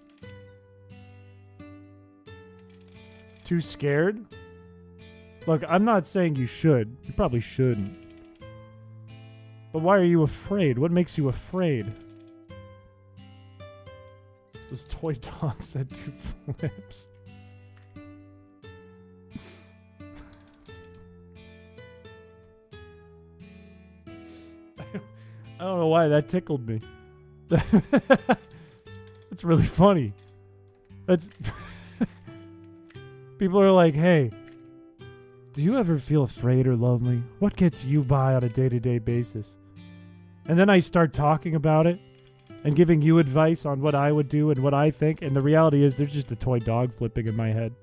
Too scared? Look, I'm not saying you should. You probably shouldn't. But why are you afraid? What makes you afraid? Those toy dogs that do flips. I don't know why that tickled me. That's really funny. That's people are like, hey, do you ever feel afraid or lonely? What gets you by on a day-to-day basis? And then I start talking about it and giving you advice on what I would do and what I think. And the reality is there's just a toy dog flipping in my head.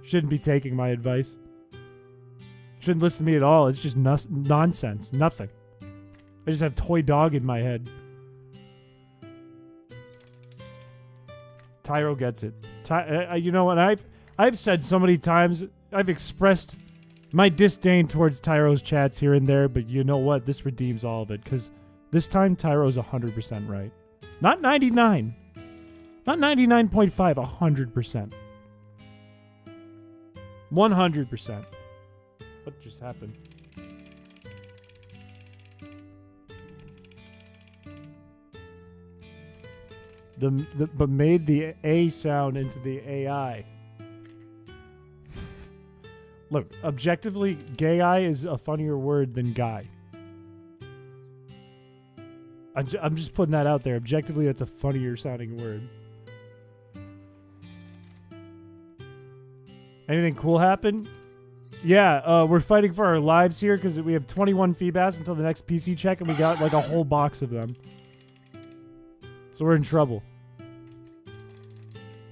Shouldn't be taking my advice. Shouldn't listen to me at all. It's just nonsense. Nothing. I just have toy dog in my head. Tyro gets it. You know what? I've said so many times, I've expressed my disdain towards Tyro's chats here and there, but you know what? This redeems all of it, because this time Tyro's 100% right. Not 99. Not 99.5, 100%. 100%. What just happened? But made the A sound into the AI. Look, objectively, gay eye is a funnier word than guy. I'm just putting that out there. Objectively, that's a funnier sounding word. Anything cool happen? Yeah, we're fighting for our lives here because we have 21 Feebas until the next PC check, and we got like a whole box of them. So we're in trouble.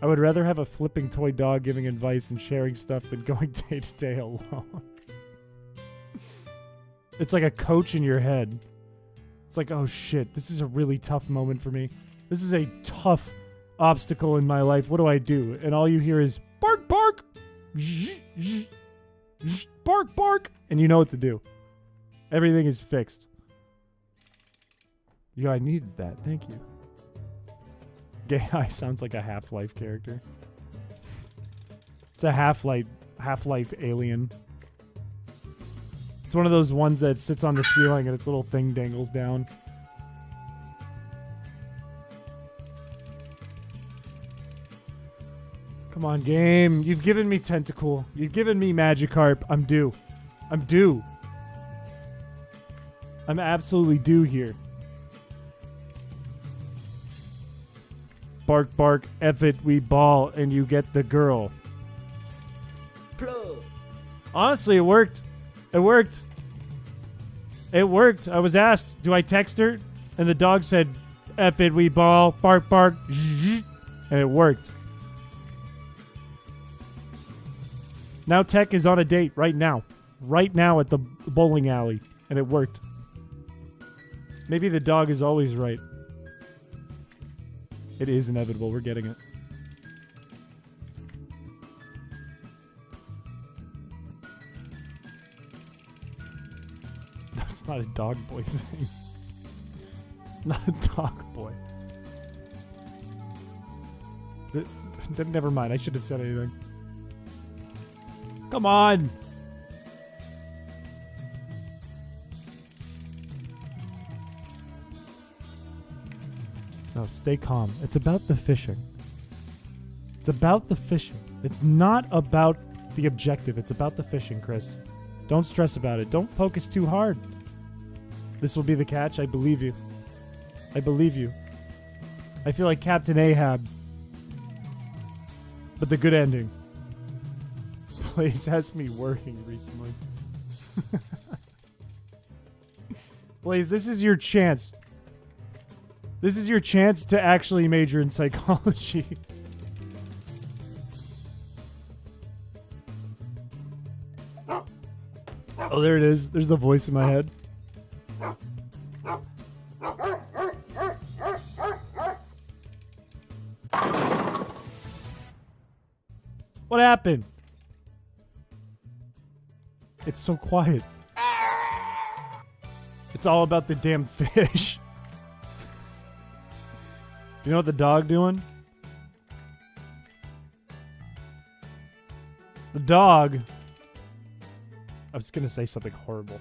I would rather have a flipping toy dog giving advice and sharing stuff than going day to day alone. It's like a coach in your head. It's like, oh shit, this is a really tough moment for me. This is a tough obstacle in my life. What do I do? And all you hear is bark, bark, bark, bark, and you know what to do. Everything is fixed. Yeah, I needed that. Thank you. Gay Eye sounds like a Half-Life character. It's a Half-Life alien. It's one of those ones that sits on the ceiling and its little thing dangles down. Come on, game. You've given me Tentacle. You've given me Magikarp. I'm due. I'm due. I'm absolutely due here. Bark, bark, F it, we ball, and you get the girl. Plug. Honestly, it worked. It worked. It worked. I was asked, do I text her? And the dog said, F it, we ball, bark, bark, And it worked. Now Tech is on a date right now. Right now at the bowling alley. And it worked. Maybe the dog is always right. It is inevitable. We're getting it. That's not a dog boy thing. It's not a dog boy. Never mind. I should have said anything. Come on. No, stay calm. It's about the fishing. It's about the fishing. It's not about the objective. It's about the fishing, Chris. Don't stress about it. Don't focus too hard. This will be the catch. I believe you. I believe you. I feel like Captain Ahab. But the good ending. Blaze has me worrying recently. Blaze, this is your chance. This is your chance to actually major in psychology. Oh, there it is. There's the voice in my head. What happened? It's so quiet. It's all about the damn fish. You know what the dog doing? The dog... I was gonna say something horrible.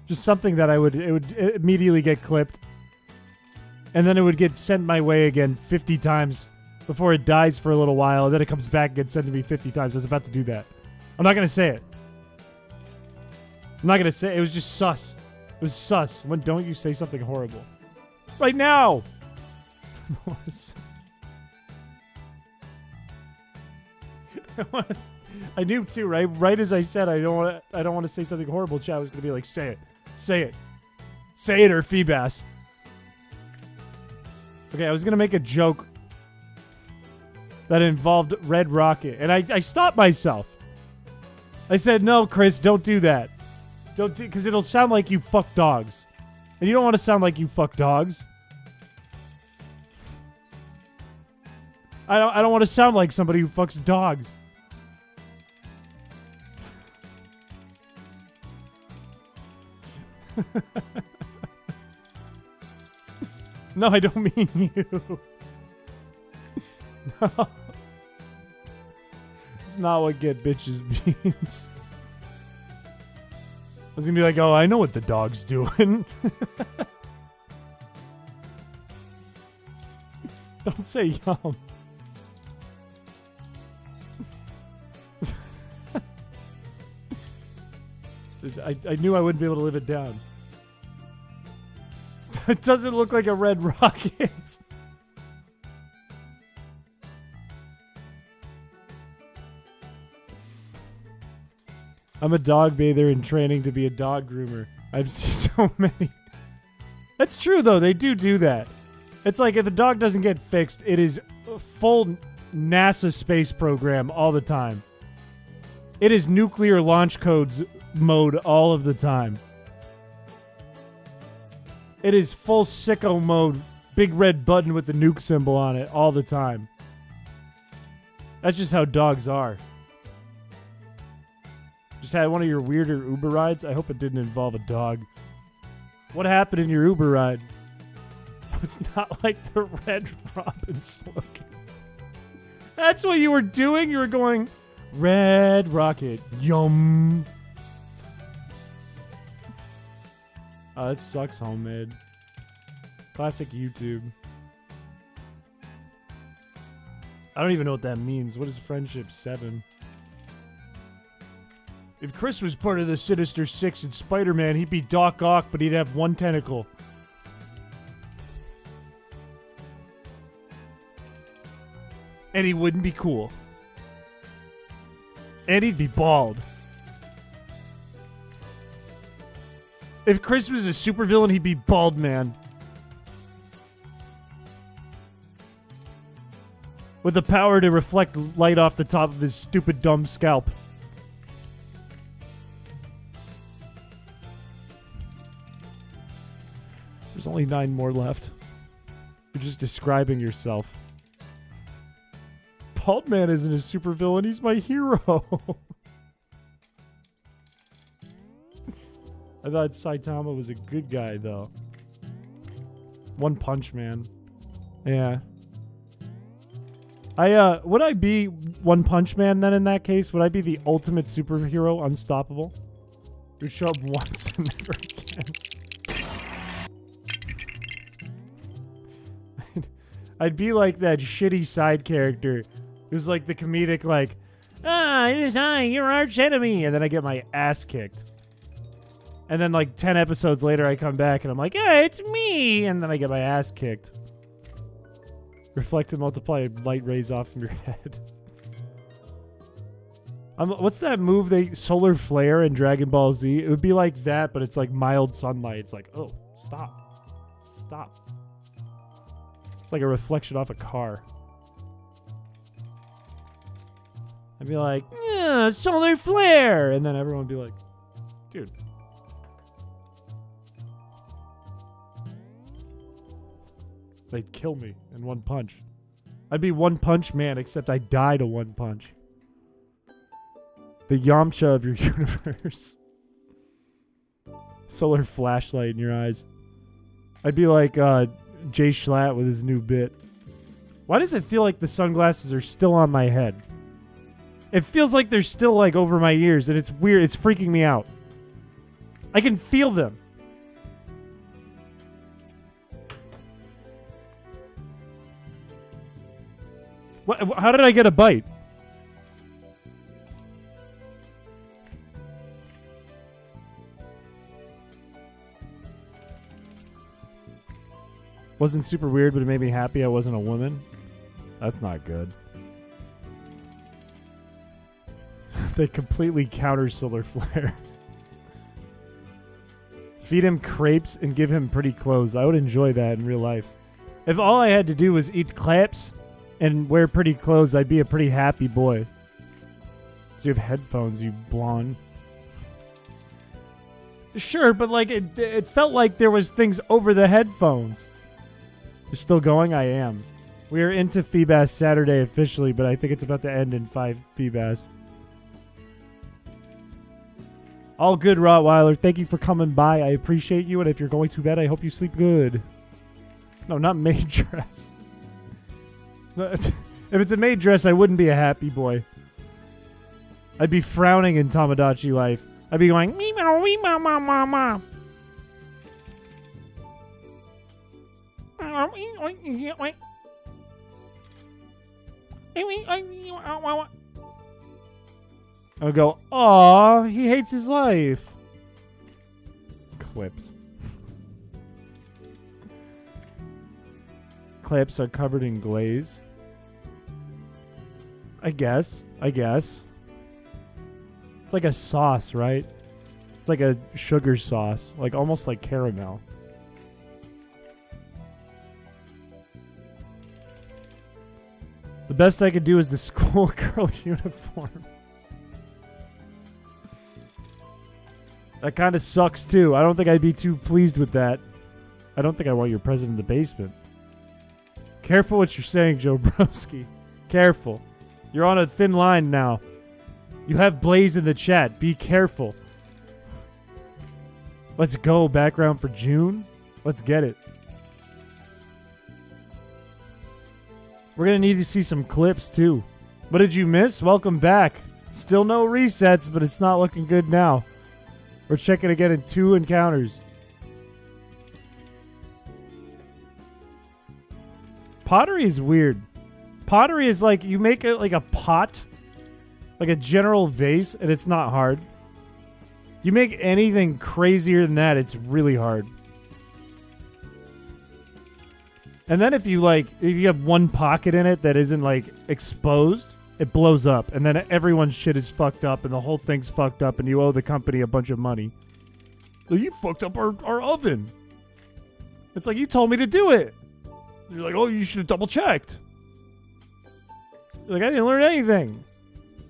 Just something that it would immediately get clipped. And then it would get sent my way again 50 times before it dies for a little while, and then it comes back and gets sent to me 50 times. I was about to do that. I'm not gonna say it. I'm not gonna say it. It was just sus. It was sus. When don't you say something horrible? Right now! I knew too, right? Right as I said, I don't want to say something horrible. Chat was gonna be like, say it, say it, say it, or Feebas. Okay, I was gonna make a joke that involved Red Rocket, and I stopped myself. I said, no, Chris, don't do that. Don't do, because it'll sound like you fuck dogs, and you don't want to sound like you fuck dogs. I don't want to sound like somebody who fucks dogs. No, I don't mean you. No. It's not what get bitches means. I was gonna be like, oh, I know what the dog's doing. Don't say yum. I knew I wouldn't be able to live it down. It doesn't look like a red rocket. I'm a dog bather in training to be a dog groomer. I've seen so many. That's true, though. They do that. It's like if the dog doesn't get fixed, it is a full NASA space program all the time. It is nuclear launch codes mode all of the time. It is full sicko mode, big red button with the nuke symbol on it all the time. That's just how dogs are. Just had one of your weirder Uber rides. I hope it didn't involve a dog. What happened in your Uber ride? It's not like the Red Robin slogan. That's what you were doing? You were going, Red Rocket, yum. Oh, that sucks, homemade. Classic YouTube. I don't even know what that means. What is Friendship 7? If Chris was part of the Sinister Six in Spider-Man, he'd be Doc Ock, but he'd have one tentacle. And he wouldn't be cool. And he'd be bald. If Chris was a supervillain, he'd be Bald Man. with the power to reflect light off the top of his stupid, dumb scalp. There's only 9 more left. You're just describing yourself. Bald Man isn't a supervillain, he's my hero. I thought Saitama was a good guy, though. One Punch Man. Yeah. Would I be One Punch Man then in that case? Would I be the ultimate superhero, unstoppable? Who'd show up once and never again? I'd be like that shitty side character who's like the comedic, like, it is I, your arch enemy, and then I get my ass kicked. And then like 10 episodes later I come back and I'm like, hey, it's me, and then I get my ass kicked. Reflect and multiply light rays off from your head. What's that move, solar flare in Dragon Ball Z? It would be like that, but it's like mild sunlight. It's like, oh, stop. Stop. It's like a reflection off a car. I'd be like, yeah, solar flare! And then everyone would be like, dude. They'd kill me in one punch. I'd be One Punch Man, except I die to one punch. The Yamcha of your universe. Solar flashlight in your eyes. I'd be like Jay Schlatt with his new bit. Why does it feel like the sunglasses are still on my head? It feels like they're still like over my ears, and it's weird. It's freaking me out. I can feel them. What? How did I get a bite? Wasn't super weird, but it made me happy I wasn't a woman. That's not good. They completely counter solar flare. Feed him crepes and give him pretty clothes. I would enjoy that in real life. If all I had to do was eat crepes and wear pretty clothes, I'd be a pretty happy boy. So you have headphones, you blonde. Sure, but like it felt like there was things over the headphones. You're still going? I am. We are into Feebas Saturday officially, but I think it's about to end in 5 Feebas. All good, Rottweiler. Thank you for coming by. I appreciate you, and if you're going to bed, I hope you sleep good. No, not maid dress. If it's a maid dress, I wouldn't be a happy boy. I'd be frowning in Tamagotchi life. I'd be going, me ma wee ma ma ma ma. I'll go, aw, he hates his life. Clips. Clips are covered in glaze. I guess. It's like a sauce, right? It's like a sugar sauce. Like almost like caramel. The best I could do is the schoolgirl uniform. That kind of sucks too. I don't think I'd be too pleased with that. I don't think I want your present in the basement. Careful what you're saying, Joe Broski. Careful. You're on a thin line now. You have Blaze in the chat. Be careful. Let's go. Background for June. Let's get it. We're going to need to see some clips too. What did you miss? Welcome back. Still no resets, but it's not looking good now. We're checking again in 2 encounters. Pottery is weird. Pottery is like you make it like a pot, like a general vase, and it's not hard. You make anything crazier than that, it's really hard. And then if you have one pocket in it that isn't like exposed, it blows up, and then everyone's shit is fucked up, and the whole thing's fucked up, and you owe the company a bunch of money. Well, you fucked up our oven. It's like, you told me to do it. You're like, oh, you should have double checked. Like, I didn't learn anything.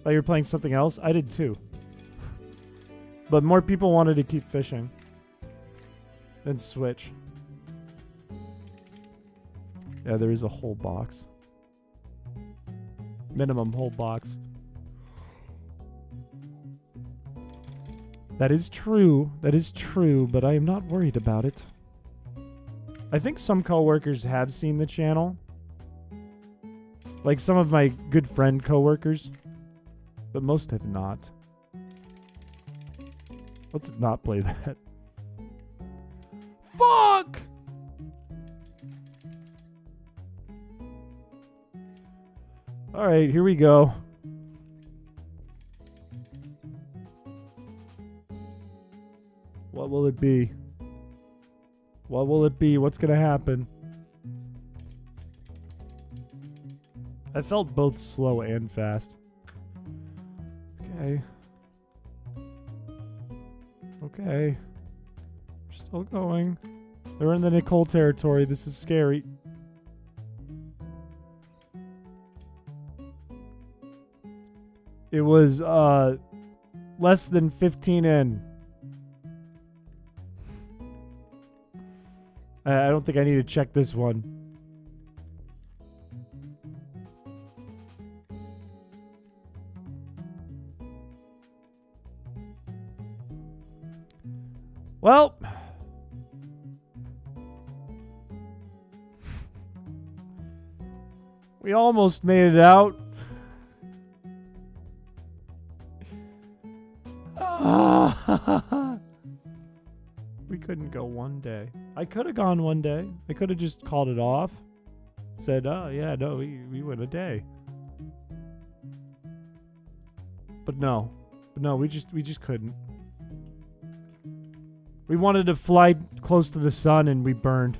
Thought you were playing something else? I did too. But more people wanted to keep fishing. Then switch. Yeah, there is a whole box. Minimum whole box. That is true. That is true, but I am not worried about it. I think some coworkers have seen the channel. Like some of my good friend coworkers. But most have not. Let's not play that. Fuck! Alright, here we go. What will it be? What will it be? What's gonna happen? I felt both slow and fast. Okay. Okay. We're still going. They're in the Nicole territory. This is scary. It was less than 15 in. I don't think I need to check this one. Well, we almost made it out. We couldn't go one day. I could have gone one day. I could have just called it off. Said, oh yeah, no, we went a day. But no. We just couldn't. We wanted to fly close to the sun and we burned.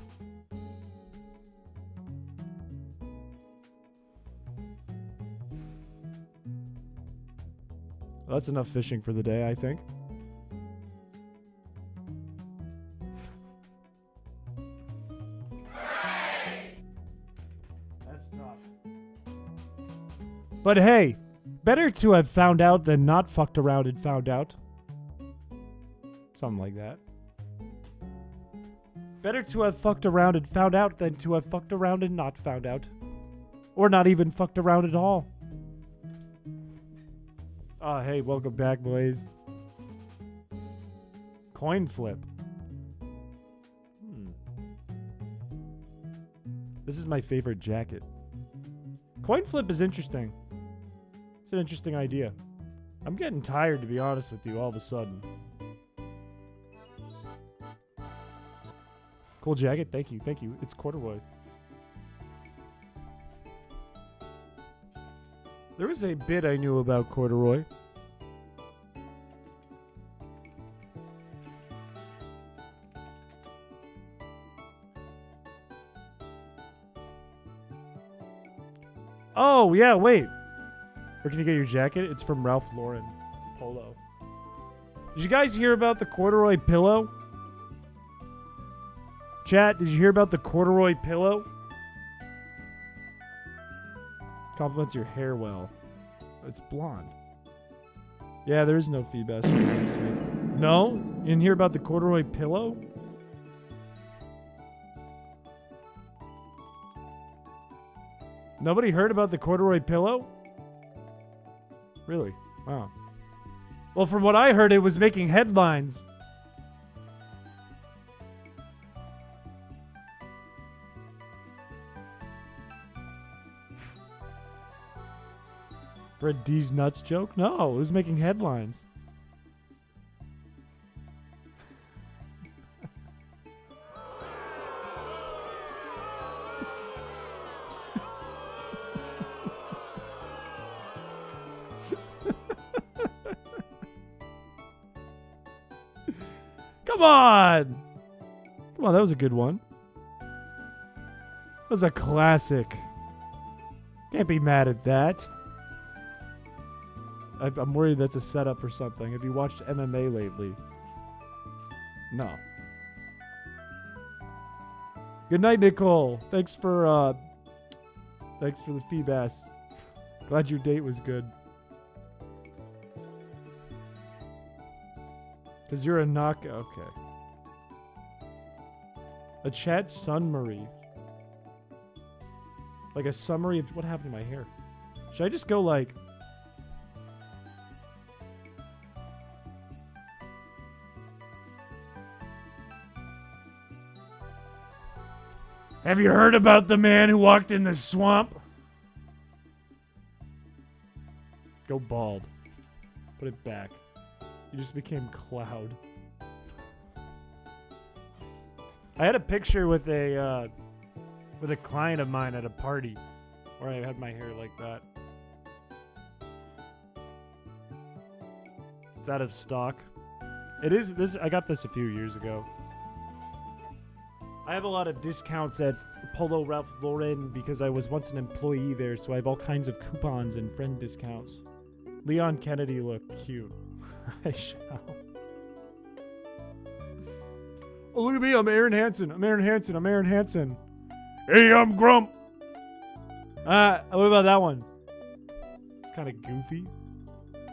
Well, that's enough fishing for the day, I think. That's tough. But hey, better to have found out than not fucked around and found out. Something like that. Better to have fucked around and found out than to have fucked around and not found out. Or not even fucked around at all. Oh, hey, welcome back, boys. Coin flip. This is my favorite jacket. Coin flip is interesting. It's an interesting idea. I'm getting tired, to be honest with you, all of a sudden. Cool jacket. Thank you. Thank you. It's corduroy. There was a bit I knew about corduroy. Oh, yeah, wait. Where can you get your jacket? It's from Ralph Lauren. It's a polo. Did you guys hear about the corduroy pillow? Chat, did you hear about the corduroy pillow? Compliments your hair well. It's blonde. Yeah, there is no Feebas Friday this week. No? You didn't hear about the corduroy pillow? Nobody heard about the corduroy pillow? Really? Wow. Well, from what I heard, it was making headlines. Red D's nuts joke? No, it was making headlines. Come on! Come on, that was a good one. That was a classic. Can't be mad at that. I'm worried that's a setup or something. Have you watched MMA lately? No. Good night, Nicole. Thanks for the Feebas. Glad your date was good. Because you're a knockout. Okay. A chat summary. Like a summary of what happened to my hair. Should I just go like... Have you heard about the man who walked in the swamp? Go bald. Put it back. You just became Cloud. I had a picture with a client of mine at a party where I had my hair like that. It's out of stock. It is this. I got this a few years ago. I have a lot of discounts at Polo Ralph Lauren because I was once an employee there, so I have all kinds of coupons and friend discounts. Leon Kennedy looked cute. I shall. Oh, look at me. I'm Aaron Hansen. I'm Aaron Hansen. I'm Aaron Hansen. Hey, I'm Grump. What about that one? It's kind of goofy.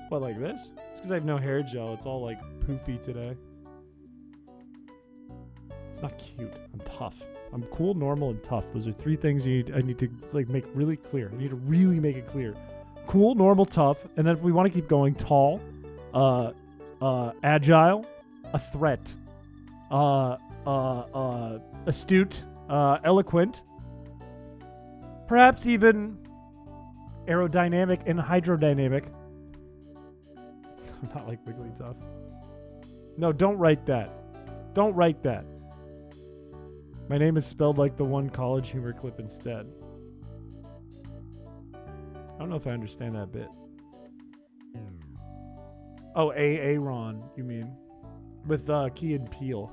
What, like this? It's because I have no hair gel. It's all like poofy today. It's not cute. I'm tough. I'm cool, normal, and tough. Those are three things I need to like make really clear. I need to really make it clear. Cool, normal, tough, and then if we want to keep going, tall, agile, a threat, astute, eloquent, perhaps even aerodynamic and hydrodynamic. I'm not like Wigglytuff. No, don't write that. Don't write that. My name is spelled like the one college humor clip instead. I don't know if I understand that bit. Oh, Aaron, you mean? With Key and Peele.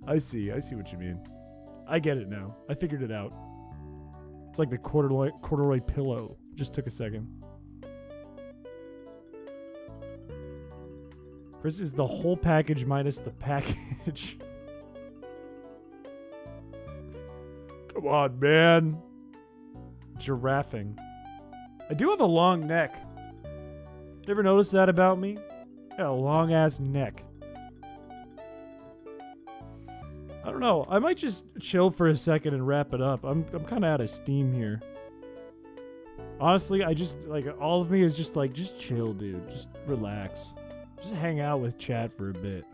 I see what you mean. I get it now. I figured it out. It's like the corduroy pillow. Just took a second. Chris is the whole package minus the package. Come on, man. Giraffing. I do have a long neck. You ever notice that about me? I got a long ass neck. I don't know. I might just chill for a second and wrap it up. I'm kind of out of steam here. Honestly, I just like all of me is just like just chill, dude. Just relax. Just hang out with chat for a bit.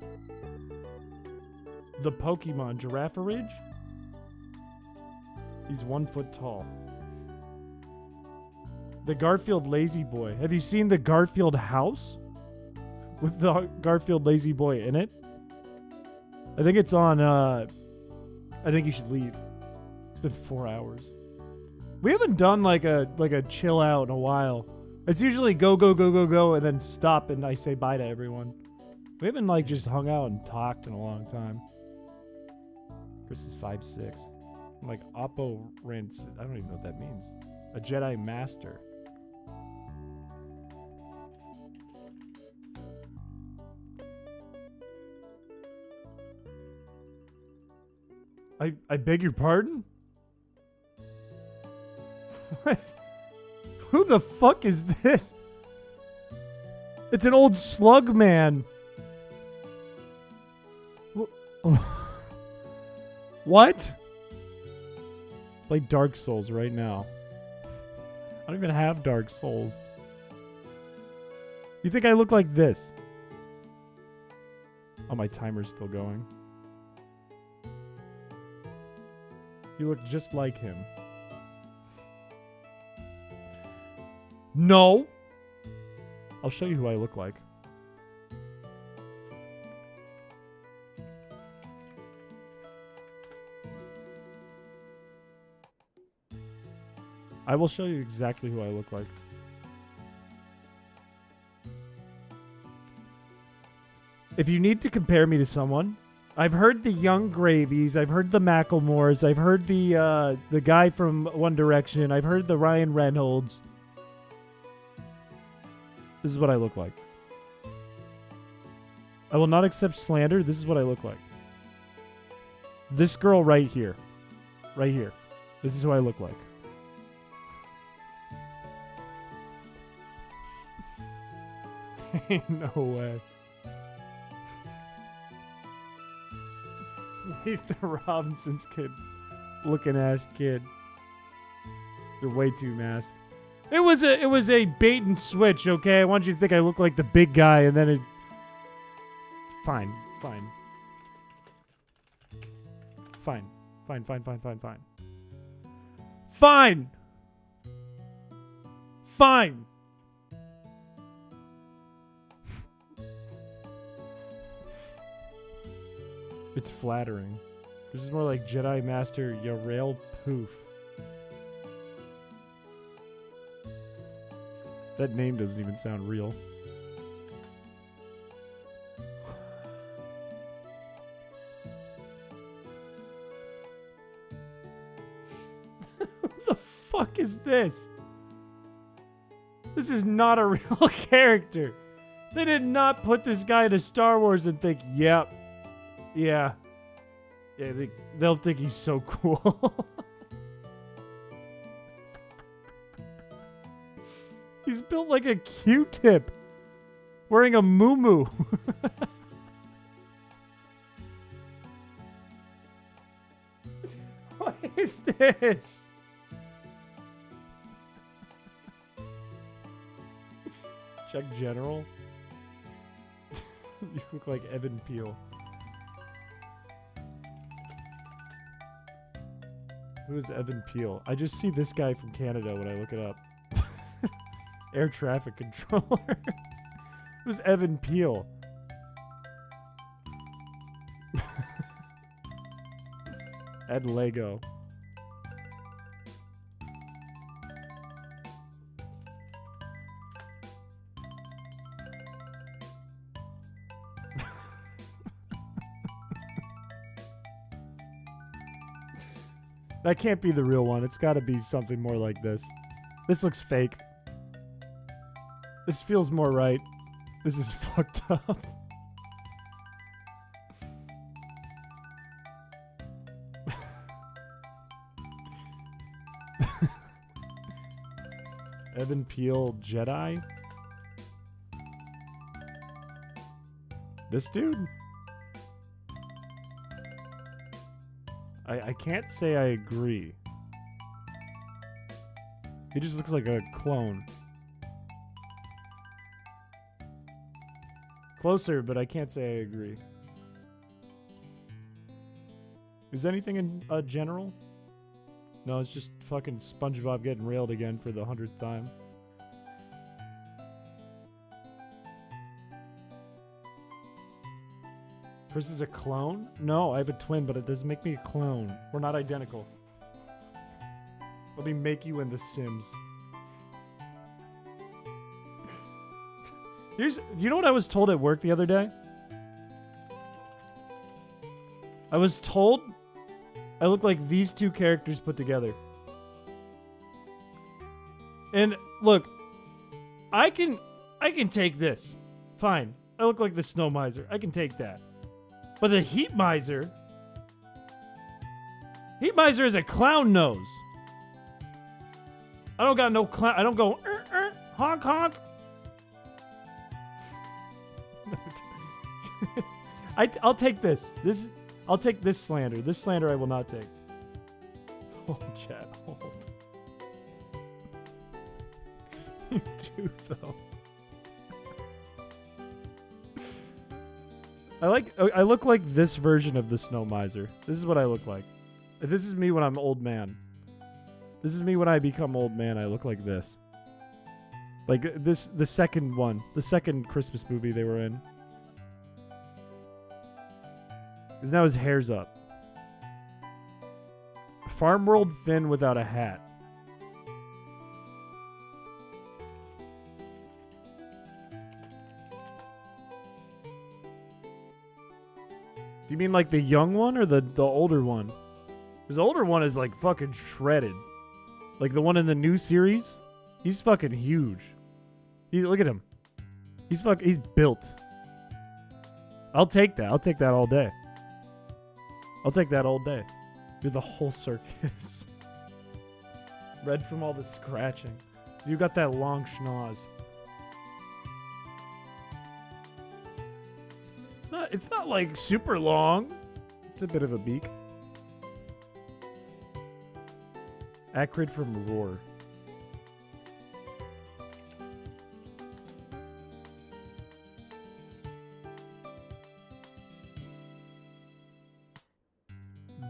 The Pokemon Giraffe Ridge? He's 1 foot tall. The Garfield Lazy Boy. Have you seen the Garfield house? With the Garfield Lazy Boy in it? I think it's on, I think you should leave. It's been 4 hours. We haven't done like a chill out in a while. It's usually go, go, go, go, go, and then stop and I say bye to everyone. We haven't like just hung out and talked in a long time. Chris is 5'6". I'm like Oppo Rents. I don't even know what that means. A Jedi Master. I beg your pardon? What? Who the fuck is this? It's an old slug man. What? Play Dark Souls right now. I don't even have Dark Souls. You think I look like this? Oh, my timer's still going. You look just like him. No! I'll show you who I look like. I will show you exactly who I look like. If you need to compare me to someone, I've heard the Young Gravies, I've heard the Macklemores, I've heard the guy from One Direction, I've heard the Ryan Reynolds. This is what I look like. I will not accept slander. This is what I look like. This girl right here. Right here. This is who I look like. Ain't no way. Meet the Robinsons kid. Looking ass kid. They're way too masked. It was a bait and switch, okay? I want you to think I look like the big guy and then it... Fine. Fine. Fine. Fine, fine, fine, fine, fine. Fine! Fine! It's flattering. This is more like Jedi Master Yarael Poof. That name doesn't even sound real. Who the fuck is this? This is not a real character. They did not put this guy into Star Wars and think, yep. Yeah. Yeah, they'll think he's so cool. He's built like a Q-tip. Wearing a muumuu. What is this? Check general. You look like Evan Peel. Who is Evan Peel? I just see this guy from Canada when I look it up. Air traffic controller. Who's Evan Peel? Ed Lego. That can't be the real one. It's got to be something more like this. This looks fake. This feels more right. This is fucked up. Evan Peel Jedi? This dude? I can't say I agree. He just looks like a clone. Closer, but I can't say I agree. Is anything in general? No, it's just fucking SpongeBob getting railed again for the 100th time. Chris is a clone? No, I have a twin, but it doesn't make me a clone. We're not identical. Let me make you in The Sims. You know what I was told at work the other day? I was told I look like these two characters put together. And look, I can take this. Fine. I look like the Snow Miser. I can take that. But the Heat Miser is a clown nose. I don't got no clown. I don't go honk honk. I'll take this. I'll take this slander. This slander I will not take. Hold, chat. Hold. You do though. I look like this version of the Snow Miser. This is what I look like. This is me when I'm old man. This is me when I become old man. I look like this. Like this, the second one. The second Christmas movie they were in. Because now his hair's up. Farm World Finn without a hat. Do you mean like the young one or the older one? Because the older one is like fucking shredded. Like the one in the new series. He's fucking huge. Look at him. He's built. I'll take that. I'll take that all day. I'll take that all day. Do the whole circus. Red from all the scratching. You got that long schnoz. It's not like super long. It's a bit of a beak. Acrid from roar.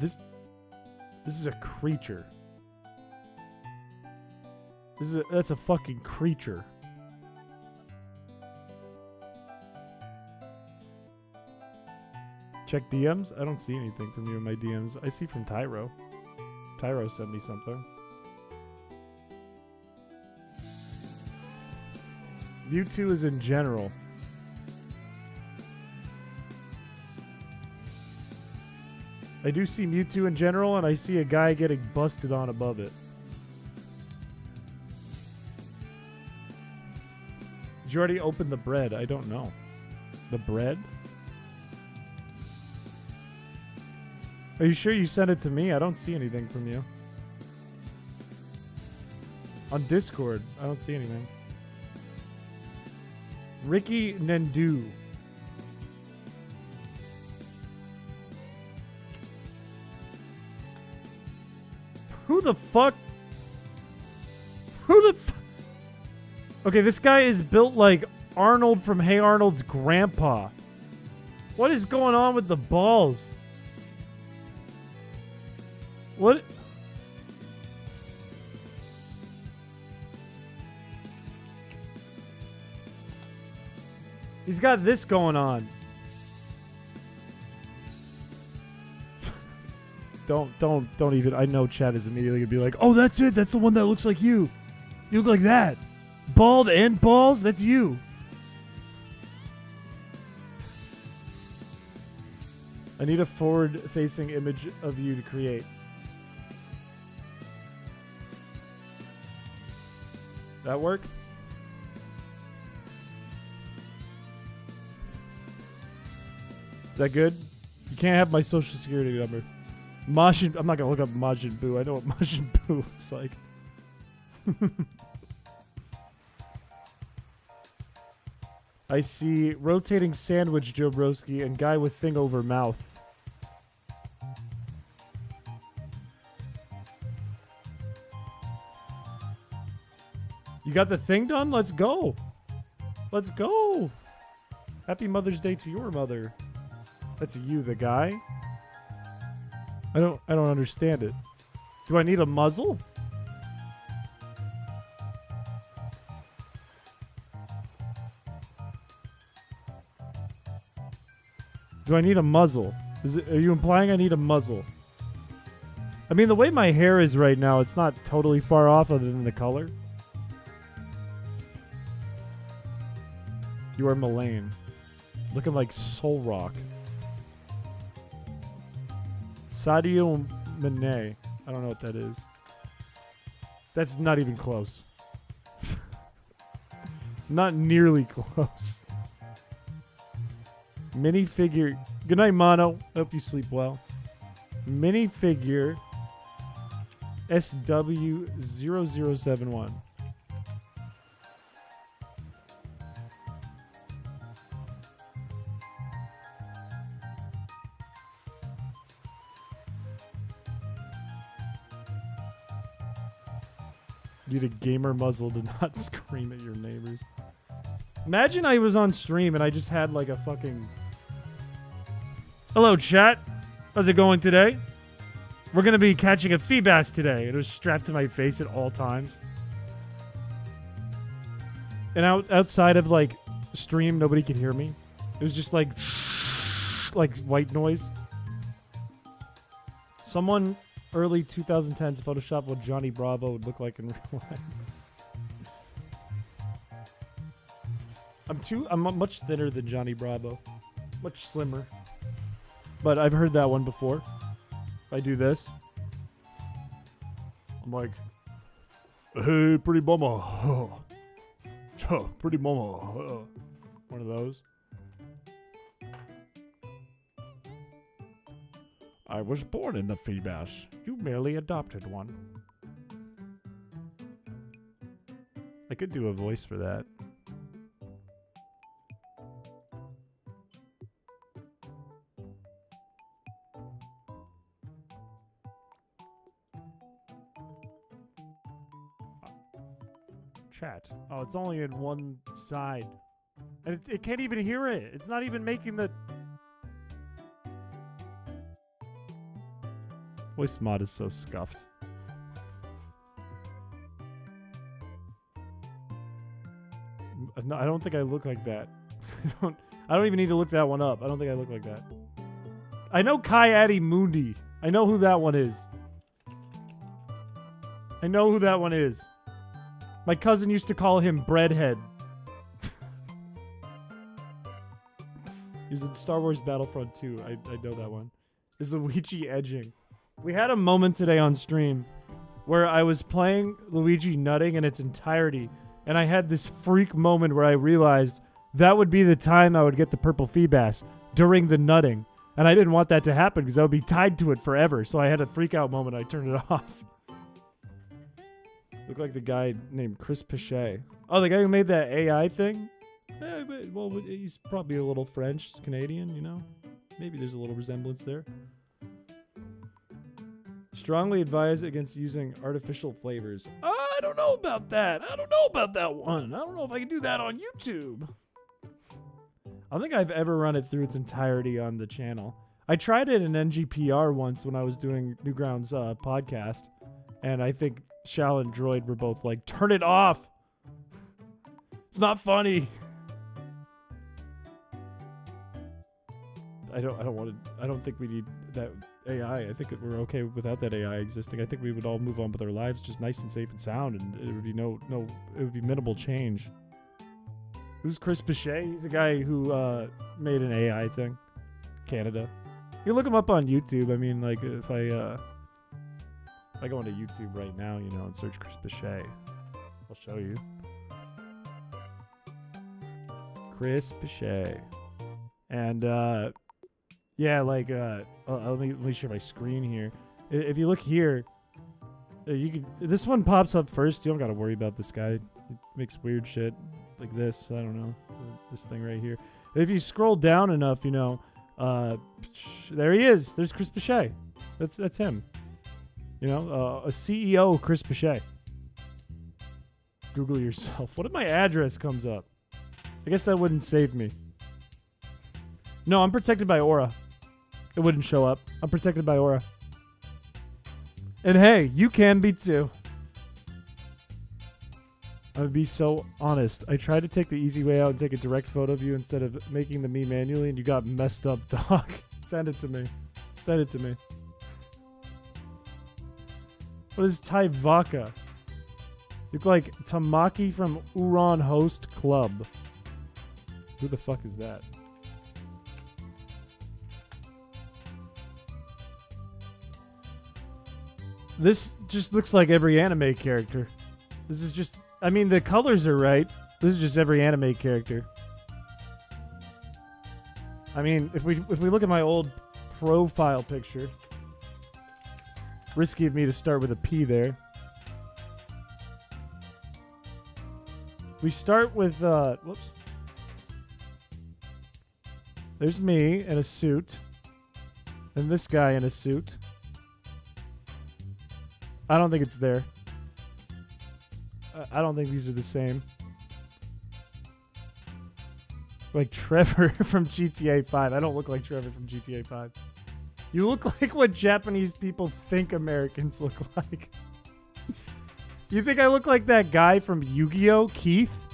This is a creature. That's a fucking creature. Check DMs? I don't see anything from you in my DMs. I see from Tyro. Tyro sent me something. Mewtwo is in general. I do see Mewtwo in general, and I see a guy getting busted on above it. Did you already open the bread? I don't know. The bread? Are you sure you sent it to me? I don't see anything from you. On Discord, I don't see anything. Ricky Nendu. Who the fuck? Okay, this guy is built like Arnold from Hey Arnold's grandpa. What is going on with the balls? What? He's got this going on. Don't even. I know chat is immediately gonna be like, oh, that's it. That's the one that looks like you. You look like that. Bald and balls? That's you. I need a forward-facing image of you to create. That work? Is that good? You can't have my social security number. Majin, I'm not gonna look up Majin Buu. I know what Majin Buu looks like. I see rotating sandwich, Joe Broski, and guy with thing over mouth. You got the thing done? Let's go. Let's go. Happy Mother's Day to your mother. That's you, the guy. I don't understand it. Do I need a muzzle? Do I need a muzzle? Are you implying I need a muzzle? I mean, the way my hair is right now, it's not totally far off other than the color. You are Mullane. Looking like Soul Rock. Sadio Mane. I don't know what that is. That's not even close. Not nearly close. Minifigure. Good night, Mono. Hope you sleep well. Minifigure SW0071. Need a gamer muzzle to not scream at your neighbors. Imagine I was on stream and I just had like a fucking... Hello, chat. How's it going today? We're going to be catching a Feebas today. It was strapped to my face at all times. And outside of like stream, nobody could hear me. It was just like white noise. Someone early 2010s Photoshop what Johnny Bravo would look like in real life. I'm much thinner than Johnny Bravo. Much slimmer. But I've heard that one before. If I do this, I'm like, hey, pretty mama. Pretty mama. One of those. I was born in the Feebas. You merely adopted one. I could do a voice for that. chat. Oh, it's only in one side. And it can't even hear it. It's not even making the... Voice mod is so scuffed. No, I don't think I look like that. I don't even need to look that one up. I don't think I look like that. I know Kai Addy Mundi. I know who that one is. I know who that one is. My cousin used to call him Breadhead. He was in Star Wars Battlefront 2. I know that one. Is Luigi edging. We had a moment today on stream where I was playing Luigi nutting in its entirety, and I had this freak moment where I realized that would be the time I would get the purple Feebas during the nutting. And I didn't want that to happen because I would be tied to it forever. So I had a freak out moment. I turned it off. Look like the guy named Chris Piché. Oh, the guy who made that AI thing? Well, he's probably a little French, Canadian, you know? Maybe there's a little resemblance there. Strongly advise against using artificial flavors. I don't know about that. I don't know about that one. I don't know if I can do that on YouTube. I don't think I've ever run it through its entirety on the channel. I tried it in NGPR once when I was doing Newgrounds podcast, and I think Shao and Droid were both like, "Turn it off. It's not funny." I don't think we need that AI. I think we're okay without that AI existing. I think we would all move on with our lives just nice and safe and sound, and it would be it would be minimal change. Who's Chris Piché? He's a guy who made an AI thing. Canada. You can look him up on YouTube. I mean, like, if I go into YouTube right now, you know, and search Chris Piché, I'll show you. Chris Piché. And, yeah, like, let me share my screen here. If you look here, you can. This one pops up first. You don't got to worry about this guy. It makes weird shit like this. I don't know. This thing right here. If you scroll down enough, you know, there he is. There's Chris Piché. That's him. You know, a CEO, Chris Piché. Google yourself. What if my address comes up? I guess that wouldn't save me. No, I'm protected by Aura. It wouldn't show up. I'm protected by Aura. And hey, you can be too. I would be so honest. I tried to take the easy way out and take a direct photo of you instead of making the me manually, and you got messed up, dog. Send it to me. Send it to me. What is Taivaka? You look like Tamaki from Uran Host Club. Who the fuck is that? This just looks like every anime character. This is just... I mean, the colors are right. This is just every anime character. I mean, if we look at my old profile picture... Risky of me to start with a P there. We start with... whoops. There's me in a suit. And this guy in a suit. I don't think it's there. I don't think these are the same. Like Trevor from GTA 5. I don't look like Trevor from GTA 5. You look like what Japanese people think Americans look like. You think I look like that guy from Yu-Gi-Oh, Keith?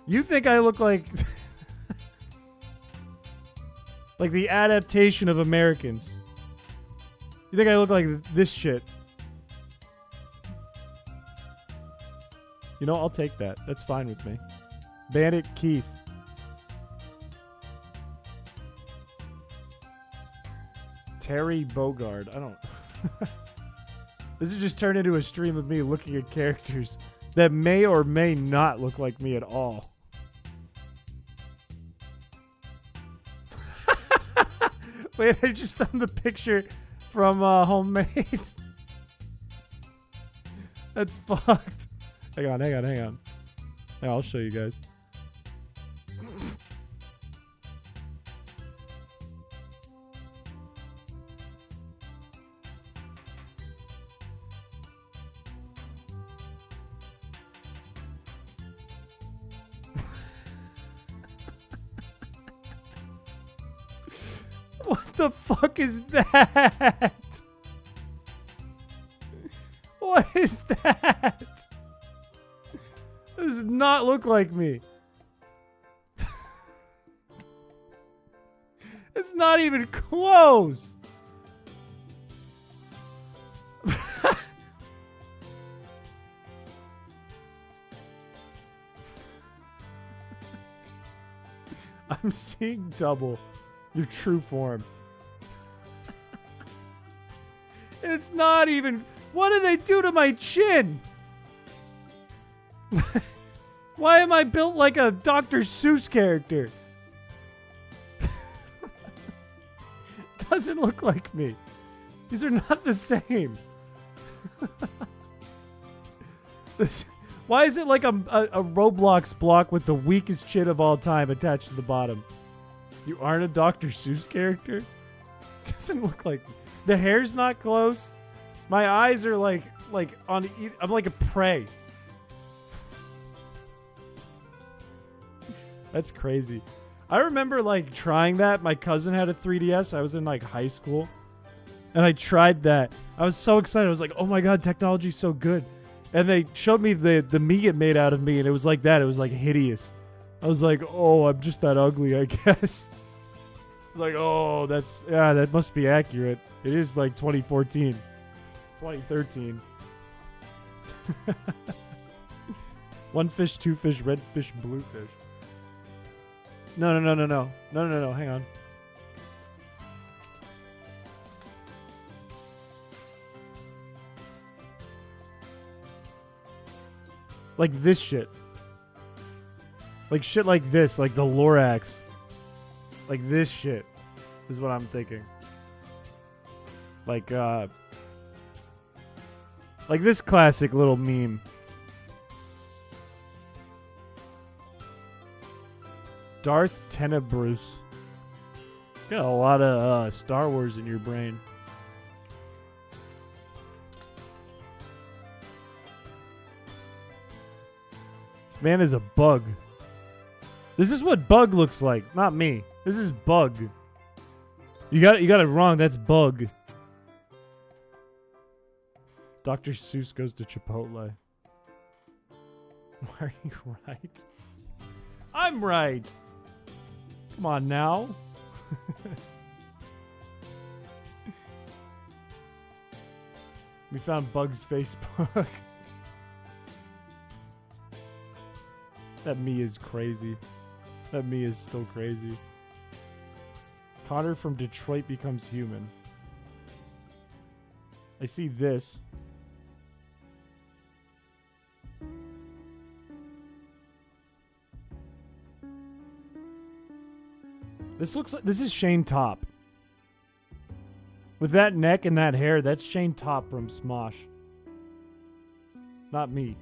You think I look like... like the adaptation of Americans. You think I look like this shit? You know, I'll take that. That's fine with me. Bandit Keith. Terry Bogard. I don't... This has just turned into a stream of me looking at characters that may or may not look like me at all. Wait, I just found the picture from Homemade. That's fucked. Hang on. Yeah, I'll show you guys. What the fuck is that? What is that? This does not look like me. It's not even close. I'm seeing double your true form. It's not even... What did they do to my chin? Why am I built like a Dr. Seuss character? Doesn't look like me. These are not the same. Why is it like a Roblox block with the weakest chin of all time attached to the bottom? You aren't a Dr. Seuss character? Doesn't look like me. The hair's not close. My eyes are like on. I'm like a prey. That's crazy. I remember like trying that. My cousin had a 3DS. I was in like high school, and I tried that. I was so excited. I was like, "Oh my god, technology's so good!" And they showed me the me it made out of me, and it was like that. It was like hideous. I was like, "Oh, I'm just that ugly, I guess." I was like, "Oh, that must be accurate." It is like 2014, 2013. One fish, two fish, red fish, blue fish. No. Hang on. Like this shit. Like shit like this, like the Lorax. Like this shit is what I'm thinking. Like this classic little meme. Darth Tenebrous. Got a lot of Star Wars in your brain. This man is a bug. This is what bug looks like, not me. This is bug. You got it wrong. That's bug. Dr. Seuss goes to Chipotle. Why are you right? I'm right. Come on now. We found Bug's Facebook. That me is crazy. That me is still crazy. Connor from Detroit becomes human. I see this. This looks like this is Shane Top. With that neck and that hair, that's Shane Top from Smosh. Not me.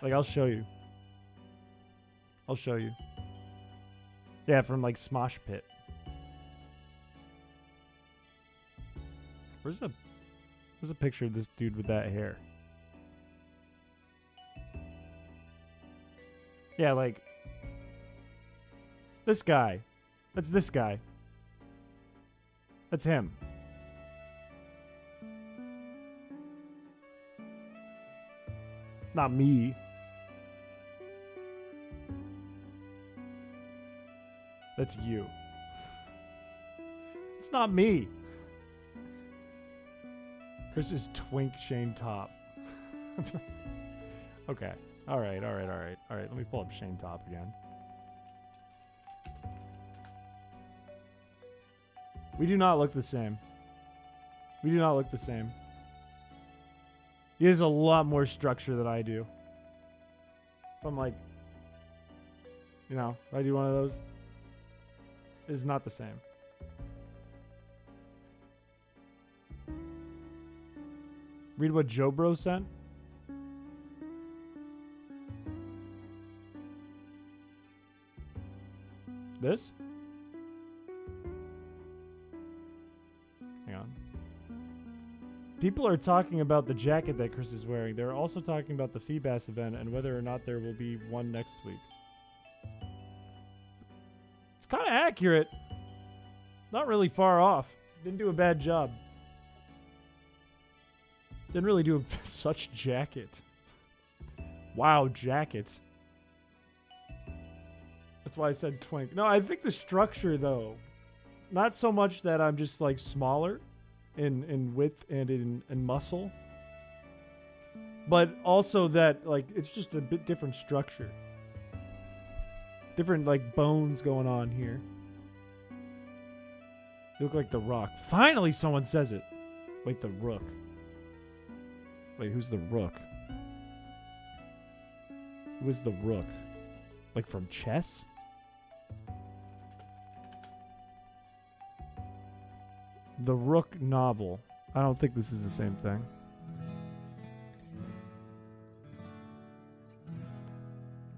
Like, I'll show you. I'll show you. Yeah, from like Smosh Pit. Where's a picture of this dude with that hair? Yeah, like this guy. That's this guy. That's him. Not me. That's you. It's not me. Chris is twink Shane Top. Okay. All right. Let me pull up Shane Top again. We do not look the same. We do not look the same. He has a lot more structure than I do. If I'm like, you know, if I do one of those, it's not the same. Read what Joe Bro sent. This? Hang on. People are talking about the jacket that Chris is wearing. They're also talking about the Feebas event and whether or not there will be one next week. It's kind of accurate. Not really far off. Didn't do a bad job. Didn't really do such jacket. Wow, jacket. That's why I said twink. No, I think the structure, though. Not so much that I'm just, like, smaller in width and in muscle. But also that, like, it's just a bit different structure. Different, like, bones going on here. You look like the Rock. Finally someone says it. Wait, the Rook. Wait, who's the Rook? Who is the Rook? Like from chess? The Rook novel. I don't think this is the same thing.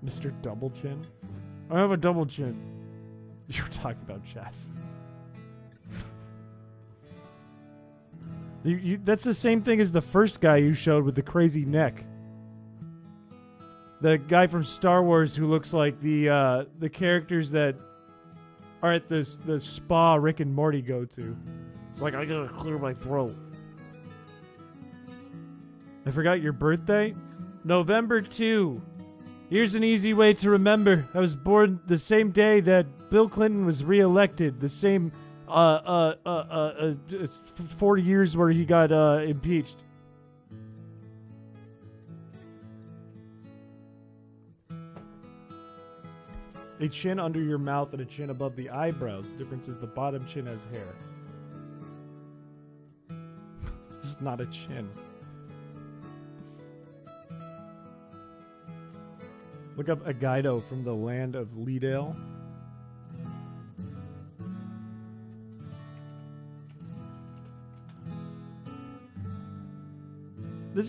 Mr. Double Chin? I have a double chin. You were talking about chess. That's the same thing as the first guy you showed with the crazy neck. The guy from Star Wars who looks like the characters that are at the spa Rick and Morty go to. It's like, I gotta clear my throat. I forgot your birthday? November 2. Here's an easy way to remember. I was born the same day that Bill Clinton was reelected. The same 4 years where he got impeached. A chin under your mouth and a chin above the eyebrows. The difference is the bottom chin has hair. This is not a chin. Look up a Guido from the land of Leadale. I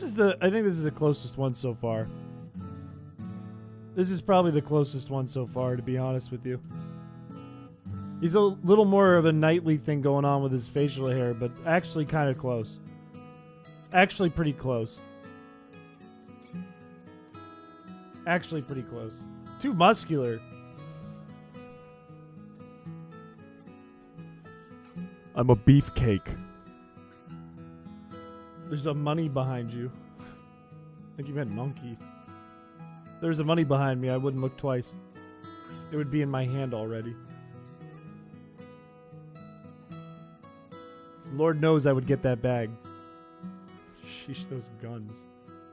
think this is the closest one so far. This is probably the closest one so far, to be honest with you. He's a little more of a nightly thing going on with his facial hair, but actually kind of close. Actually pretty close. Actually pretty close. Too muscular. I'm a beefcake. There's a money behind you. I think you meant monkey. If there's a money behind me, I wouldn't look twice. It would be in my hand already. Lord knows I would get that bag. Sheesh, those guns.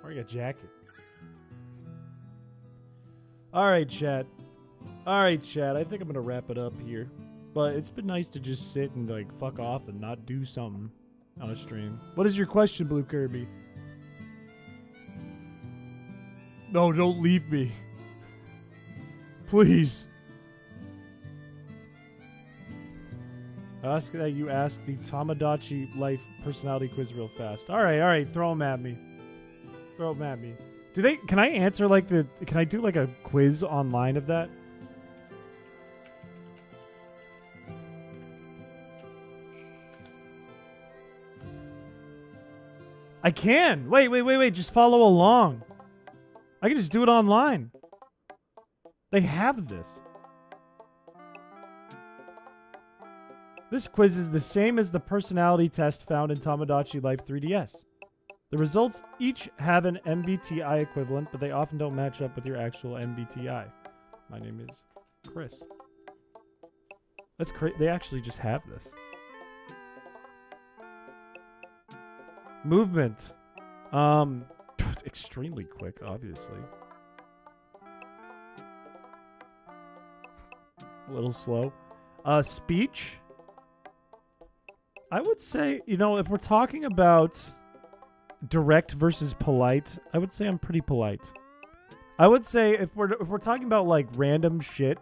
Wearing a jacket. Alright, chat. Alright, chat. I think I'm gonna wrap it up here. But it's been nice to just sit and, like, fuck off and not do something on a stream. What is your question, Blue Kirby? No, don't leave me. Please. Ask that you ask the Tamagotchi Life personality quiz real fast. Alright, throw them at me. Throw them at me. Can I answer like can I do like a quiz online of that? I can! Wait, just follow along. I can just do it online. They have this. This quiz is the same as the personality test found in Tamagotchi Life 3DS. The results each have an MBTI equivalent, but they often don't match up with your actual MBTI. My name is Chris. That's crazy. They actually just have this. Movement. Extremely quick, obviously. A little slow. Speech. I would say, if we're talking about direct versus polite, I would say I'm pretty polite. I would say if we're talking about like random shit,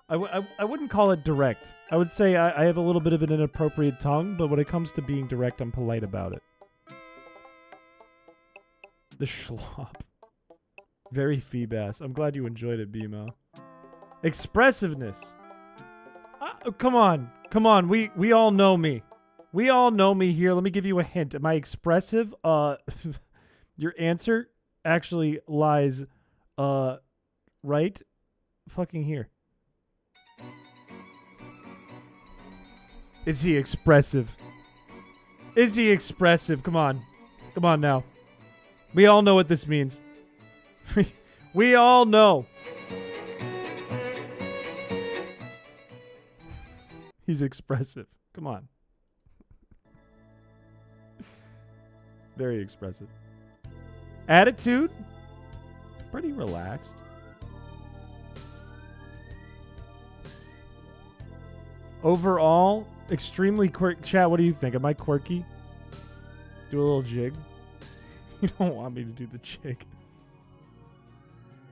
I wouldn't call it direct. I would say I have a little bit of an inappropriate tongue, but when it comes to being direct, I'm polite about it. The schlop. Very Feebas. I'm glad you enjoyed it, BMO. Expressiveness. Come on. We all know me. We all know me here. Let me give you a hint. Am I expressive? Your answer actually lies right fucking here. Is he expressive? Is he expressive? Come on. Come on now. We all know what this means. We all know. He's expressive. Come on. Very expressive. Attitude? Pretty relaxed. Overall, extremely quirky. Chat, what do you think? Am I quirky? Do a little jig. You don't want me to do the jig.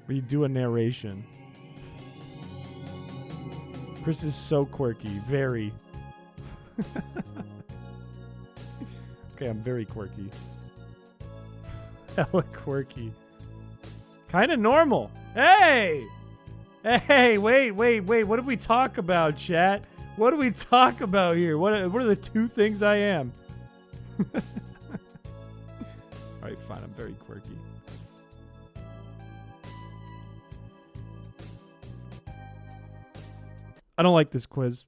But you do a narration. Chris is so quirky. Very. Okay, I'm very quirky. Hella quirky. Kind of normal. Hey! Hey, wait. What did we talk about, chat? What do we talk about here? What are the two things I am? Alright, fine. I'm very quirky. I don't like this quiz.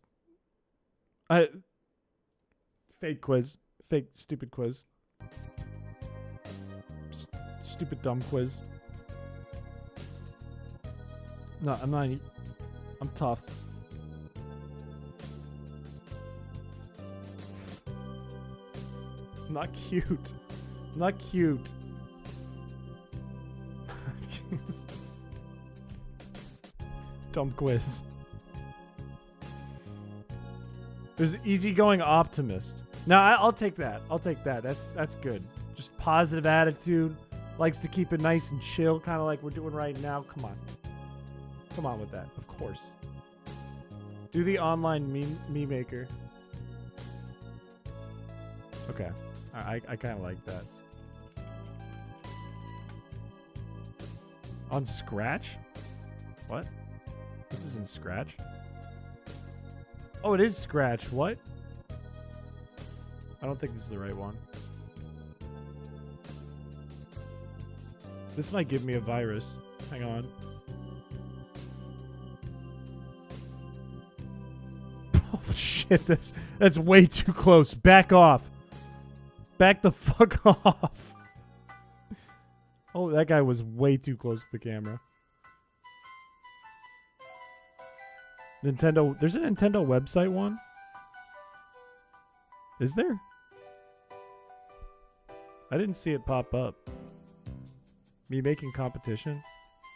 Fake quiz. Fake stupid quiz. Stupid dumb quiz. No, I'm not. I'm tough. Not cute. Not cute. Dumb quiz. There's easygoing optimist. No, I'll take that. I'll take that. That's good. Just positive attitude. Likes to keep it nice and chill, kind of like we're doing right now. Come on. Come on with that. Of course. Do the online meme maker. Okay. I kind of like that. On Scratch? What? This isn't Scratch. Oh, it is Scratch. What? I don't think this is the right one. This might give me a virus. Hang on. Oh, shit. That's way too close. Back off. Back the fuck off. Oh, that guy was way too close to the camera. Nintendo. There's a Nintendo website one? Is there? I didn't see it pop up. Me making competition?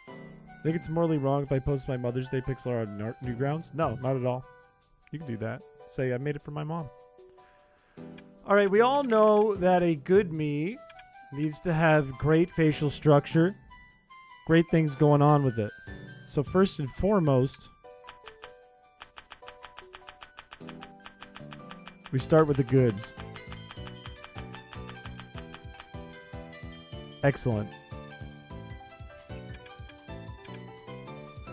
I think it's morally wrong if I post my Mother's Day pixel art on Newgrounds? No, not at all. You can do that. Say, I made it for my mom. Alright, we all know that a good me needs to have great facial structure. Great things going on with it. So first and foremost, we start with the goods. Excellent.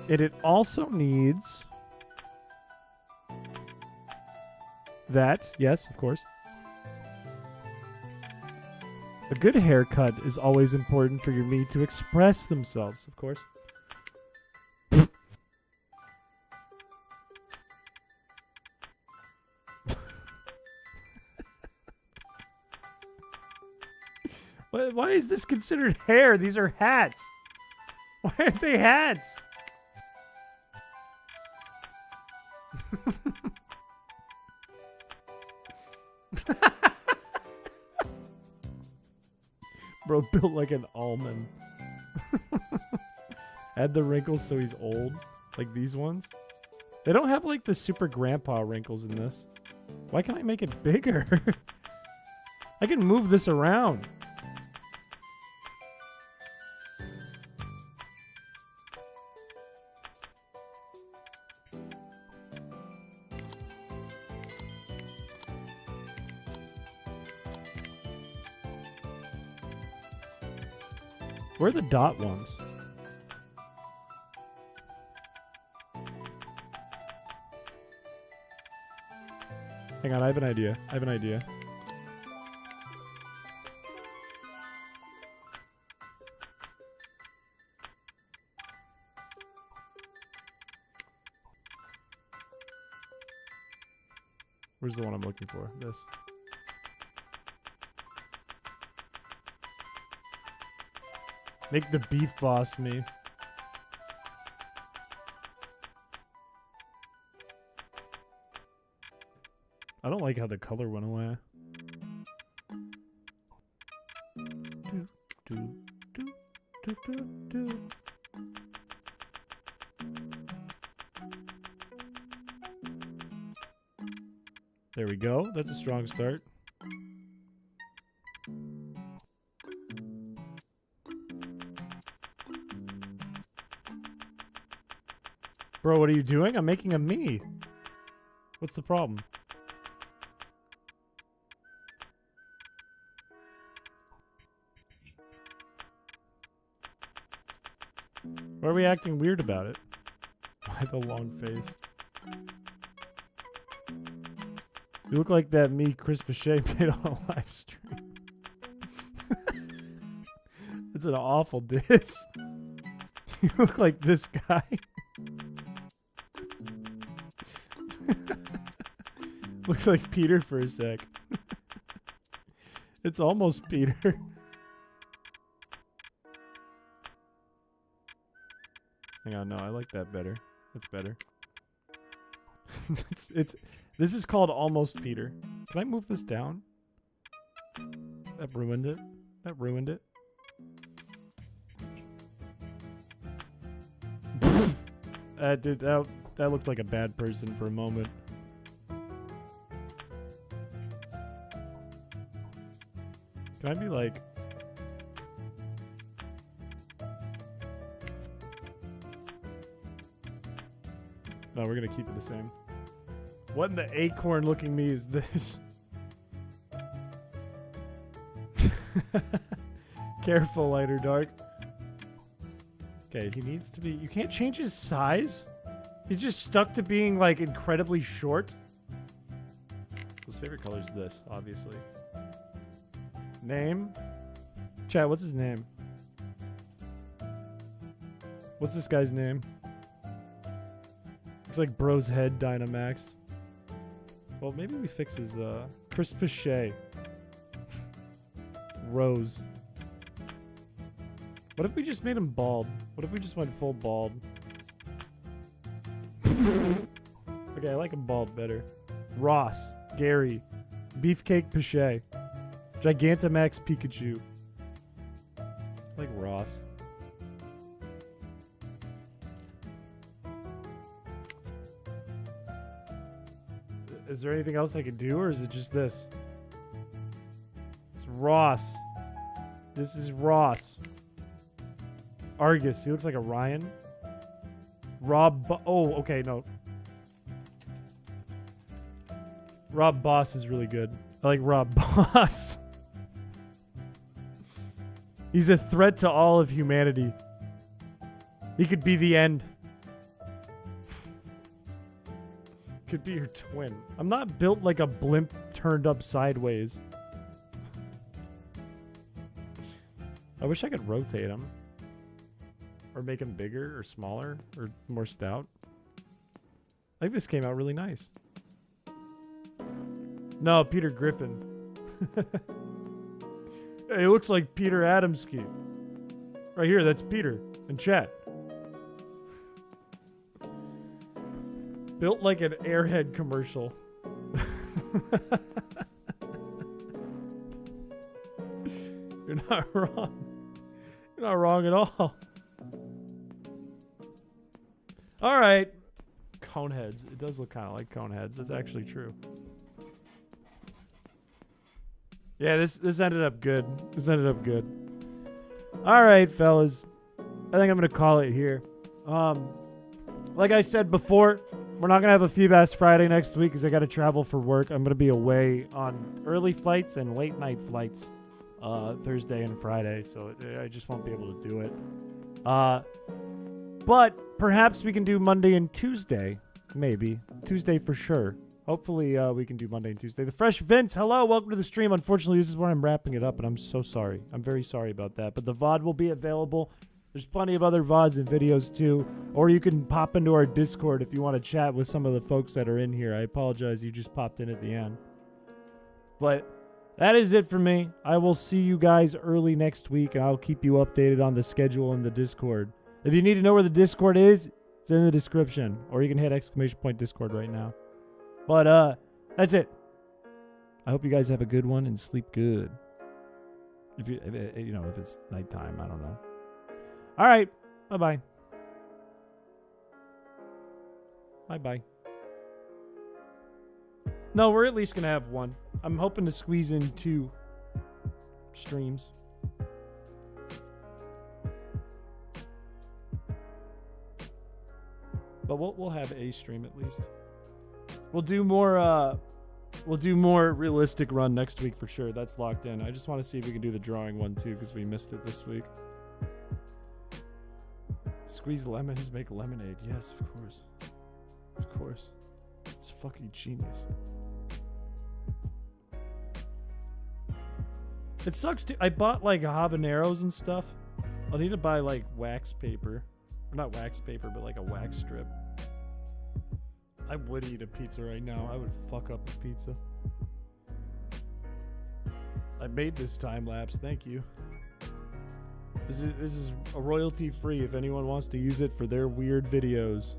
And it also needs that, yes, of course. A good haircut is always important for your meat to express themselves, of course. Why is this considered hair? These are hats. Why aren't they hats? Bro built like an almond. Add the wrinkles so he's old. Like these ones. They don't have like the super grandpa wrinkles in this. Why can't I make it bigger? I can move this around. Where are the dot ones? Hang on, I have an idea. Where's the one I'm looking for? This. Make the beef boss me. I don't like how the color went away. There we go. That's a strong start. Bro, what are you doing? I'm making a me. What's the problem? Why are we acting weird about it? Why the long face? You look like that me chrispiche made on a live stream. That's an awful diss. You look like this guy. Looks like Peter for a sec. It's almost Peter. Hang on, no, I like that better. That's better. This is called almost Peter. Can I move this down? That ruined it. That looked like a bad person for a moment. Can I be like... No, we're gonna keep it the same. What in the acorn looking me is this? Careful, lighter dark. Okay, he needs to be... You can't change his size? He's just stuck to being, like, incredibly short. His favorite color is this, obviously. Name? Chat, what's his name? What's this guy's name? Looks like bro's head Dynamax. Well, maybe we fix his, chrispiche. Rose. What if we just made him bald? What if we just went full bald? Okay, I like him bald better. Ross. Gary. Beefcake Piché. Gigantamax Pikachu. I like Ross. Is there anything else I could do, or is it just this? It's Ross. This is Ross. Argus. He looks like a Ryan. Oh, okay, no. Rob Boss is really good. I like Rob Boss. He's a threat to all of humanity. He could be the end. Could be your twin. I'm not built like a blimp turned up sideways. I wish I could rotate him. Or make him bigger or smaller or more stout. I think this came out really nice. No, Peter Griffin. Hey, it looks like Peter Adamski. Right here, that's Peter in chat. Built like an Airhead commercial. You're not wrong. You're not wrong at all. All right. Coneheads. It does look kind of like Coneheads. That's actually true. Yeah, this ended up good. This ended up good. All right, fellas. I think I'm going to call it here. Like I said before, we're not going to have a Feebas Friday next week because I got to travel for work. I'm going to be away on early flights and late night flights Thursday and Friday, so I just won't be able to do it. But perhaps we can do Monday and Tuesday. Maybe. Tuesday for sure. Hopefully, we can do Monday and Tuesday. The Fresh Vince, hello, welcome to the stream. Unfortunately, this is where I'm wrapping it up, and I'm so sorry. I'm very sorry about that. But the VOD will be available. There's plenty of other VODs and videos, too. Or you can pop into our Discord if you want to chat with some of the folks that are in here. I apologize, you just popped in at the end. But that is it for me. I will see you guys early next week, and I'll keep you updated on the schedule in the Discord. If you need to know where the Discord is, it's in the description. Or you can hit !Discord right now. But that's it. I hope you guys have a good one and sleep good. If it's nighttime, I don't know. All right. Bye-bye. Bye-bye. No, we're at least going to have one. I'm hoping to squeeze in 2 streams. But we'll have a stream at least. We'll do more realistic run next week for sure. That's locked in. I just want to see if we can do the drawing one too, because we missed it this week. Squeeze lemons, make lemonade. Yes, of course. Of course. It's fucking genius. It sucks too. I bought like habaneros and stuff. I'll need to buy like wax paper. Or not wax paper, but like a wax strip. I would eat a pizza right now. I would fuck up a pizza. I made this time lapse. Thank you. This is a royalty free if anyone wants to use it for their weird videos.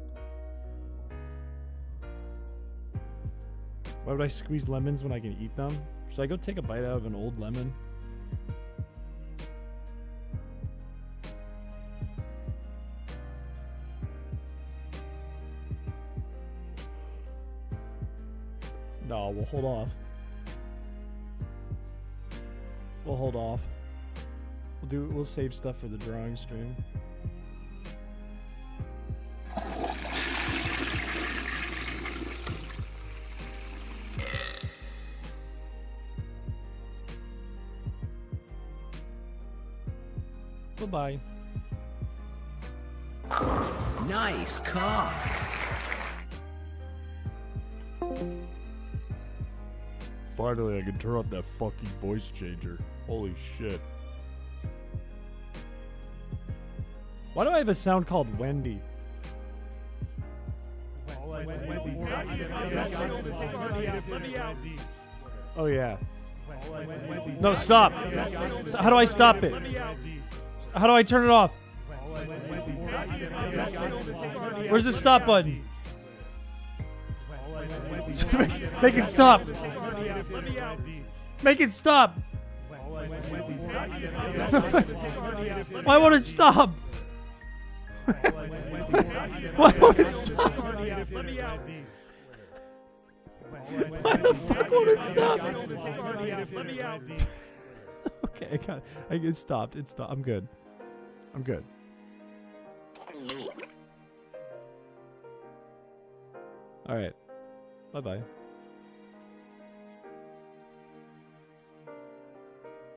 Why would I squeeze lemons when I can eat them? Should I go take a bite out of an old lemon? No, we'll hold off. We'll hold off. We'll save stuff for the drawing stream. Bye-bye. Nice cock. Finally, I can turn off that fucking voice changer. Holy shit. Why do I have a sound called Wendy? Oh, yeah. No, stop. How do I stop it? How do I turn it off? Where's the stop button? Make it stop. Make it stop. Why won't it stop? Why won't it stop? Why the fuck won't it stop? Okay, it stopped. It stopped. I'm good. I'm good. All right. Bye-bye.